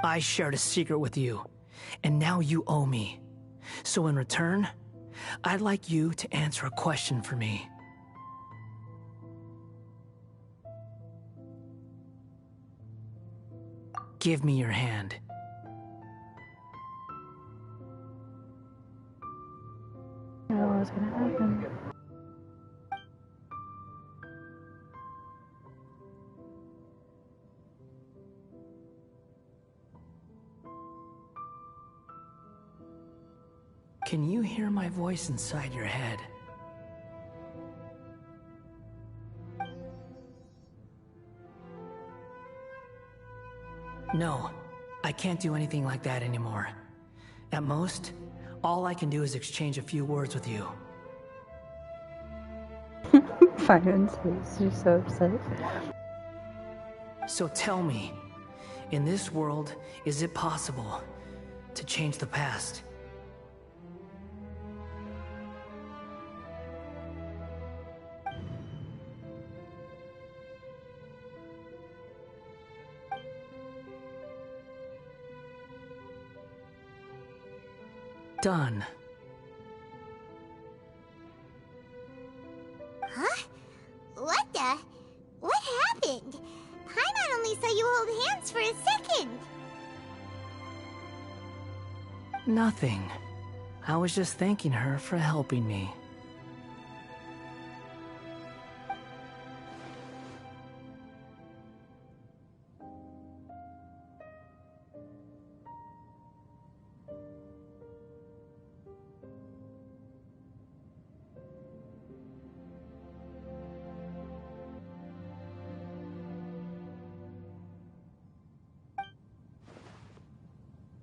O: I shared a secret with you, and now you owe me. So in return, I'd like you to answer a question for me. Give me your hand.
A: I know what's gonna happen.
O: Can you hear my voice inside your head? No, I can't do anything like that anymore. At most, all I can do is exchange a few words with you.
A: Finance is you're so upset.
O: So tell me, in this world, is it possible to change the past? Done.
I: Huh? What the? What happened? Paimon only saw you hold hands for a second.
O: Nothing. I was just thanking her for helping me.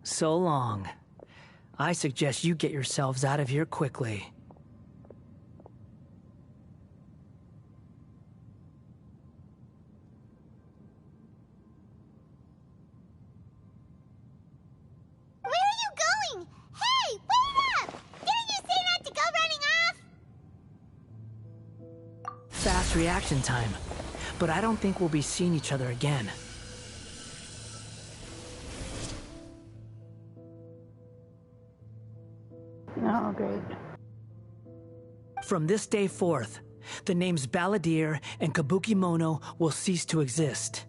O: So long. I suggest you get yourselves out of here quickly.
I: Where are you going? Hey, wait up! Didn't you say not to go running off?
O: Fast reaction time. But I don't think we'll be seeing each other again.
A: Oh, great.
O: From this day forth, the names Balladeer and Kabukimono will cease to exist.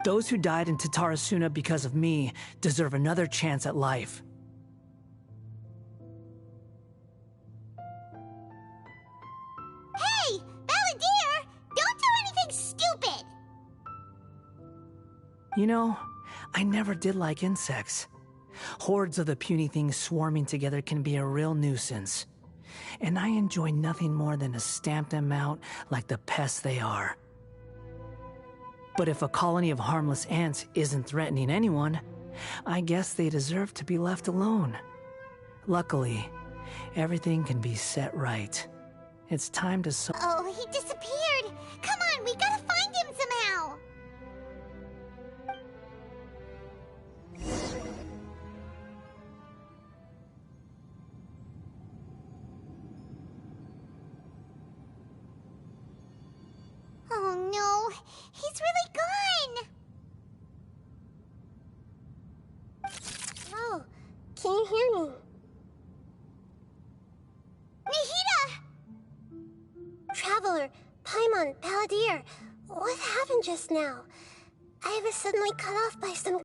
O: Those who died in Tatarasuna because of me deserve another chance at life.
I: Hey, Balladeer! Don't do anything stupid!
O: You know, I never did like insects. Hordes of the puny things swarming together can be a real nuisance. And I enjoy nothing more than to stamp them out like the pests they are. But if a colony of harmless ants isn't threatening anyone, I guess they deserve to be left alone. Luckily, everything can be set right. It's time to
I: Oh, he disappeared! Come on, we gotta find him somehow! no! He's really gone!
J: Oh, can you hear me?
I: Nahida!
J: Traveler, Paimon, Palladir, what happened just now? I was suddenly cut off by some...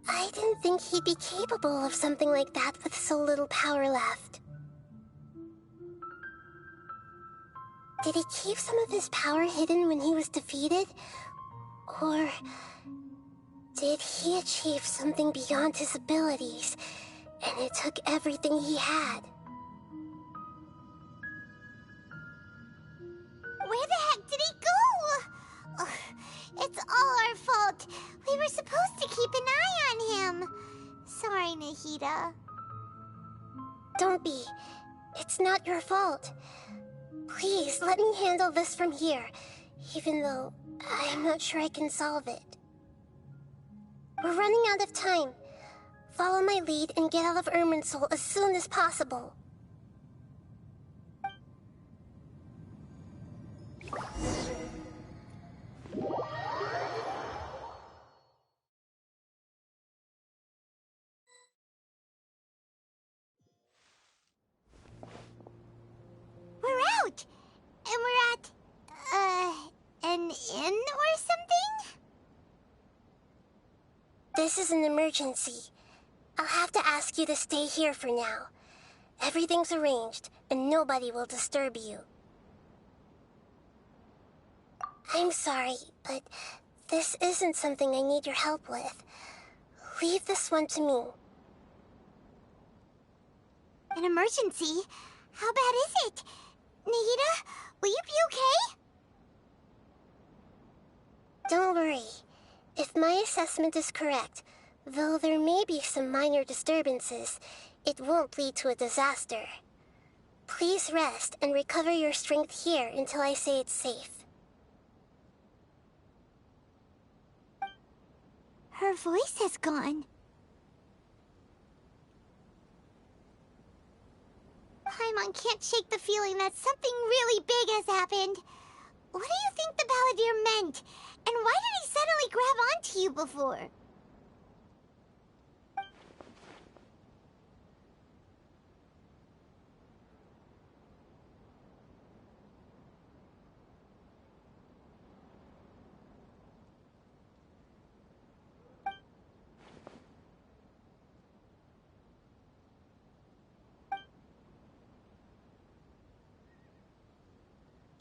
J: I didn't think he'd be capable of something like that with so little power left. Did he keep some of his power hidden when he was defeated? Or did he achieve something beyond his abilities, and it took everything he had?
I: Where the heck did he go? Ugh, it's all our fault. We were supposed to keep an eye on him. Sorry, Nahida.
J: Don't be. It's not your fault. Please, let me handle this from here, even though I'm not sure I can solve it. We're running out of time. Follow my lead and get out of Irminsul as soon as possible.
I: We're out! And we're at, an inn or something?
J: This is an emergency. I'll have to ask you to stay here for now. Everything's arranged, and nobody will disturb you. I'm sorry, but this isn't something I need your help with. Leave this one to me.
I: An emergency? How bad is it? Nahida, will you be okay?
J: Don't worry. If my assessment is correct, though there may be some minor disturbances, it won't lead to a disaster. Please rest and recover your strength here until I say it's safe.
I: Her voice has gone. Paimon can't shake the feeling that something really big has happened. What do you think the Balladeer meant? And why did he suddenly grab onto you before?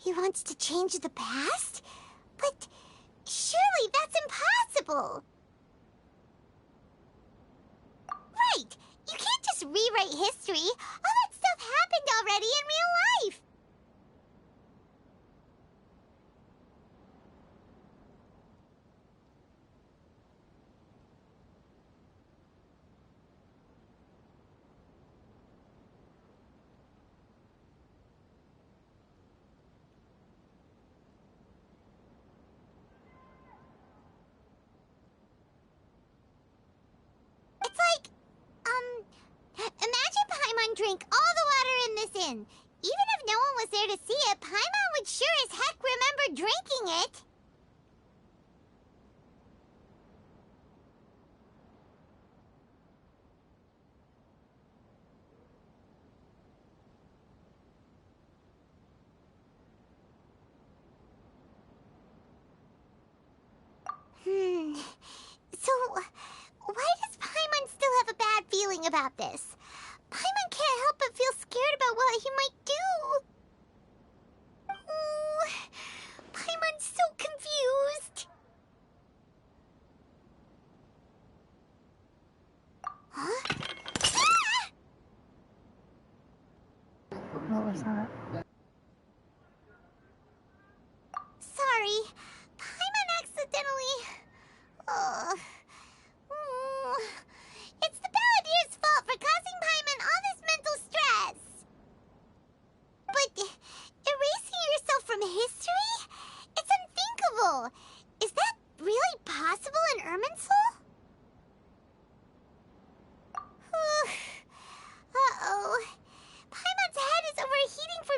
I: He wants to change the past? But surely that's impossible! Right! You can't just rewrite history! All that stuff happened already in real life! Imagine Paimon drank all the water in this inn. Even if no one was there to see it, Paimon would sure as heck remember drinking it. So, why does Paimon still have a bad feeling about this? Paimon can't help but feel scared about what he might do. Oh, Paimon's so confused. Huh? Ah!
A: What was that?
I: Sorry. Paimon accidentally... It's the Balladeer's fault for causing Paimon all this mental stress. But erasing yourself from history? It's unthinkable. Is that really possible in Irminsul? Uh-oh. Paimon's head is overheating for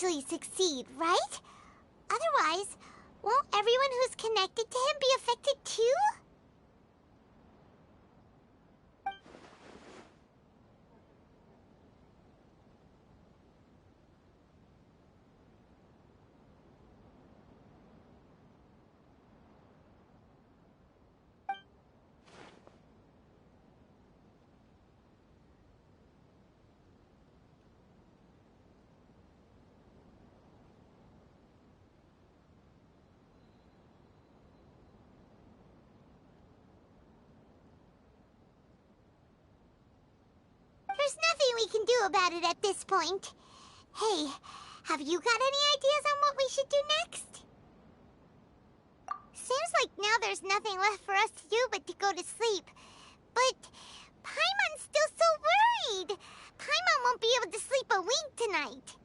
I: actually succeed, right? Otherwise, won't everyone who's connected to him be affected too? There's nothing we can do about it at this point. Hey, have you got any ideas on what we should do next? Seems like now there's nothing left for us to do but to go to sleep. But Paimon's still so worried. Paimon won't be able to sleep a wink tonight.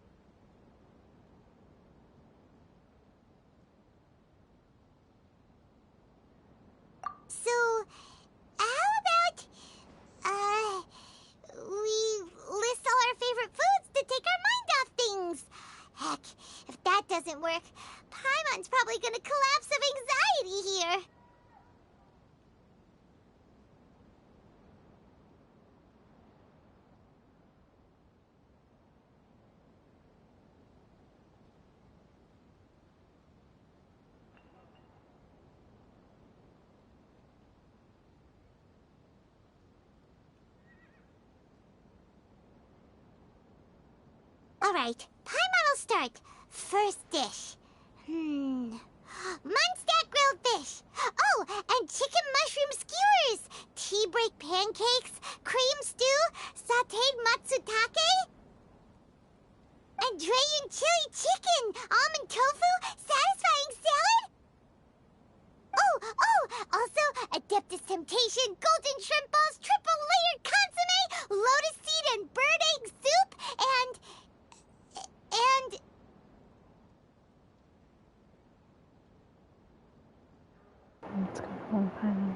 I: So, how about, we list all our favorite foods to take our mind off things? Heck, if that doesn't work, Paimon's probably gonna collapse of anxiety here. Alright, Paimon will start. First dish. Munstack grilled fish. Oh, and chicken mushroom skewers. Tea break pancakes. Cream stew. Sauteed matsutake. And Dragon chili chicken. Almond tofu. Satisfying salad. Also, Adeptus Temptation, golden shrimp balls, triple layered consomme, lotus seed and bird egg soup, and...
A: Let's go home, Paimon.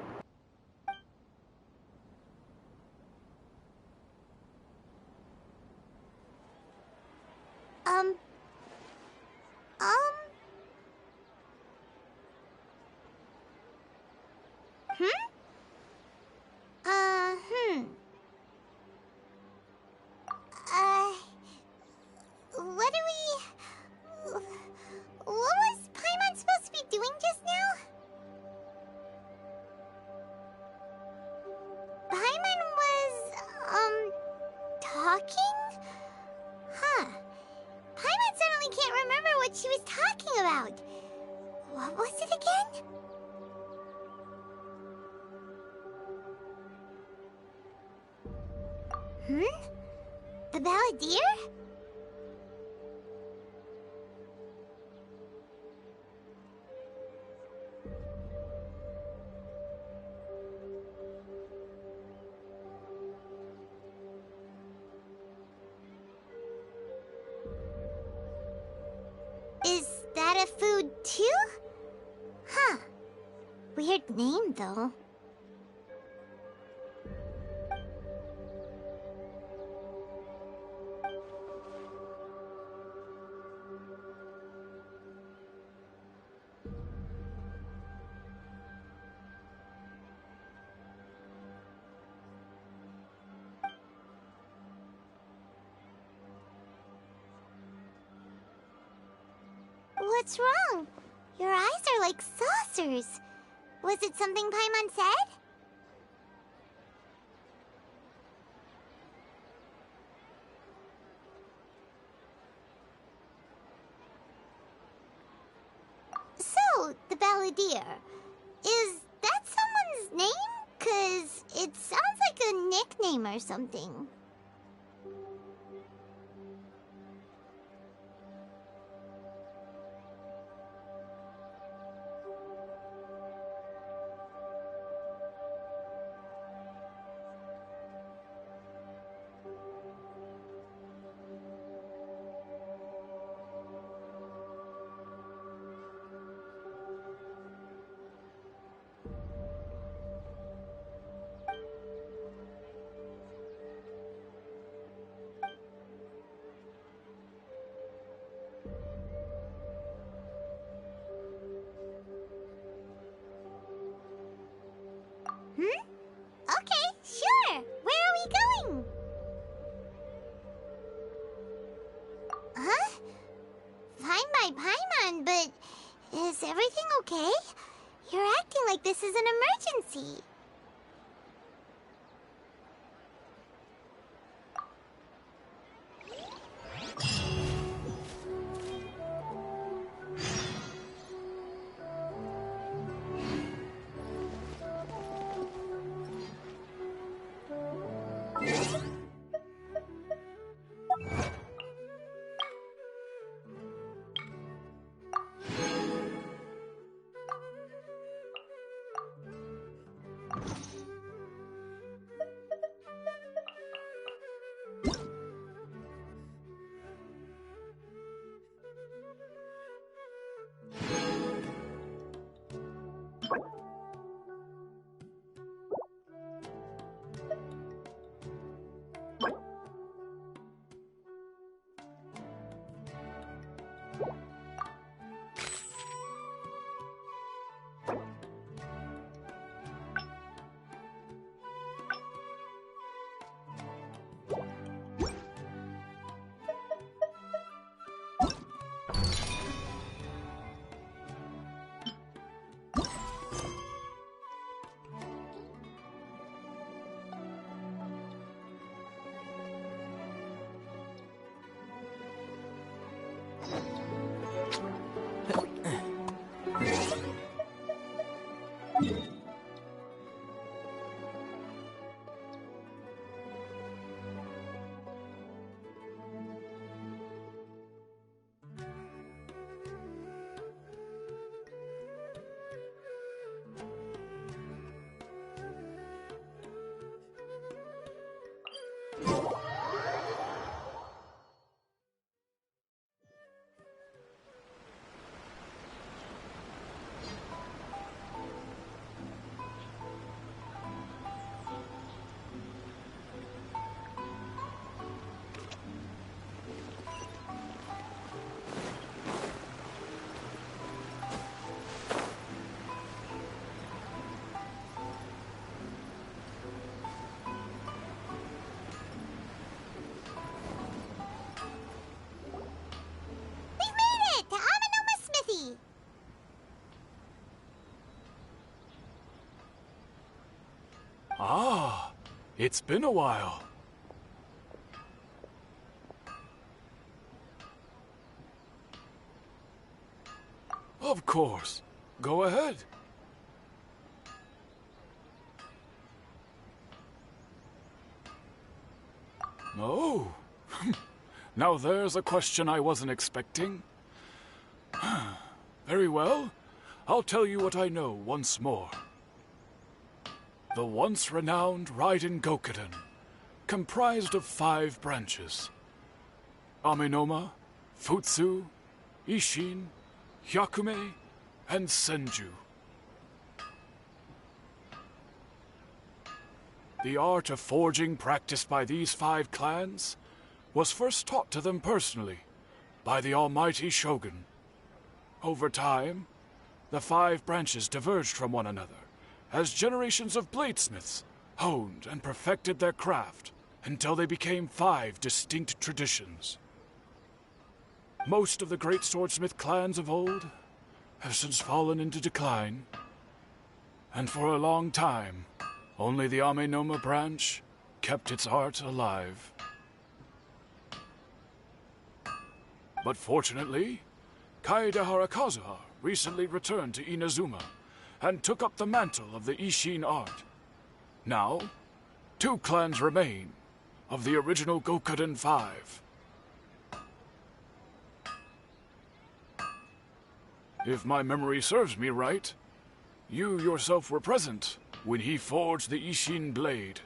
I: What was Paimon supposed to be doing just now? Paimon was, talking? Huh. Paimon suddenly can't remember what she was talking about. What was it again? The Balladeer? Is that a food too? Huh. Weird name though. What's wrong? Your eyes are like saucers. Was it something Paimon said? So, the Balladeer. Is that someone's name? 'Cause it sounds like a nickname or something. like this is an emergency.
D: Ah, it's been a while. Of course. Go ahead. Oh. Now there's a question I wasn't expecting. Very well. I'll tell you what I know once more. The once renowned Raiden Gokuden, comprised of 5 branches. Amenoma, Futsu, Ishin, Hyakume, and Senju. The art of forging practiced by these 5 clans was first taught to them personally by the almighty Shogun. Over time, the 5 branches diverged from one another as generations of bladesmiths honed and perfected their craft until they became 5 distinct traditions. Most of the great swordsmith clans of old have since fallen into decline, and for a long time, only the Amenoma branch kept its art alive. But fortunately, Kaedehara Kazuha recently returned to Inazuma and took up the mantle of the Ishin art. Now, 2 clans remain of the original Gokuden 5. If my memory serves me right, you yourself were present when he forged the Ishin blade.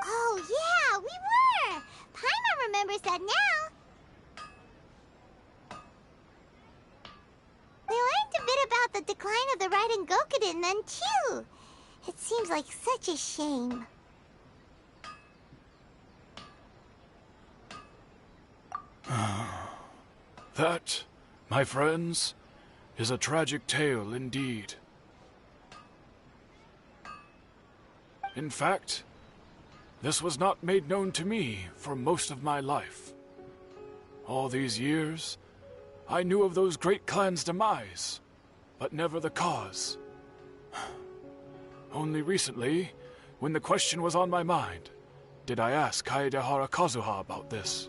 I: Oh yeah, we were! Paimon remembers that now. We learned a bit about the decline of the Raiden Gokuden then too. It seems like such a shame.
D: That, my friends, is a tragic tale indeed. In fact, this was not made known to me for most of my life. All these years, I knew of those great clans' demise, but never the cause. Only recently, when the question was on my mind, did I ask Kaedehara Kazuha about this.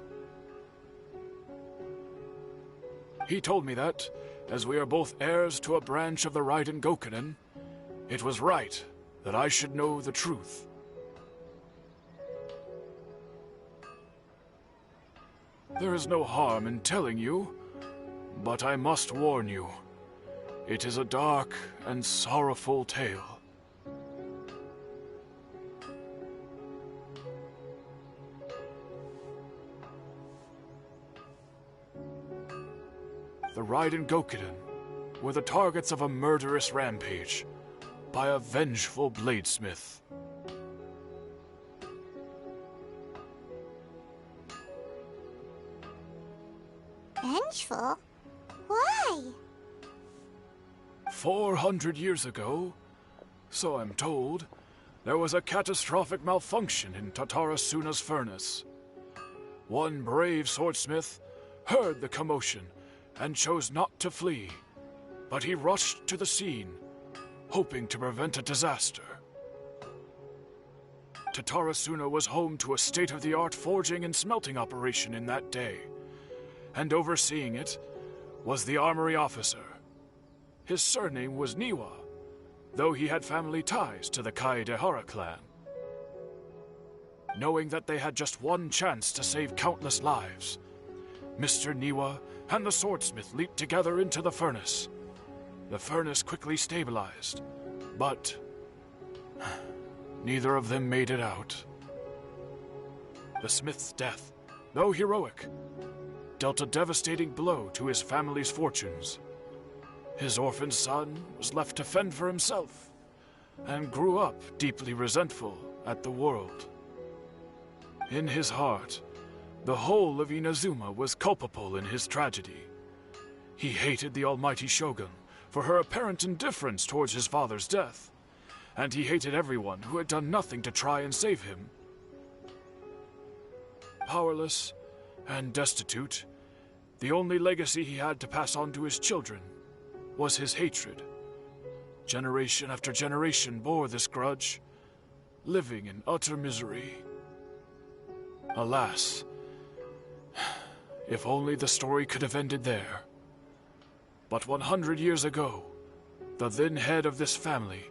D: He told me that, as we are both heirs to a branch of the Raiden Gokunin, it was right that I should know the truth. There is no harm in telling you, but I must warn you. It is a dark and sorrowful tale. The Raiden Gokunin were the targets of a murderous rampage by a vengeful bladesmith.
I: Vengeful? Why?
D: 400 years ago, so I'm told, there was a catastrophic malfunction in Tatara Suna's furnace. One brave swordsmith heard the commotion and chose not to flee, but he rushed to the scene, hoping to prevent a disaster. Tatara Suna was home to a state-of-the-art forging and smelting operation in that day, and overseeing it was the armory officer. His surname was Niwa, though he had family ties to the Kaedehara clan. Knowing that they had just one chance to save countless lives, Mr. Niwa and the swordsmith leaped together into the furnace. The furnace quickly stabilized, but neither of them made it out. The smith's death, though heroic, dealt a devastating blow to his family's fortunes. His orphaned son was left to fend for himself, and grew up deeply resentful at the world. In his heart, the whole of Inazuma was culpable in his tragedy. He hated the almighty Shogun for her apparent indifference towards his father's death, and he hated everyone who had done nothing to try and save him. Powerless and destitute, the only legacy he had to pass on to his children was his hatred. Generation after generation bore this grudge, living in utter misery. Alas, if only the story could have ended there. But 100 years ago, the then head of this family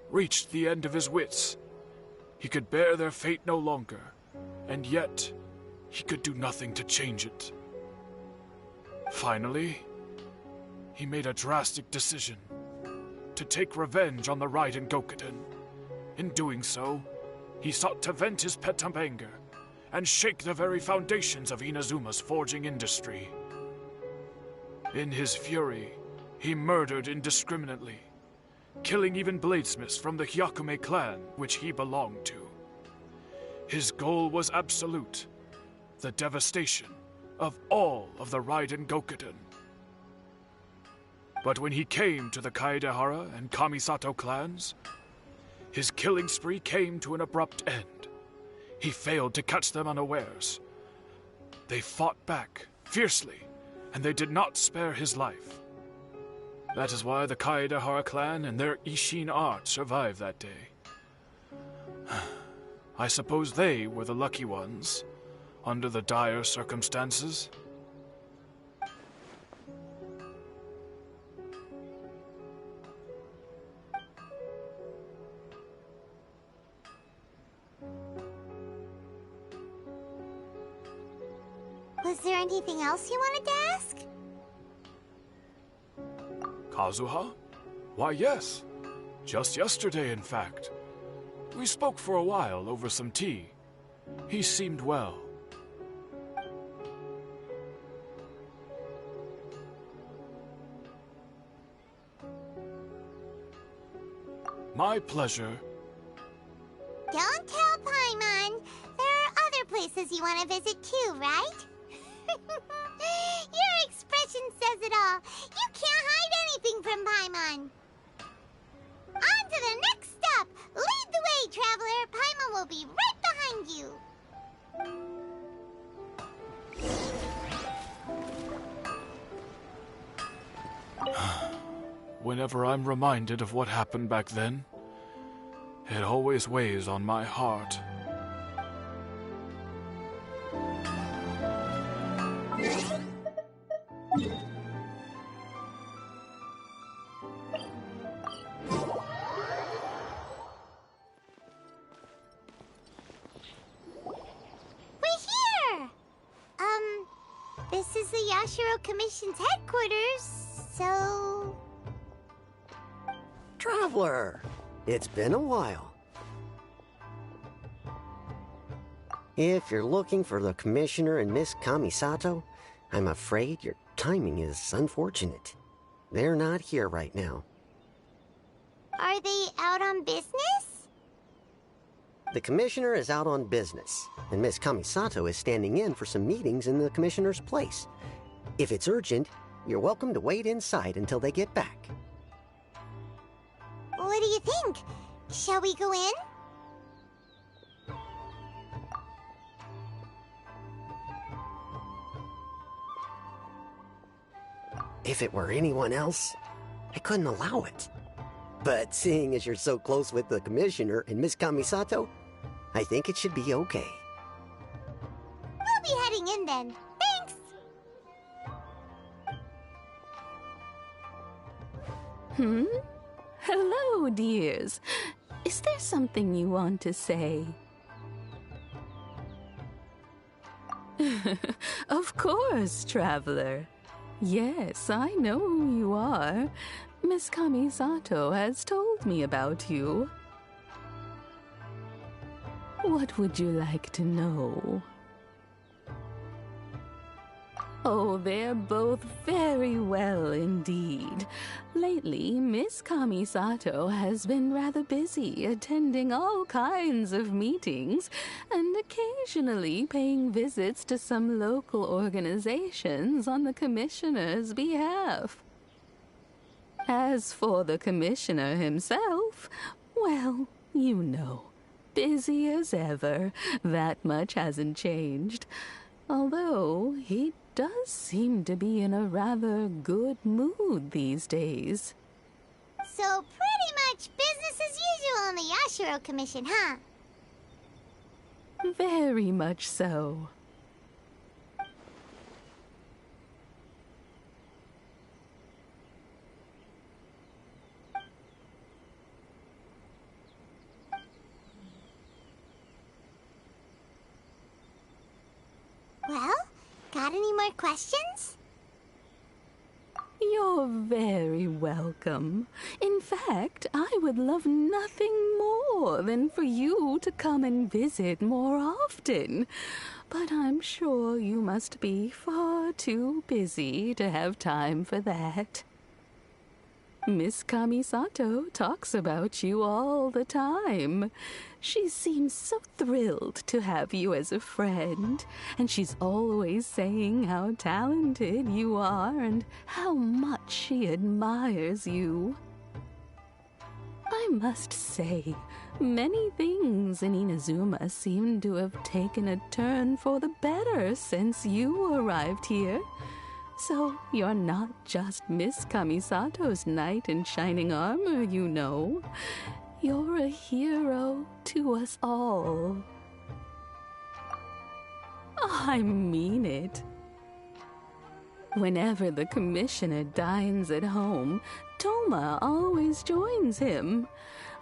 D: reached the end of his wits. He could bear their fate no longer, and yet he could do nothing to change it. Finally, he made a drastic decision to take revenge on the Raiden Gokunin. In doing so, he sought to vent his pent-up anger and shake the very foundations of Inazuma's forging industry. In his fury, he murdered indiscriminately, killing even bladesmiths from the Hyakume clan which he belonged to. His goal was absolute, the devastation of all of the Raiden Gokunin. But when he came to the Kaedehara and Kamisato clans, his killing spree came to an abrupt end. He failed to catch them unawares. They fought back fiercely, and they did not spare his life. That is why the Kaedehara clan and their Ishin art survived that day. I suppose they were the lucky ones, under the dire circumstances.
I: Was there anything else you wanted to ask?
D: Kazuha? Why, yes. Just yesterday, in fact. We spoke for a while over some tea. He seemed well. My pleasure.
I: Don't tell Paimon. There are other places you want to visit too, right? Your expression says it all. You can't hide anything from Paimon. On to the next stop. Lead the way, traveler. Paimon will be right behind you.
D: whenever I'm reminded of what happened back then. It always weighs on my heart.
I: This is the Yashiro Commission's headquarters, so...
E: Traveler! It's been a while. If you're looking for the Commissioner and Miss Kamisato, I'm afraid your timing is unfortunate. They're not here right now.
I: Are they out on business?
E: The Commissioner is out on business, and Miss Kamisato is standing in for some meetings in the Commissioner's place. If it's urgent, you're welcome to wait inside until they get back.
I: What do you think? Shall we go in?
E: If it were anyone else, I couldn't allow it. But seeing as you're so close with the Commissioner and Miss Kamisato, I think it should be okay.
I: We'll be heading in then. Thanks!
S: Hello, dears. Is there something you want to say? Of course, traveler. Yes, I know who you are. Miss Kamisato has told me about you. What would you like to know? Oh, they're both very well indeed. Lately, Miss Kamisato has been rather busy attending all kinds of meetings and occasionally paying visits to some local organizations on the Commissioner's behalf. As for the Commissioner himself, well, you know, busy as ever. That much hasn't changed. Although he does seem to be in a rather good mood these days.
I: So pretty much business as usual in the Yashiro Commission, huh?
S: Very much so.
I: Well, got any more questions?
S: You're very welcome. In fact, I would love nothing more than for you to come and visit more often. But I'm sure you must be far too busy to have time for that. Miss Kamisato talks about you all the time. She seems so thrilled to have you as a friend, and she's always saying how talented you are and how much she admires you. I must say, many things in Inazuma seem to have taken a turn for the better since you arrived here. So you're not just Miss Kamisato's knight in shining armor, you know. You're a hero to us all. I mean it. Whenever the Commissioner dines at home, Toma always joins him.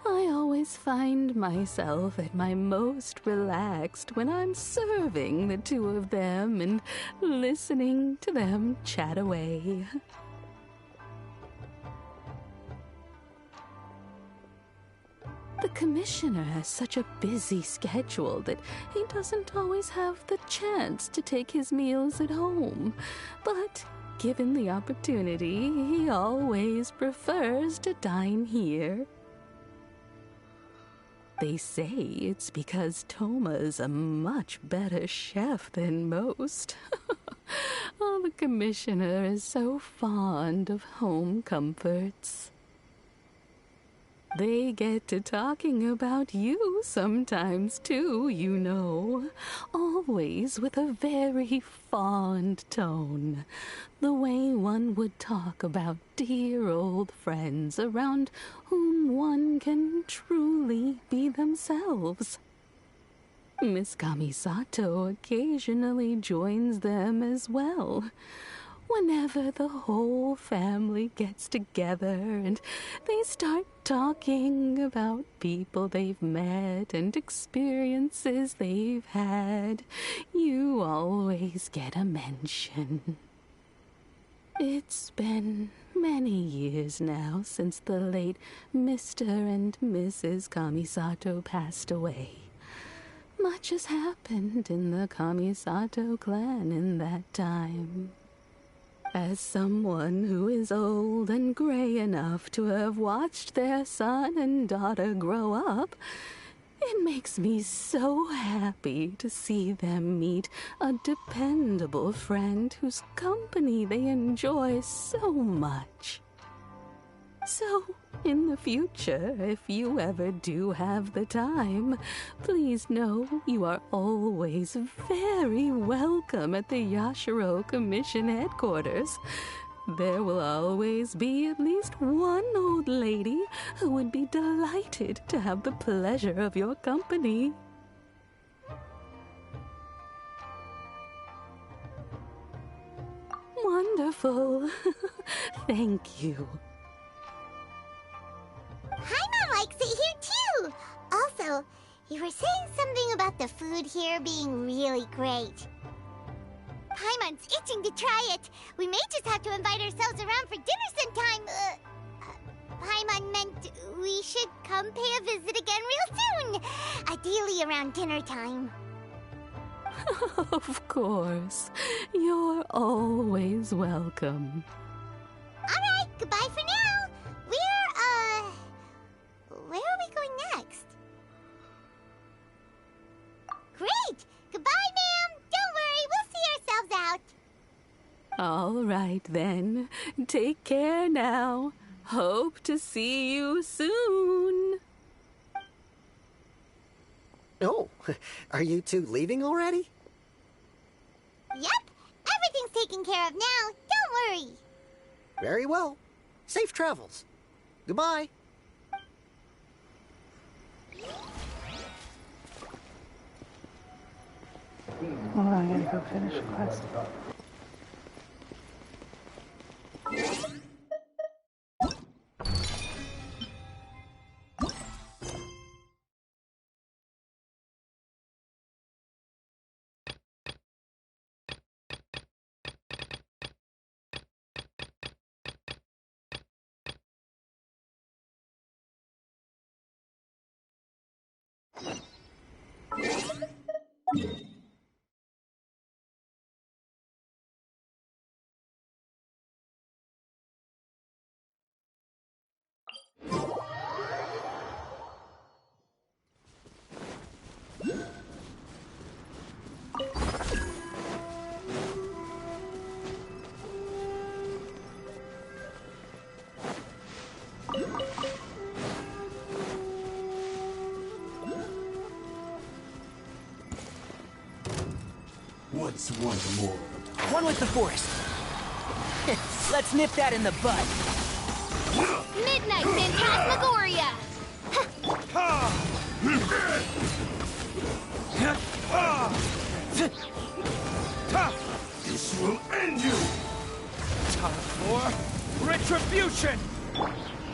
S: I always find myself at my most relaxed when I'm serving the two of them and listening to them chat away. The Commissioner has such a busy schedule that he doesn't always have the chance to take his meals at home. But given the opportunity, he always prefers to dine here. They say it's because Toma's a much better chef than most. Oh, the Commissioner is so fond of home comforts. They get to talking about you sometimes too, you know. Always with a very fond tone. The way one would talk about dear old friends around whom one can truly be themselves. Miss Kamisato occasionally joins them as well. Whenever the whole family gets together and they start talking about people they've met and experiences they've had, you always get a mention. It's been many years now since the late Mr. and Mrs. Kamisato passed away. Much has happened in the Kamisato clan in that time. As someone who is old and gray enough to have watched their son and daughter grow up, it makes me so happy to see them meet a dependable friend whose company they enjoy so much. So, in the future, if you ever do have the time, please know you are always very welcome at the Yashiro Commission headquarters. There will always be at least one old lady who would be delighted to have the pleasure of your company. Wonderful. Thank you.
I: Paimon likes it here too! Also, you were saying something about the food here being really great. Paimon's itching to try it. We may just have to invite ourselves around for dinner sometime. Paimon meant we should come pay a visit again real soon. Ideally around dinner time.
S: Of course. You're always welcome.
I: Alright, goodbye for now. Where are we going next? Great! Goodbye, ma'am! Don't worry, we'll see ourselves out.
S: All right, then. Take care now. Hope to see you soon.
E: Oh, are you two leaving already?
I: Yep, everything's taken care of now. Don't worry.
E: Very well. Safe travels. Goodbye.
A: Hold on, I gotta go finish the quest.
N: What's one more?
R: One with the forest. Let's nip that in the bud.
C: Midnight Phantasmagoria!
N: This will end you!
K: Time for retribution!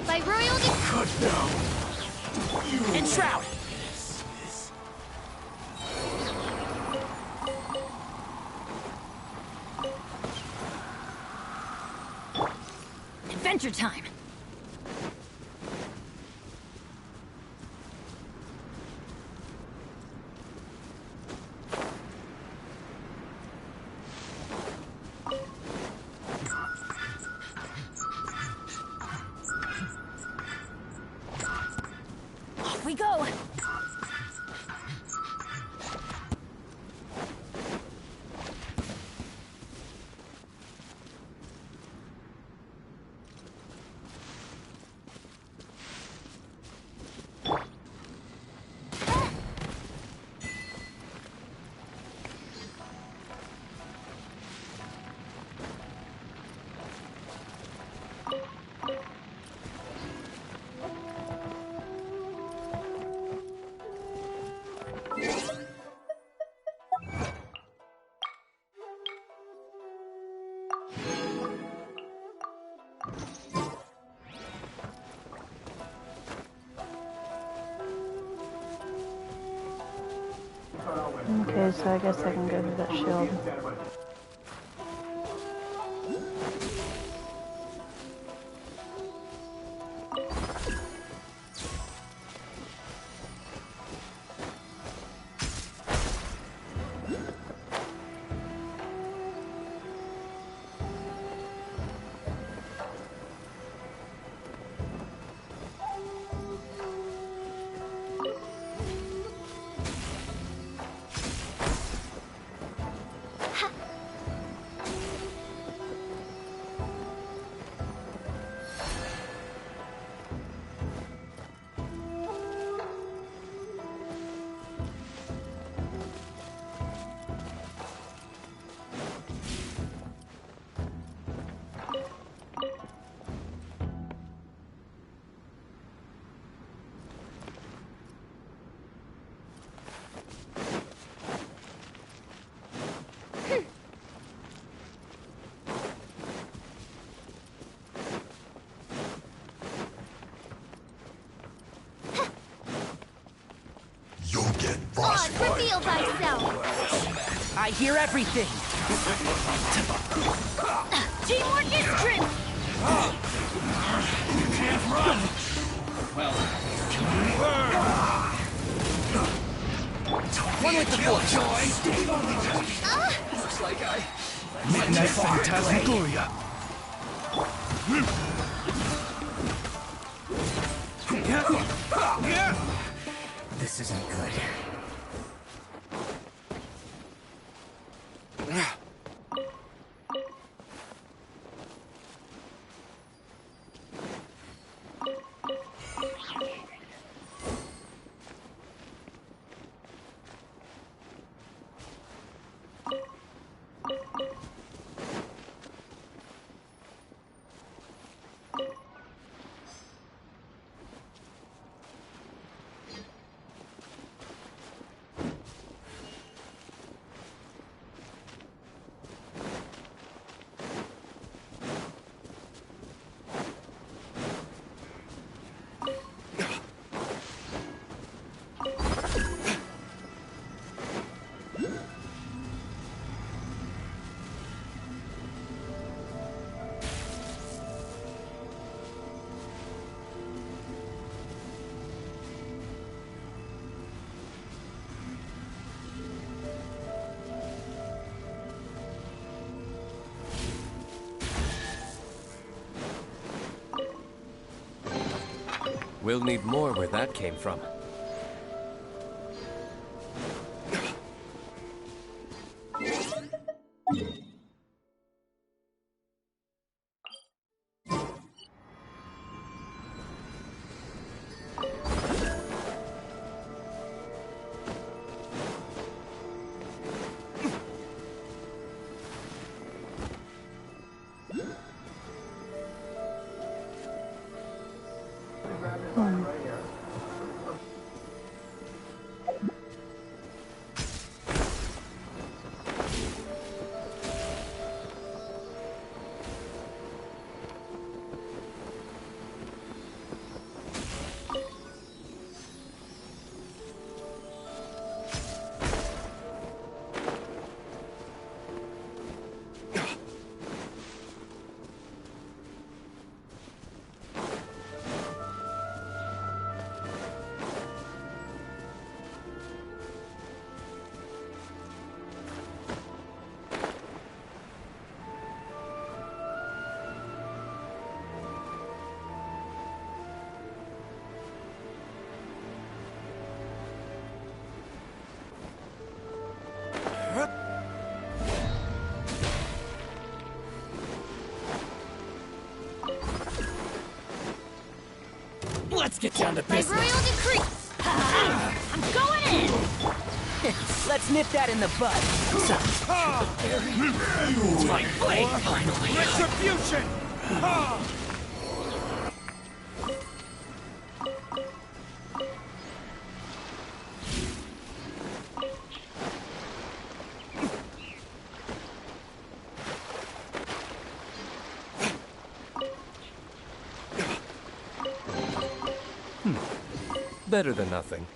C: By royal
N: Cut down!
R: Enshroud!
M: Adventure time! Off we go!
A: Okay, so I guess I can go to that shield.
C: Reveal thyself!
R: I hear everything!
C: Teamwork is strength!
N: You can't run! Well,
R: one with the force!
N: Looks like I...
R: Midnight Phantasmagoria! This isn't good.
B: We'll need more where that came from.
R: Let's get down to
C: By
R: business.
C: royal decree! I'm going in!
R: Let's nip that in the bud. It's my blade, finally.
N: Retribution!
B: Better than nothing.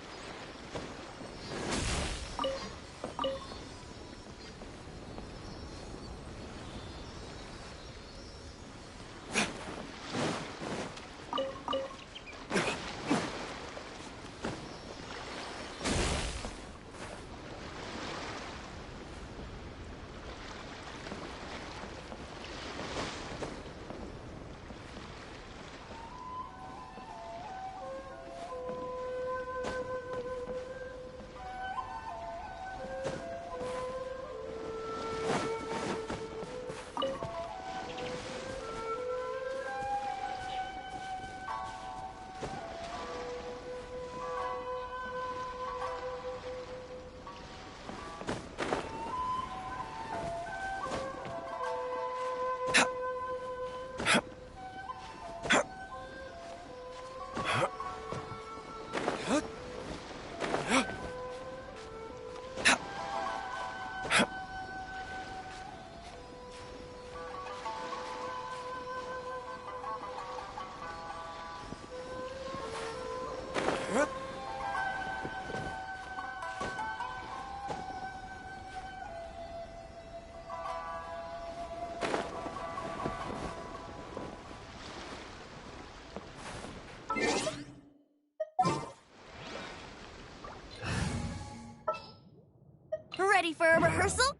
Q: Ready for a rehearsal?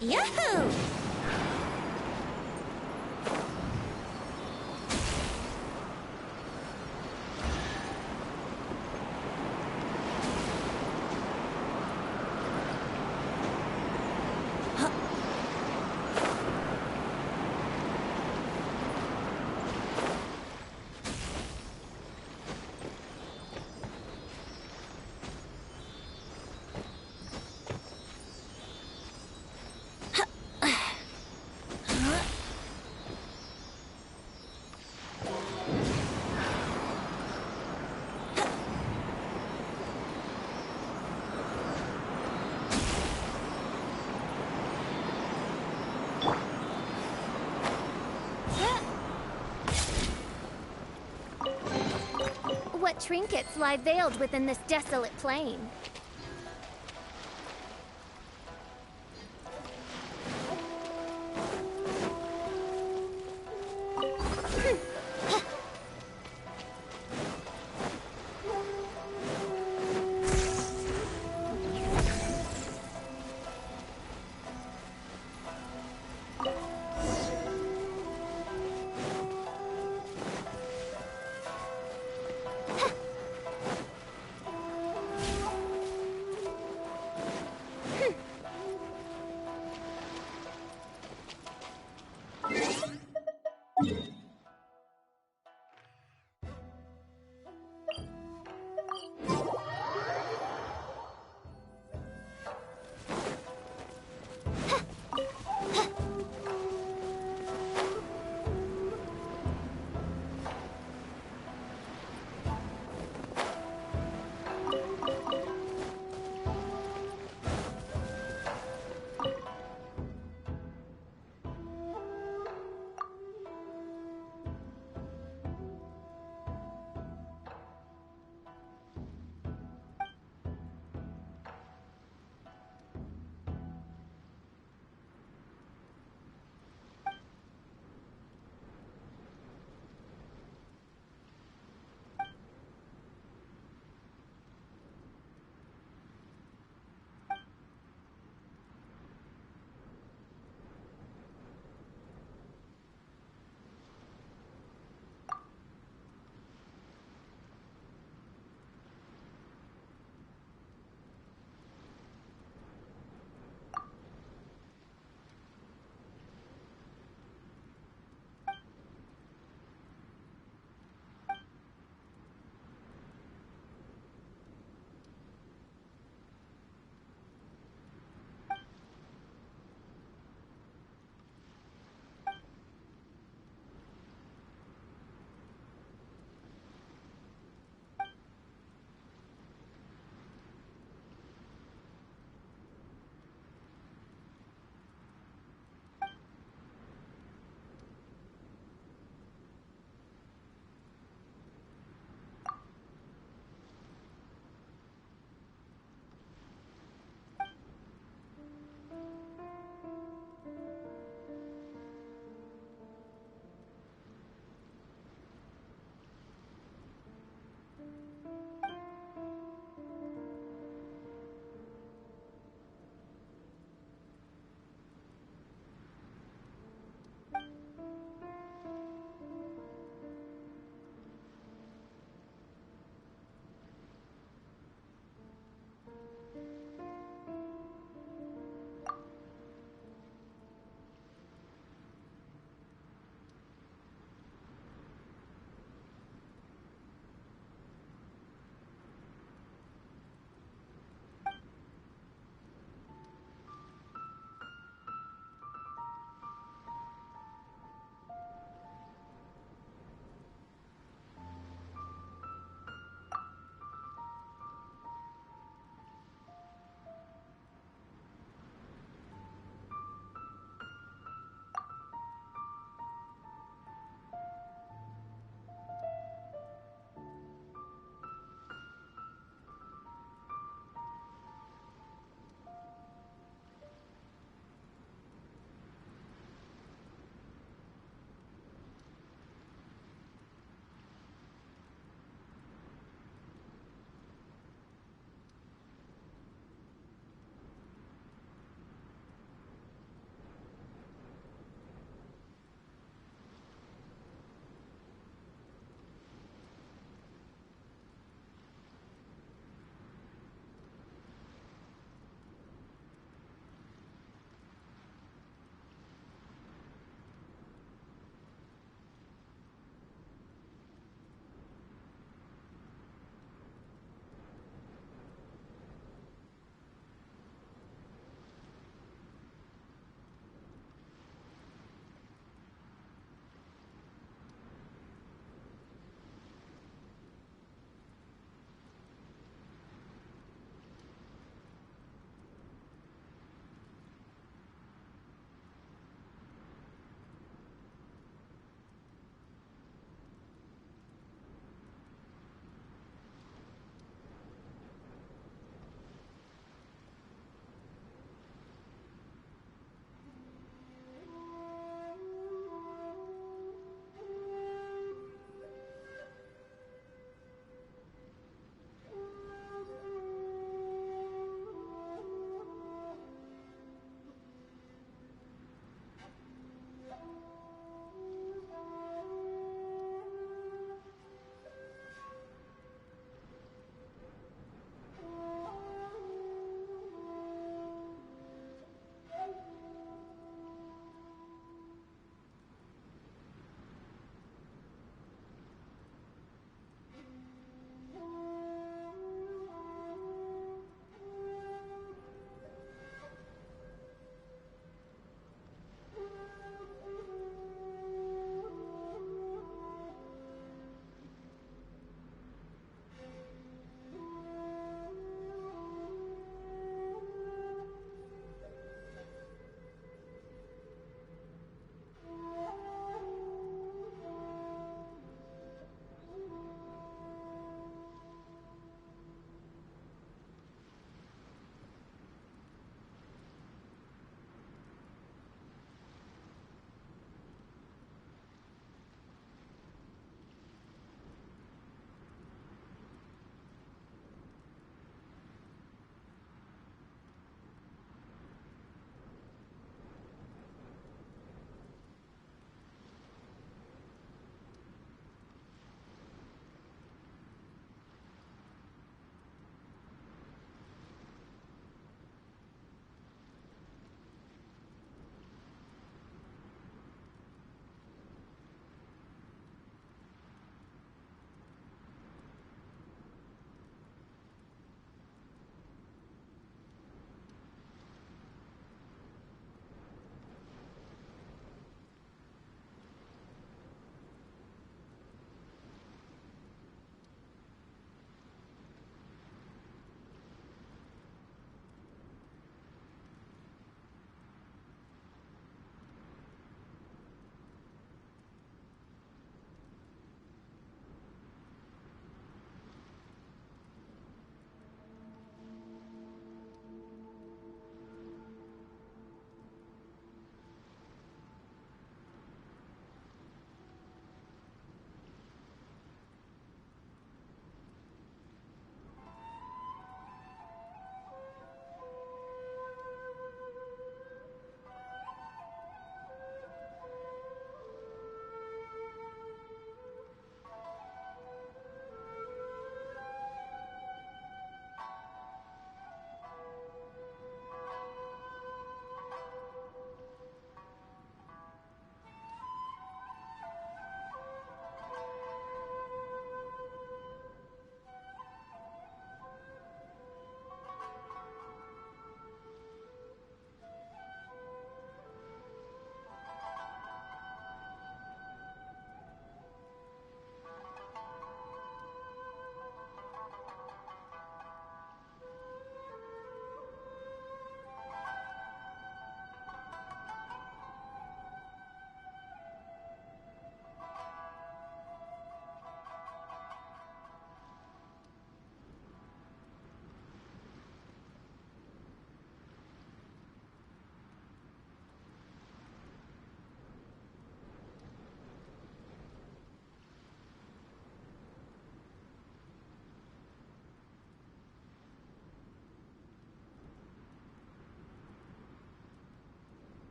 Q: Yahoo! What trinkets lie veiled within this desolate plain?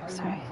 A: Sorry.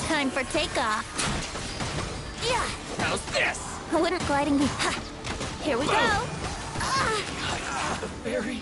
C: Time for takeoff. Yeah.
F: How's this?
C: Wouldn't gliding be... Ha. Here we go.
F: The fairy?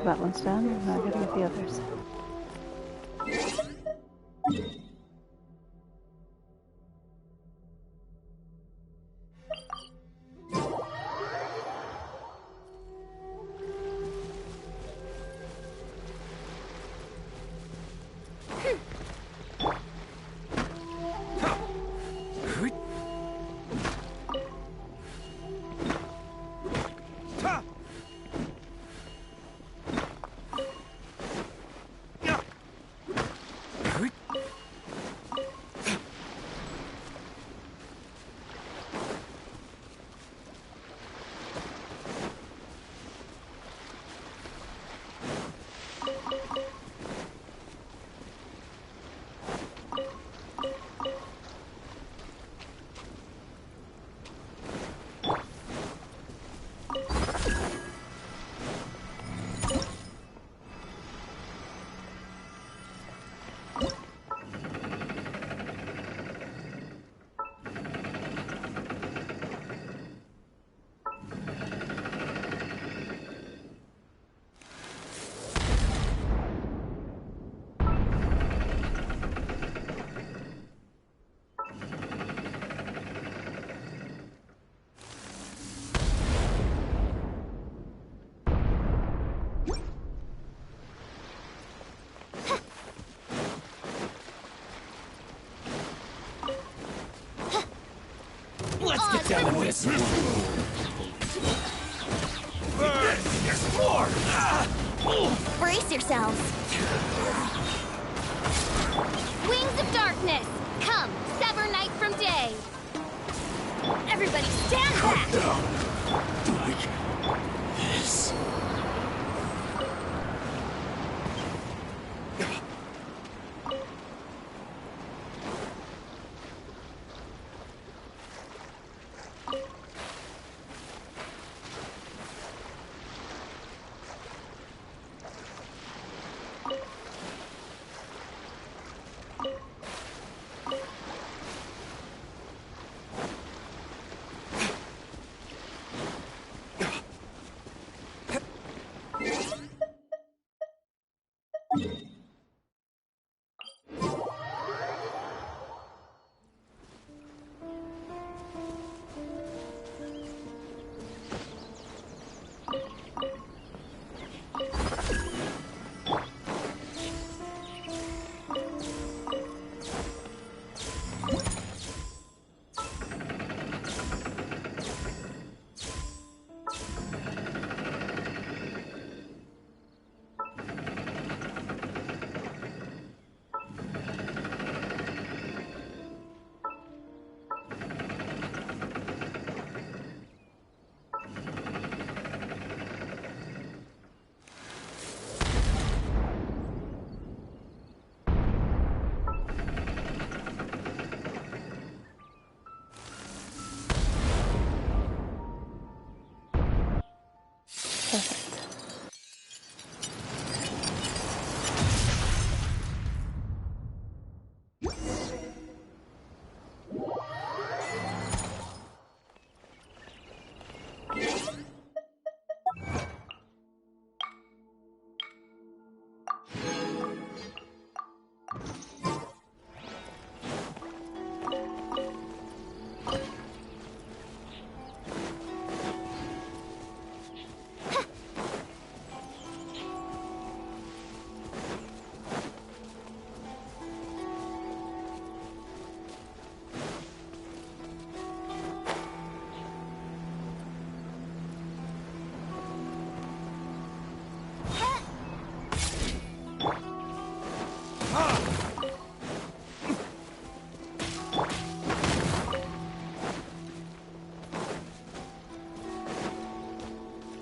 A: of that one's done. Now I gotta get the others.
N: Let's get down to this. There's more!
C: Brace yourselves. Wings of darkness, come, sever night from day. Everybody stand back!
N: Like this.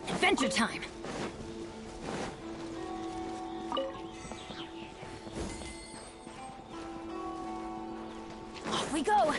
M: Adventure time! Off we go!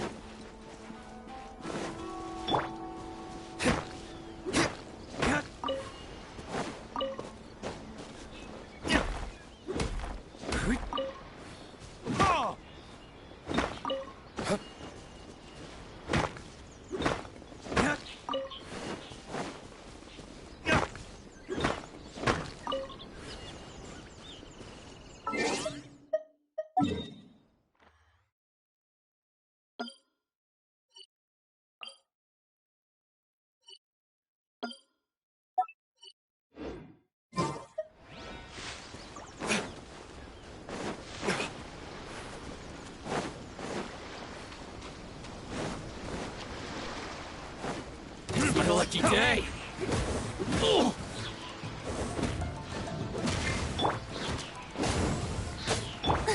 N: a lucky day.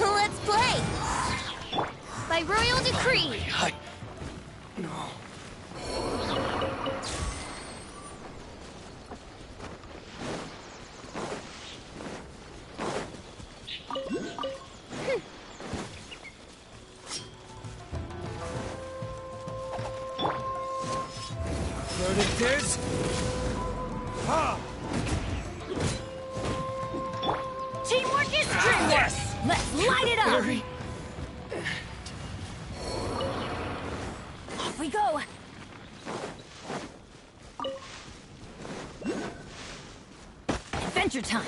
C: Let's play! By royal decree!
N: Verdict is... Ha!
C: Teamwork is dreamwork! Let's light it up! Off we go! Adventure time!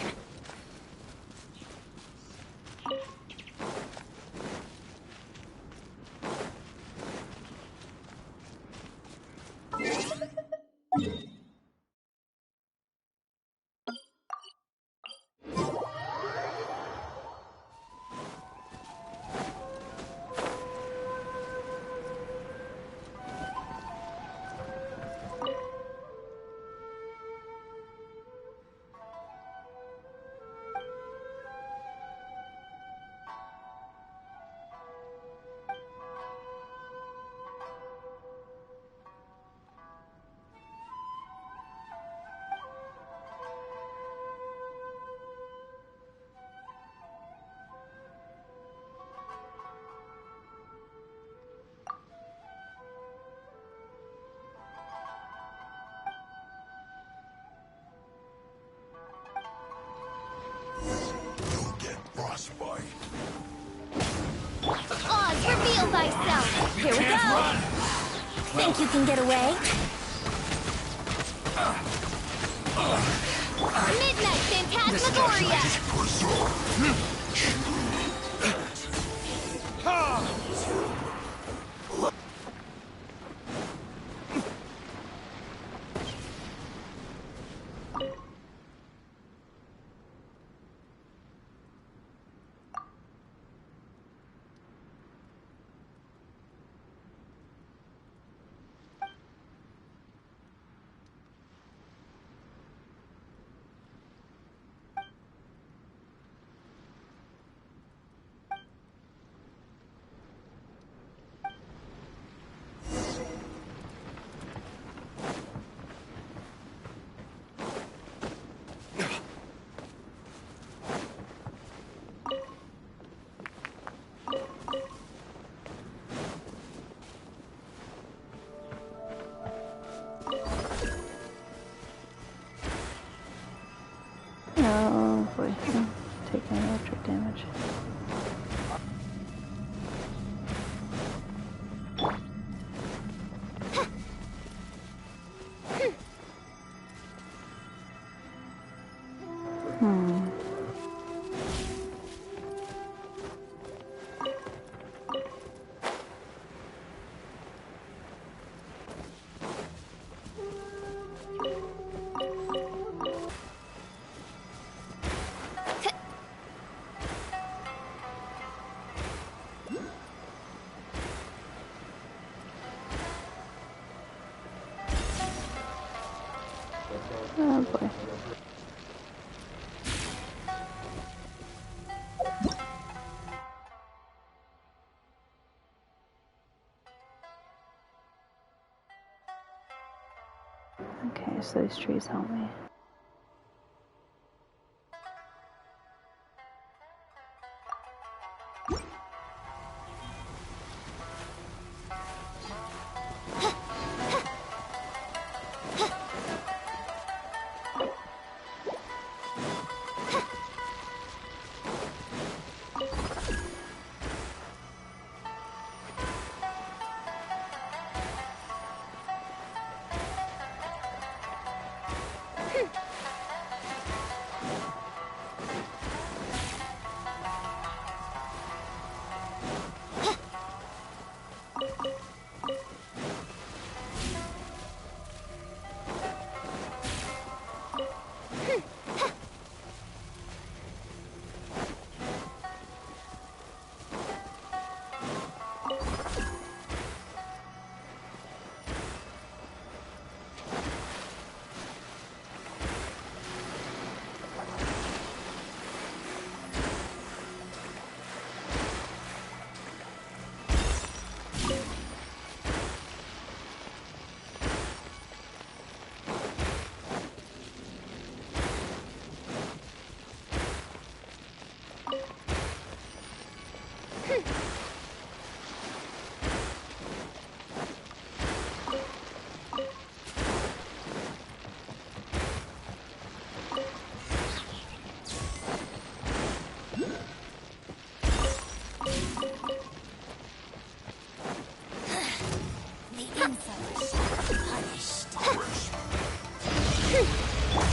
N: Frostbite.
C: Oz, reveal thyself! Here we go! Think you can get away? Midnight Phantasmagoria!
A: Oh boy, I'm taking electric damage. Oh boy. Okay, so these trees help me.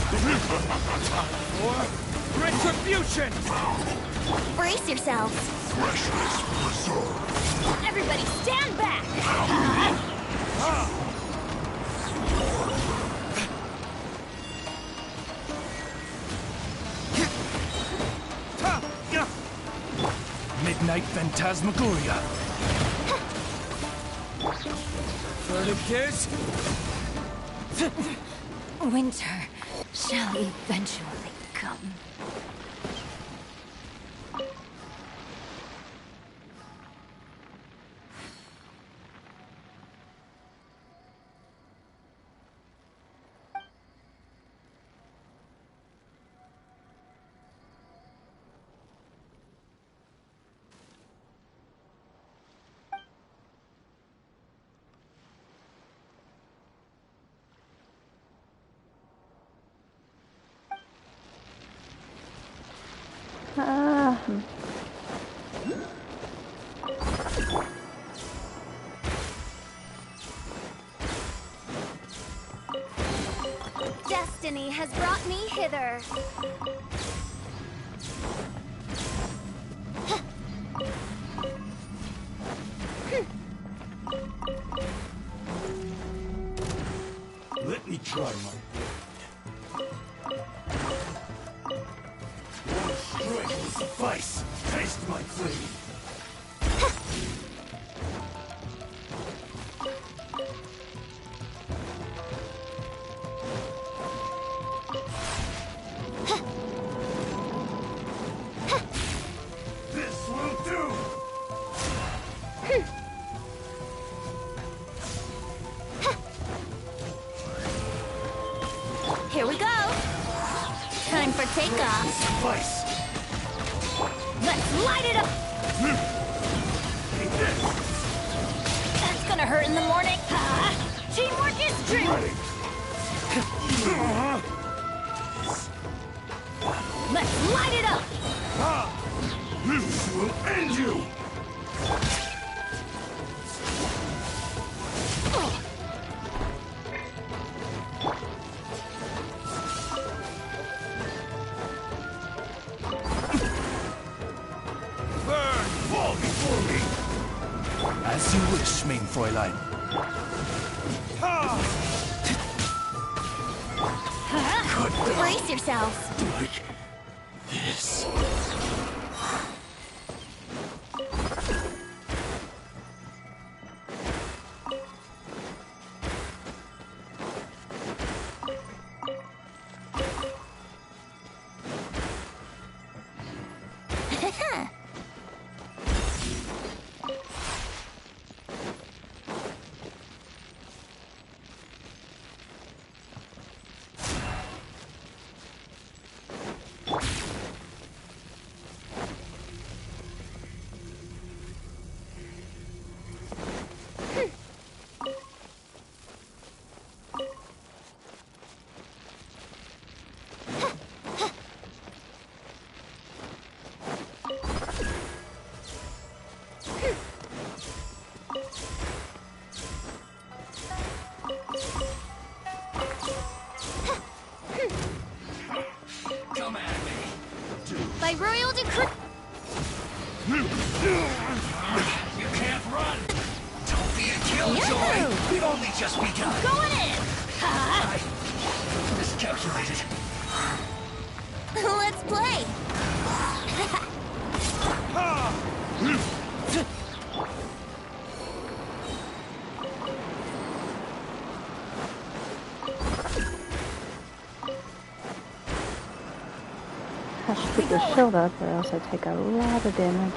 N: Time for retribution!
C: Brace yourselves.
N: Freshness preserved.
M: Everybody stand back!
N: Midnight Phantasmagoria. Verdict
C: Winter shall eventually come.
Q: Destiny has brought me hither.
N: Let me try my one strike will suffice. Taste my flame. This will do.
C: Here we go. Time for takeoff.
N: Suffice.
M: Let's light it up! That's gonna hurt in the morning. Teamwork is dream! Let's light it up!
N: This will end you. Burn! Fall before me! As you wish, main Fräulein.
C: Brace yourselves.
N: Like this.
C: By royal decree.
N: You can't run! Don't be a killjoy! We've only just begun!
M: Going in!
N: I miscalculated.
C: Let's play.
A: Have to keep the shield up, or else I take a lot of damage.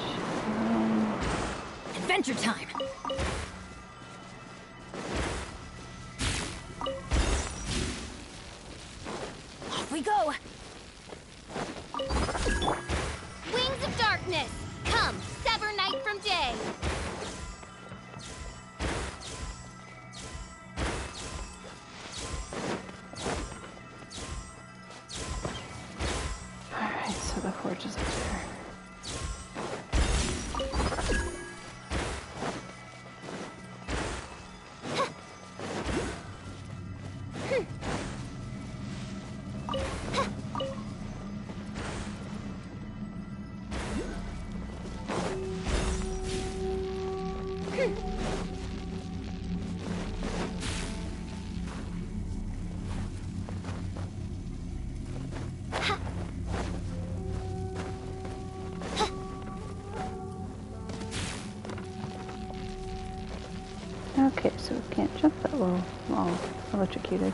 M: Adventure time! Off we go!
Q: Wings of darkness, come, sever night from day.
A: Alright, so the forge is up there. can't jump that well while electrocuted.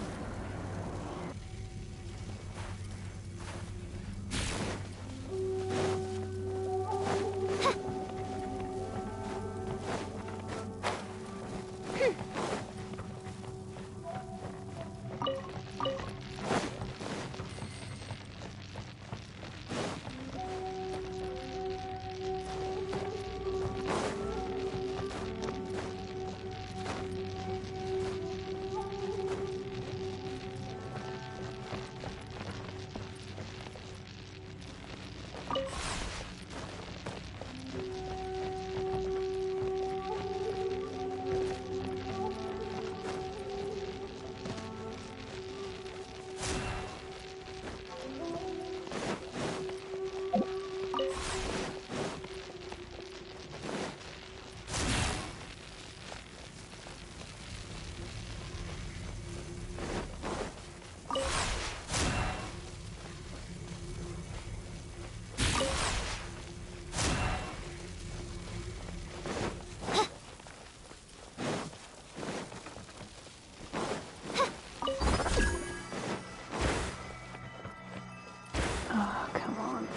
A: Oh, come on.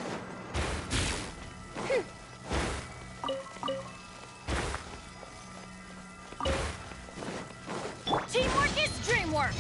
M: Teamwork is dreamwork!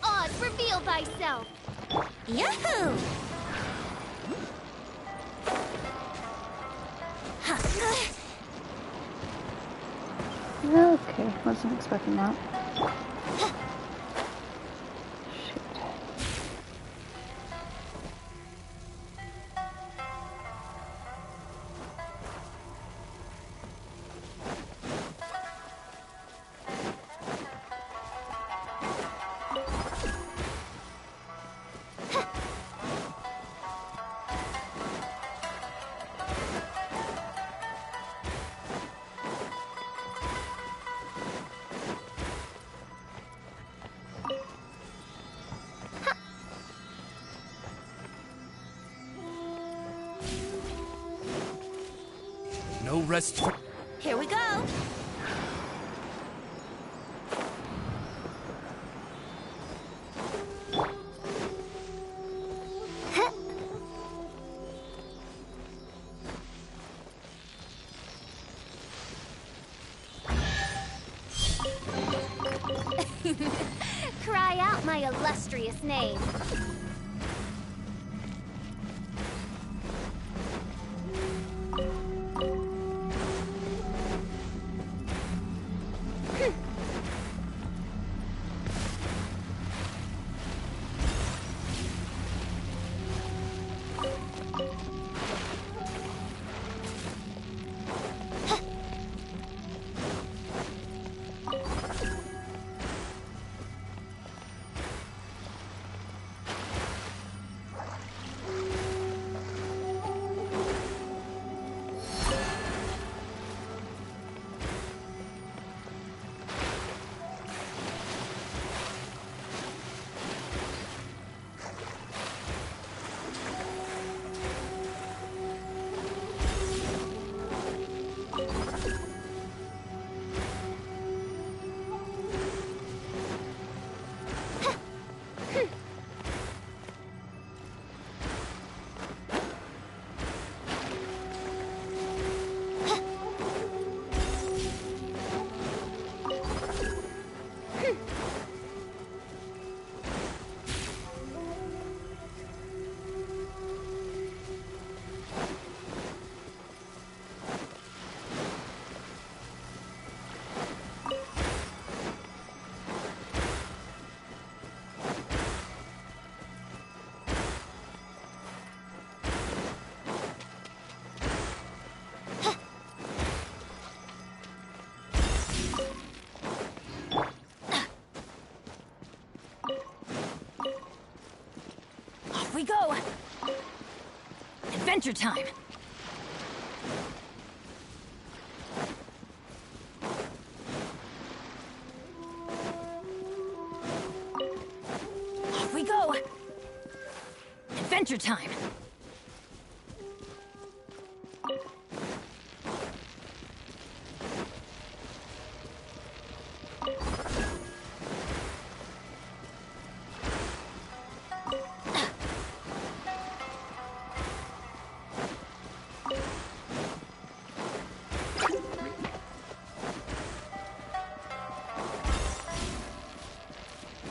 C: Oz, reveal thyself!
Q: Yahoo!
A: Okay, wasn't expecting that.
N: No rest for...
Q: Here we go.
C: Cry out my illustrious name.
M: Adventure time! Off we go! Adventure time!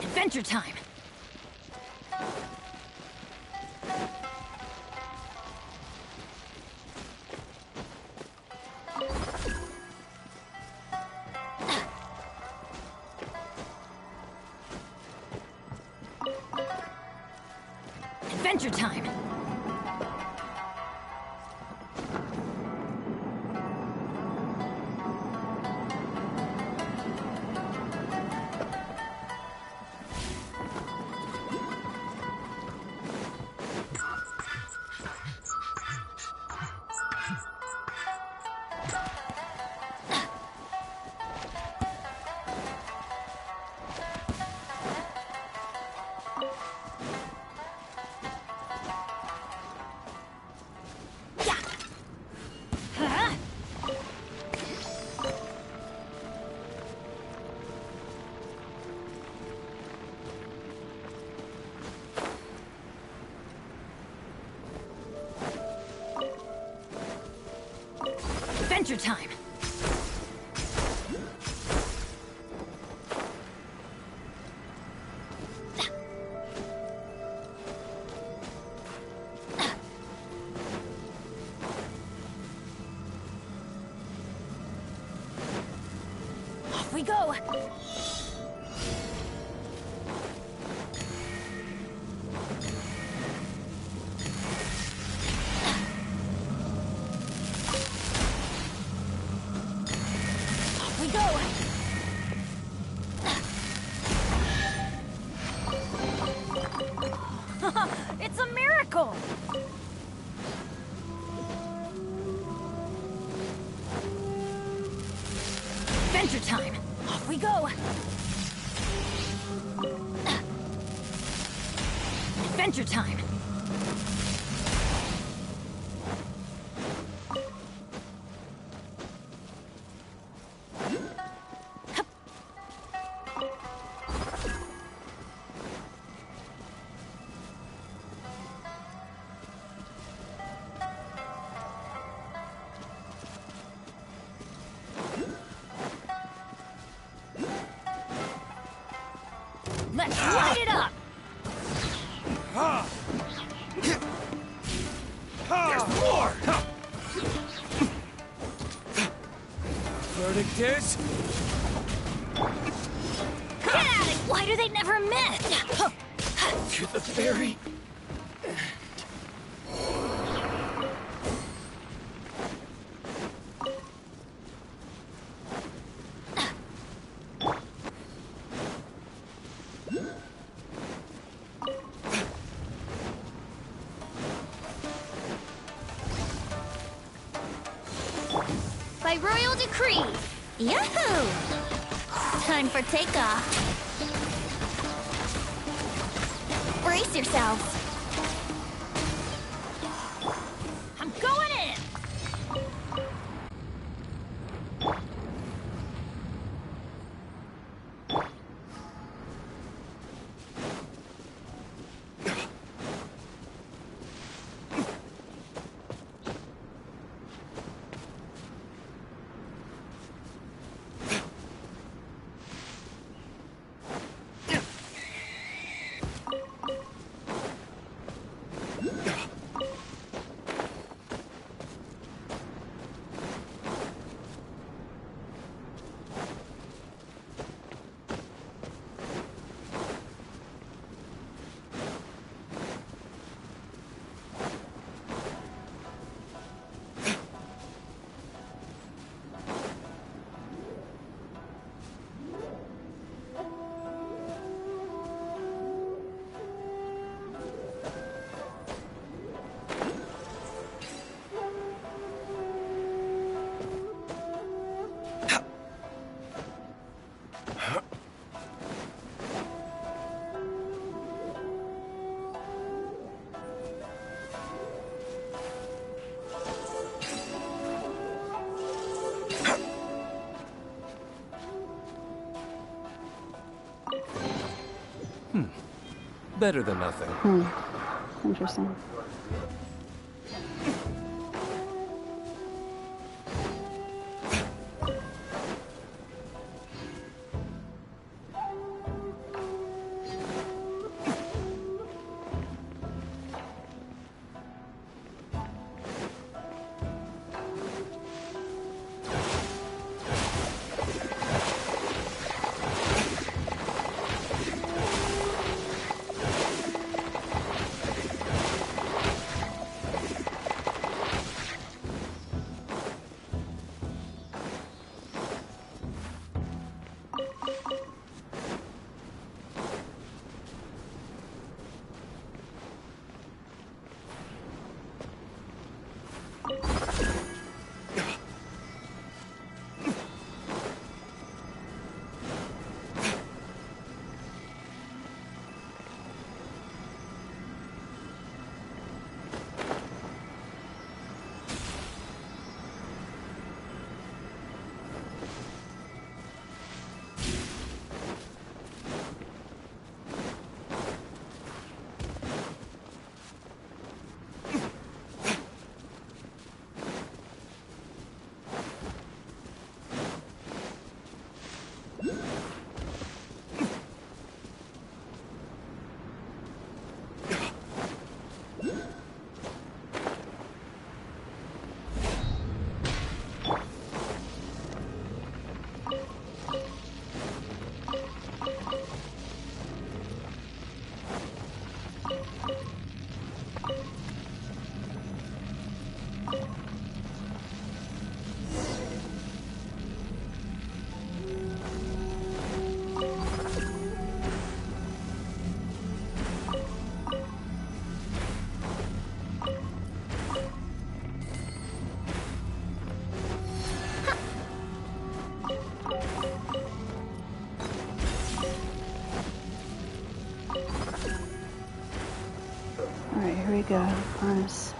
M: Adventure time! Adventure time! Adventure time! Off we go! We go! It's a miracle! Adventure time! Off we go! Adventure time! Let's light it up!
N: There's more! Verdict is...
M: Get at it! Why do they never miss?
N: To the ferry.
C: By royal decree. Yahoo! Time for takeoff. Brace yourselves.
M: I'm going in!
B: Better than nothing.
A: Interesting. Alright, here we go. Harness.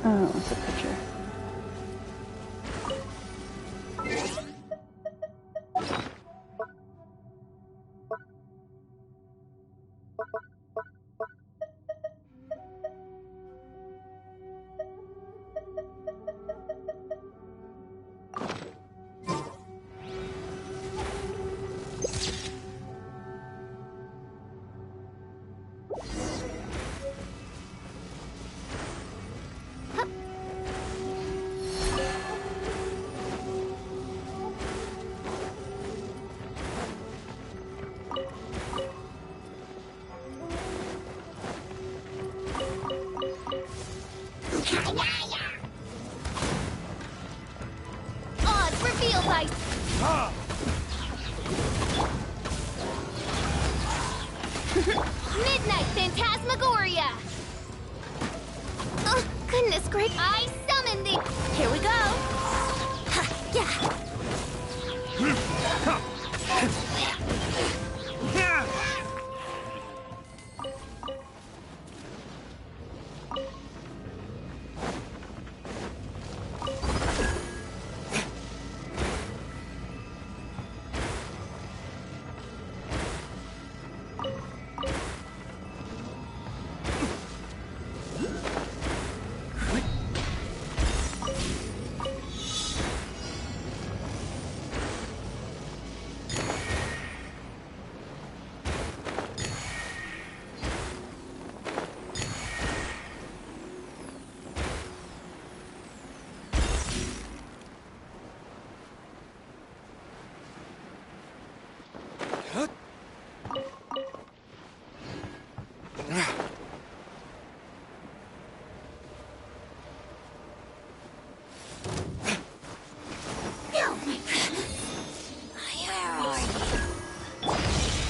A: Oh, it's a picture.
C: Odds revealed by... Midnight Phantasmagoria! Oh, goodness great! I summon thee! Here we go! Ha, yeah!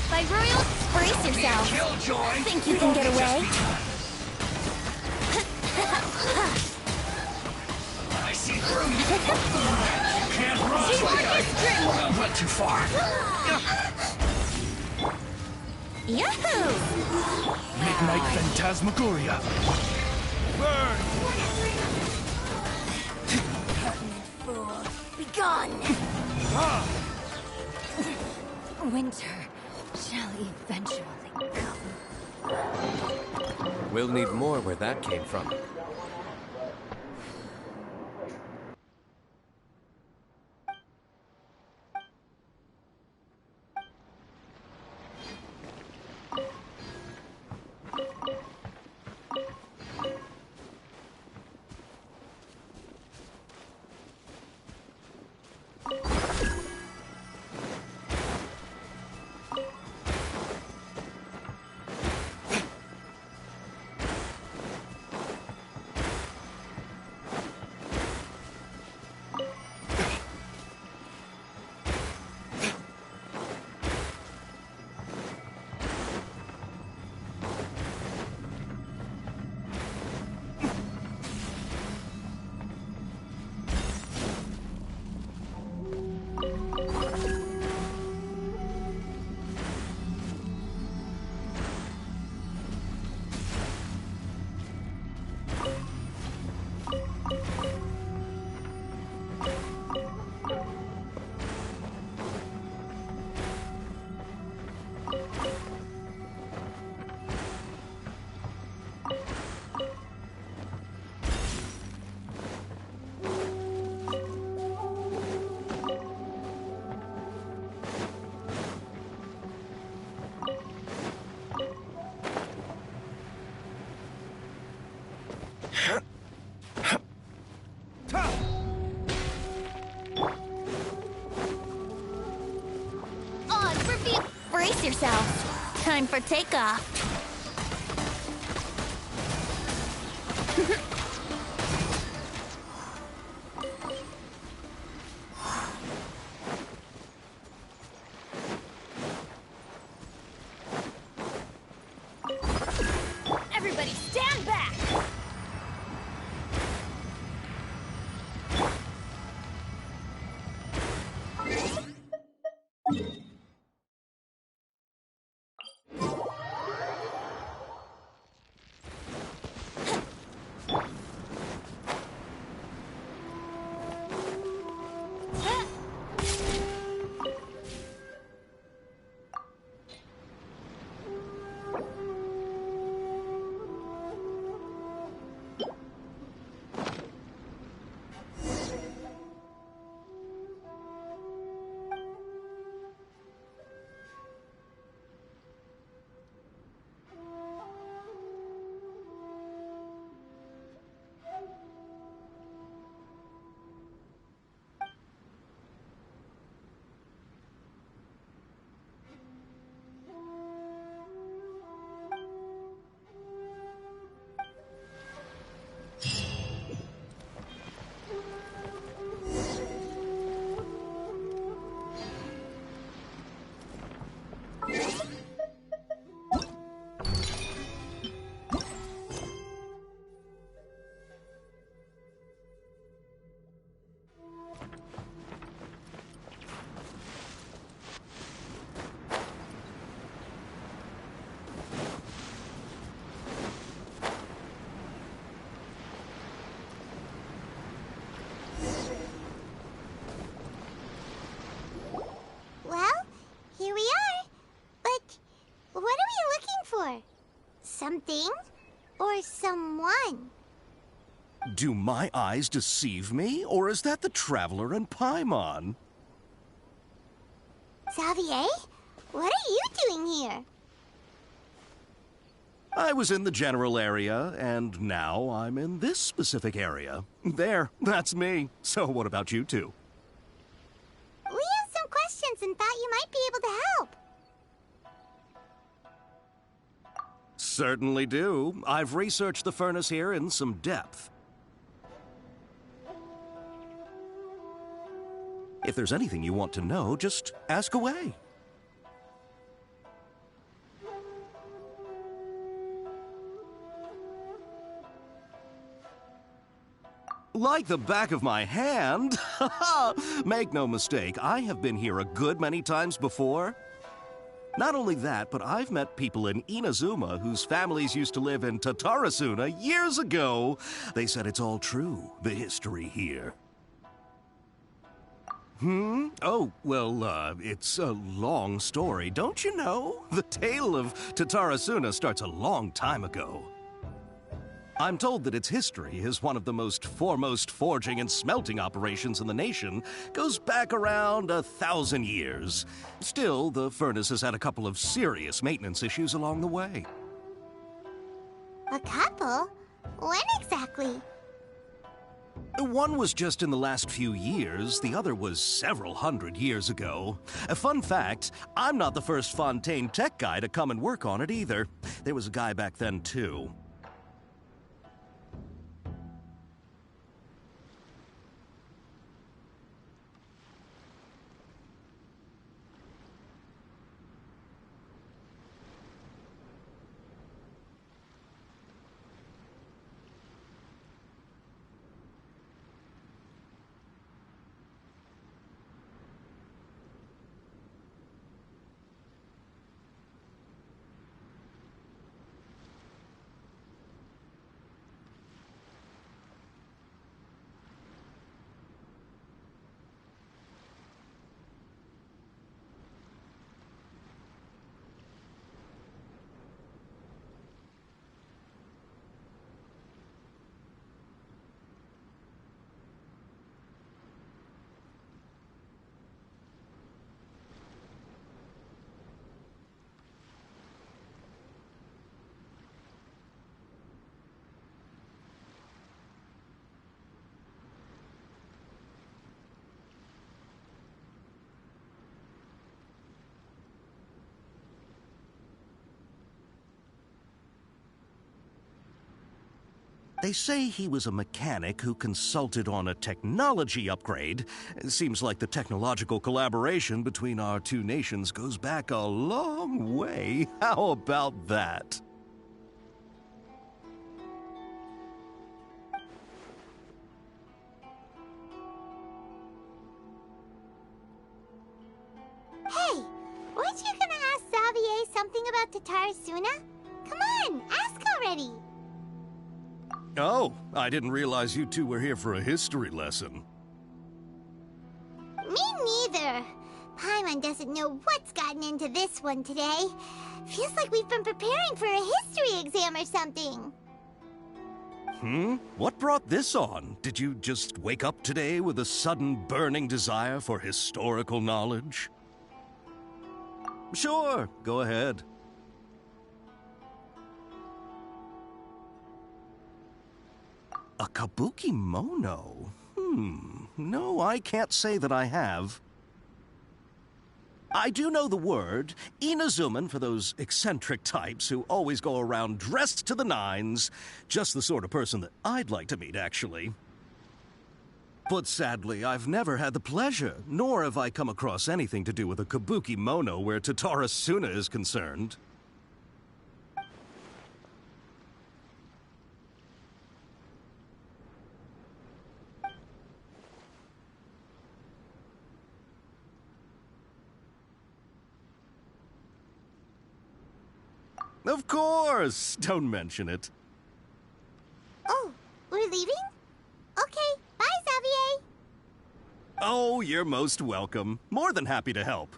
C: By Royal, brace yourself. Think you can get away?
N: I see through you. You can't run. Went too far.
C: Yahoo!
N: Midnight Phantasmagoria. Burn!
C: Fool, be gone! Winter shall eventually come.
B: We'll need more where that came from.
C: Brace yourselves. Time for takeoff.
M: Everybody stand back!
I: Well, here we are. But what are we looking for? Something or someone?
P: Do my eyes deceive me, or is that the Traveler and Paimon?
I: Xavier, what are you doing here?
P: I was in the general area, and now I'm in this specific area. There, that's me. So what about you two?
I: We have some questions and thought you might be able to help.
P: Certainly do. I've researched the furnace here in some depth. If there's anything you want to know, just ask away. Like the back of my hand. Make no mistake, I have been here a good many times before. Not only that, but I've met people in Inazuma whose families used to live in Tatarasuna years ago. They said it's all true, the history here. Oh, well, it's a long story, don't you know? The tale of Tatarasuna starts a long time ago. I'm told that its history is one of the most foremost forging and smelting operations in the nation, goes back around 1,000 years. Still, the furnace has had a couple of serious maintenance issues along the way.
I: A couple? When exactly?
P: One was just in the last few years, the other was several hundred years ago. A fun fact, I'm not the first Fontaine tech guy to come and work on it either. There was a guy back then, too. They say he was a mechanic who consulted on a technology upgrade. It seems like the technological collaboration between our two nations goes back a long way. How about that?
I: Hey, weren't you gonna ask Xavier something about Tatarasuna? Come on, ask already!
P: Oh, I didn't realize you two were here for a history lesson.
I: Me neither. Paimon doesn't know what's gotten into this one today. Feels like we've been preparing for a history exam or something.
P: What brought this on? Did you just wake up today with a sudden burning desire for historical knowledge? Sure, go ahead. A kabuki mono? No, I can't say that I have. I do know the word, Inazuman for those eccentric types who always go around dressed to the nines. Just the sort of person that I'd like to meet, actually. But sadly, I've never had the pleasure, nor have I come across anything to do with a kabuki mono where Tatarasuna is concerned. Of course! Don't mention it.
I: Oh, we're leaving? Okay, bye, Xavier!
P: Oh, you're most welcome. More than happy to help.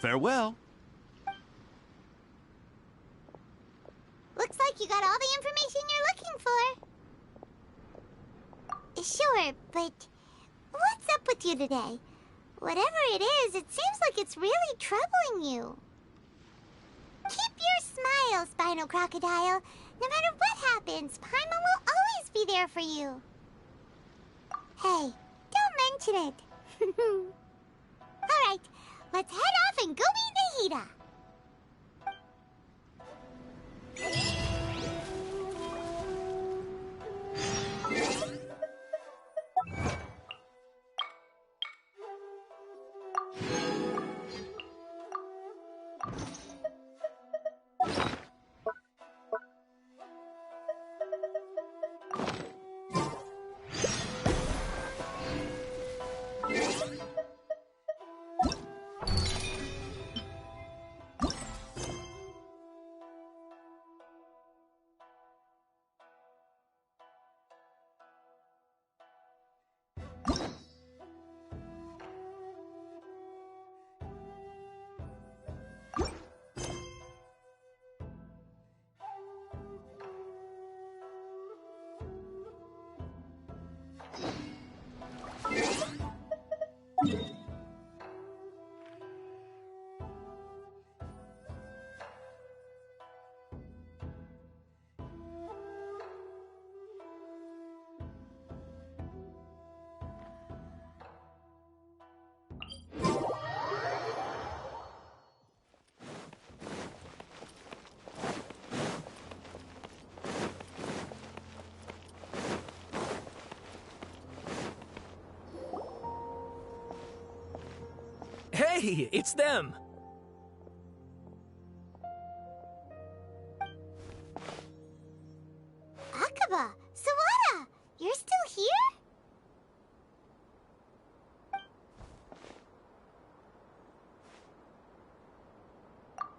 P: Farewell.
I: Looks like you got all the information you're looking for. Sure, but what's up with you today? Whatever it is, it seems like it's really troubling you. Keep your smile, Spinal Crocodile. No matter what happens, Paimon will always be there for you. Hey, don't mention it. Alright, let's head off and go meet Nahida.
F: Hey, it's them!
I: Akaba, Sawada, you're still here?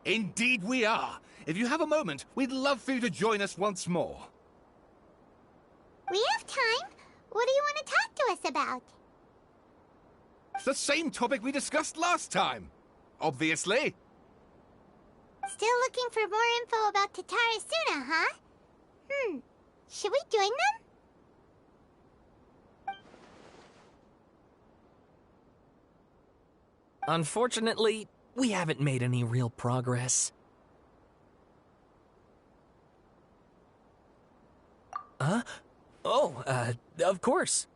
K: Indeed we are. If you have a moment, we'd love for you to join us once more.
I: We have time. What do you want to talk to us about?
K: It's the same topic we discussed last time. Obviously.
I: Still looking for more info about Tatara Suna, huh? Should we join them?
F: Unfortunately, we haven't made any real progress. Huh? Oh, of course.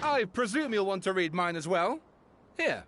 K: I presume you'll want to read mine as well. Here.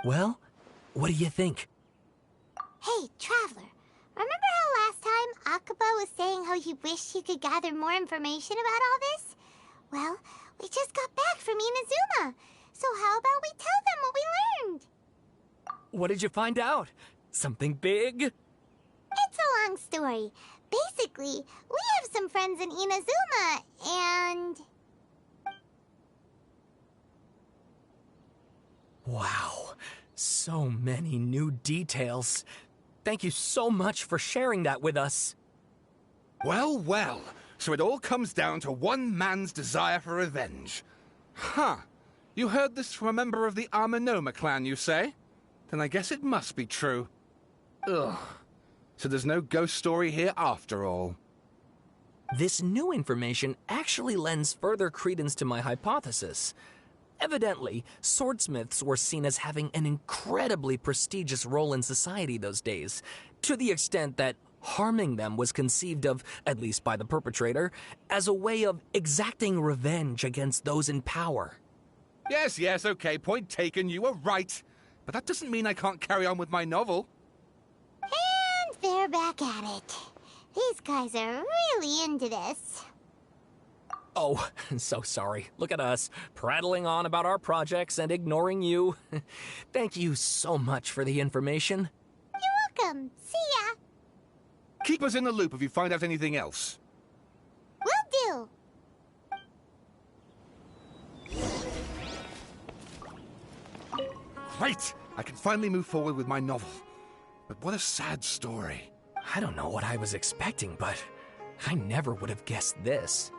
F: Well, what do you think?
I: Hey, Traveler. Remember how last time Akaba was saying how he wished he could gather more information about all this? Well, we just got back from Inazuma. So how about we tell them what we learned?
F: What did you find out? Something big?
I: It's a long story. Basically, we have some friends in Inazuma, and...
F: Wow, so many new details. Thank you so much for sharing that with us.
K: Well, well. So it all comes down to one man's desire for revenge. Huh. You heard this from a member of the Amanoma clan, you say? Then I guess it must be true. Ugh. So there's no ghost story here after all.
F: This new information actually lends further credence to my hypothesis. Evidently, swordsmiths were seen as having an incredibly prestigious role in society those days, to the extent that harming them was conceived of, at least by the perpetrator, as a way of exacting revenge against those in power.
K: Yes, okay, point taken, you were right. But that doesn't mean I can't carry on with my novel.
I: And they're back at it. These guys are really into this.
F: Oh, so sorry. Look at us, prattling on about our projects and ignoring you. Thank you so much for the information.
I: You're welcome. See ya.
K: Keep us in the loop if you find out anything else.
I: Will do!
K: Great! I can finally move forward with my novel. But what a sad story.
F: I don't know what I was expecting, but I never would have guessed this.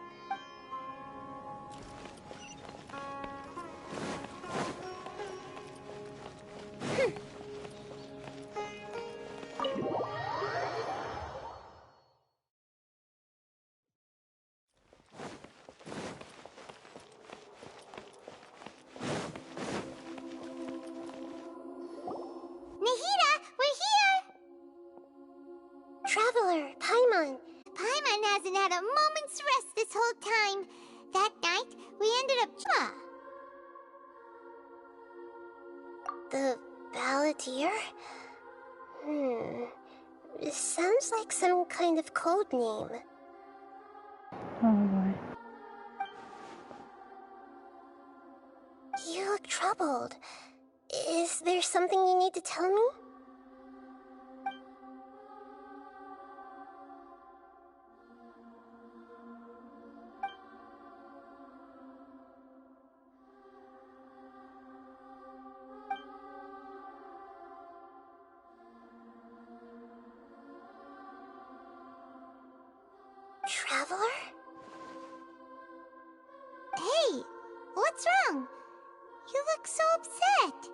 I: Nahida, we're here! Traveler, Paimon. Paimon hasn't had a moment's rest this whole time. That night, we ended up... The Balladeer? It sounds like some kind of code name.
A: Oh boy.
I: You look troubled. Is there something you need to tell me? Traveler? Hey, what's wrong? You look so upset.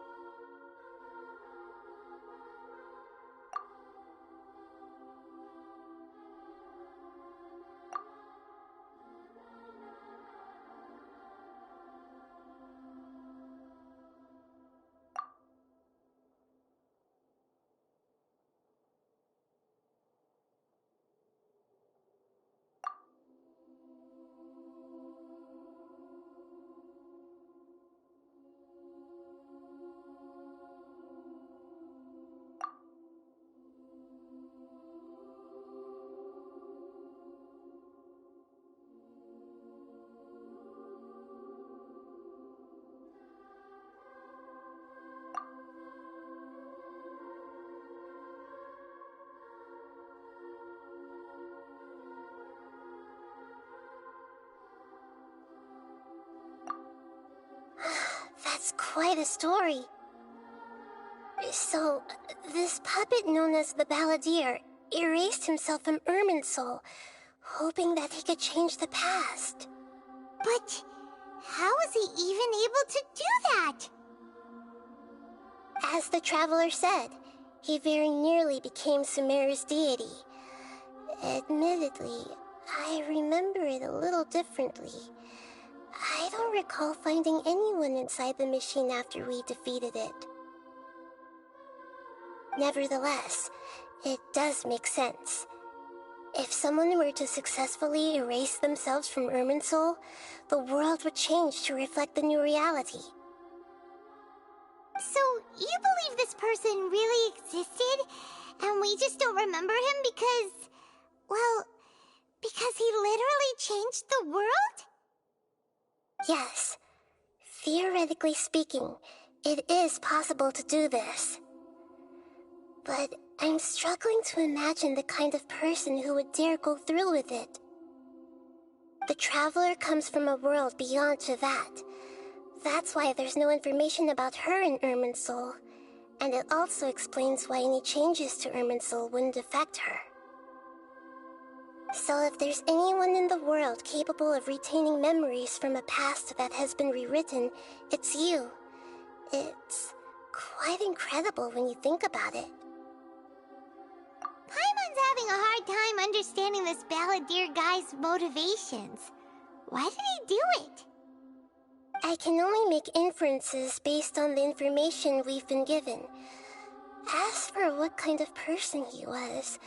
I: That's quite a story. So, this puppet known as the Balladeer erased himself from Irminsul, hoping that he could change the past. But how was he even able to do that? As the Traveler said, he very nearly became Sumeru's deity. Admittedly, I remember it a little differently. I don't recall finding anyone inside the machine after we defeated it. Nevertheless, it does make sense. If someone were to successfully erase themselves from Irminsul, the world would change to reflect the new reality. So, you believe this person really existed, and we just don't remember him because... well, because he literally changed the world? Yes. Theoretically speaking, it is possible to do this. But I'm struggling to imagine the kind of person who would dare go through with it. The Traveler comes from a world beyond Javat. That's why there's no information about her in Irminsul, and it also explains why any changes to Irminsul wouldn't affect her. So if there's anyone in the world capable of retaining memories from a past that has been rewritten, it's you. It's quite incredible when you think about it. Paimon's having a hard time understanding this Balladeer guy's motivations. Why did he do it? I can only make inferences based on the information we've been given. As for what kind of person he was,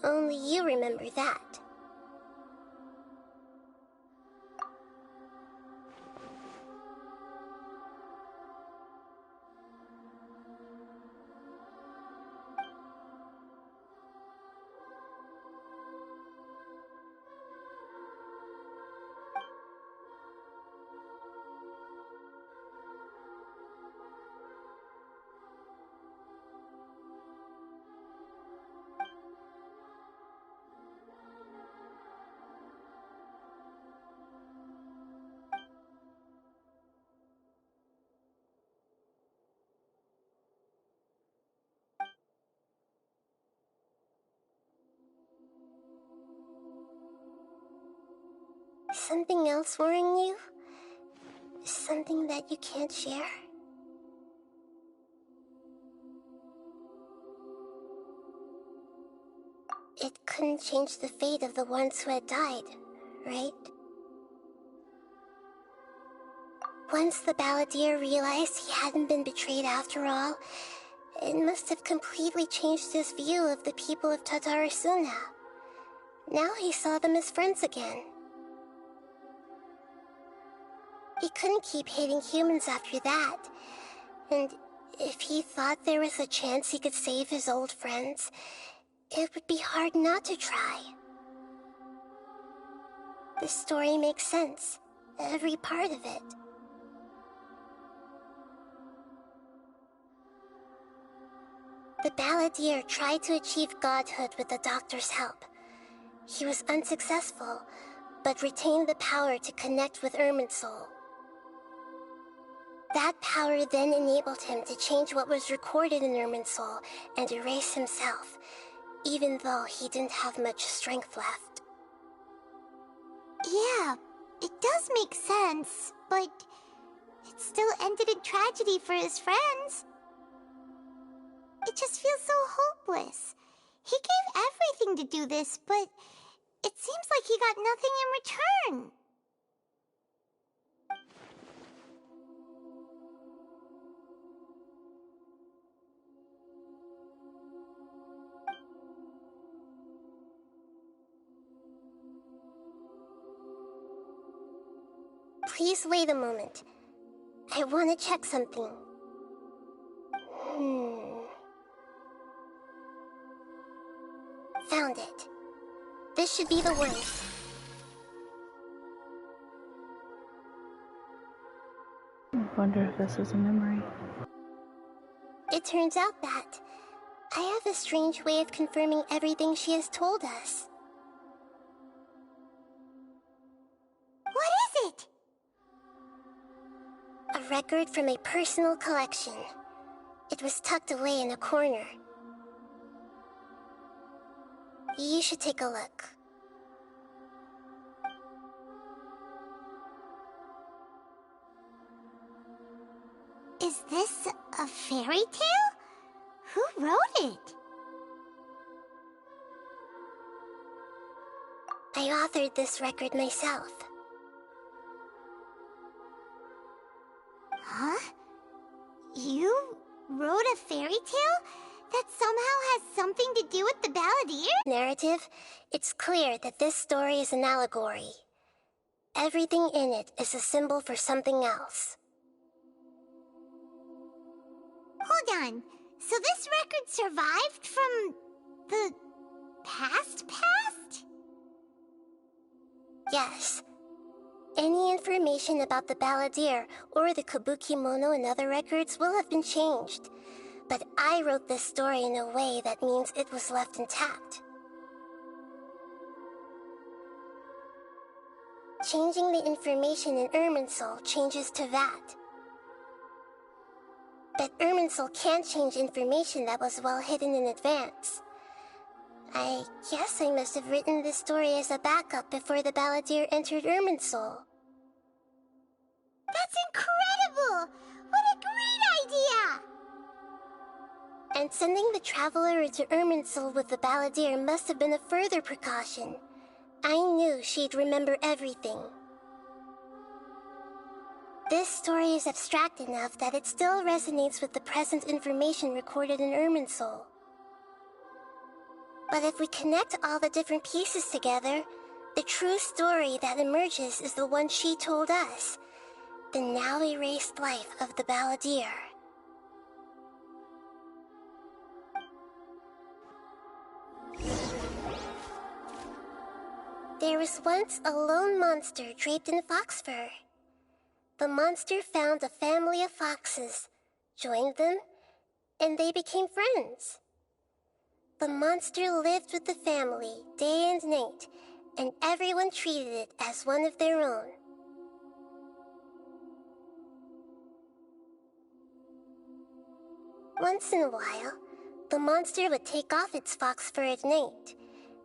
I: only you remember that.
J: something else worrying you? Something that you can't share? It couldn't change the fate of the ones who had died, right? Once the balladeer realized he hadn't been betrayed after all, it must have completely changed his view of the people of Tatarasuna. Now he saw them as friends again. He couldn't keep hating humans after that, and if he thought there was a chance he could save his old friends, it would be hard not to try. The story makes sense, every part of it. The balladeer tried to achieve godhood with the doctor's help. He was unsuccessful, but retained the power to connect with Irminsul. That power then enabled him to change what was recorded in Irminsul and erase himself, even though he didn't have much strength left.
I: Yeah, it does make sense, but it still ended in tragedy for his friends. It just feels so hopeless. He gave everything to do this, but it seems like he got nothing in return.
J: Please wait a moment. I want to check something. Found it. This should be the one.
A: I wonder if this is a memory.
J: It turns out that I have a strange way of confirming everything she has told us.
I: What is it?
J: A record from a personal collection. It was tucked away in a corner. You should take a look.
I: Is this a fairy tale? Who wrote it?
J: I authored this record myself.
I: Huh? You wrote a fairy tale that somehow has something to do with the balladeer?
J: Narrative, it's clear that this story is an allegory. Everything in it is a symbol for something else.
I: Hold on. So this record survived from the past?
J: Yes. Any information about the balladeer or the Kabukimono and other records will have been changed. But I wrote this story in a way that means it was left intact. Changing the information in Irminsul changes to that. But Irminsul can't change information that was well hidden in advance. I guess I must have written this story as a backup before the balladeer entered Irminsul.
I: That's incredible! What a great idea!
J: And sending the traveler into Irminsul with the balladeer must have been a further precaution. I knew she'd remember everything. This story is abstract enough that it still resonates with the present information recorded in Irminsul. But if we connect all the different pieces together, the true story that emerges is the one she told us, the now erased life of the balladeer. There was once a lone monster draped in fox fur. The monster found a family of foxes, joined them, and they became friends. The monster lived with the family day and night, and everyone treated it as one of their own. Once in a while, the monster would take off its fox fur at night,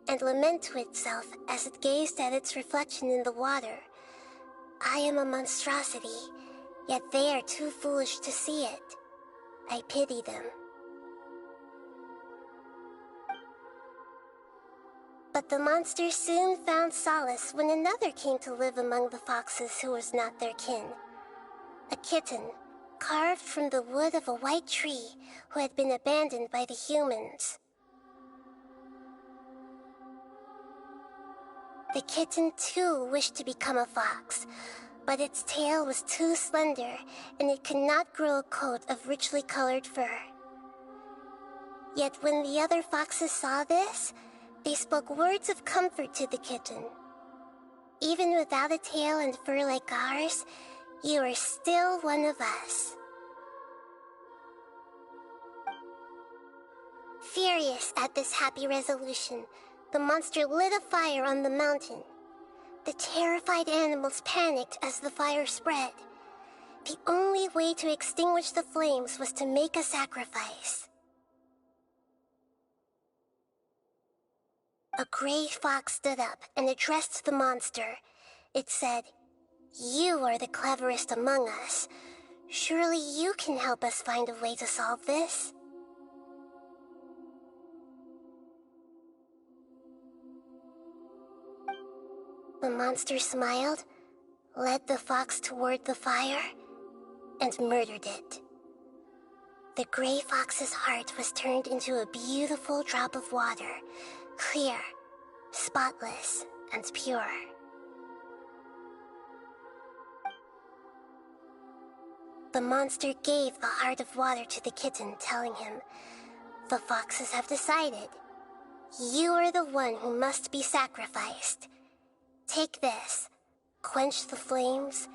J: and lament to itself as it gazed at its reflection in the water, I am a monstrosity, yet they are too foolish to see it. I pity them. But the monsters soon found solace when another came to live among the foxes who was not their kin. A kitten, carved from the wood of a white tree, who had been abandoned by the humans. The kitten too wished to become a fox, but its tail was too slender, and it could not grow a coat of richly colored fur. Yet when the other foxes saw this, they spoke words of comfort to the kitten. Even without a tail and fur like ours, you are still one of us. Furious at this happy resolution, the monster lit a fire on the mountain. The terrified animals panicked as the fire spread. The only way to extinguish the flames was to make a sacrifice. A gray fox stood up and addressed the monster. It said, "You are the cleverest among us. Surely you can help us find a way to solve this." The monster smiled, led the fox toward the fire, and murdered it. The gray fox's heart was turned into a beautiful drop of water, clear, spotless, and pure. The monster gave the heart of water to the kitten, telling him, "The foxes have decided. You are the one who must be sacrificed. Take this, quench the flames,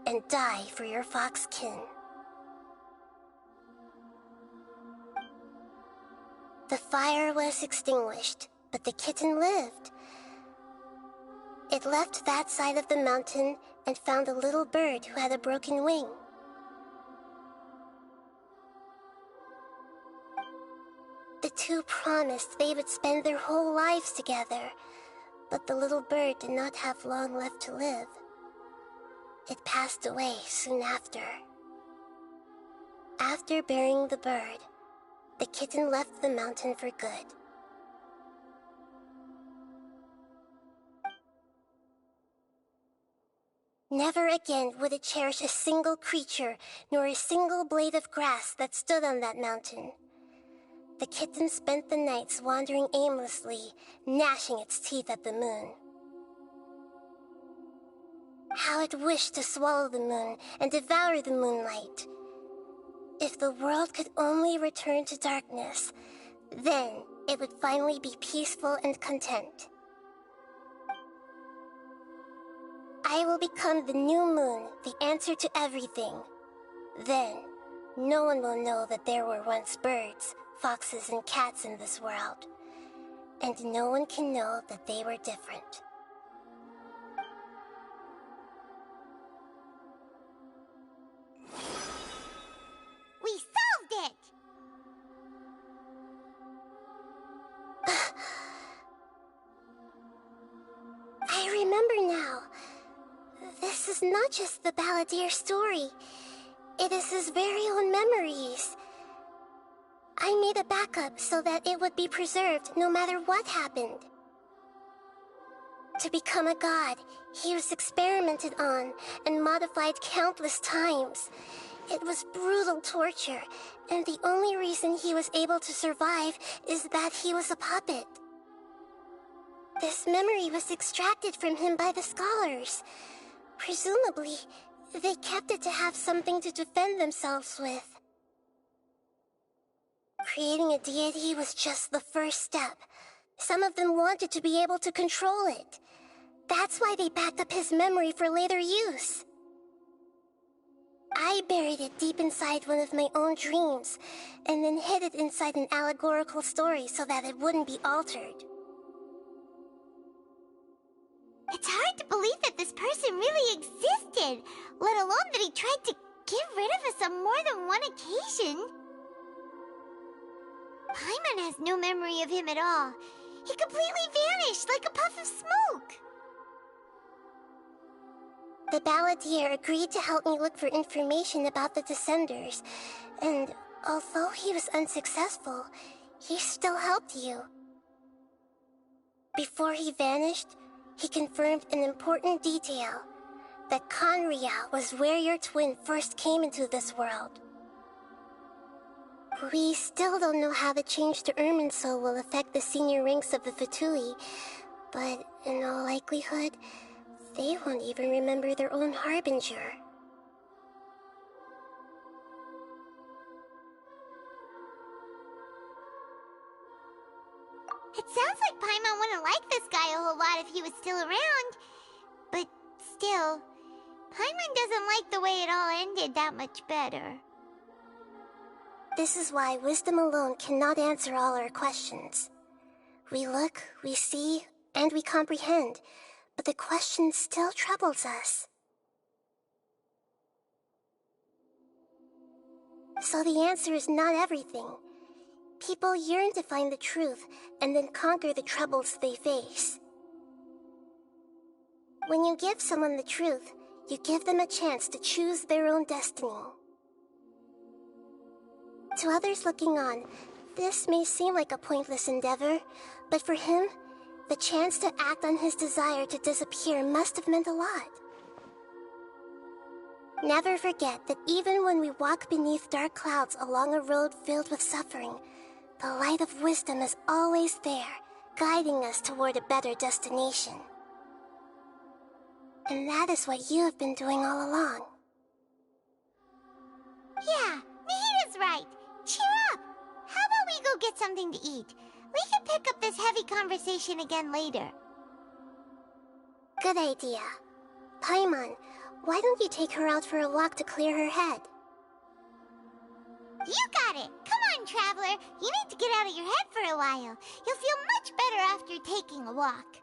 J: and die for your fox kin." The fire was extinguished, but the kitten lived. It left that side of the mountain and found a little bird who had a broken wing. The two promised they would spend their whole lives together, but the little bird did not have long left to live. It passed away soon after. After burying the bird, the kitten left the mountain for good. Never again would it cherish a single creature, nor a single blade of grass that stood on that mountain. The kitten spent the nights wandering aimlessly, gnashing its teeth at the moon. How it wished to swallow the moon and devour the moonlight. If the world could only return to darkness, then it would finally be peaceful and content. I will become the new moon, the answer to everything. Then, no one will know that there were once birds, foxes, and cats in this world. And no one can know that they were different.
I: We solved it!
J: I remember now. This is not just the Balladeer story. It is his very own memories. I made a backup so that it would be preserved no matter what happened. To become a god, he was experimented on and modified countless times. It was brutal torture, and the only reason he was able to survive is that he was a puppet. This memory was extracted from him by the scholars. Presumably, they kept it to have something to defend themselves with. Creating a deity was just the first step. Some of them wanted to be able to control it. That's why they backed up his memory for later use. I buried it deep inside one of my own dreams, and then hid it inside an allegorical story so that it wouldn't be altered.
I: It's hard to believe that this person really existed, let alone that he tried to get rid of us on more than one occasion. Paimon has no memory of him at all. He completely vanished like a puff of smoke.
J: The Balladeer agreed to help me look for information about the Descenders, and although he was unsuccessful, he still helped you. Before he vanished, he confirmed an important detail, that Conria was where your twin first came into this world. We still don't know how the change to Irminsul will affect the senior ranks of the Fatui, but in all likelihood, they won't even remember their own Harbinger.
I: It sounds like Paimon wouldn't like this guy a whole lot if he was still around. But still, Paimon doesn't like the way it all ended that much better.
J: This is why wisdom alone cannot answer all our questions. We look, we see, and we comprehend, but the question still troubles us. So the answer is not everything. People yearn to find the truth and then conquer the troubles they face. When you give someone the truth, you give them a chance to choose their own destiny. To others looking on, this may seem like a pointless endeavor, but for him, the chance to act on his desire to disappear must have meant a lot. Never forget that even when we walk beneath dark clouds along a road filled with suffering, the light of wisdom is always there, guiding us toward a better destination. And that is what you have been doing all along.
I: Yeah, Nahida's right. Cheer up! How about we go get something to eat? We can pick up this heavy conversation again later.
J: Good idea. Paimon, why don't you take her out for a walk to clear her head?
I: You got it! Come on, Traveler! You need to get out of your head for a while. You'll feel much better after taking a walk.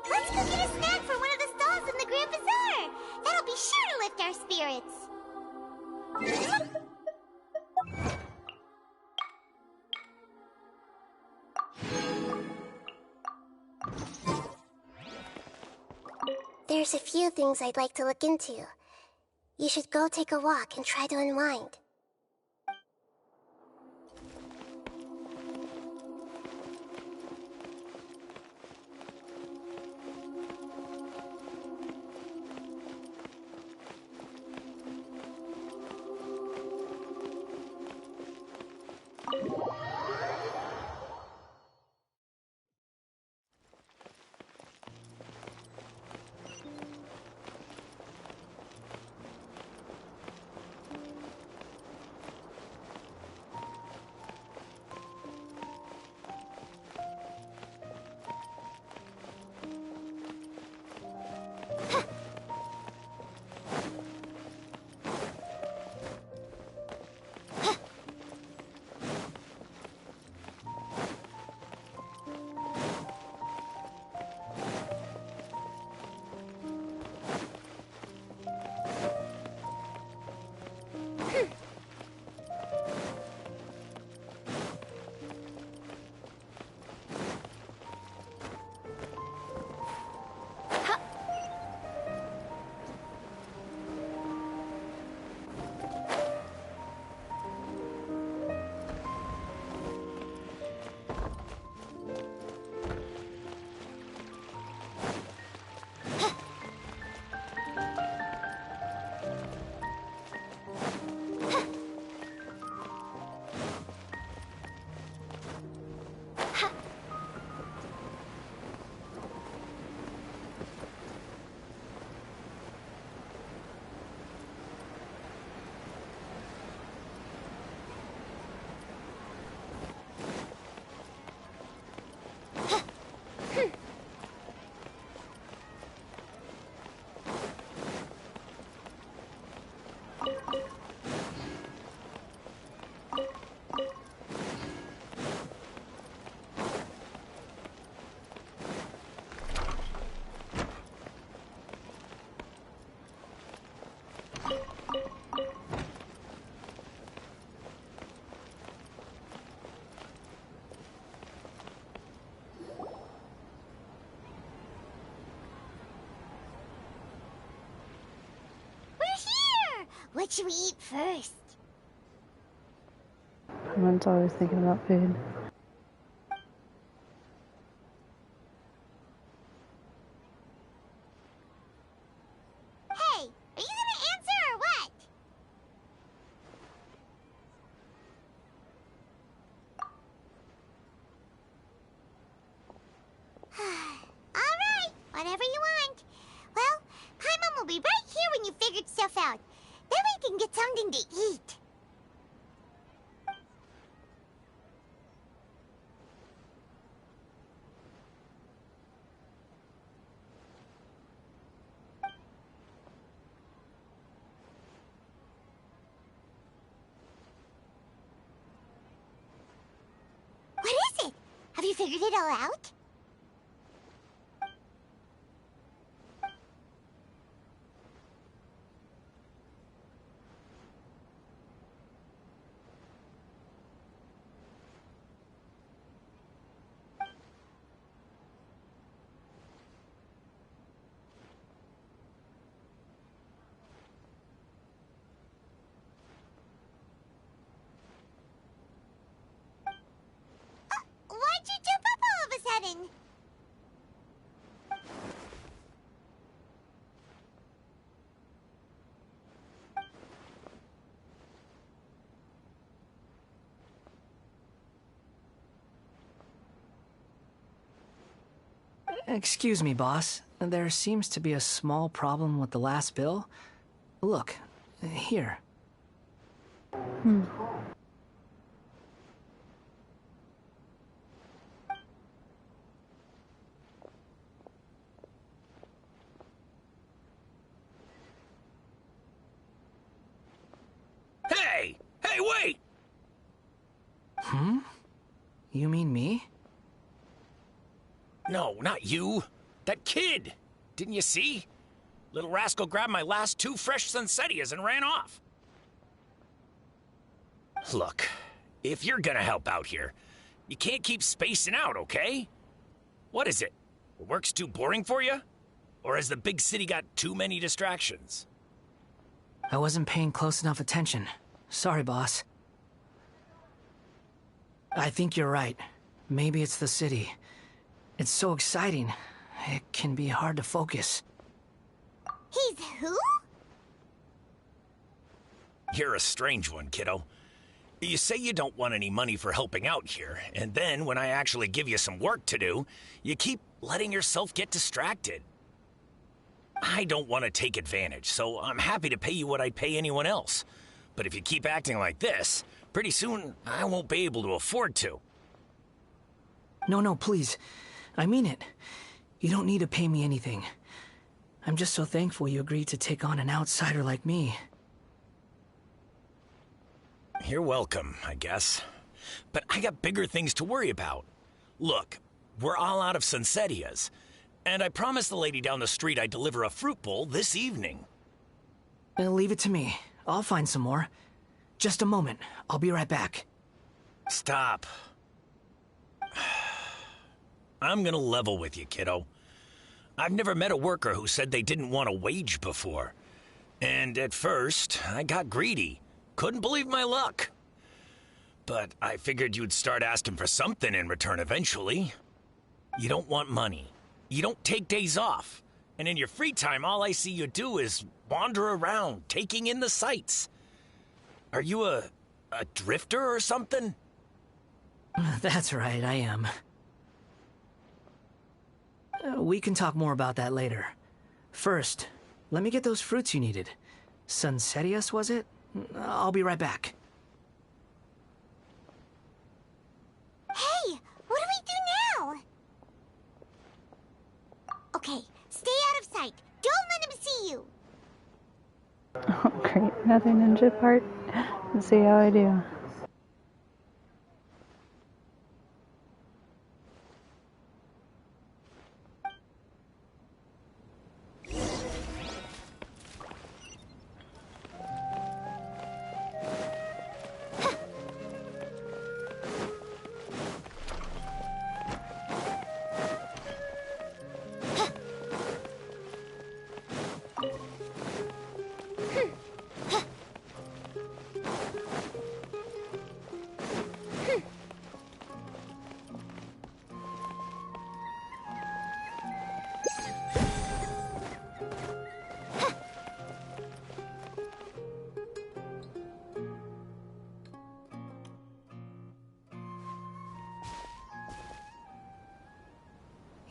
I: Let's go get a snack from one of the stalls in the Grand Bazaar! That'll be sure to lift our spirits!
J: There's a few things I'd like to look into. You should go take a walk and try to unwind.
I: What should we eat first?
A: Everyone's always thinking about food.
I: Hey, are you gonna answer or what? Alright, whatever you want. Well, Paimon will be right here when you figured stuff out. Then we can get something to eat. What is it? Have you figured it all out? Why'd you jump up all of a sudden?
O: Excuse me, boss. There seems to be a small problem with the last bill. Look, here.
F: Hey! Hey, wait!
O: You mean me?
L: No, not you. That kid. Didn't you see? Little rascal grabbed my last 2 fresh Sunsettias and ran off. Look, if you're gonna help out here, you can't keep spacing out, okay? What is it? Work's too boring for you? Or has the big city got too many distractions?
O: I wasn't paying close enough attention. Sorry, boss. I think you're right. Maybe it's the city. It's so exciting. It can be hard to focus.
I: He's who?
L: You're a strange one, kiddo. You say you don't want any money for helping out here, and then when I actually give you some work to do, you keep letting yourself get distracted. I don't want to take advantage, so I'm happy to pay you what I'd pay anyone else. But if you keep acting like this, pretty soon I won't be able to afford to.
O: No, please. I mean it. You don't need to pay me anything. I'm just so thankful you agreed to take on an outsider like me.
L: You're welcome, I guess. But I got bigger things to worry about. Look, we're all out of Sunsettias, and I promised the lady down the street I'd deliver a fruit bowl this evening.
O: Leave it to me. I'll find some more. Just a moment. I'll be right back.
L: Stop. I'm gonna level with you, kiddo. I've never met a worker who said they didn't want a wage before. And at first, I got greedy. Couldn't believe my luck. But I figured you'd start asking for something in return eventually. You don't want money. You don't take days off. And in your free time, all I see you do is wander around, taking in the sights. Are you a drifter or something?
O: That's right, I am. We can talk more about that later. First, let me get those fruits you needed. Sunsettias, was it? I'll be right back.
I: Hey, what do we do now? Okay, stay out of sight. Don't let him see you.
A: Oh, great. Another ninja part. Let's see how I do.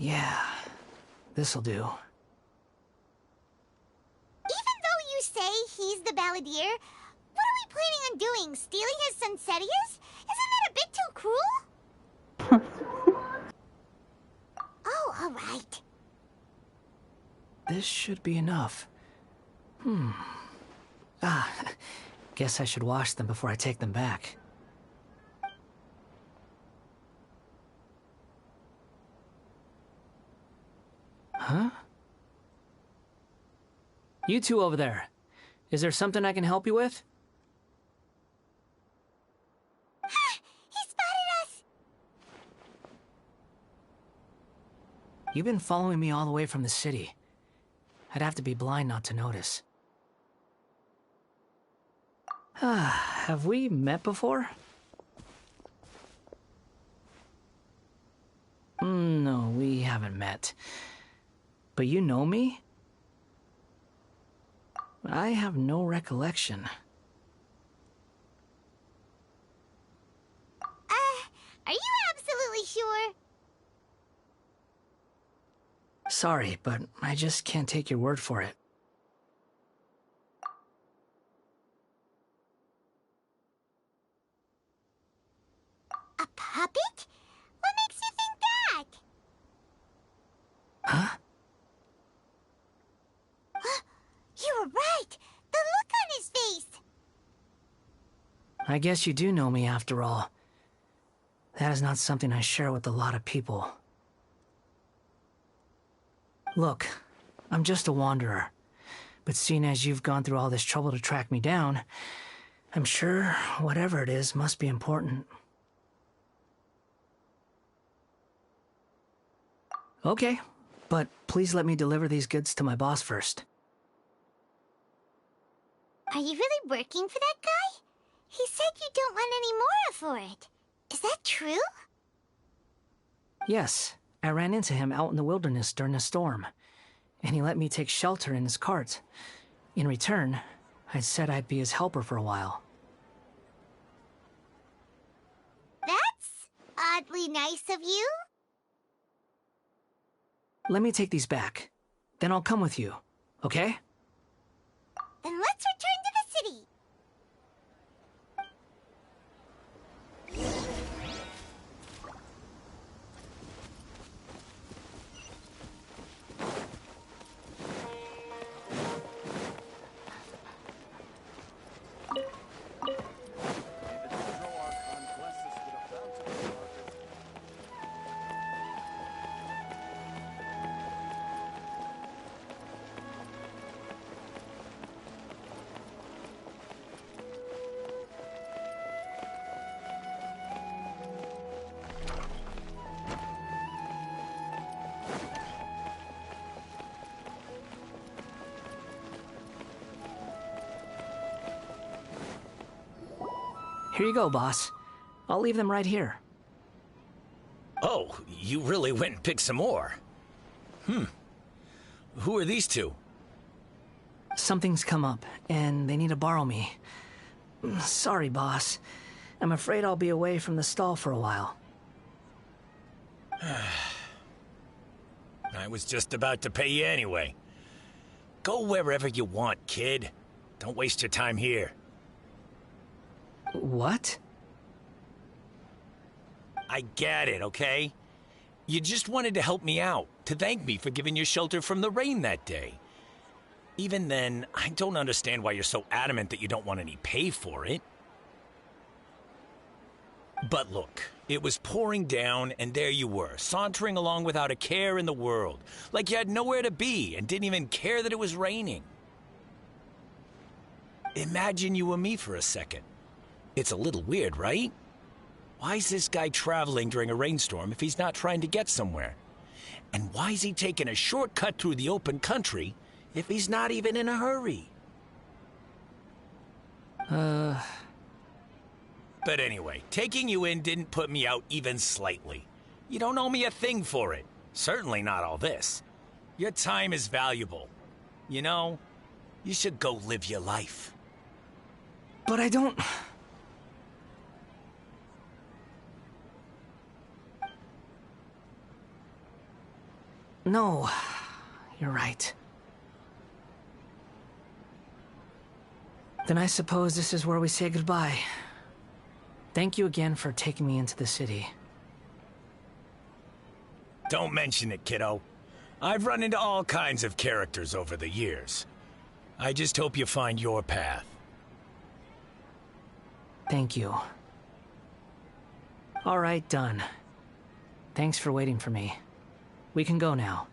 O: Yeah, this'll do.
I: Even though you say he's the Balladeer, what are we planning on doing? Stealing his Sunsetias? Isn't that a bit too cruel? Oh, alright.
O: This should be enough. Guess I should wash them before I take them back. Huh? You two over there. Is there something I can help you with?
I: He spotted us!
O: You've been following me all the way from the city. I'd have to be blind not to notice. Have we met before? No, we haven't met. But you know me? I have no recollection.
I: Are you absolutely sure?
O: Sorry, but I just can't take your word for it.
I: A puppet? What makes you think that?
O: Huh?
I: You were right! The look on his face!
O: I guess you do know me after all. That is not something I share with a lot of people. Look, I'm just a wanderer. But seeing as you've gone through all this trouble to track me down, I'm sure whatever it is must be important. Okay, but please let me deliver these goods to my boss first.
I: Are you really working for that guy? He said you don't want any more for it. Is that true?
O: Yes, I ran into him out in the wilderness during a storm, and he let me take shelter in his cart. In return, I said I'd be his helper for a while.
I: That's oddly nice of you.
O: Let me take these back. Then I'll come with you, okay?
I: Then let's return to the city.
O: Here you go, boss. I'll leave them right here.
L: Oh, you really went and picked some more. Who are these two?
O: Something's come up, and they need to borrow me. Sorry, boss. I'm afraid I'll be away from the stall for a while.
L: I was just about to pay you anyway. Go wherever you want, kid. Don't waste your time here.
O: What?
L: I get it, okay? You just wanted to help me out, to thank me for giving you shelter from the rain that day. Even then, I don't understand why you're so adamant that you don't want any pay for it. But look, it was pouring down, and there you were, sauntering along without a care in the world, like you had nowhere to be and didn't even care that it was raining. Imagine you and me for a second. It's a little weird, right? Why is this guy traveling during a rainstorm if he's not trying to get somewhere? And why is he taking a shortcut through the open country if he's not even in a hurry? But anyway, taking you in didn't put me out even slightly. You don't owe me a thing for it. Certainly not all this. Your time is valuable. You know, you should go live your life.
O: But I don't... No, you're right. Then I suppose this is where we say goodbye. Thank you again for taking me into the city.
L: Don't mention it, kiddo. I've run into all kinds of characters over the years. I just hope you find your path.
O: Thank you. All right, done. Thanks for waiting for me. We can go now.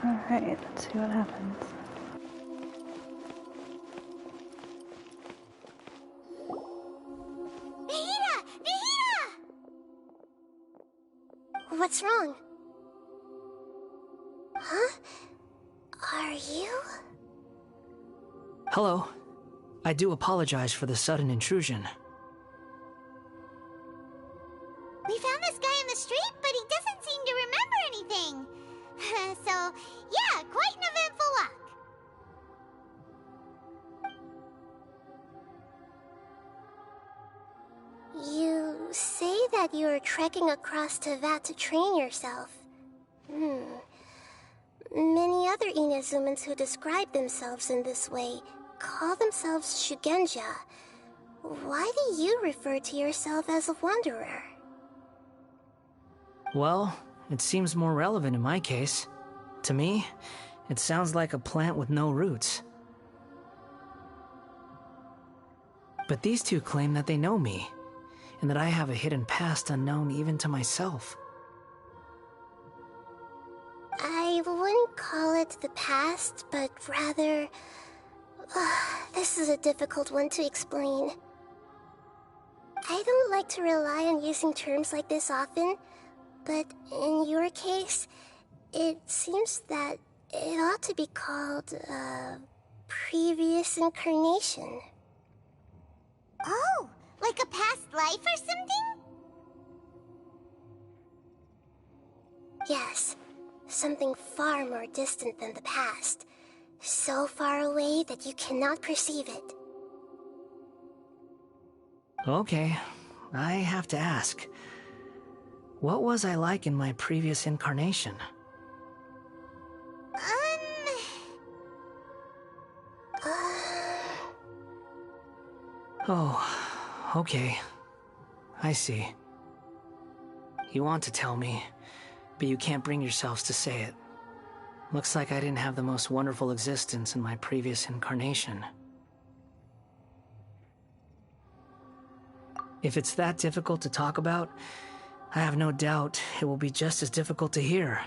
A: Alright, let's see what happens.
I: Nahida! Nahida!
J: What's wrong? Huh? Are you?
O: Hello. I do apologize for the sudden intrusion.
I: We found this guy in the street, but he doesn't seem to remember anything. So, yeah, quite an eventful walk.
J: You say that you are trekking across Teyvat to train yourself. Many other Inazumans who describe themselves in this way call themselves Shugenja. Why do you refer to yourself as a wanderer?
O: Well, it seems more relevant in my case. To me, it sounds like a plant with no roots. But these two claim that they know me, and that I have a hidden past unknown even to myself.
J: I wouldn't call it the past, but rather... this is a difficult one to explain. I don't like to rely on using terms like this often, but in your case, it seems that it ought to be called, previous incarnation.
I: Oh, like a past life or something?
J: Yes, something far more distant than the past. So far away that you cannot perceive it.
O: Okay, I have to ask. What was I like in my previous incarnation? Oh, okay. I see. You want to tell me, but you can't bring yourselves to say it. Looks like I didn't have the most wonderful existence in my previous incarnation. If it's that difficult to talk about, I have no doubt it will be just as difficult to hear.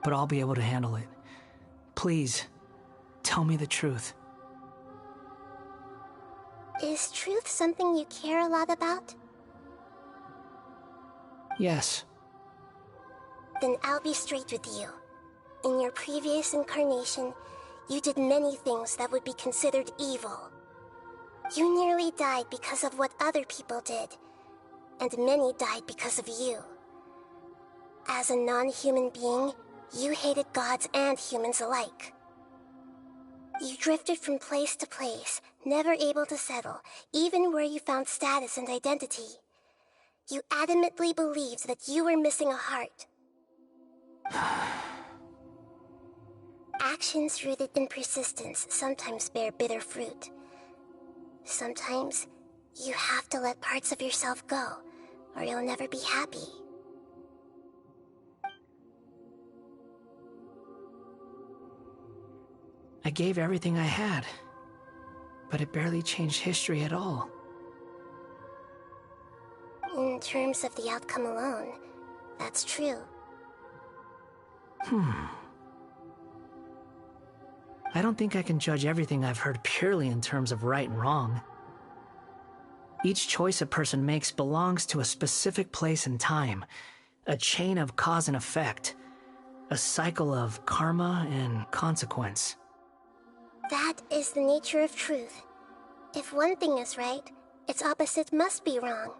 O: But I'll be able to handle it. Please, tell me the truth.
J: Is truth something you care a lot about?
O: Yes.
J: Then I'll be straight with you. In your previous incarnation, you did many things that would be considered evil. You nearly died because of what other people did, and many died because of you. As a non-human being, you hated gods and humans alike. You drifted from place to place, never able to settle, even where you found status and identity. You adamantly believed that you were missing a heart. Actions rooted in persistence sometimes bear bitter fruit. Sometimes, you have to let parts of yourself go, or you'll never be happy.
O: I gave everything I had, but it barely changed history at all.
J: In terms of the outcome alone, that's true.
O: I don't think I can judge everything I've heard purely in terms of right and wrong. Each choice a person makes belongs to a specific place and time, a chain of cause and effect, a cycle of karma and consequence.
J: That is the nature of truth. If one thing is right, its opposite must be wrong.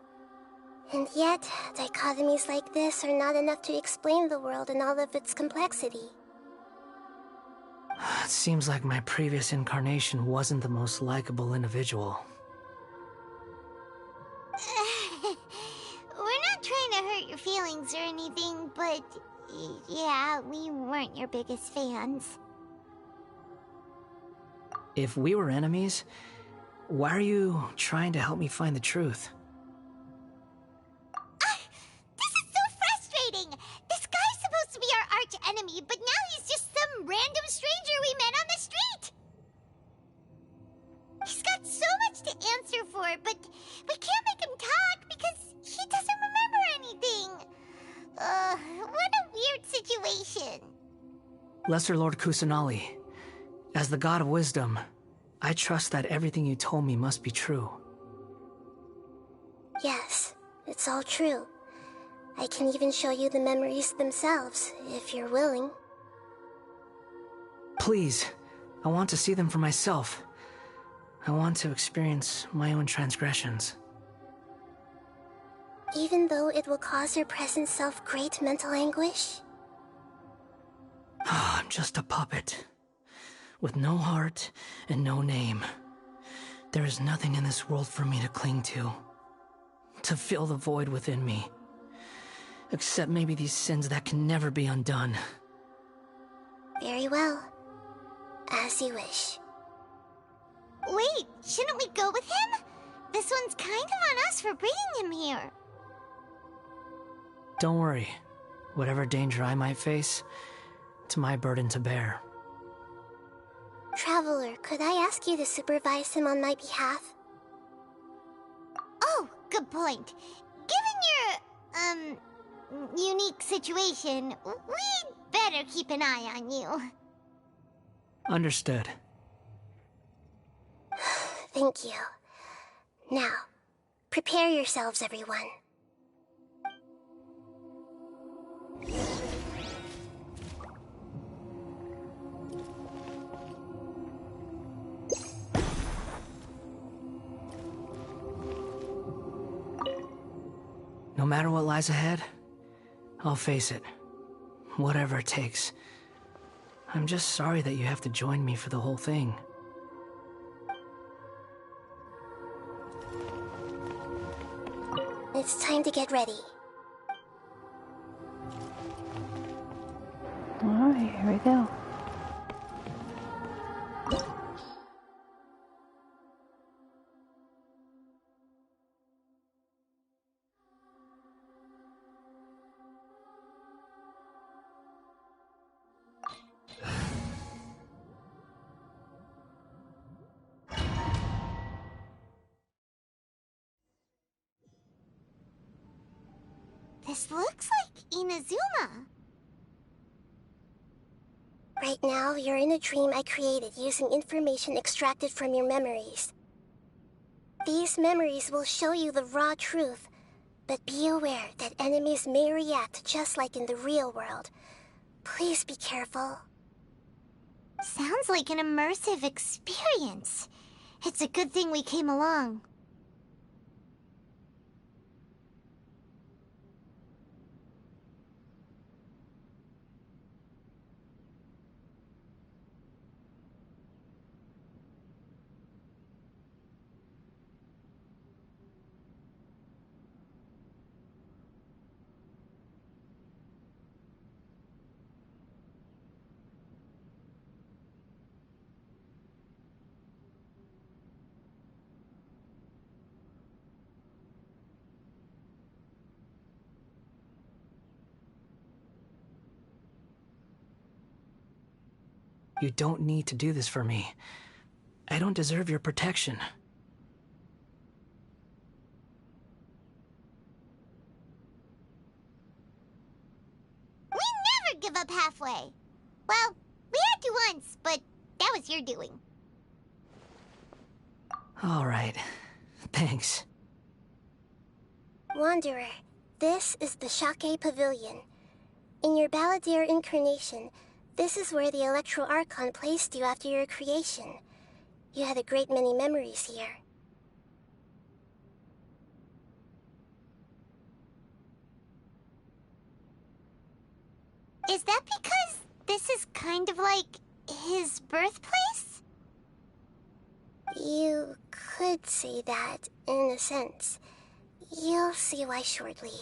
J: And yet, dichotomies like this are not enough to explain the world in all of its complexity.
O: It seems like my previous incarnation wasn't the most likable individual.
I: We're not trying to hurt your feelings or anything, but yeah, we weren't your biggest fans.
O: If we were enemies, why are you trying to help me find the truth?
I: This is so frustrating! This guy's supposed to be our arch enemy, but now he's just some random stranger we met on the street! He's got so much to answer for, but we can't make him talk because he doesn't remember anything. What a weird situation.
O: Lesser Lord Kusanali, as the God of Wisdom, I trust that everything you told me must be true.
J: Yes, it's all true. I can even show you the memories themselves, if you're willing.
O: Please, I want to see them for myself. I want to experience my own transgressions.
J: Even though it will cause your present self great mental anguish?
O: I'm just a puppet, with no heart and no name. There is nothing in this world for me to cling to fill the void within me. Except maybe these sins that can never be undone.
J: Very well. As you wish.
I: Wait, shouldn't we go with him? This one's kind of on us for bringing him here.
O: Don't worry. Whatever danger I might face, it's my burden to bear.
J: Traveler, could I ask you to supervise him on my behalf?
I: Oh, good point. Given your, unique situation, we'd better keep an eye on you.
O: Understood.
J: Thank you. Now, prepare yourselves, everyone.
O: No matter what lies ahead, I'll face it. Whatever it takes. I'm just sorry that you have to join me for the whole thing.
J: It's time to get ready.
A: Alright, here we go.
I: This looks like Inazuma.
J: Right now, you're in a dream I created using information extracted from your memories. These memories will show you the raw truth, but be aware that enemies may react just like in the real world. Please be careful.
I: Sounds like an immersive experience. It's a good thing we came along.
O: You don't need to do this for me. I don't deserve your protection.
I: We never give up halfway. Well, we had to once, but that That was your doing.
O: All right. Thanks.
J: Wanderer, this is the Shake Pavilion. In your Balladeer incarnation, this is where the Electro Archon placed you after your creation. You had a great many memories here.
I: Is that because this is kind of like his birthplace?
J: You could say that, in a sense. You'll see why shortly.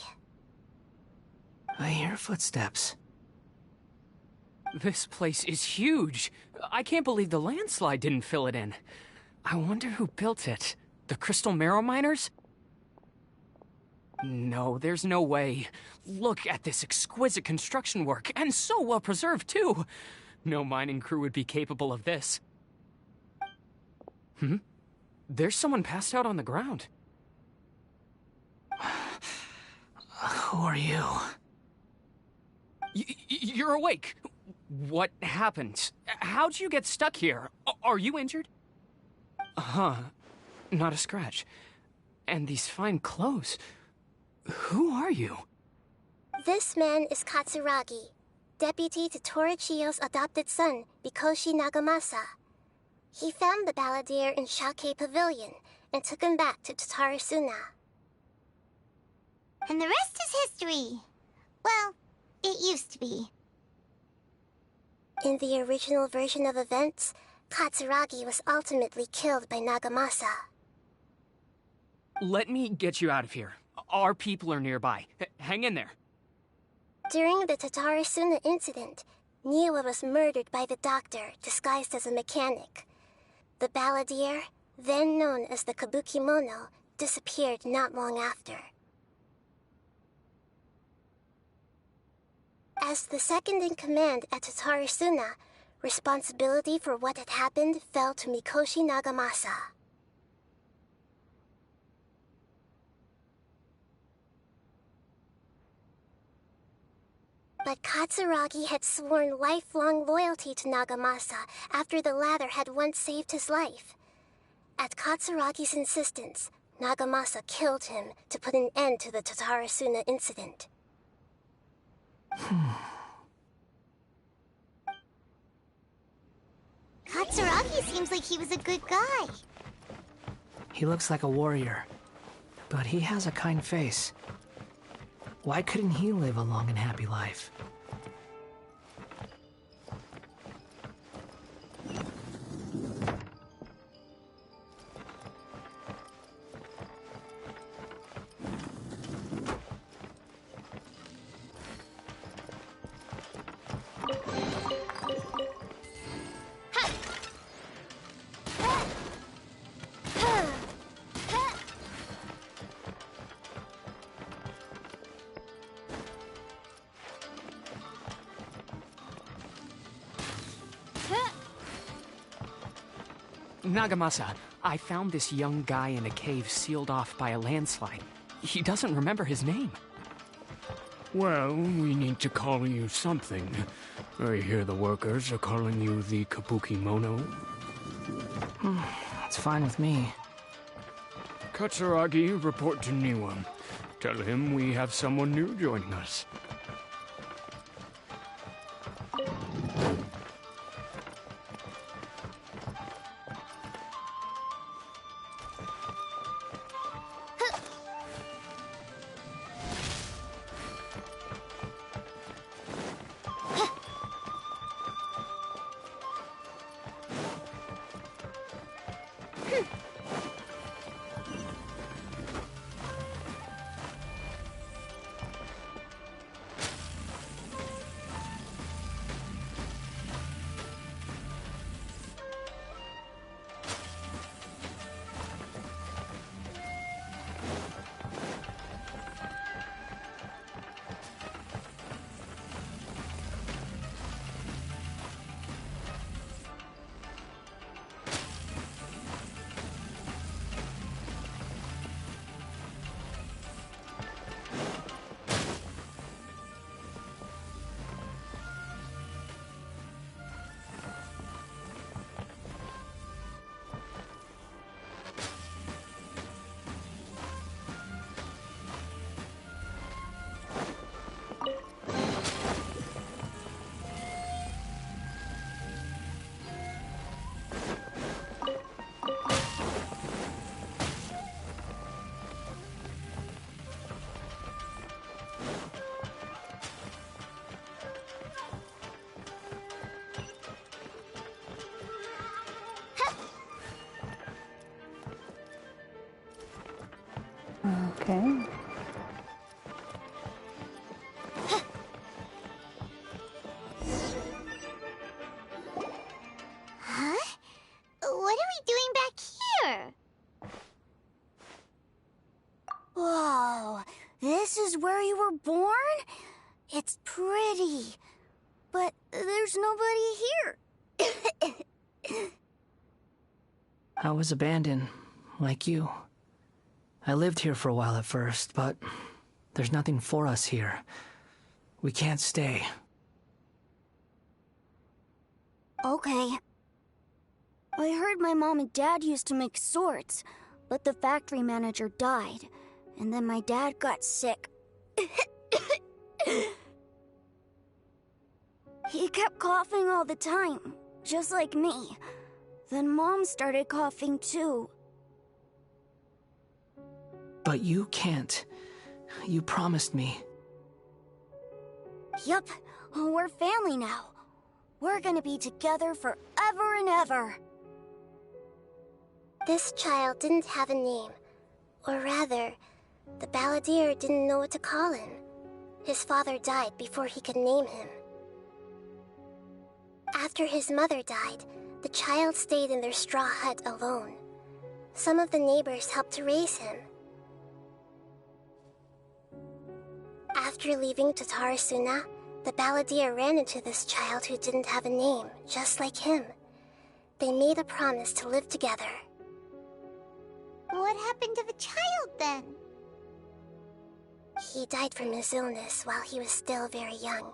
O: I hear footsteps.
T: This place is huge. I can't believe the landslide didn't fill it in. I wonder who built it. The Crystal Marrow Miners? No, there's no way. Look at this exquisite construction work, and so well preserved, too. No mining crew would be capable of this. There's someone passed out on the ground.
O: Who are you?
T: You're awake. What happened? How'd you get stuck here? Are you injured? Huh. Not a scratch. And these fine clothes. Who are you?
J: This man is Katsuragi, deputy to Torichiyo's adopted son, Mikoshi Nagamasa. He found the Balladeer in Shake Pavilion and took him back to Tatarasuna.
I: And the rest is history. Well, it used to be.
J: In the original version of events, Katsuragi was ultimately killed by Nagamasa.
T: Let me get you out of here. Our people are nearby. Hang in there.
J: During the Tatarasuna incident, Niwa was murdered by the doctor disguised as a mechanic. The Balladeer, then known as the Kabukimono, disappeared not long after. As the second in command at Tatarasuna, responsibility for what had happened fell to Mikoshi Nagamasa. But Katsuragi had sworn lifelong loyalty to Nagamasa after the latter had once saved his life. At Katsuragi's insistence, Nagamasa killed him to put an end to the Tatarasuna incident.
I: Katsuragi seems like he was a good guy.
O: He looks like a warrior, but he has a kind face. Why couldn't he live a long and happy life?
T: Nagamasa, I found this young guy in a cave sealed off by a landslide. He doesn't remember his name.
V: Well, we need to call you something. I hear the workers are calling you the Kabukimono.
O: It's fine with me.
V: Katsuragi, report to Niwa. Tell him we have someone new joining us.
A: Okay.
I: Huh? What are we doing back here?
C: Whoa, this is where you were born? It's pretty, but there's nobody here.
O: I was abandoned, like you. I lived here for a while at first, but there's nothing for us here. We can't stay.
C: Okay. I heard my mom and dad used to make swords, but the factory manager died, and then my dad got sick. He kept coughing all the time, just like me. Then Mom started coughing too.
O: But you can't. You promised me.
C: Yup, we're family now. We're gonna be together forever and ever.
J: This child didn't have a name. Or rather, the balladeer didn't know what to call him. His father died before he could name him. After his mother died, the child stayed in their straw hut alone. Some of the neighbors helped to raise him. After leaving Tatarasuna, the balladeer ran into this child who didn't have a name, just like him. They made a promise to live together.
I: What happened to the child then?
J: He died from his illness while he was still very young.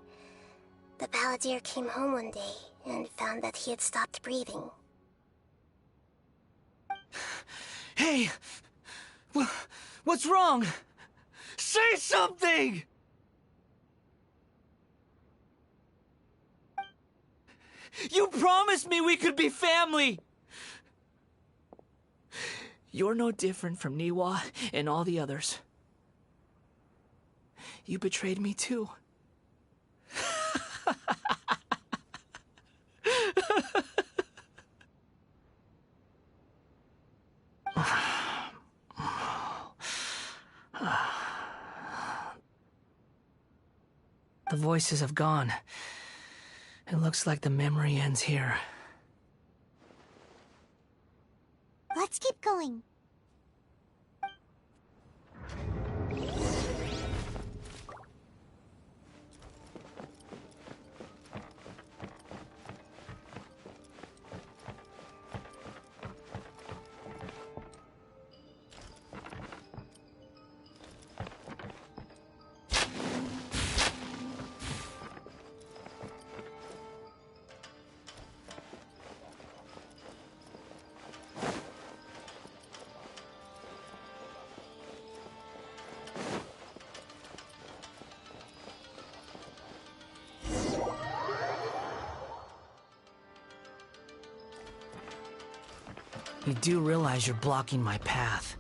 J: The balladeer came home one day and found that he had stopped breathing.
R: Hey! What's wrong? Say something! You promised me we could be family! You're no different from Niwa and all the others. You betrayed me too.
O: The voices have gone. It looks like the memory ends here.
I: Let's keep going.
O: You do realize you're blocking my path.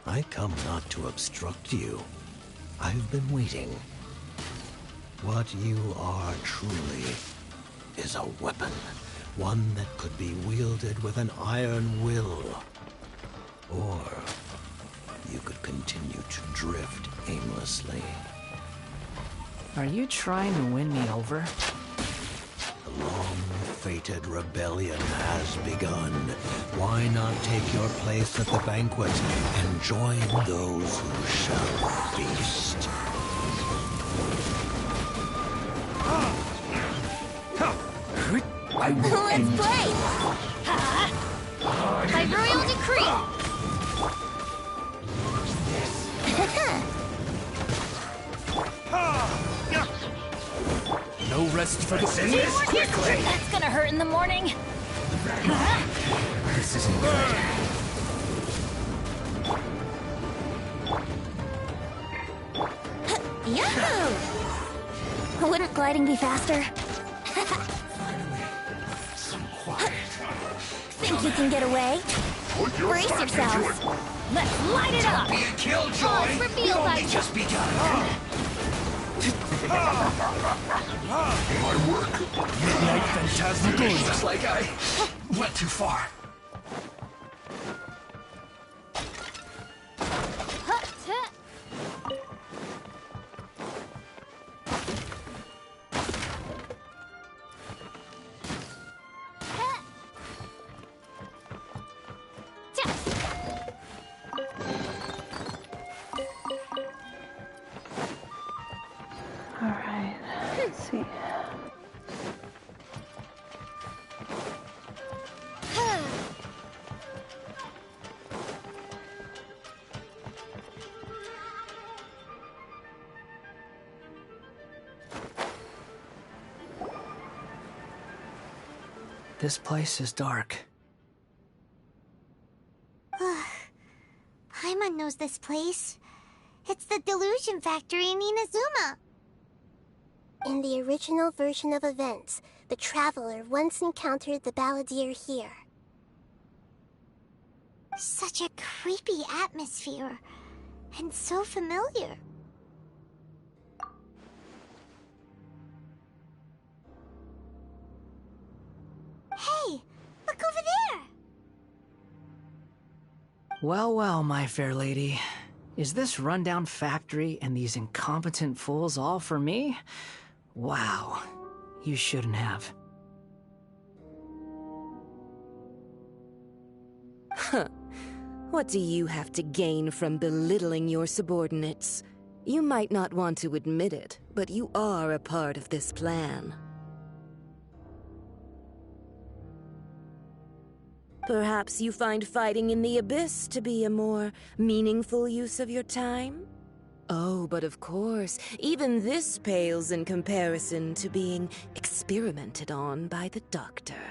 G: I come not to obstruct you. I've been waiting. What you are truly is a weapon. One that could be wielded with an iron will. Or you could continue to drift aimlessly.
O: Are you trying to win me over?
G: The long-fated rebellion has begun. Why not take your place at the banquet and join those who shall feast?
C: Let's play! By royal decree!
D: No rest for the
M: Teamwork quickly! That's gonna hurt in the morning.
N: This isn't good.
C: Yahoo! Wouldn't gliding be faster? Think you can get away? Brace yourselves!
M: Let's light it up!
N: Be a killjoy!
C: Reveal
N: only just begun! My work.
D: Midnight Phantasmagoria.
N: Looks like I went too far.
A: Let's see.
O: This place is dark.
I: Paimon knows this place. It's the Delusion Factory in Inazuma.
J: In the original version of events, the Traveler once encountered the Balladeer here.
I: Such a creepy atmosphere. And so familiar. Hey, look over there!
O: Well, well, my fair lady. Is this rundown factory and these incompetent fools all for me? Wow. You shouldn't have.
H: Huh. What do you have to gain from belittling your subordinates? You might not want to admit it, but you are a part of this plan. Perhaps you find fighting in the Abyss to be a more meaningful use of your time? Oh, but of course, even this pales in comparison to being experimented on by the Doctor.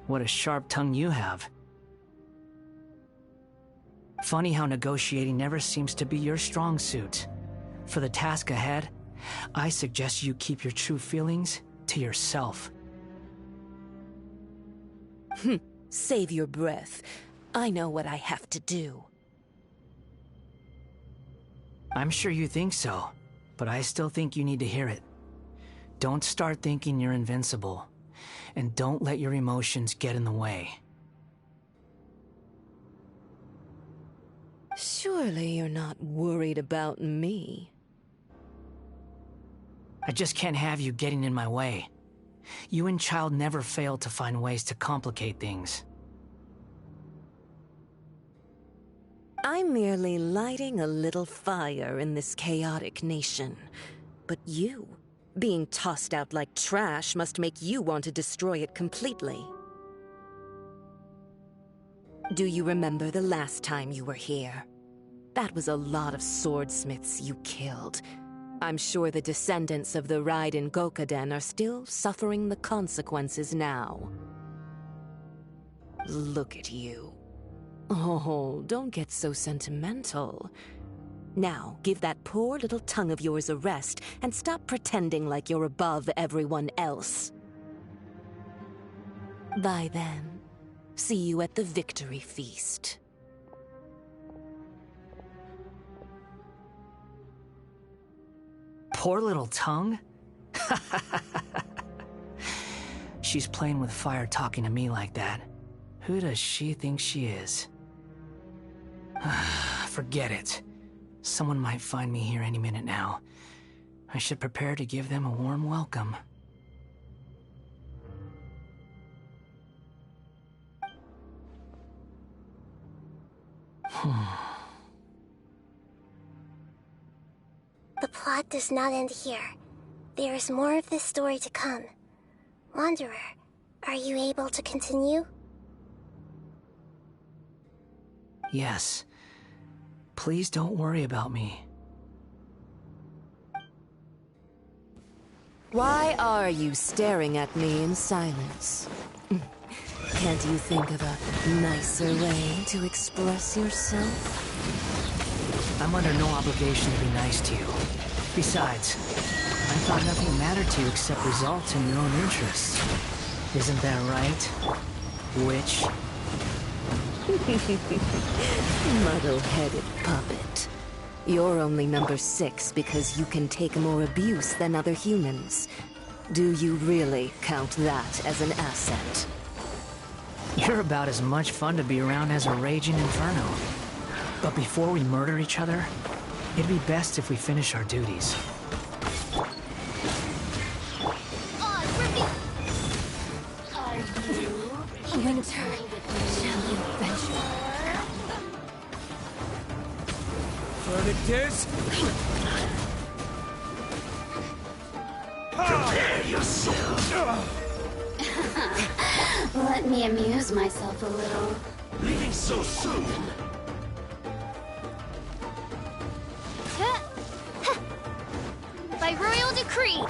O: What a sharp tongue you have. Funny how negotiating never seems to be your strong suit. For the task ahead, I suggest you keep your true feelings to yourself.
H: Save your breath. I know what I have to do.
O: I'm sure you think so, but I still think you need to hear it. Don't start thinking you're invincible, and don't let your emotions get in the way.
H: Surely you're not worried about me.
O: I just can't have you getting in my way. You and Child never fail to find ways to complicate things.
H: I'm merely lighting a little fire in this chaotic nation. But you, being tossed out like trash, must make you want to destroy it completely. Do you remember the last time you were here? That was a lot of swordsmiths you killed. I'm sure the descendants of the Raiden Gokaden are still suffering the consequences now. Look at you. Oh, don't get so sentimental. Now, give that poor little tongue of yours a rest and stop pretending like you're above everyone else. Bye then. See you at the victory feast.
O: Poor little tongue? She's playing with fire talking to me like that. Who does she think she is? Forget it. Someone might find me here any minute now. I should prepare to give them a warm welcome.
J: The plot does not end here. There is more of this story to come. Wanderer, are you able to continue?
O: Yes. Please don't worry about me.
H: Why are you staring at me in silence? Can't you think of a nicer way to express yourself?
O: I'm under no obligation to be nice to you. Besides, I thought nothing mattered to you except results and your own interests. Isn't that right? Witch?
H: Muddle-headed puppet. You're only number 6 because you can take more abuse than other humans. Do you really count that as an asset?
O: You're about as much fun to be around as a raging inferno. But before we murder each other, it'd be best if we finish our duties.
C: Winter, shall you venture?
B: Victors?
N: Prepare yourself.
C: Let me amuse myself a little.
N: Leaving so soon?
C: By royal decree.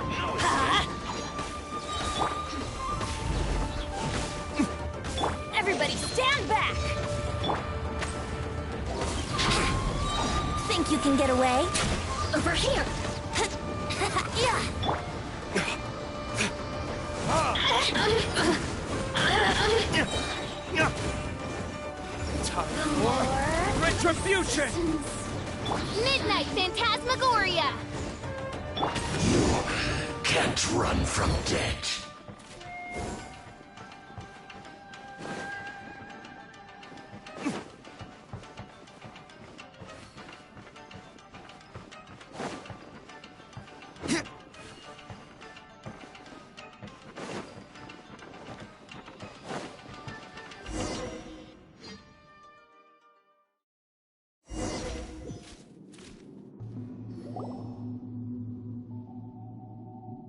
C: Everybody stand back!
Q: Think you can get away?
C: Over here!
Q: Yeah!
B: Time for retribution!
C: Midnight Phantasmagoria!
N: You can't run from death.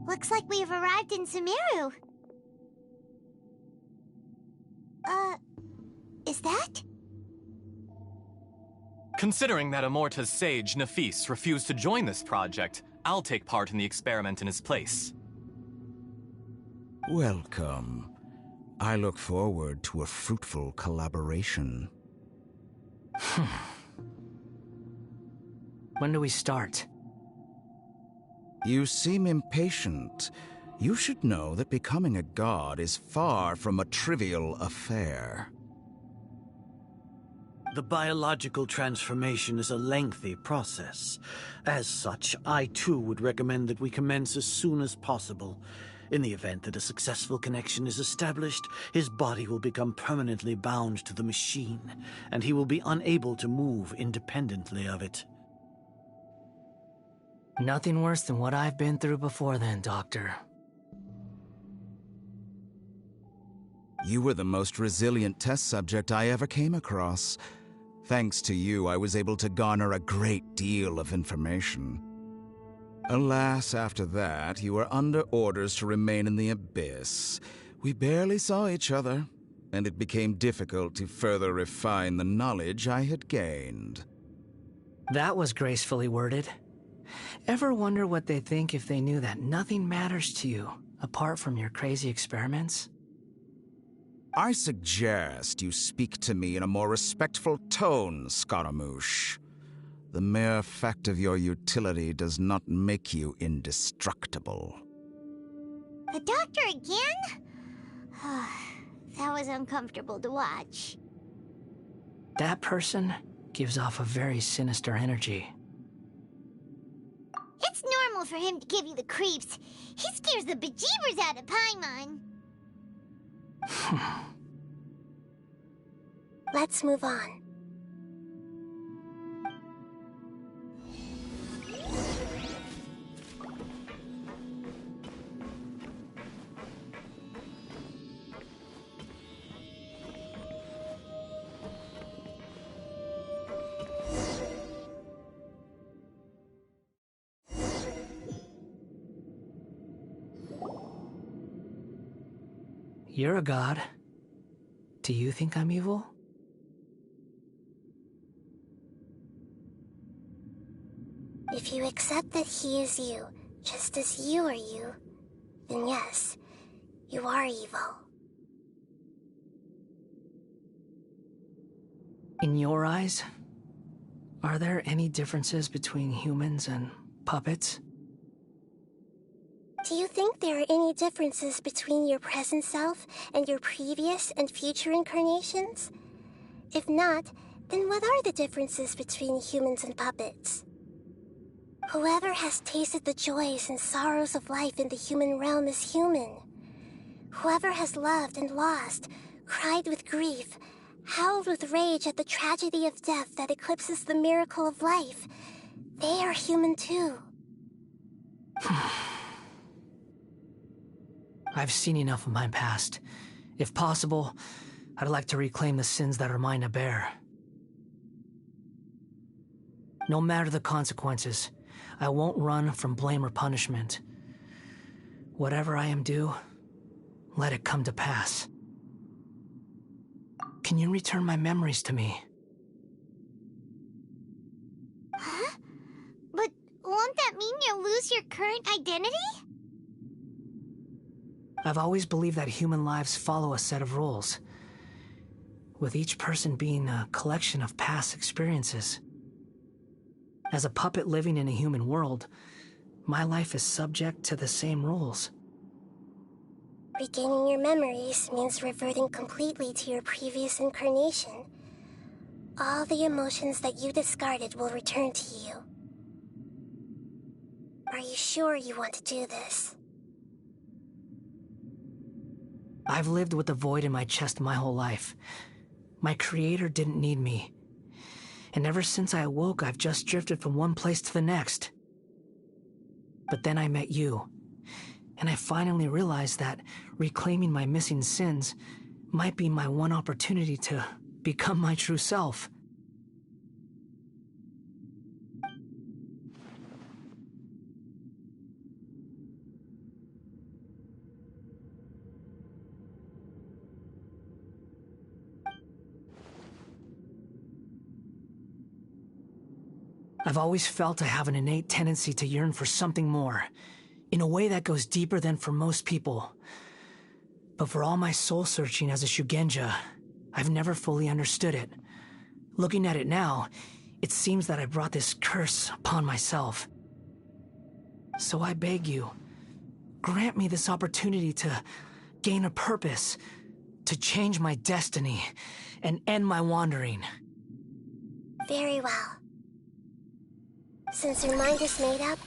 I: Looks like we've arrived in Sumeru. Is that?
S: Considering that Amorta's sage, Nafis, refused to join this project, I'll take part in the experiment in his place.
U: Welcome. I look forward to a fruitful collaboration.
O: When do we start?
U: You seem impatient. You should know that becoming a god is far from a trivial affair.
W: The biological transformation is a lengthy process. As such, I too would recommend that we commence as soon as possible. In the event that a successful connection is established, his body will become permanently bound to the machine, and he will be unable to move independently of it.
O: Nothing worse than what I've been through before then, Doctor.
U: You were the most resilient test subject I ever came across. Thanks to you, I was able to garner a great deal of information. Alas, after that, you were under orders to remain in the Abyss. We barely saw each other, and it became difficult to further refine the knowledge I had gained.
O: That was gracefully worded. Ever wonder what they think if they knew that nothing matters to you, apart from your crazy experiments?
U: I suggest you speak to me in a more respectful tone, Scaramouche. The mere fact of your utility does not make you indestructible.
I: The doctor again? That was uncomfortable to watch.
O: That person gives off a very sinister energy.
I: It's normal for him to give you the creeps. He scares the bejeebers out of Paimon.
J: Let's move on.
O: You're a god. Do you think I'm evil?
J: If you accept that he is you, just as you are you, then yes, you are evil.
O: In your eyes, are there any differences between humans and puppets?
J: Do you think there are any differences between your present self and your previous and future incarnations? If not, then what are the differences between humans and puppets? Whoever has tasted the joys and sorrows of life in the human realm is human. Whoever has loved and lost, cried with grief, howled with rage at the tragedy of death that eclipses the miracle of life, they are human too.
O: I've seen enough of my past. If possible, I'd like to reclaim the sins that are mine to bear. No matter the consequences, I won't run from blame or punishment. Whatever I am due, let it come to pass. Can you return my memories to me?
I: Huh? But won't that mean you'll lose your current identity?
O: I've always believed that human lives follow a set of rules, with each person being a collection of past experiences. As a puppet living in a human world, my life is subject to the same rules.
J: Regaining your memories means reverting completely to your previous incarnation. All the emotions that you discarded will return to you. Are you sure you want to do this?
O: I've lived with the void in my chest my whole life. My creator didn't need me. And ever since I awoke, I've just drifted from one place to the next. But then I met you, and I finally realized that reclaiming my missing sins might be my one opportunity to become my true self. I've always felt I have an innate tendency to yearn for something more, in a way that goes deeper than for most people. But for all my soul-searching as a Shugenja, I've never fully understood it. Looking at it now, it seems that I brought this curse upon myself. So I beg you, grant me this opportunity to gain a purpose, to change my destiny, and end my wandering.
J: Very well. Since your mind is made up,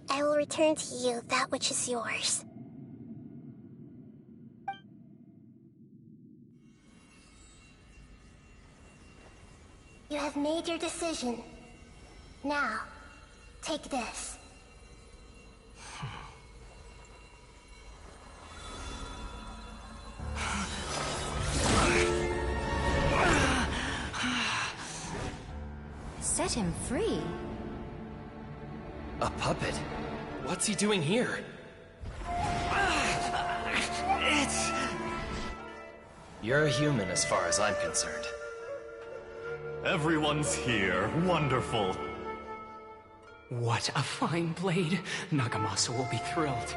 J: I will return to you that which is yours. You have made your decision. Now, take this.
C: Set him free?
F: A puppet? What's he doing here? You're a human as far as I'm concerned.
S: Everyone's here. Wonderful.
T: What a fine blade. Nagamasa will be thrilled.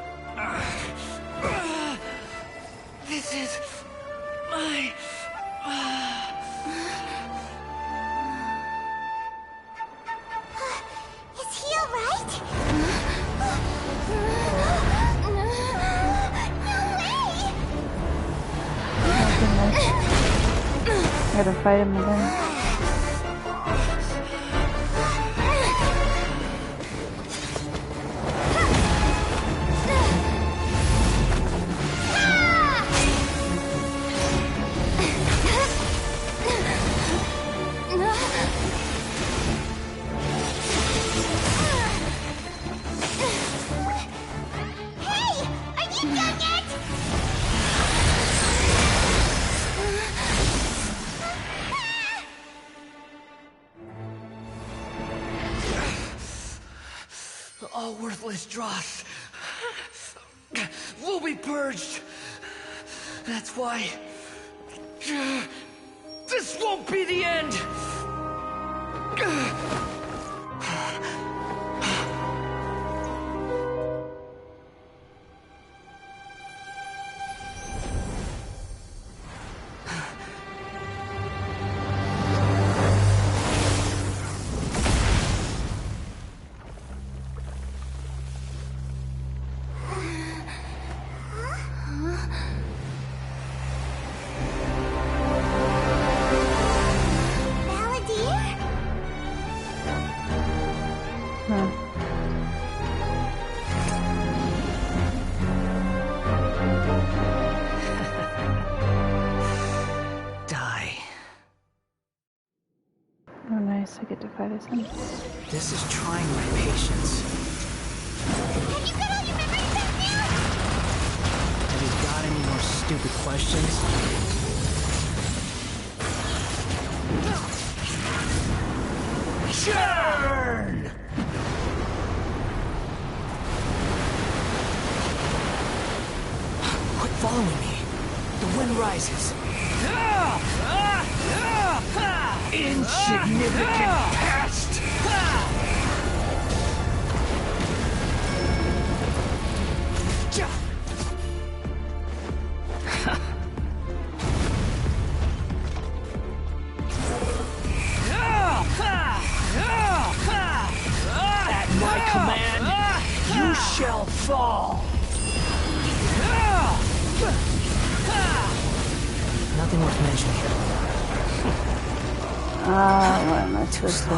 O: This is my...
I: Is he alright?
A: I gotta fight him again.
O: All worthless dross will be purged. That's why this won't be the end.
A: Oh nice, I get to fight as him.
O: This is trying my patience.
I: Have you got all your memories back now?
O: Have you got any more stupid questions? Churn! Quit following me. The wind rises. Insignificant pest! At my command, you shall fall! Nothing worth mentioning.
A: What am I supposed to?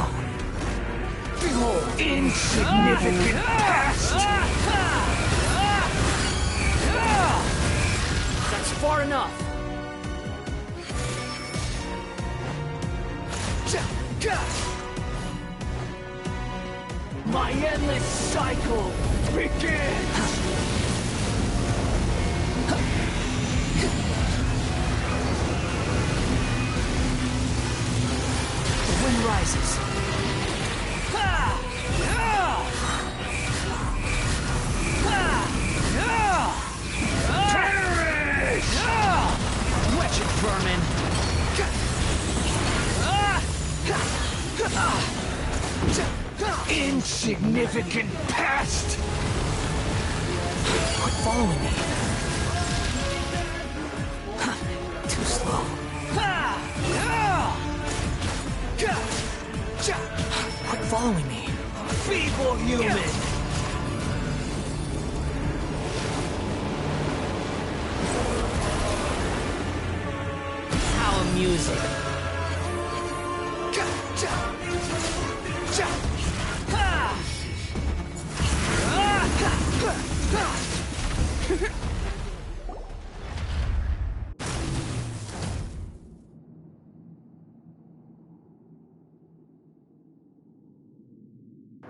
O: Behold, insignificant pest! That's far enough. My endless cycle begins! The wind rises. Perish! Wretched vermin! Insignificant pest! Quit following me. Too slow. Quit following me. Feeble human! How amusing.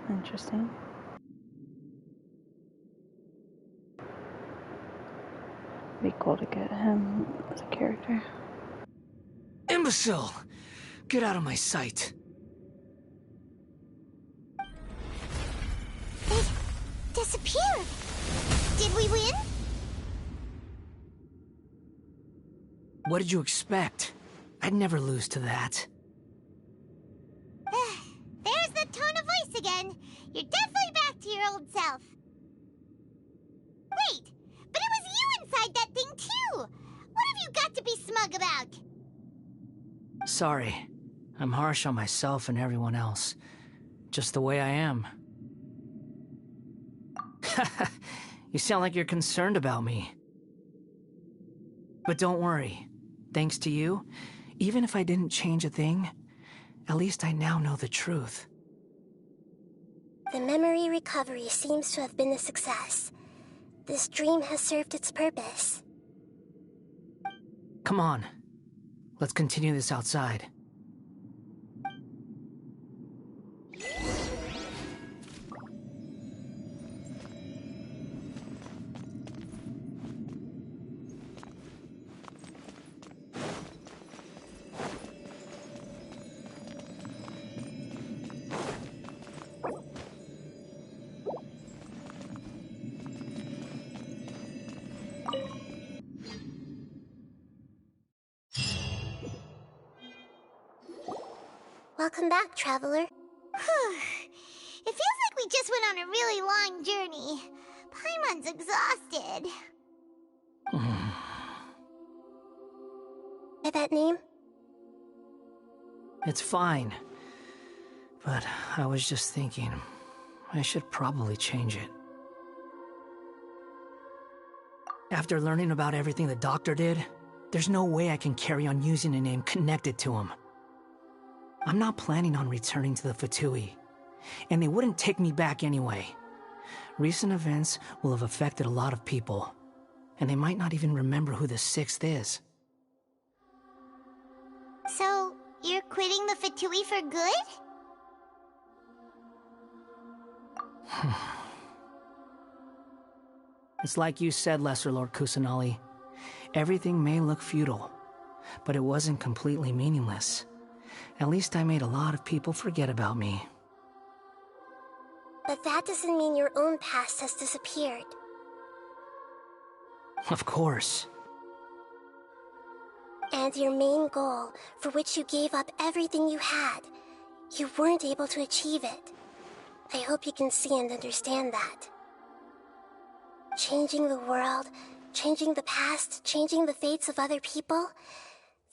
A: Interesting. Be cool to get him as a character.
O: Imbecile! Get out of my sight.
I: It disappeared. Did we win?
O: What did you expect? I'd never lose to that.
I: There's the tone of voice again. You're definitely back to your old self. Wait, but it was you inside that thing too. What have you got to be smug about?
O: Sorry. I'm harsh on myself and everyone else. Just the way I am. You sound like you're concerned about me. But don't worry. Thanks to you, even if I didn't change a thing, at least I now know the truth.
J: The memory recovery seems to have been a success. This dream has served its purpose.
O: Come on. Let's continue this outside.
J: Welcome back, traveler.
I: It feels like we just went on a really long journey. Paimon's exhausted.
J: By that name?
O: It's fine. But I was just thinking, I should probably change it. After learning about everything the doctor did, there's no way I can carry on using a name connected to him. I'm not planning on returning to the Fatui, and they wouldn't take me back anyway. Recent events will have affected a lot of people, and they might not even remember who the Sixth is.
I: So, you're quitting the Fatui for good?
O: It's like you said, Lesser Lord Kusanali. Everything may look futile, but it wasn't completely meaningless. At least I made a lot of people forget about me.
J: But that doesn't mean your own past has disappeared.
O: Of course.
J: And your main goal, for which you gave up everything you had, you weren't able to achieve it. I hope you can see and understand that. Changing the world, changing the past, changing the fates of other people,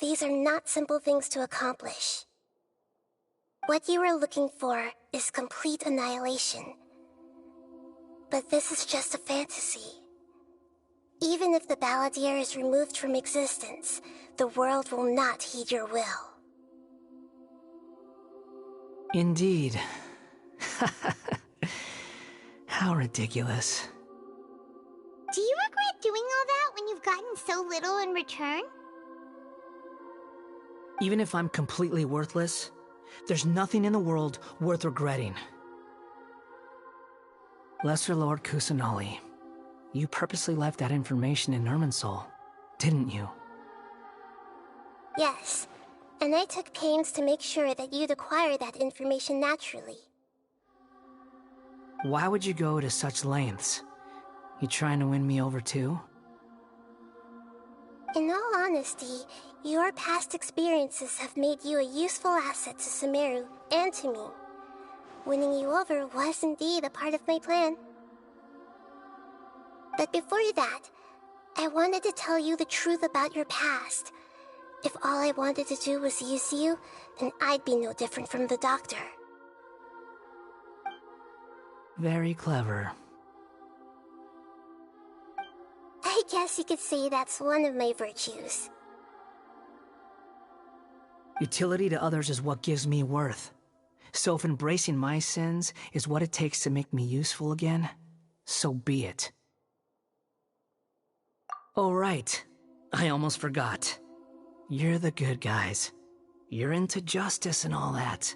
J: these are not simple things to accomplish. What you are looking for is complete annihilation. But this is just a fantasy. Even if the Balladeer is removed from existence, the world will not heed your will.
O: Indeed. How ridiculous.
I: Do you regret doing all that when you've gotten so little in return?
O: Even if I'm completely worthless, there's nothing in the world worth regretting. Lesser Lord Kusanali, you purposely left that information in Irminsul, didn't you?
J: Yes, and I took pains to make sure that you'd acquire that information naturally.
O: Why would you go to such lengths? You trying to win me over too?
J: In all honesty, your past experiences have made you a useful asset to Sumeru and to me. Winning you over was indeed a part of my plan. But before that, I wanted to tell you the truth about your past. If all I wanted to do was use you, then I'd be no different from the doctor.
O: Very clever.
J: I guess you could say that's one of my virtues.
O: Utility to others is what gives me worth. So if embracing my sins is what it takes to make me useful again, so be it. Oh right, I almost forgot. You're the good guys. You're into justice and all that.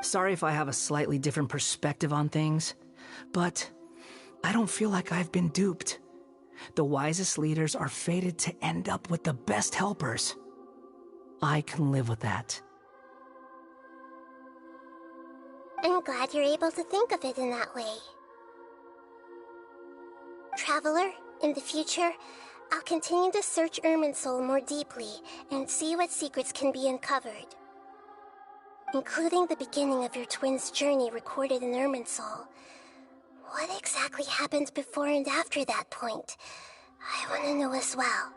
O: Sorry if I have a slightly different perspective on things, but I don't feel like I've been duped. The wisest leaders are fated to end up with the best helpers. I can live with that.
J: I'm glad you're able to think of it in that way. Traveler, in the future, I'll continue to search Irminsul more deeply and see what secrets can be uncovered. Including the beginning of your twins' journey recorded in Irminsul. What exactly happened before and after that point? I want to know as well.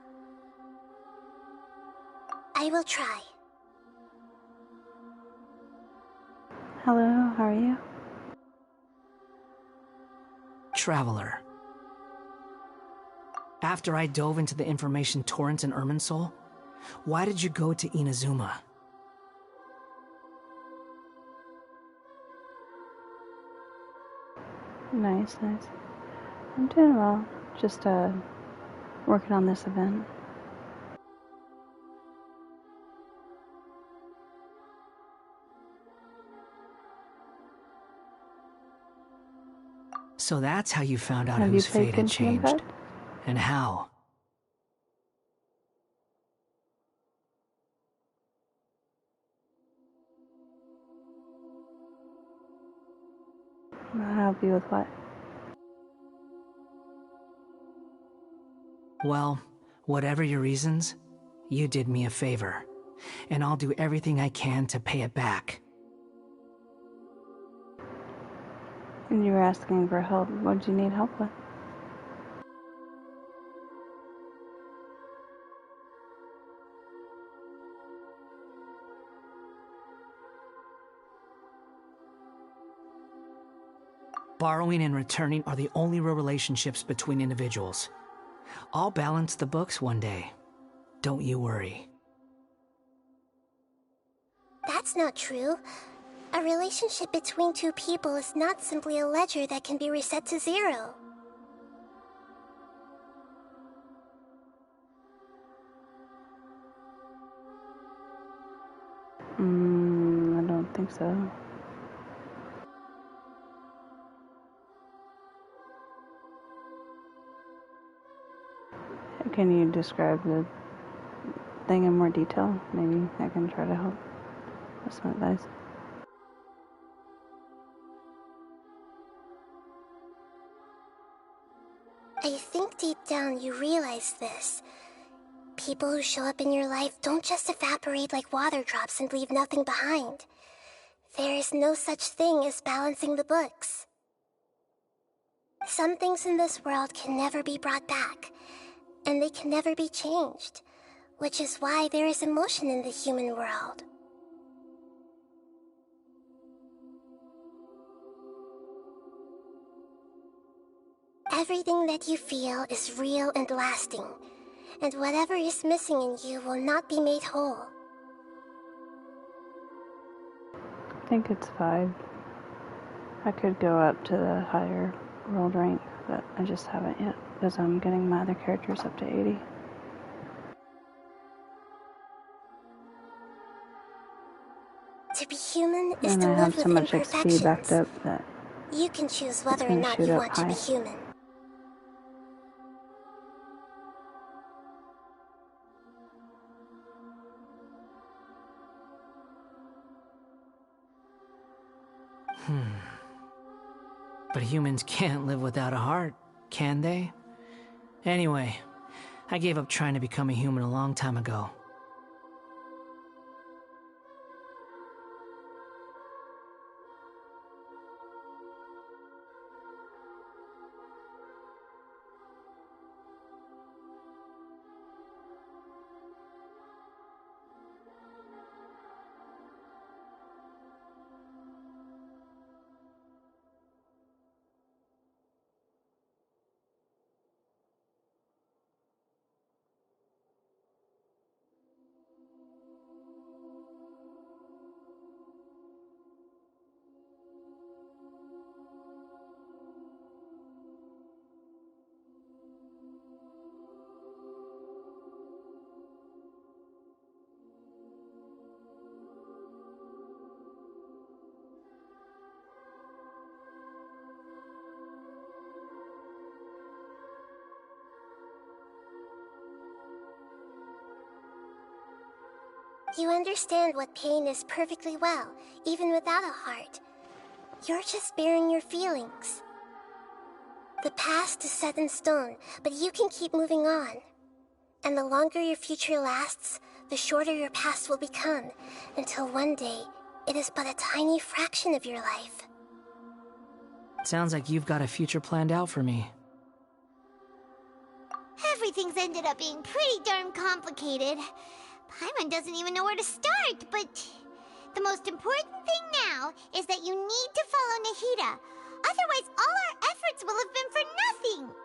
J: I will try.
A: Hello, how are you?
O: Traveler. After I dove into the information torrent in Irminsul, why did you go to Inazuma?
A: Nice, nice. I'm doing well. Just, working on this event.
O: So that's how you found out
A: Have
O: whose
A: you played
O: fate had
A: Genshin
O: changed.
A: Impact?
O: And how.
A: I'll help you with what?
O: Well, whatever your reasons, you did me a favor. And I'll do everything I can to pay it back.
A: And you were asking for help. What did you need help with?
O: Borrowing and returning are the only real relationships between individuals. I'll balance the books one day. Don't you worry.
J: That's not true. A relationship between two people is not simply a ledger that can be reset to zero.
A: I don't think so. Can you describe the thing in more detail, maybe I can try to help with some advice.
J: I think deep down you realize this. People who show up in your life don't just evaporate like water drops and leave nothing behind. There is no such thing as balancing the books. Some things in this world can never be brought back, and they can never be changed, which is why there is emotion in the human world. Everything that you feel is real and lasting, and whatever is missing in you will not be made whole.
A: I think it's 5. I could go up to the higher world rank, but I just haven't yet, because I'm getting my other characters up to 80.
J: To be human is
A: And
J: to
A: I have
J: live
A: so
J: with
A: much XP backed
J: imperfections.
A: up that
J: You can choose
A: it's
J: whether or
A: gonna
J: not
A: shoot
J: you
A: up
J: want to be
A: high.
J: human.
O: But humans can't live without a heart, can they? Anyway, I gave up trying to become a human a long time ago.
J: You understand what pain is perfectly well, even without a heart. You're just bearing your feelings. The past is set in stone, but you can keep moving on. And the longer your future lasts, the shorter your past will become, until one day, it is but a tiny fraction of your life.
O: Sounds like you've got a future planned out for me.
I: Everything's ended up being pretty darn complicated. Paimon doesn't even know where to start, but the most important thing now is that you need to follow Nahida. Otherwise, all our efforts will have been for nothing.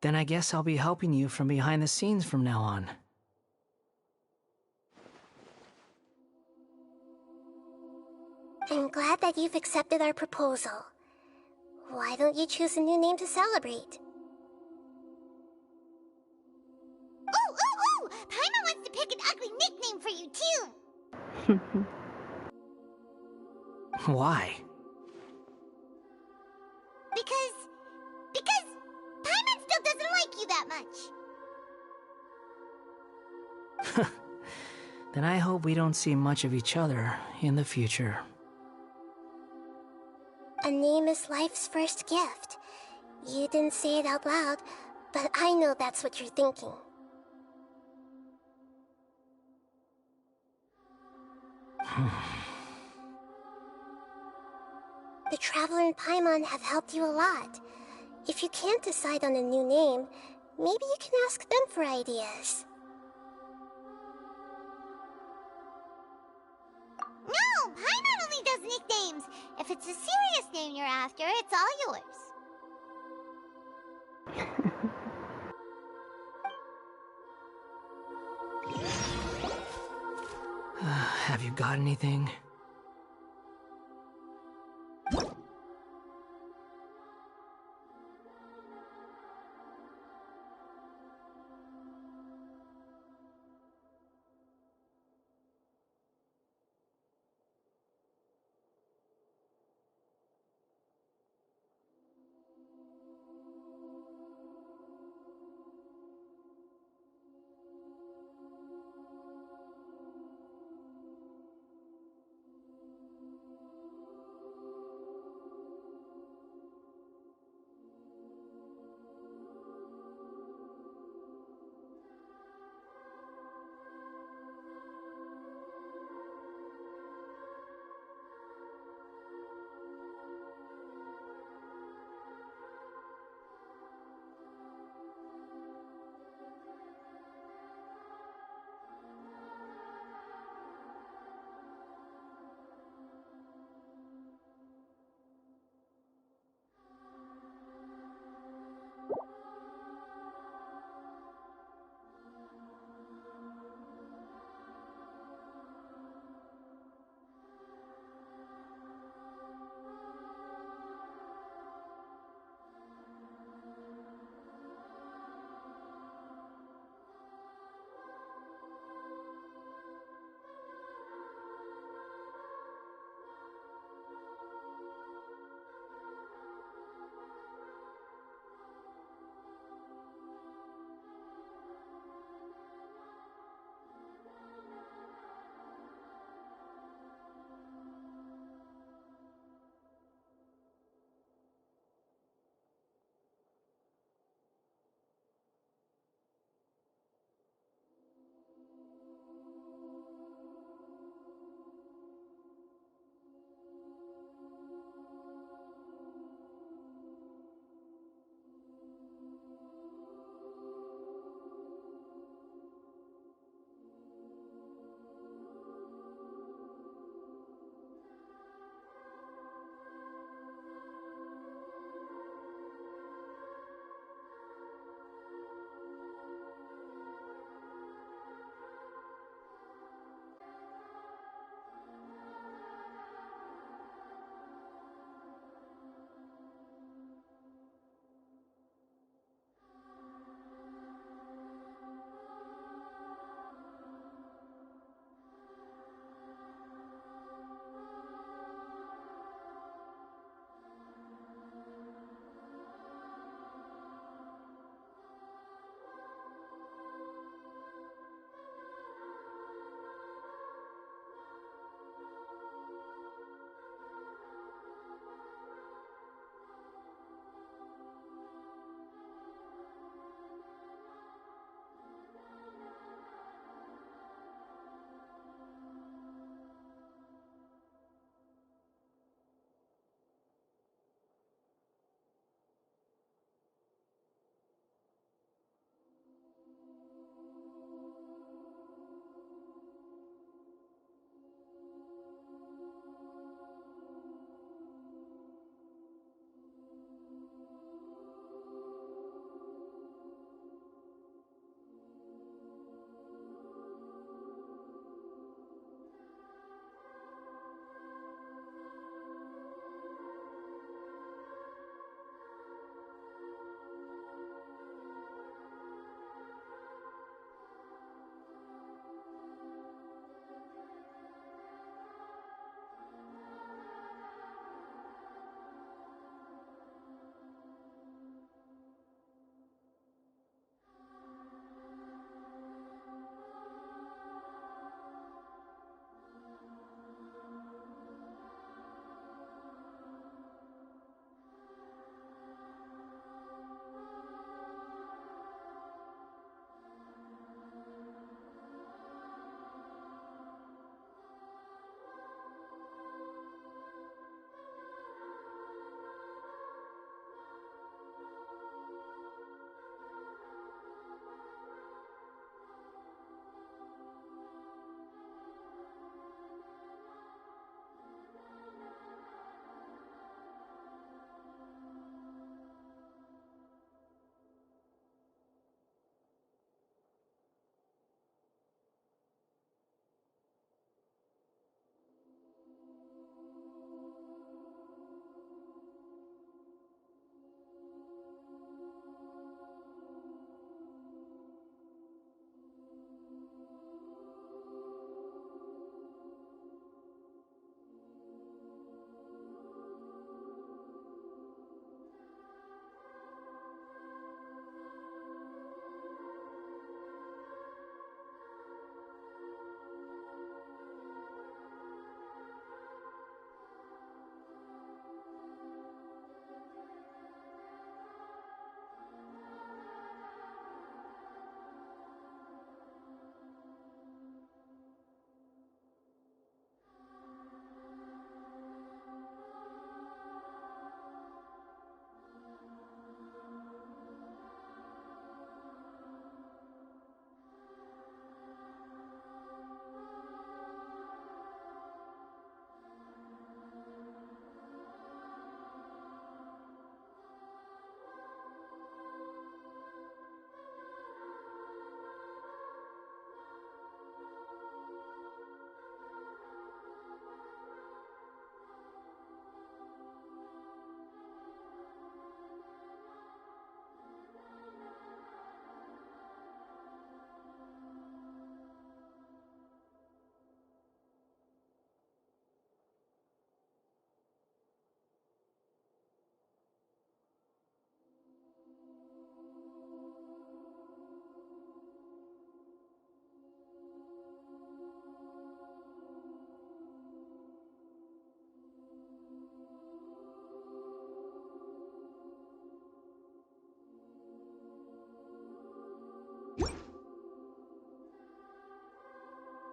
O: Then I guess I'll be helping you from behind the scenes from now on.
J: I'm glad that you've accepted our proposal. Why don't you choose a new name to celebrate?
I: Ooh, ooh, ooh! Paimon wants to pick an ugly nickname for you, too!
O: Why?
I: Because Paimon still doesn't like you that much.
O: Then I hope we don't see much of each other in the future.
J: A name is life's first gift. You didn't say it out loud, but I know that's what you're thinking. The Traveler and Paimon have helped you a lot. If you can't decide on a new name, maybe you can ask them for ideas.
I: No, Paimon only does nicknames. If it's a serious name you're after, it's all yours.
O: Have you got anything?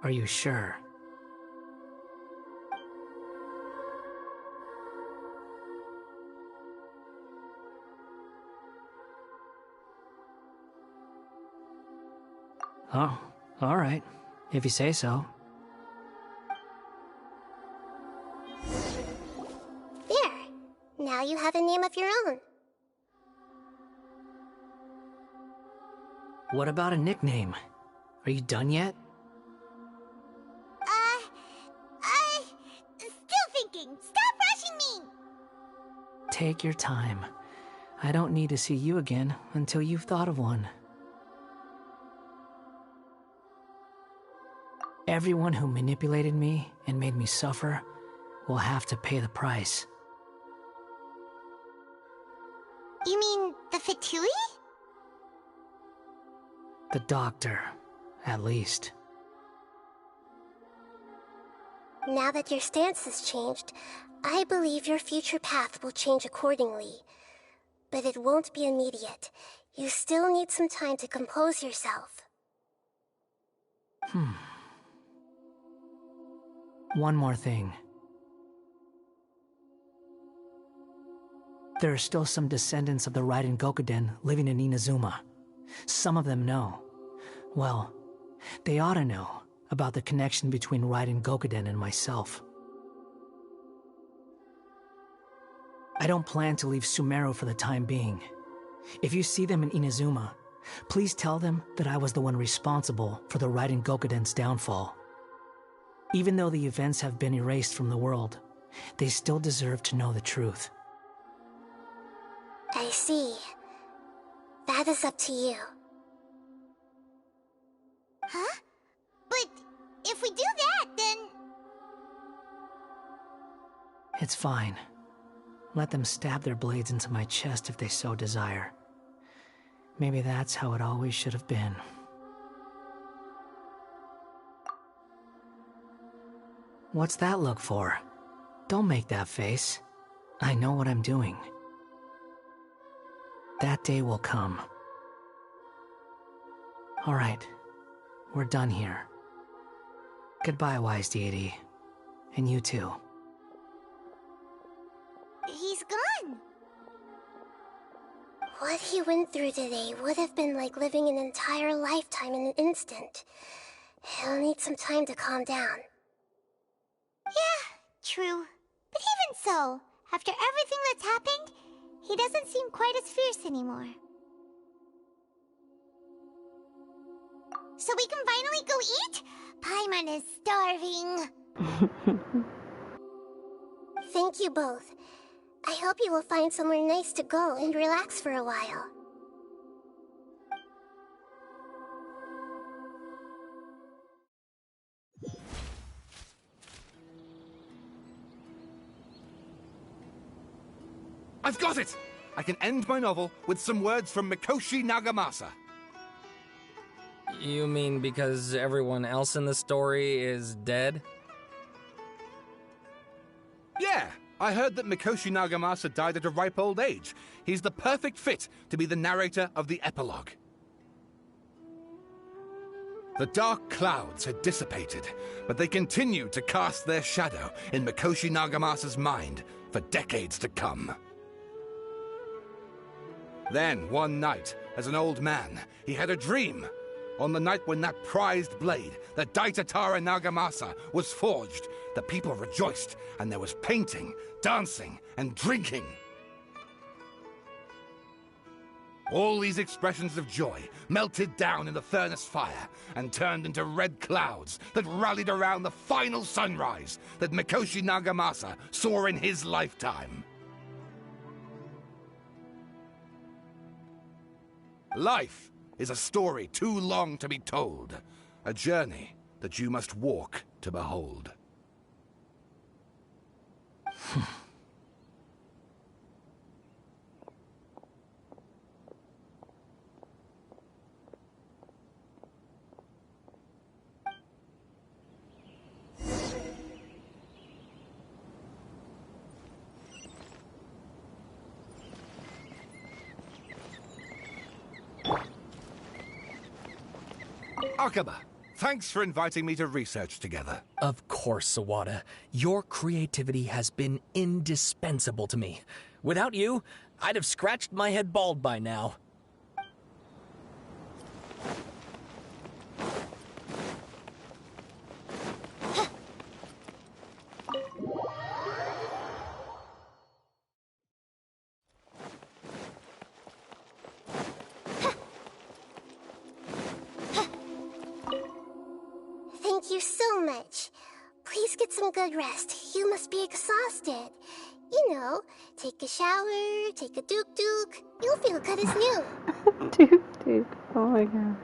O: Are you sure? Oh, all right. If you say so.
J: There. Now you have a name of your own.
O: What about a nickname? Are you done yet?
I: Still thinking. Stop rushing me!
O: Take your time. I don't need to see you again until you've thought of one. Everyone who manipulated me and made me suffer will have to pay the price.
I: You mean the Fatui?
O: The doctor, at least.
J: Now that your stance has changed, I believe your future path will change accordingly. But it won't be immediate. You still need some time to compose yourself.
O: One more thing. There are still some descendants of the Raiden Gokuden living in Inazuma. Some of them know. Well, they ought to know about the connection between Raiden Gokuden and myself. I don't plan to leave Sumeru for the time being. If you see them in Inazuma, please tell them that I was the one responsible for the Raiden Gokuden's downfall. Even though the events have been erased from the world, they still deserve to know the truth.
J: I see. That is up to you.
I: Huh? But if we do that, then...
O: It's fine. Let them stab their blades into my chest if they so desire. Maybe that's how it always should have been. What's that look for? Don't make that face. I know what I'm doing. That day will come. All right. We're done here. Goodbye, wise deity. And you too.
I: He's gone.
J: What he went through today would have been like living an entire lifetime in an instant. He'll need some time to calm down.
I: Yeah, true. But even so, after everything that's happened, he doesn't seem quite as fierce anymore. So we can finally go eat? Paimon is starving.
J: Thank you both. I hope you will find somewhere nice to go and relax for a while.
E: I've got it! I can end my novel with some words from Mikoshi Nagamasa.
F: You mean because everyone else in the story is dead?
E: Yeah, I heard that Mikoshi Nagamasa died at a ripe old age. He's the perfect fit to be the narrator of the epilogue. The dark clouds had dissipated, but they continued to cast their shadow in Mikoshi Nagamasa's mind for decades to come. Then, one night, as an old man, he had a dream. On the night when that prized blade, the Daitatara Nagamasa, was forged, the people rejoiced, and there was painting, dancing, and drinking. All these expressions of joy melted down in the furnace fire and turned into red clouds that rallied around the final sunrise that Mikoshi Nagamasa saw in his lifetime. Life is a story too long to be told, a journey that you must walk to behold. Akaba, Thanks for inviting me to research together.
F: Of course, Sawada. Your creativity has been indispensable to me. Without you, I'd have scratched my head bald by now.
J: Thank you so much. Please get some good rest. You must be exhausted. You know, take a shower, take a dook-dook. You'll feel good as new.
A: Dude. Oh my god.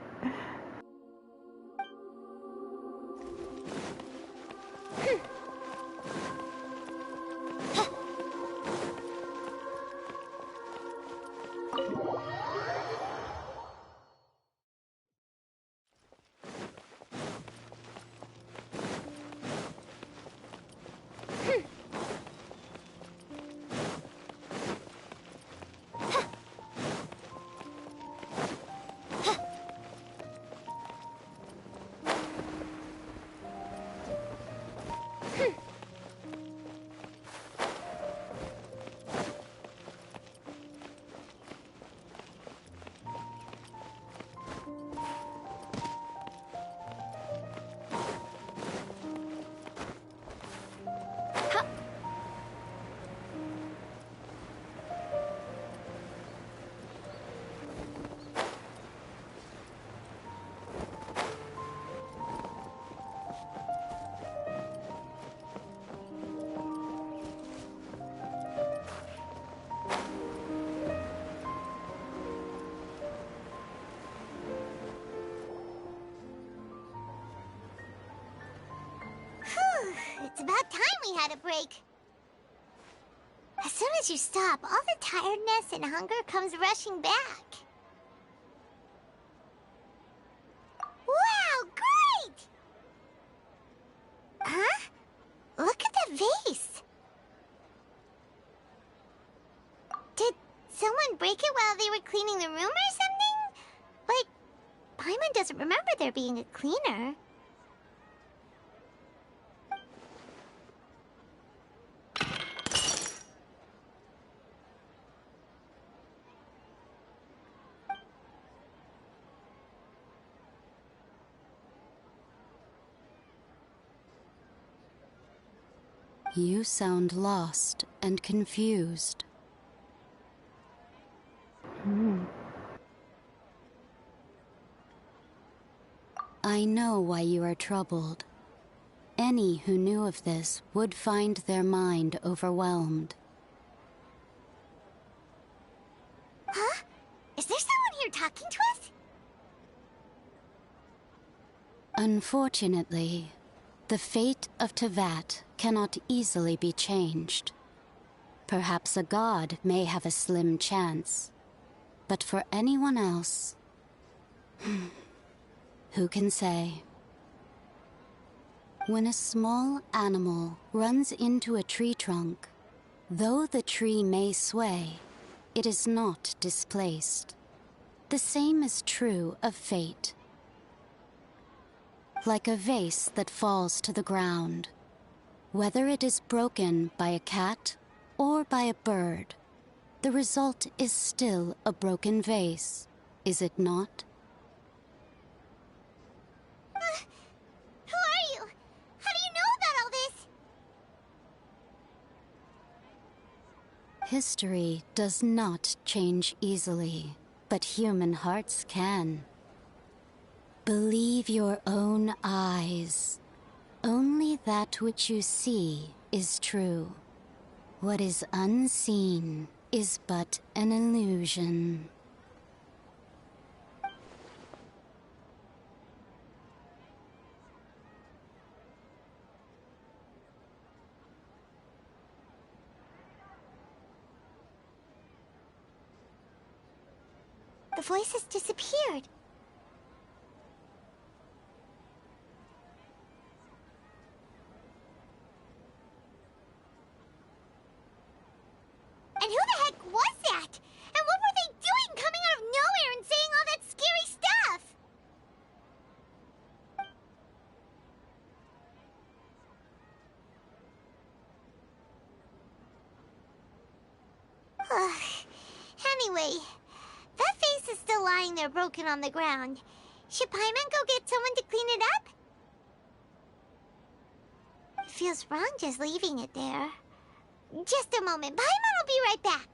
I: It's about time we had a break. As soon as you stop, all the tiredness and hunger comes rushing back. Wow, great! Huh? Look at that vase. Did someone break it while they were cleaning the room or something? Like, Paimon doesn't remember there being a cleaner.
K: You sound lost and confused. I know why you are troubled. Any who knew of this would find their mind overwhelmed.
I: Huh? Is there someone here talking to us?
K: Unfortunately, the fate of Tevat cannot easily be changed. Perhaps a god may have a slim chance, but for anyone else, who can say? When a small animal runs into a tree trunk, though the tree may sway, it is not displaced. The same is true of fate. Like a vase that falls to the ground, whether it is broken by a cat or by a bird, the result is still a broken vase, is it not?
I: Who are you? How do you know about all this?
K: History does not change easily, but human hearts can. Believe your own eyes. Only that which you see is true. What is unseen is but an illusion.
I: The voice has disappeared. And who the heck was that? And what were they doing coming out of nowhere and saying all that scary stuff? Anyway, that face is still lying there broken on the ground. Should Paimon go get someone to clean it up? It feels wrong just leaving it there. Just a moment. Paimon will be right back.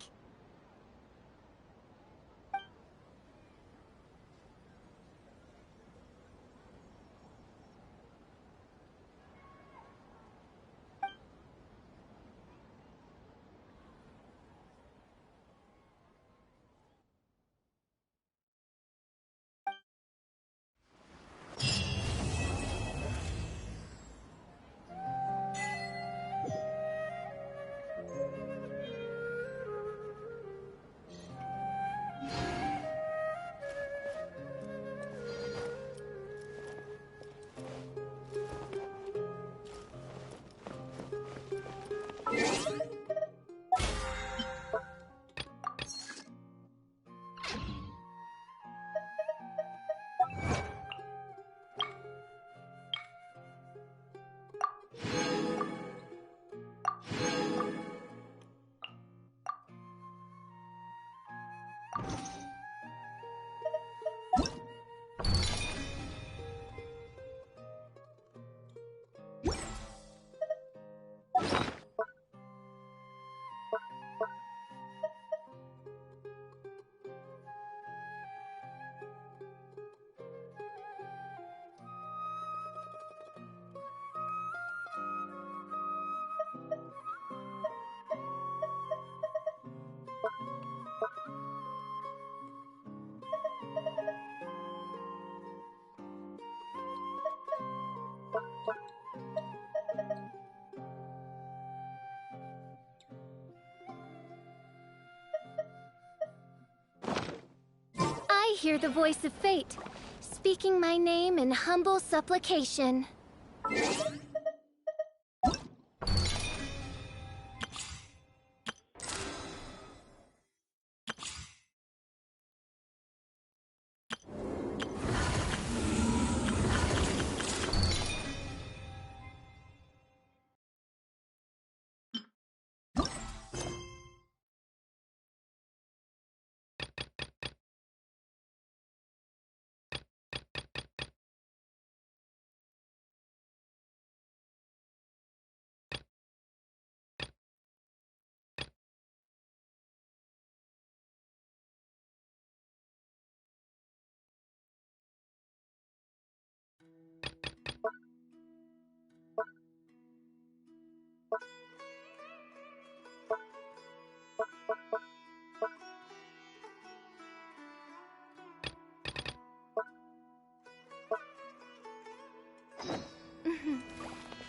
C: I hear the voice of fate, speaking my name in humble supplication.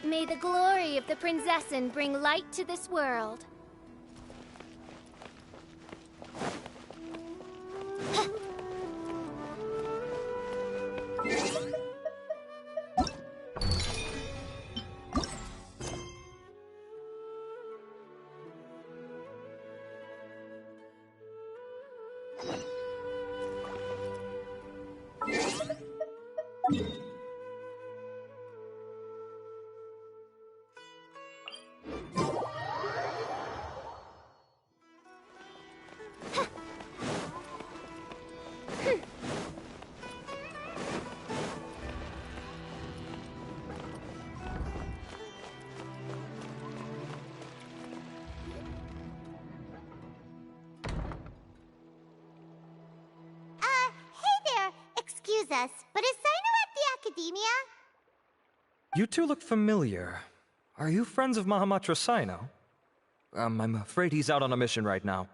C: May the glory of the Prinzessin bring light to this world.
I: Excuse us, but is Sino at the Academia?
L: You two look familiar. Are you friends of Mahamatra Sino? I'm afraid he's out on a mission right now.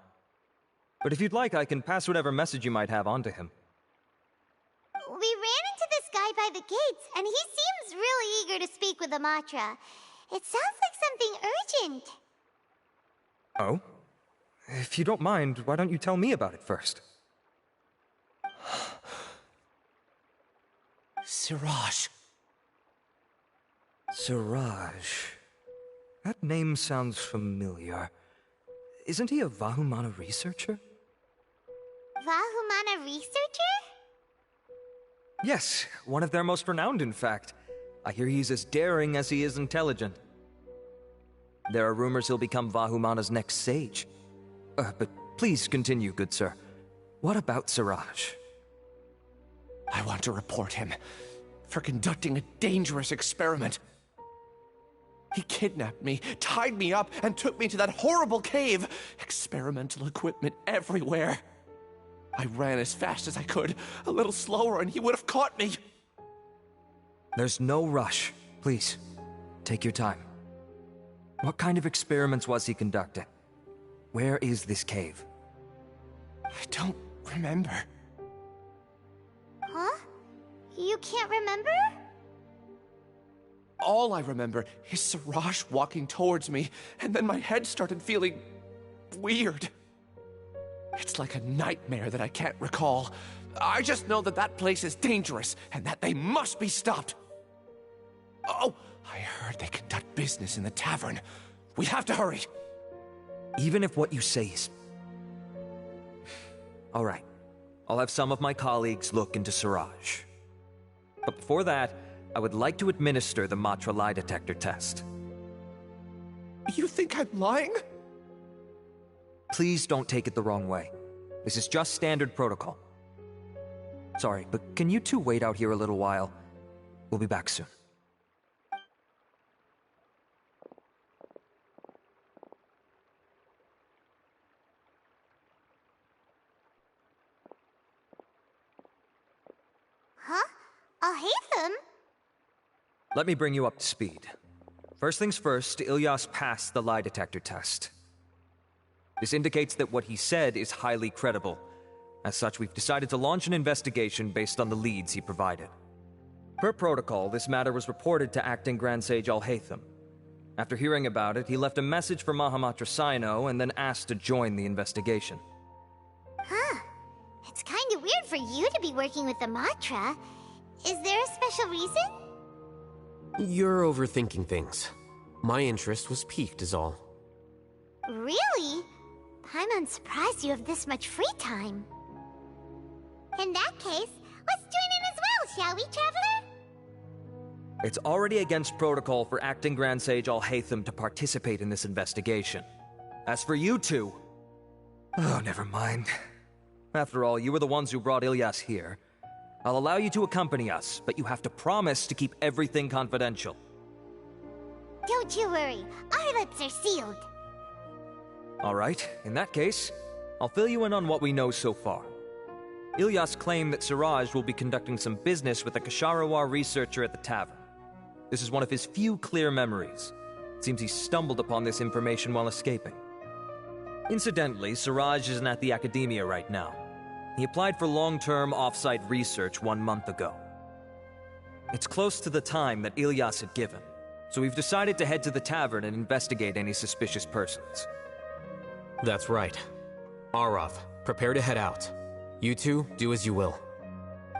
L: But if you'd like, I can pass whatever message you might have on to him.
I: We ran into this guy by the gates, and he seems really eager to speak with Amatra. It sounds like something urgent.
L: Oh? If you don't mind, why don't you tell me about it first?
R: Siraj.
L: Siraj. That name sounds familiar. Isn't he a Vahumana researcher?
I: Vahumana researcher?
L: Yes, one of their most renowned, in fact. I hear he's as daring as he is intelligent. There are rumors he'll become Vahumana's next sage. But please continue, good sir. What about Siraj?
G: I want to report him for conducting a dangerous experiment. He kidnapped me, tied me up, and took me to that horrible cave. Experimental equipment everywhere. I ran as fast as I could, a little slower, and he would have caught me.
L: There's no rush. Please, take your time. What kind of experiments was he conducting? Where is this cave?
G: I don't remember.
I: Huh? You can't remember?
G: All I remember is Siraj walking towards me, and then my head started feeling weird. It's like a nightmare that I can't recall. I just know that that place is dangerous, and that they must be stopped. Oh, I heard they conduct business in the tavern. We have to hurry.
L: Even if what you say is... All right. I'll have some of my colleagues look into Siraj. But before that, I would like to administer the Matra lie detector test.
G: You think I'm lying?
L: Please don't take it the wrong way. This is just standard protocol. Sorry, but can you two wait out here a little while? We'll be back soon.
I: Huh? I'll hate them.
L: Let me bring you up to speed. First things first, Ilyas passed the lie detector test. This indicates that what he said is highly credible. As such, we've decided to launch an investigation based on the leads he provided. Per protocol, this matter was reported to Acting Grand Sage Al-Haytham. After hearing about it, he left a message for Mahamatra Sino and then asked to join the investigation.
I: Huh. It's kind of weird for you to be working with the Matra. Is there a special reason?
P: You're overthinking things. My interest was piqued is all.
I: Really? I'm unsurprised you have this much free time. In that case, let's join in as well, shall we, Traveler?
L: It's already against protocol for Acting Grand Sage Al-Haytham to participate in this investigation. As for you two... Oh, never mind. After all, you were the ones who brought Ilyas here. I'll allow you to accompany us, but you have to promise to keep everything confidential.
I: Don't you worry, our lips are sealed.
L: Alright, in that case, I'll fill you in on what we know so far. Ilyas claimed that Siraj will be conducting some business with a Kasharawar researcher at the tavern. This is one of his few clear memories. It seems he stumbled upon this information while escaping. Incidentally, Siraj isn't at the academia right now. He applied for long-term off-site research 1 month ago. It's close to the time that Ilyas had given, so we've decided to head to the tavern and investigate any suspicious persons.
P: That's right. Arav, prepare to head out. You two, do as you will.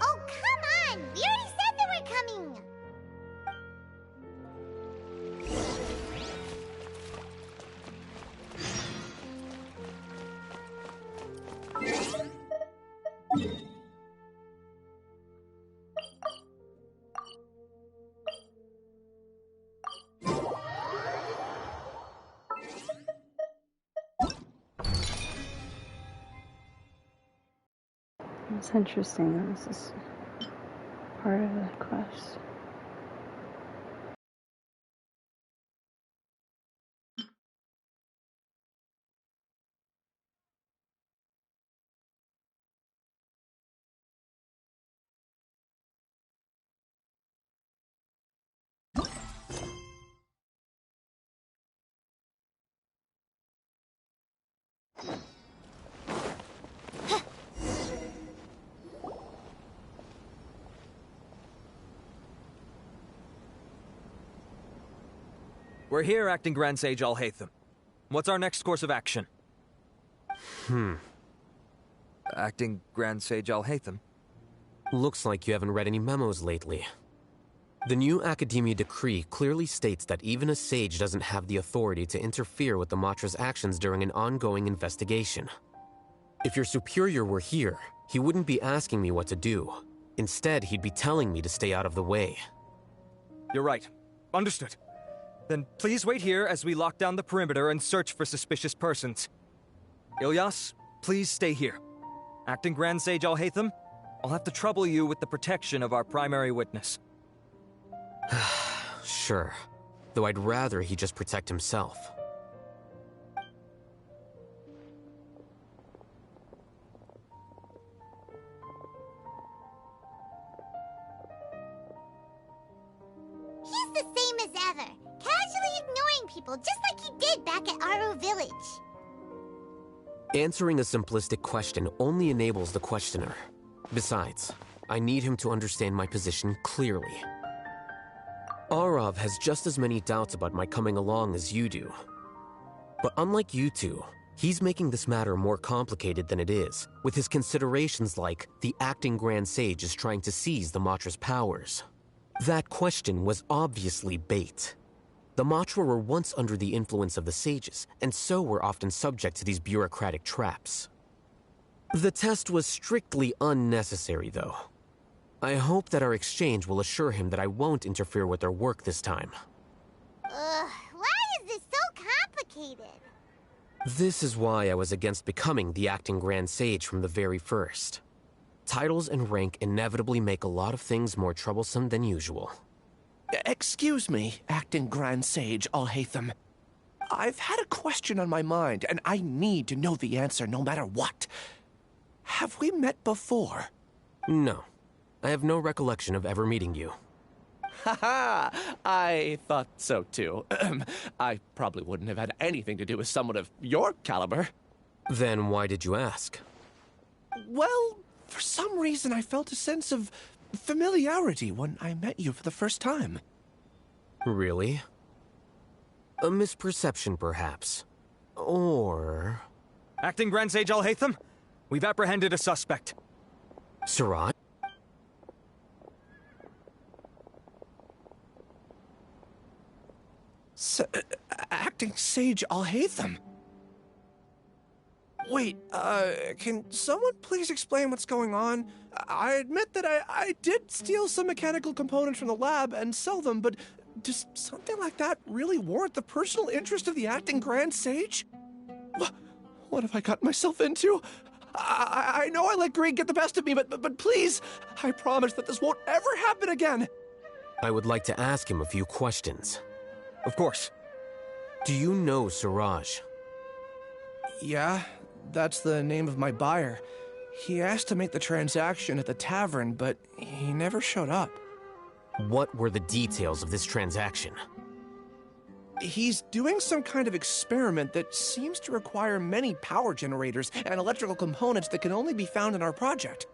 I: Oh, come on! We already said that we're coming!
A: It's interesting that this is part of the quest.
L: We're here, Acting Grand Sage Al-Haytham. What's our next course of action? Acting Grand Sage Al-Haytham?
P: Looks like you haven't read any memos lately. The new Academia decree clearly states that even a sage doesn't have the authority to interfere with the Matra's actions during an ongoing investigation. If your superior were here, he wouldn't be asking me what to do. Instead, he'd be telling me to stay out of the way.
L: You're right. Understood. Then please wait here as we lock down the perimeter and search for suspicious persons. Ilyas, please stay here. Acting Grand Sage Alhaitham, I'll have to trouble you with the protection of our primary witness.
P: Sure. Though I'd rather he just protect himself.
I: He's the same as ever, casually ignoring people just like he did back at Aru Village.
P: Answering a simplistic question only enables the questioner. Besides, I need him to understand my position clearly. Arav has just as many doubts about my coming along as you do. But unlike you two, he's making this matter more complicated than it is, with his considerations like the acting Grand Sage is trying to seize the Matra's powers. That question was obviously bait. The Matra were once under the influence of the sages, and so were often subject to these bureaucratic traps. The test was strictly unnecessary, though. I hope that our exchange will assure him that I won't interfere with their work this time.
I: Why is this so complicated?
P: This is why I was against becoming the acting Grand Sage from the very first. Titles and rank inevitably make a lot of things more troublesome than usual.
G: Excuse me, acting Grand Sage Alhaitham. I've had a question on my mind, and I need to know the answer no matter what. Have we met before?
P: No. I have no recollection of ever meeting you.
G: Haha! I thought so too. I probably wouldn't have had anything to do with someone of your caliber.
P: Then why did you ask?
G: Well, for some reason I felt a sense of familiarity when I met you for the first time.
P: Really? A misperception, perhaps. Or...
L: Acting Grand Sage Alhaitham, we've apprehended a suspect.
P: Siraj?
G: Acting Sage Alhaitham? Wait, can someone please explain what's going on? I admit that I did steal some mechanical components from the lab and sell them, but does something like that really warrant the personal interest of the acting Grand Sage? What have I gotten myself into? I know I let greed get the best of me, but please, I promise that this won't ever happen again.
P: I would like to ask him a few questions.
L: Of course.
P: Do you know Siraj?
G: Yeah, that's the name of my buyer. He asked to make the transaction at the tavern, but he never showed up.
P: What were the details of this transaction?
G: He's doing some kind of experiment that seems to require many power generators and electrical components that can only be found in our project.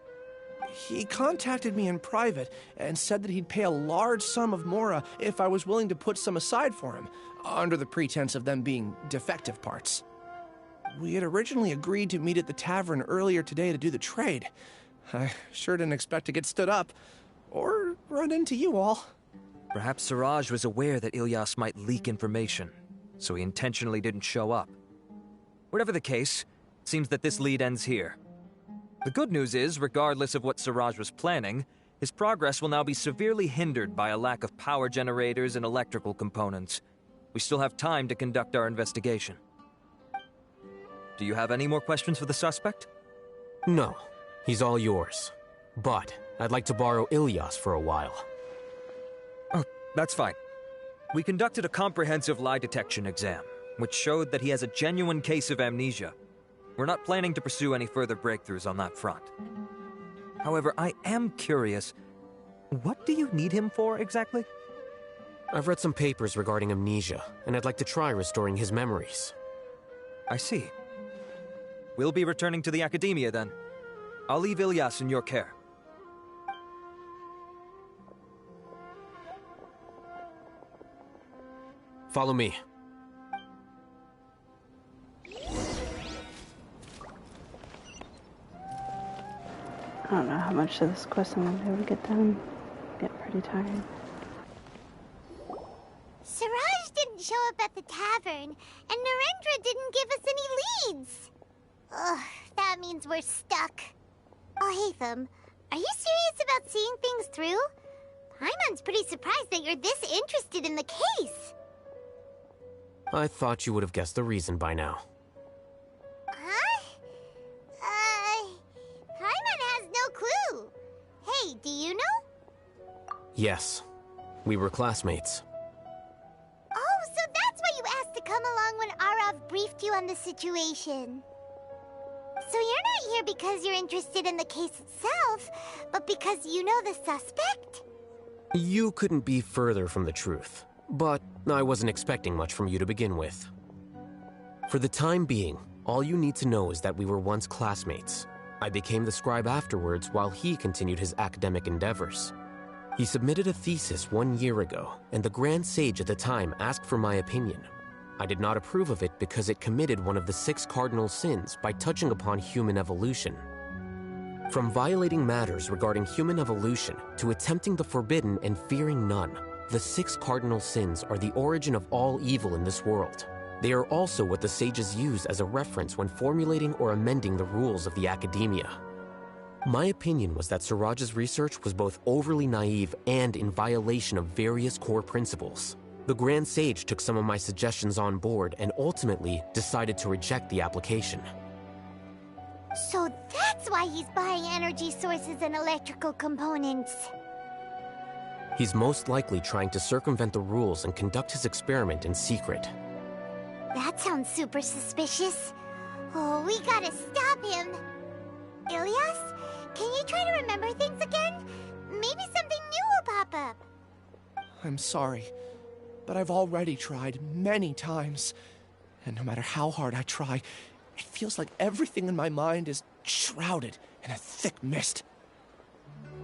G: He contacted me in private and said that he'd pay a large sum of Mora if I was willing to put some aside for him, under the pretense of them being defective parts. We had originally agreed to meet at the tavern earlier today to do the trade. I sure didn't expect to get stood up, or run into you all.
L: Perhaps Siraj was aware that Ilyas might leak information, so he intentionally didn't show up. Whatever the case, it seems that this lead ends here. The good news is, regardless of what Siraj was planning, his progress will now be severely hindered by a lack of power generators and electrical components. We still have time to conduct our investigation. Do you have any more questions for the suspect?
P: No. He's all yours. But I'd like to borrow Ilyas for a while.
L: Oh, that's fine. We conducted a comprehensive lie detection exam, which showed that he has a genuine case of amnesia. We're not planning to pursue any further breakthroughs on that front. However, I am curious, what do you need him for exactly?
P: I've read some papers regarding amnesia, and I'd like to try restoring his memories.
L: I see. We'll be returning to the Academia then. I'll leave Ilyas in your care.
P: Follow me.
A: I don't know how much of this quest I'm going to be able to get done. I'm getting pretty tired.
I: Siraj didn't show up at the tavern, and Narendra didn't give us any leads. Ugh, that means we're stuck. Alhaitham, are you serious about seeing things through? Paimon's pretty surprised that you're this interested in the case.
P: I thought you would have guessed the reason by now.
I: Huh?
P: Yes. We were classmates.
I: Oh, so that's why you asked to come along when Arav briefed you on the situation. So you're not here because you're interested in the case itself, but because you know the suspect?
P: You couldn't be further from the truth, but I wasn't expecting much from you to begin with. For the time being, all you need to know is that we were once classmates. I became the scribe afterwards while he continued his academic endeavors. He submitted a thesis 1 year ago, and the Grand Sage at the time asked for my opinion. I did not approve of it because it committed one of the 6 cardinal sins by touching upon human evolution. From violating matters regarding human evolution to attempting the forbidden and fearing none, the 6 cardinal sins are the origin of all evil in this world. They are also what the sages use as a reference when formulating or amending the rules of the academia. My opinion was that Siraj's research was both overly naive and in violation of various core principles. The Grand Sage took some of my suggestions on board and ultimately decided to reject the application.
I: So that's why he's buying energy sources and electrical components.
P: He's most likely trying to circumvent the rules and conduct his experiment in secret.
I: That sounds super suspicious. Oh, we gotta stop him. Ilias, can you try to remember things again? Maybe something new will pop up.
G: I'm sorry, but I've already tried many times. And no matter how hard I try, it feels like everything in my mind is shrouded in a thick mist.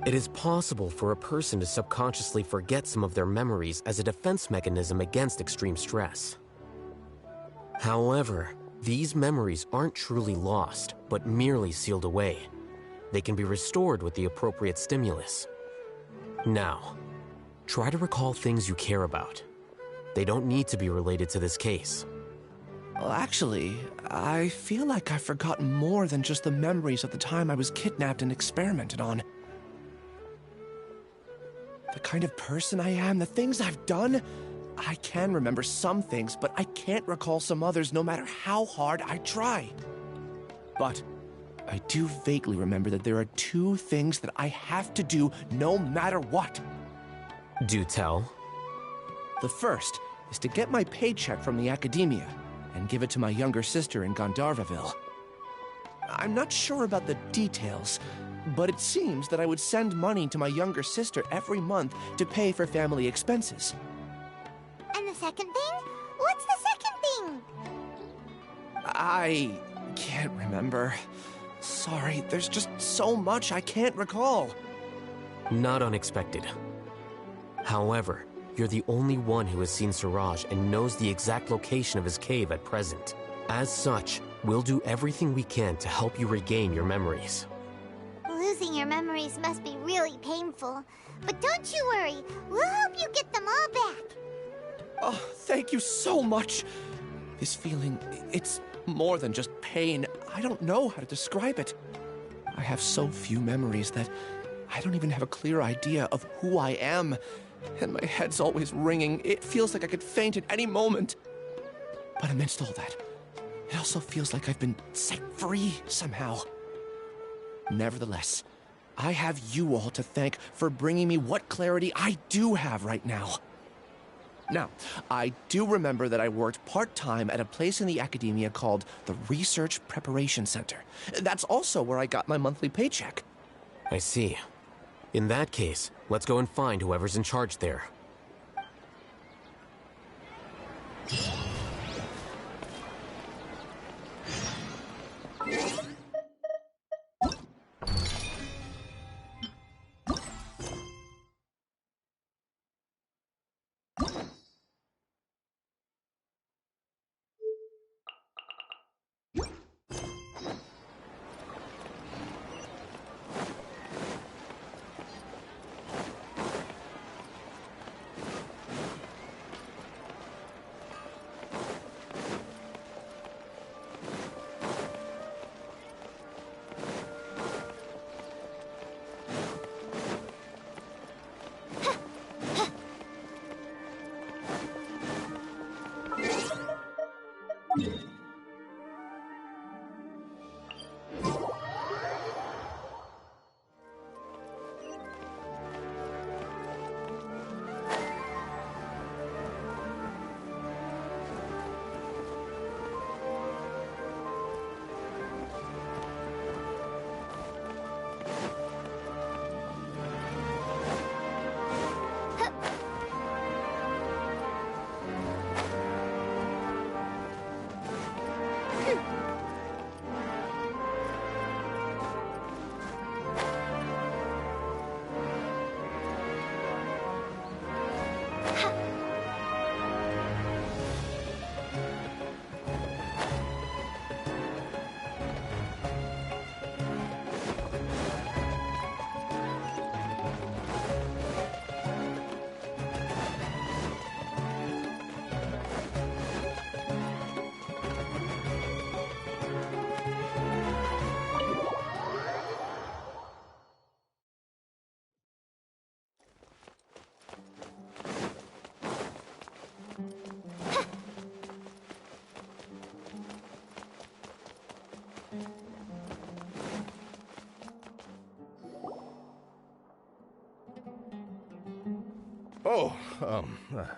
P: It is possible for a person to subconsciously forget some of their memories as a defense mechanism against extreme stress. However, these memories aren't truly lost, but merely sealed away. They can be restored with the appropriate stimulus. Now, try to recall things you care about. They don't need to be related to this case.
G: Well, actually, I feel like I've forgotten more than just the memories of the time I was kidnapped and experimented on. The kind of person I am, the things I've done, I can remember some things, but I can't recall some others no matter how hard I try. But I do vaguely remember that there are 2 things that I have to do no matter what.
P: Do tell.
G: The first is to get my paycheck from the academia and give it to my younger sister in Gandharvaville. I'm not sure about the details, but it seems that I would send money to my younger sister every month to pay for family expenses.
I: And the second thing? What's the second thing?
G: I can't remember. Sorry, there's just so much I can't recall.
P: Not unexpected. However, you're the only one who has seen Siraj and knows the exact location of his cave at present. As such, we'll do everything we can to help you regain your memories.
I: Losing your memories must be really painful. But don't you worry, we'll help you get them all back.
G: Oh, thank you so much. This feeling, it's more than just pain. I don't know how to describe it. I have so few memories that I don't even have a clear idea of who I am. And my head's always ringing. It feels like I could faint at any moment. But amidst all that, it also feels like I've been set free somehow. Nevertheless, I have you all to thank for bringing me what clarity I do have right now. Now, I do remember that I worked part-time at a place in the academia called the Research Preparation Center. That's also where I got my monthly paycheck.
P: I see. In that case, let's go and find whoever's in charge there.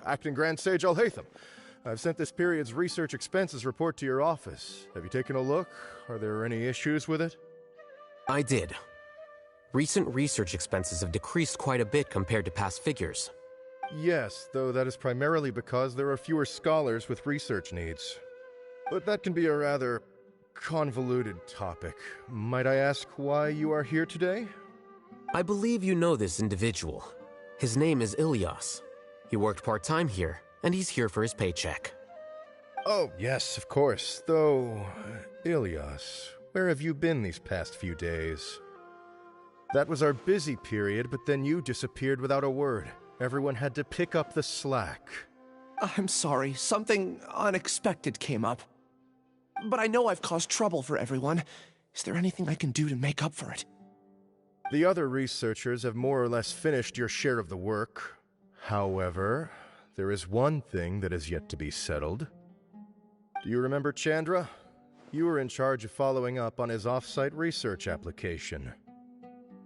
D: Acting Grand Sage Alhaitham. I've sent this period's research expenses report to your office. Have you taken a look? Are there any issues with it?
P: I did. Recent research expenses have decreased quite a bit compared to past figures.
D: Yes, though that is primarily because there are fewer scholars with research needs. But that can be a rather convoluted topic. Might I ask why you are here today?
P: I believe you know this individual. His name is Ilias. He worked part-time here, and he's here for his paycheck.
D: Oh, yes, of course. Though, Ilias, where have you been these past few days? That was our busy period, but then you disappeared without a word. Everyone had to pick up the slack.
G: I'm sorry, something unexpected came up. But I know I've caused trouble for everyone. Is there anything I can do to make up for it?
D: The other researchers have more or less finished your share of the work. However, there is one thing that is yet to be settled. Do you remember Chandra? You were in charge of following up on his off-site research application.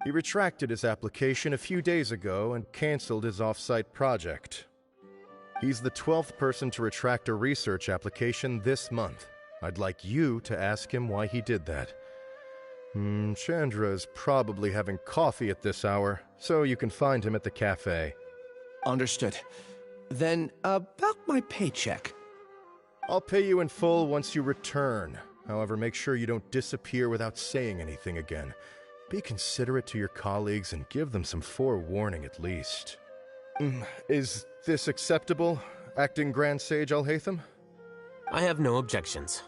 D: He retracted his application a few days ago and canceled his off-site project. He's the 12th person to retract a research application this month. I'd like you to ask him why he did that. Chandra is probably having coffee at this hour, so you can find him at the cafe.
G: Understood. Then, about my paycheck.
D: I'll pay you in full once you return. However, make sure you don't disappear without saying anything again. Be considerate to your colleagues and give them some forewarning at least. Is this acceptable, Acting Grand Sage Alhaitham?
P: I have no objections.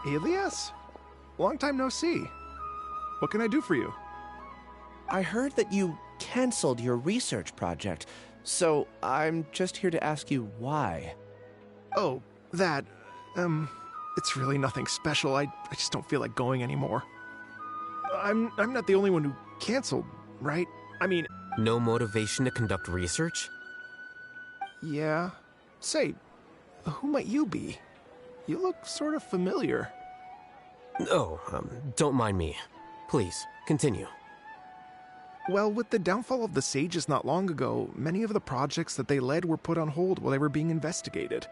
M: Ilias? Long time no see. What can I do for you?
G: I heard that you canceled your research project, so I'm just here to ask you why.
M: Oh, that, it's really nothing special. I just don't feel like going anymore. I'm not the only one who canceled, right? I mean...
P: No motivation to conduct research?
M: Yeah. Say, who might you be? You look sort of familiar.
P: Oh, don't mind me. Please, continue.
M: Well, with the downfall of the Sages not long ago, many of the projects that they led were put on hold while they were being investigated.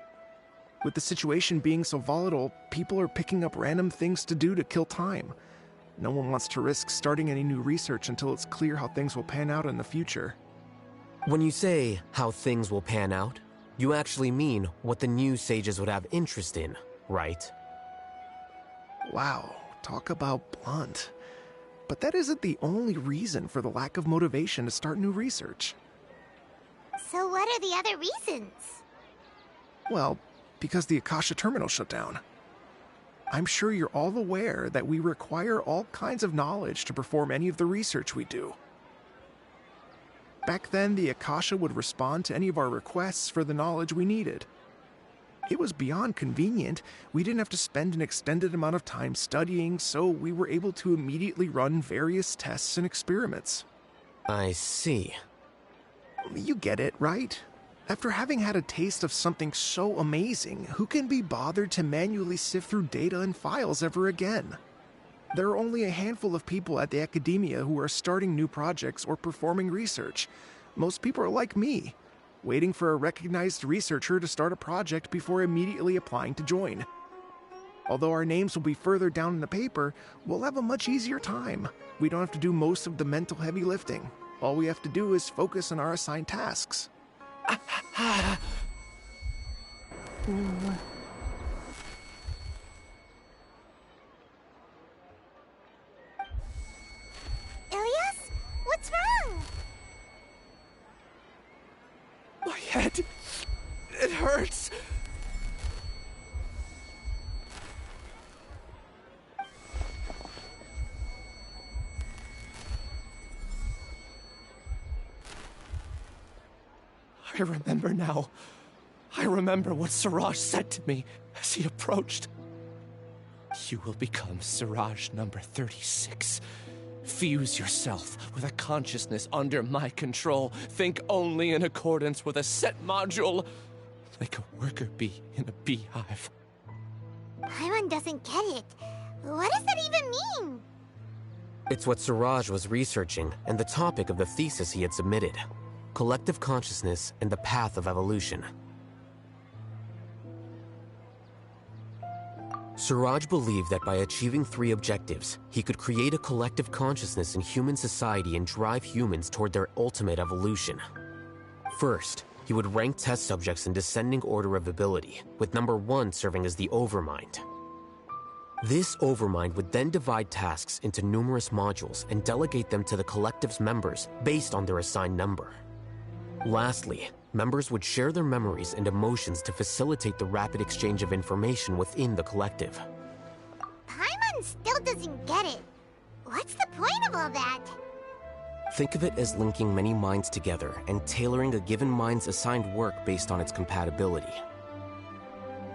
M: With the situation being so volatile, people are picking up random things to do to kill time. No one wants to risk starting any new research until it's clear how things will pan out in the future.
P: When you say how things will pan out, you actually mean what the new Sages would have interest in, right?
M: Wow, talk about blunt. But that isn't the only reason for the lack of motivation to start new research.
I: So what are the other reasons?
M: Well, because the Akasha terminal shut down. I'm sure you're all aware that we require all kinds of knowledge to perform any of the research we do. Back then, the Akasha would respond to any of our requests for the knowledge we needed. It was beyond convenient. We didn't have to spend an extended amount of time studying, so we were able to immediately run various tests and experiments.
P: I see.
M: You get it, right? After having had a taste of something so amazing, who can be bothered to manually sift through data and files ever again? There are only a handful of people at the academia who are starting new projects or performing research. Most people are like me, waiting for a recognized researcher to start a project before immediately applying to join. Although our names will be further down in the paper, we'll have a much easier time. We don't have to do most of the mental heavy lifting. All we have to do is focus on our assigned tasks.
I: Ilias? What's wrong?
G: My head. It hurts. I remember now. I remember what Siraj said to me as he approached. You will become Siraj number 36. Fuse yourself with a consciousness under my control. Think only in accordance with a set module, like a worker bee in a beehive.
I: Paimon doesn't get it. What does that even mean?
P: It's what Siraj was researching and the topic of the thesis he had submitted. Collective consciousness and the path of evolution. Siraj believed that by achieving 3 objectives, he could create a collective consciousness in human society and drive humans toward their ultimate evolution. First, he would rank test subjects in descending order of ability, with number 1 serving as the Overmind. This Overmind would then divide tasks into numerous modules and delegate them to the collective's members based on their assigned number. Lastly, members would share their memories and emotions to facilitate the rapid exchange of information within the collective.
I: Paimon still doesn't get it. What's the point of all that?
P: Think of it as linking many minds together and tailoring a given mind's assigned work based on its compatibility.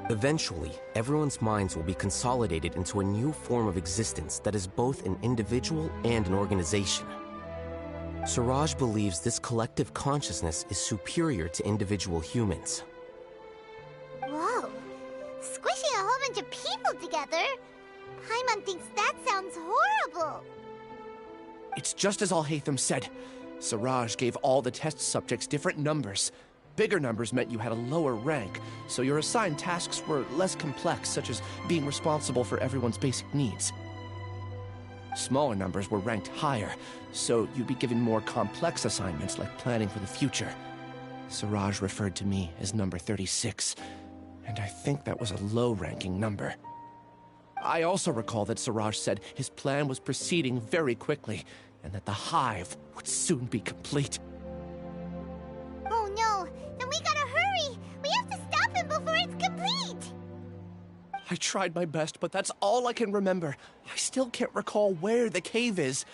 P: Eventually, everyone's minds will be consolidated into a new form of existence that is both an individual and an organization. Siraj believes this collective consciousness is superior to individual humans.
I: Whoa. Squishing a whole bunch of people together? Paimon thinks that sounds horrible.
G: It's just as Al-Haytham said. Siraj gave all the test subjects different numbers. Bigger numbers meant you had a lower rank, so your assigned tasks were less complex, such as being responsible for everyone's basic needs. Smaller numbers were ranked higher, so you'd be given more complex assignments like planning for the future. Siraj referred to me as number 36, and I think that was a low-ranking number. I also recall that Siraj said his plan was proceeding very quickly, and that the hive would soon be complete.
I: Oh no, then we gotta hurry! We have to stop him before it's complete!
G: I tried my best, but that's all I can remember. I still can't recall where the cave is.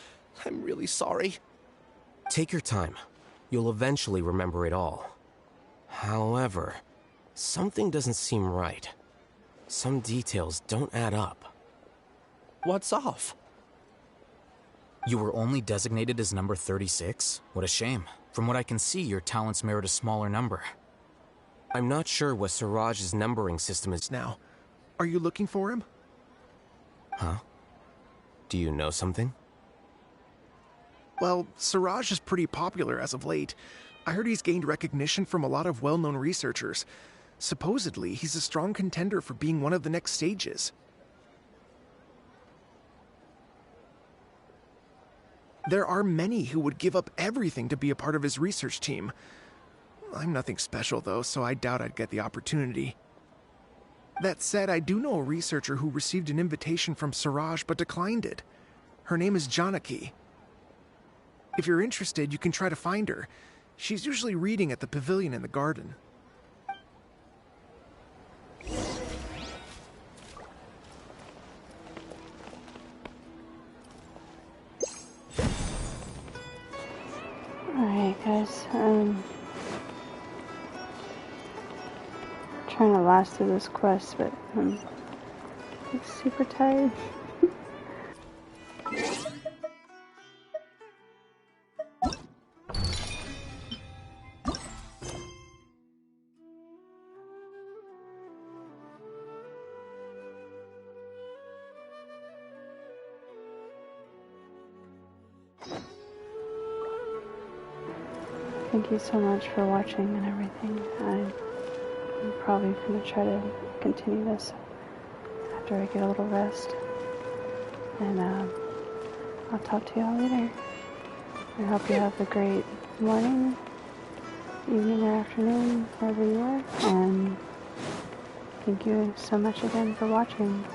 G: I'm really sorry.
P: Take your time. You'll eventually remember it all. However, something doesn't seem right. Some details don't add up.
G: What's off?
H: You were only designated as number 36? What a shame. From what I can see, your talents merit a smaller number.
P: I'm not sure what Siraj's numbering system is
M: now. Are you looking for him?
P: Huh? Do you know something?
M: Well, Siraj is pretty popular as of late. I heard he's gained recognition from a lot of well-known researchers. Supposedly, he's a strong contender for being one of the next sages. There are many who would give up everything to be a part of his research team. I'm nothing special, though, so I doubt I'd get the opportunity. That said, I do know a researcher who received an invitation from Siraj but declined it. Her name is Janaki. If you're interested, you can try to find her. She's usually reading at the pavilion in the garden.
A: Alright guys, trying to last through this quest, but I'm super tired. Thank you so much for watching and everything. I'm probably going to try to continue this after after I get a little rest. And I'll talk to y'all later. I hope you have a great morning, evening, or afternoon, wherever you are. And thank you so much again for watching.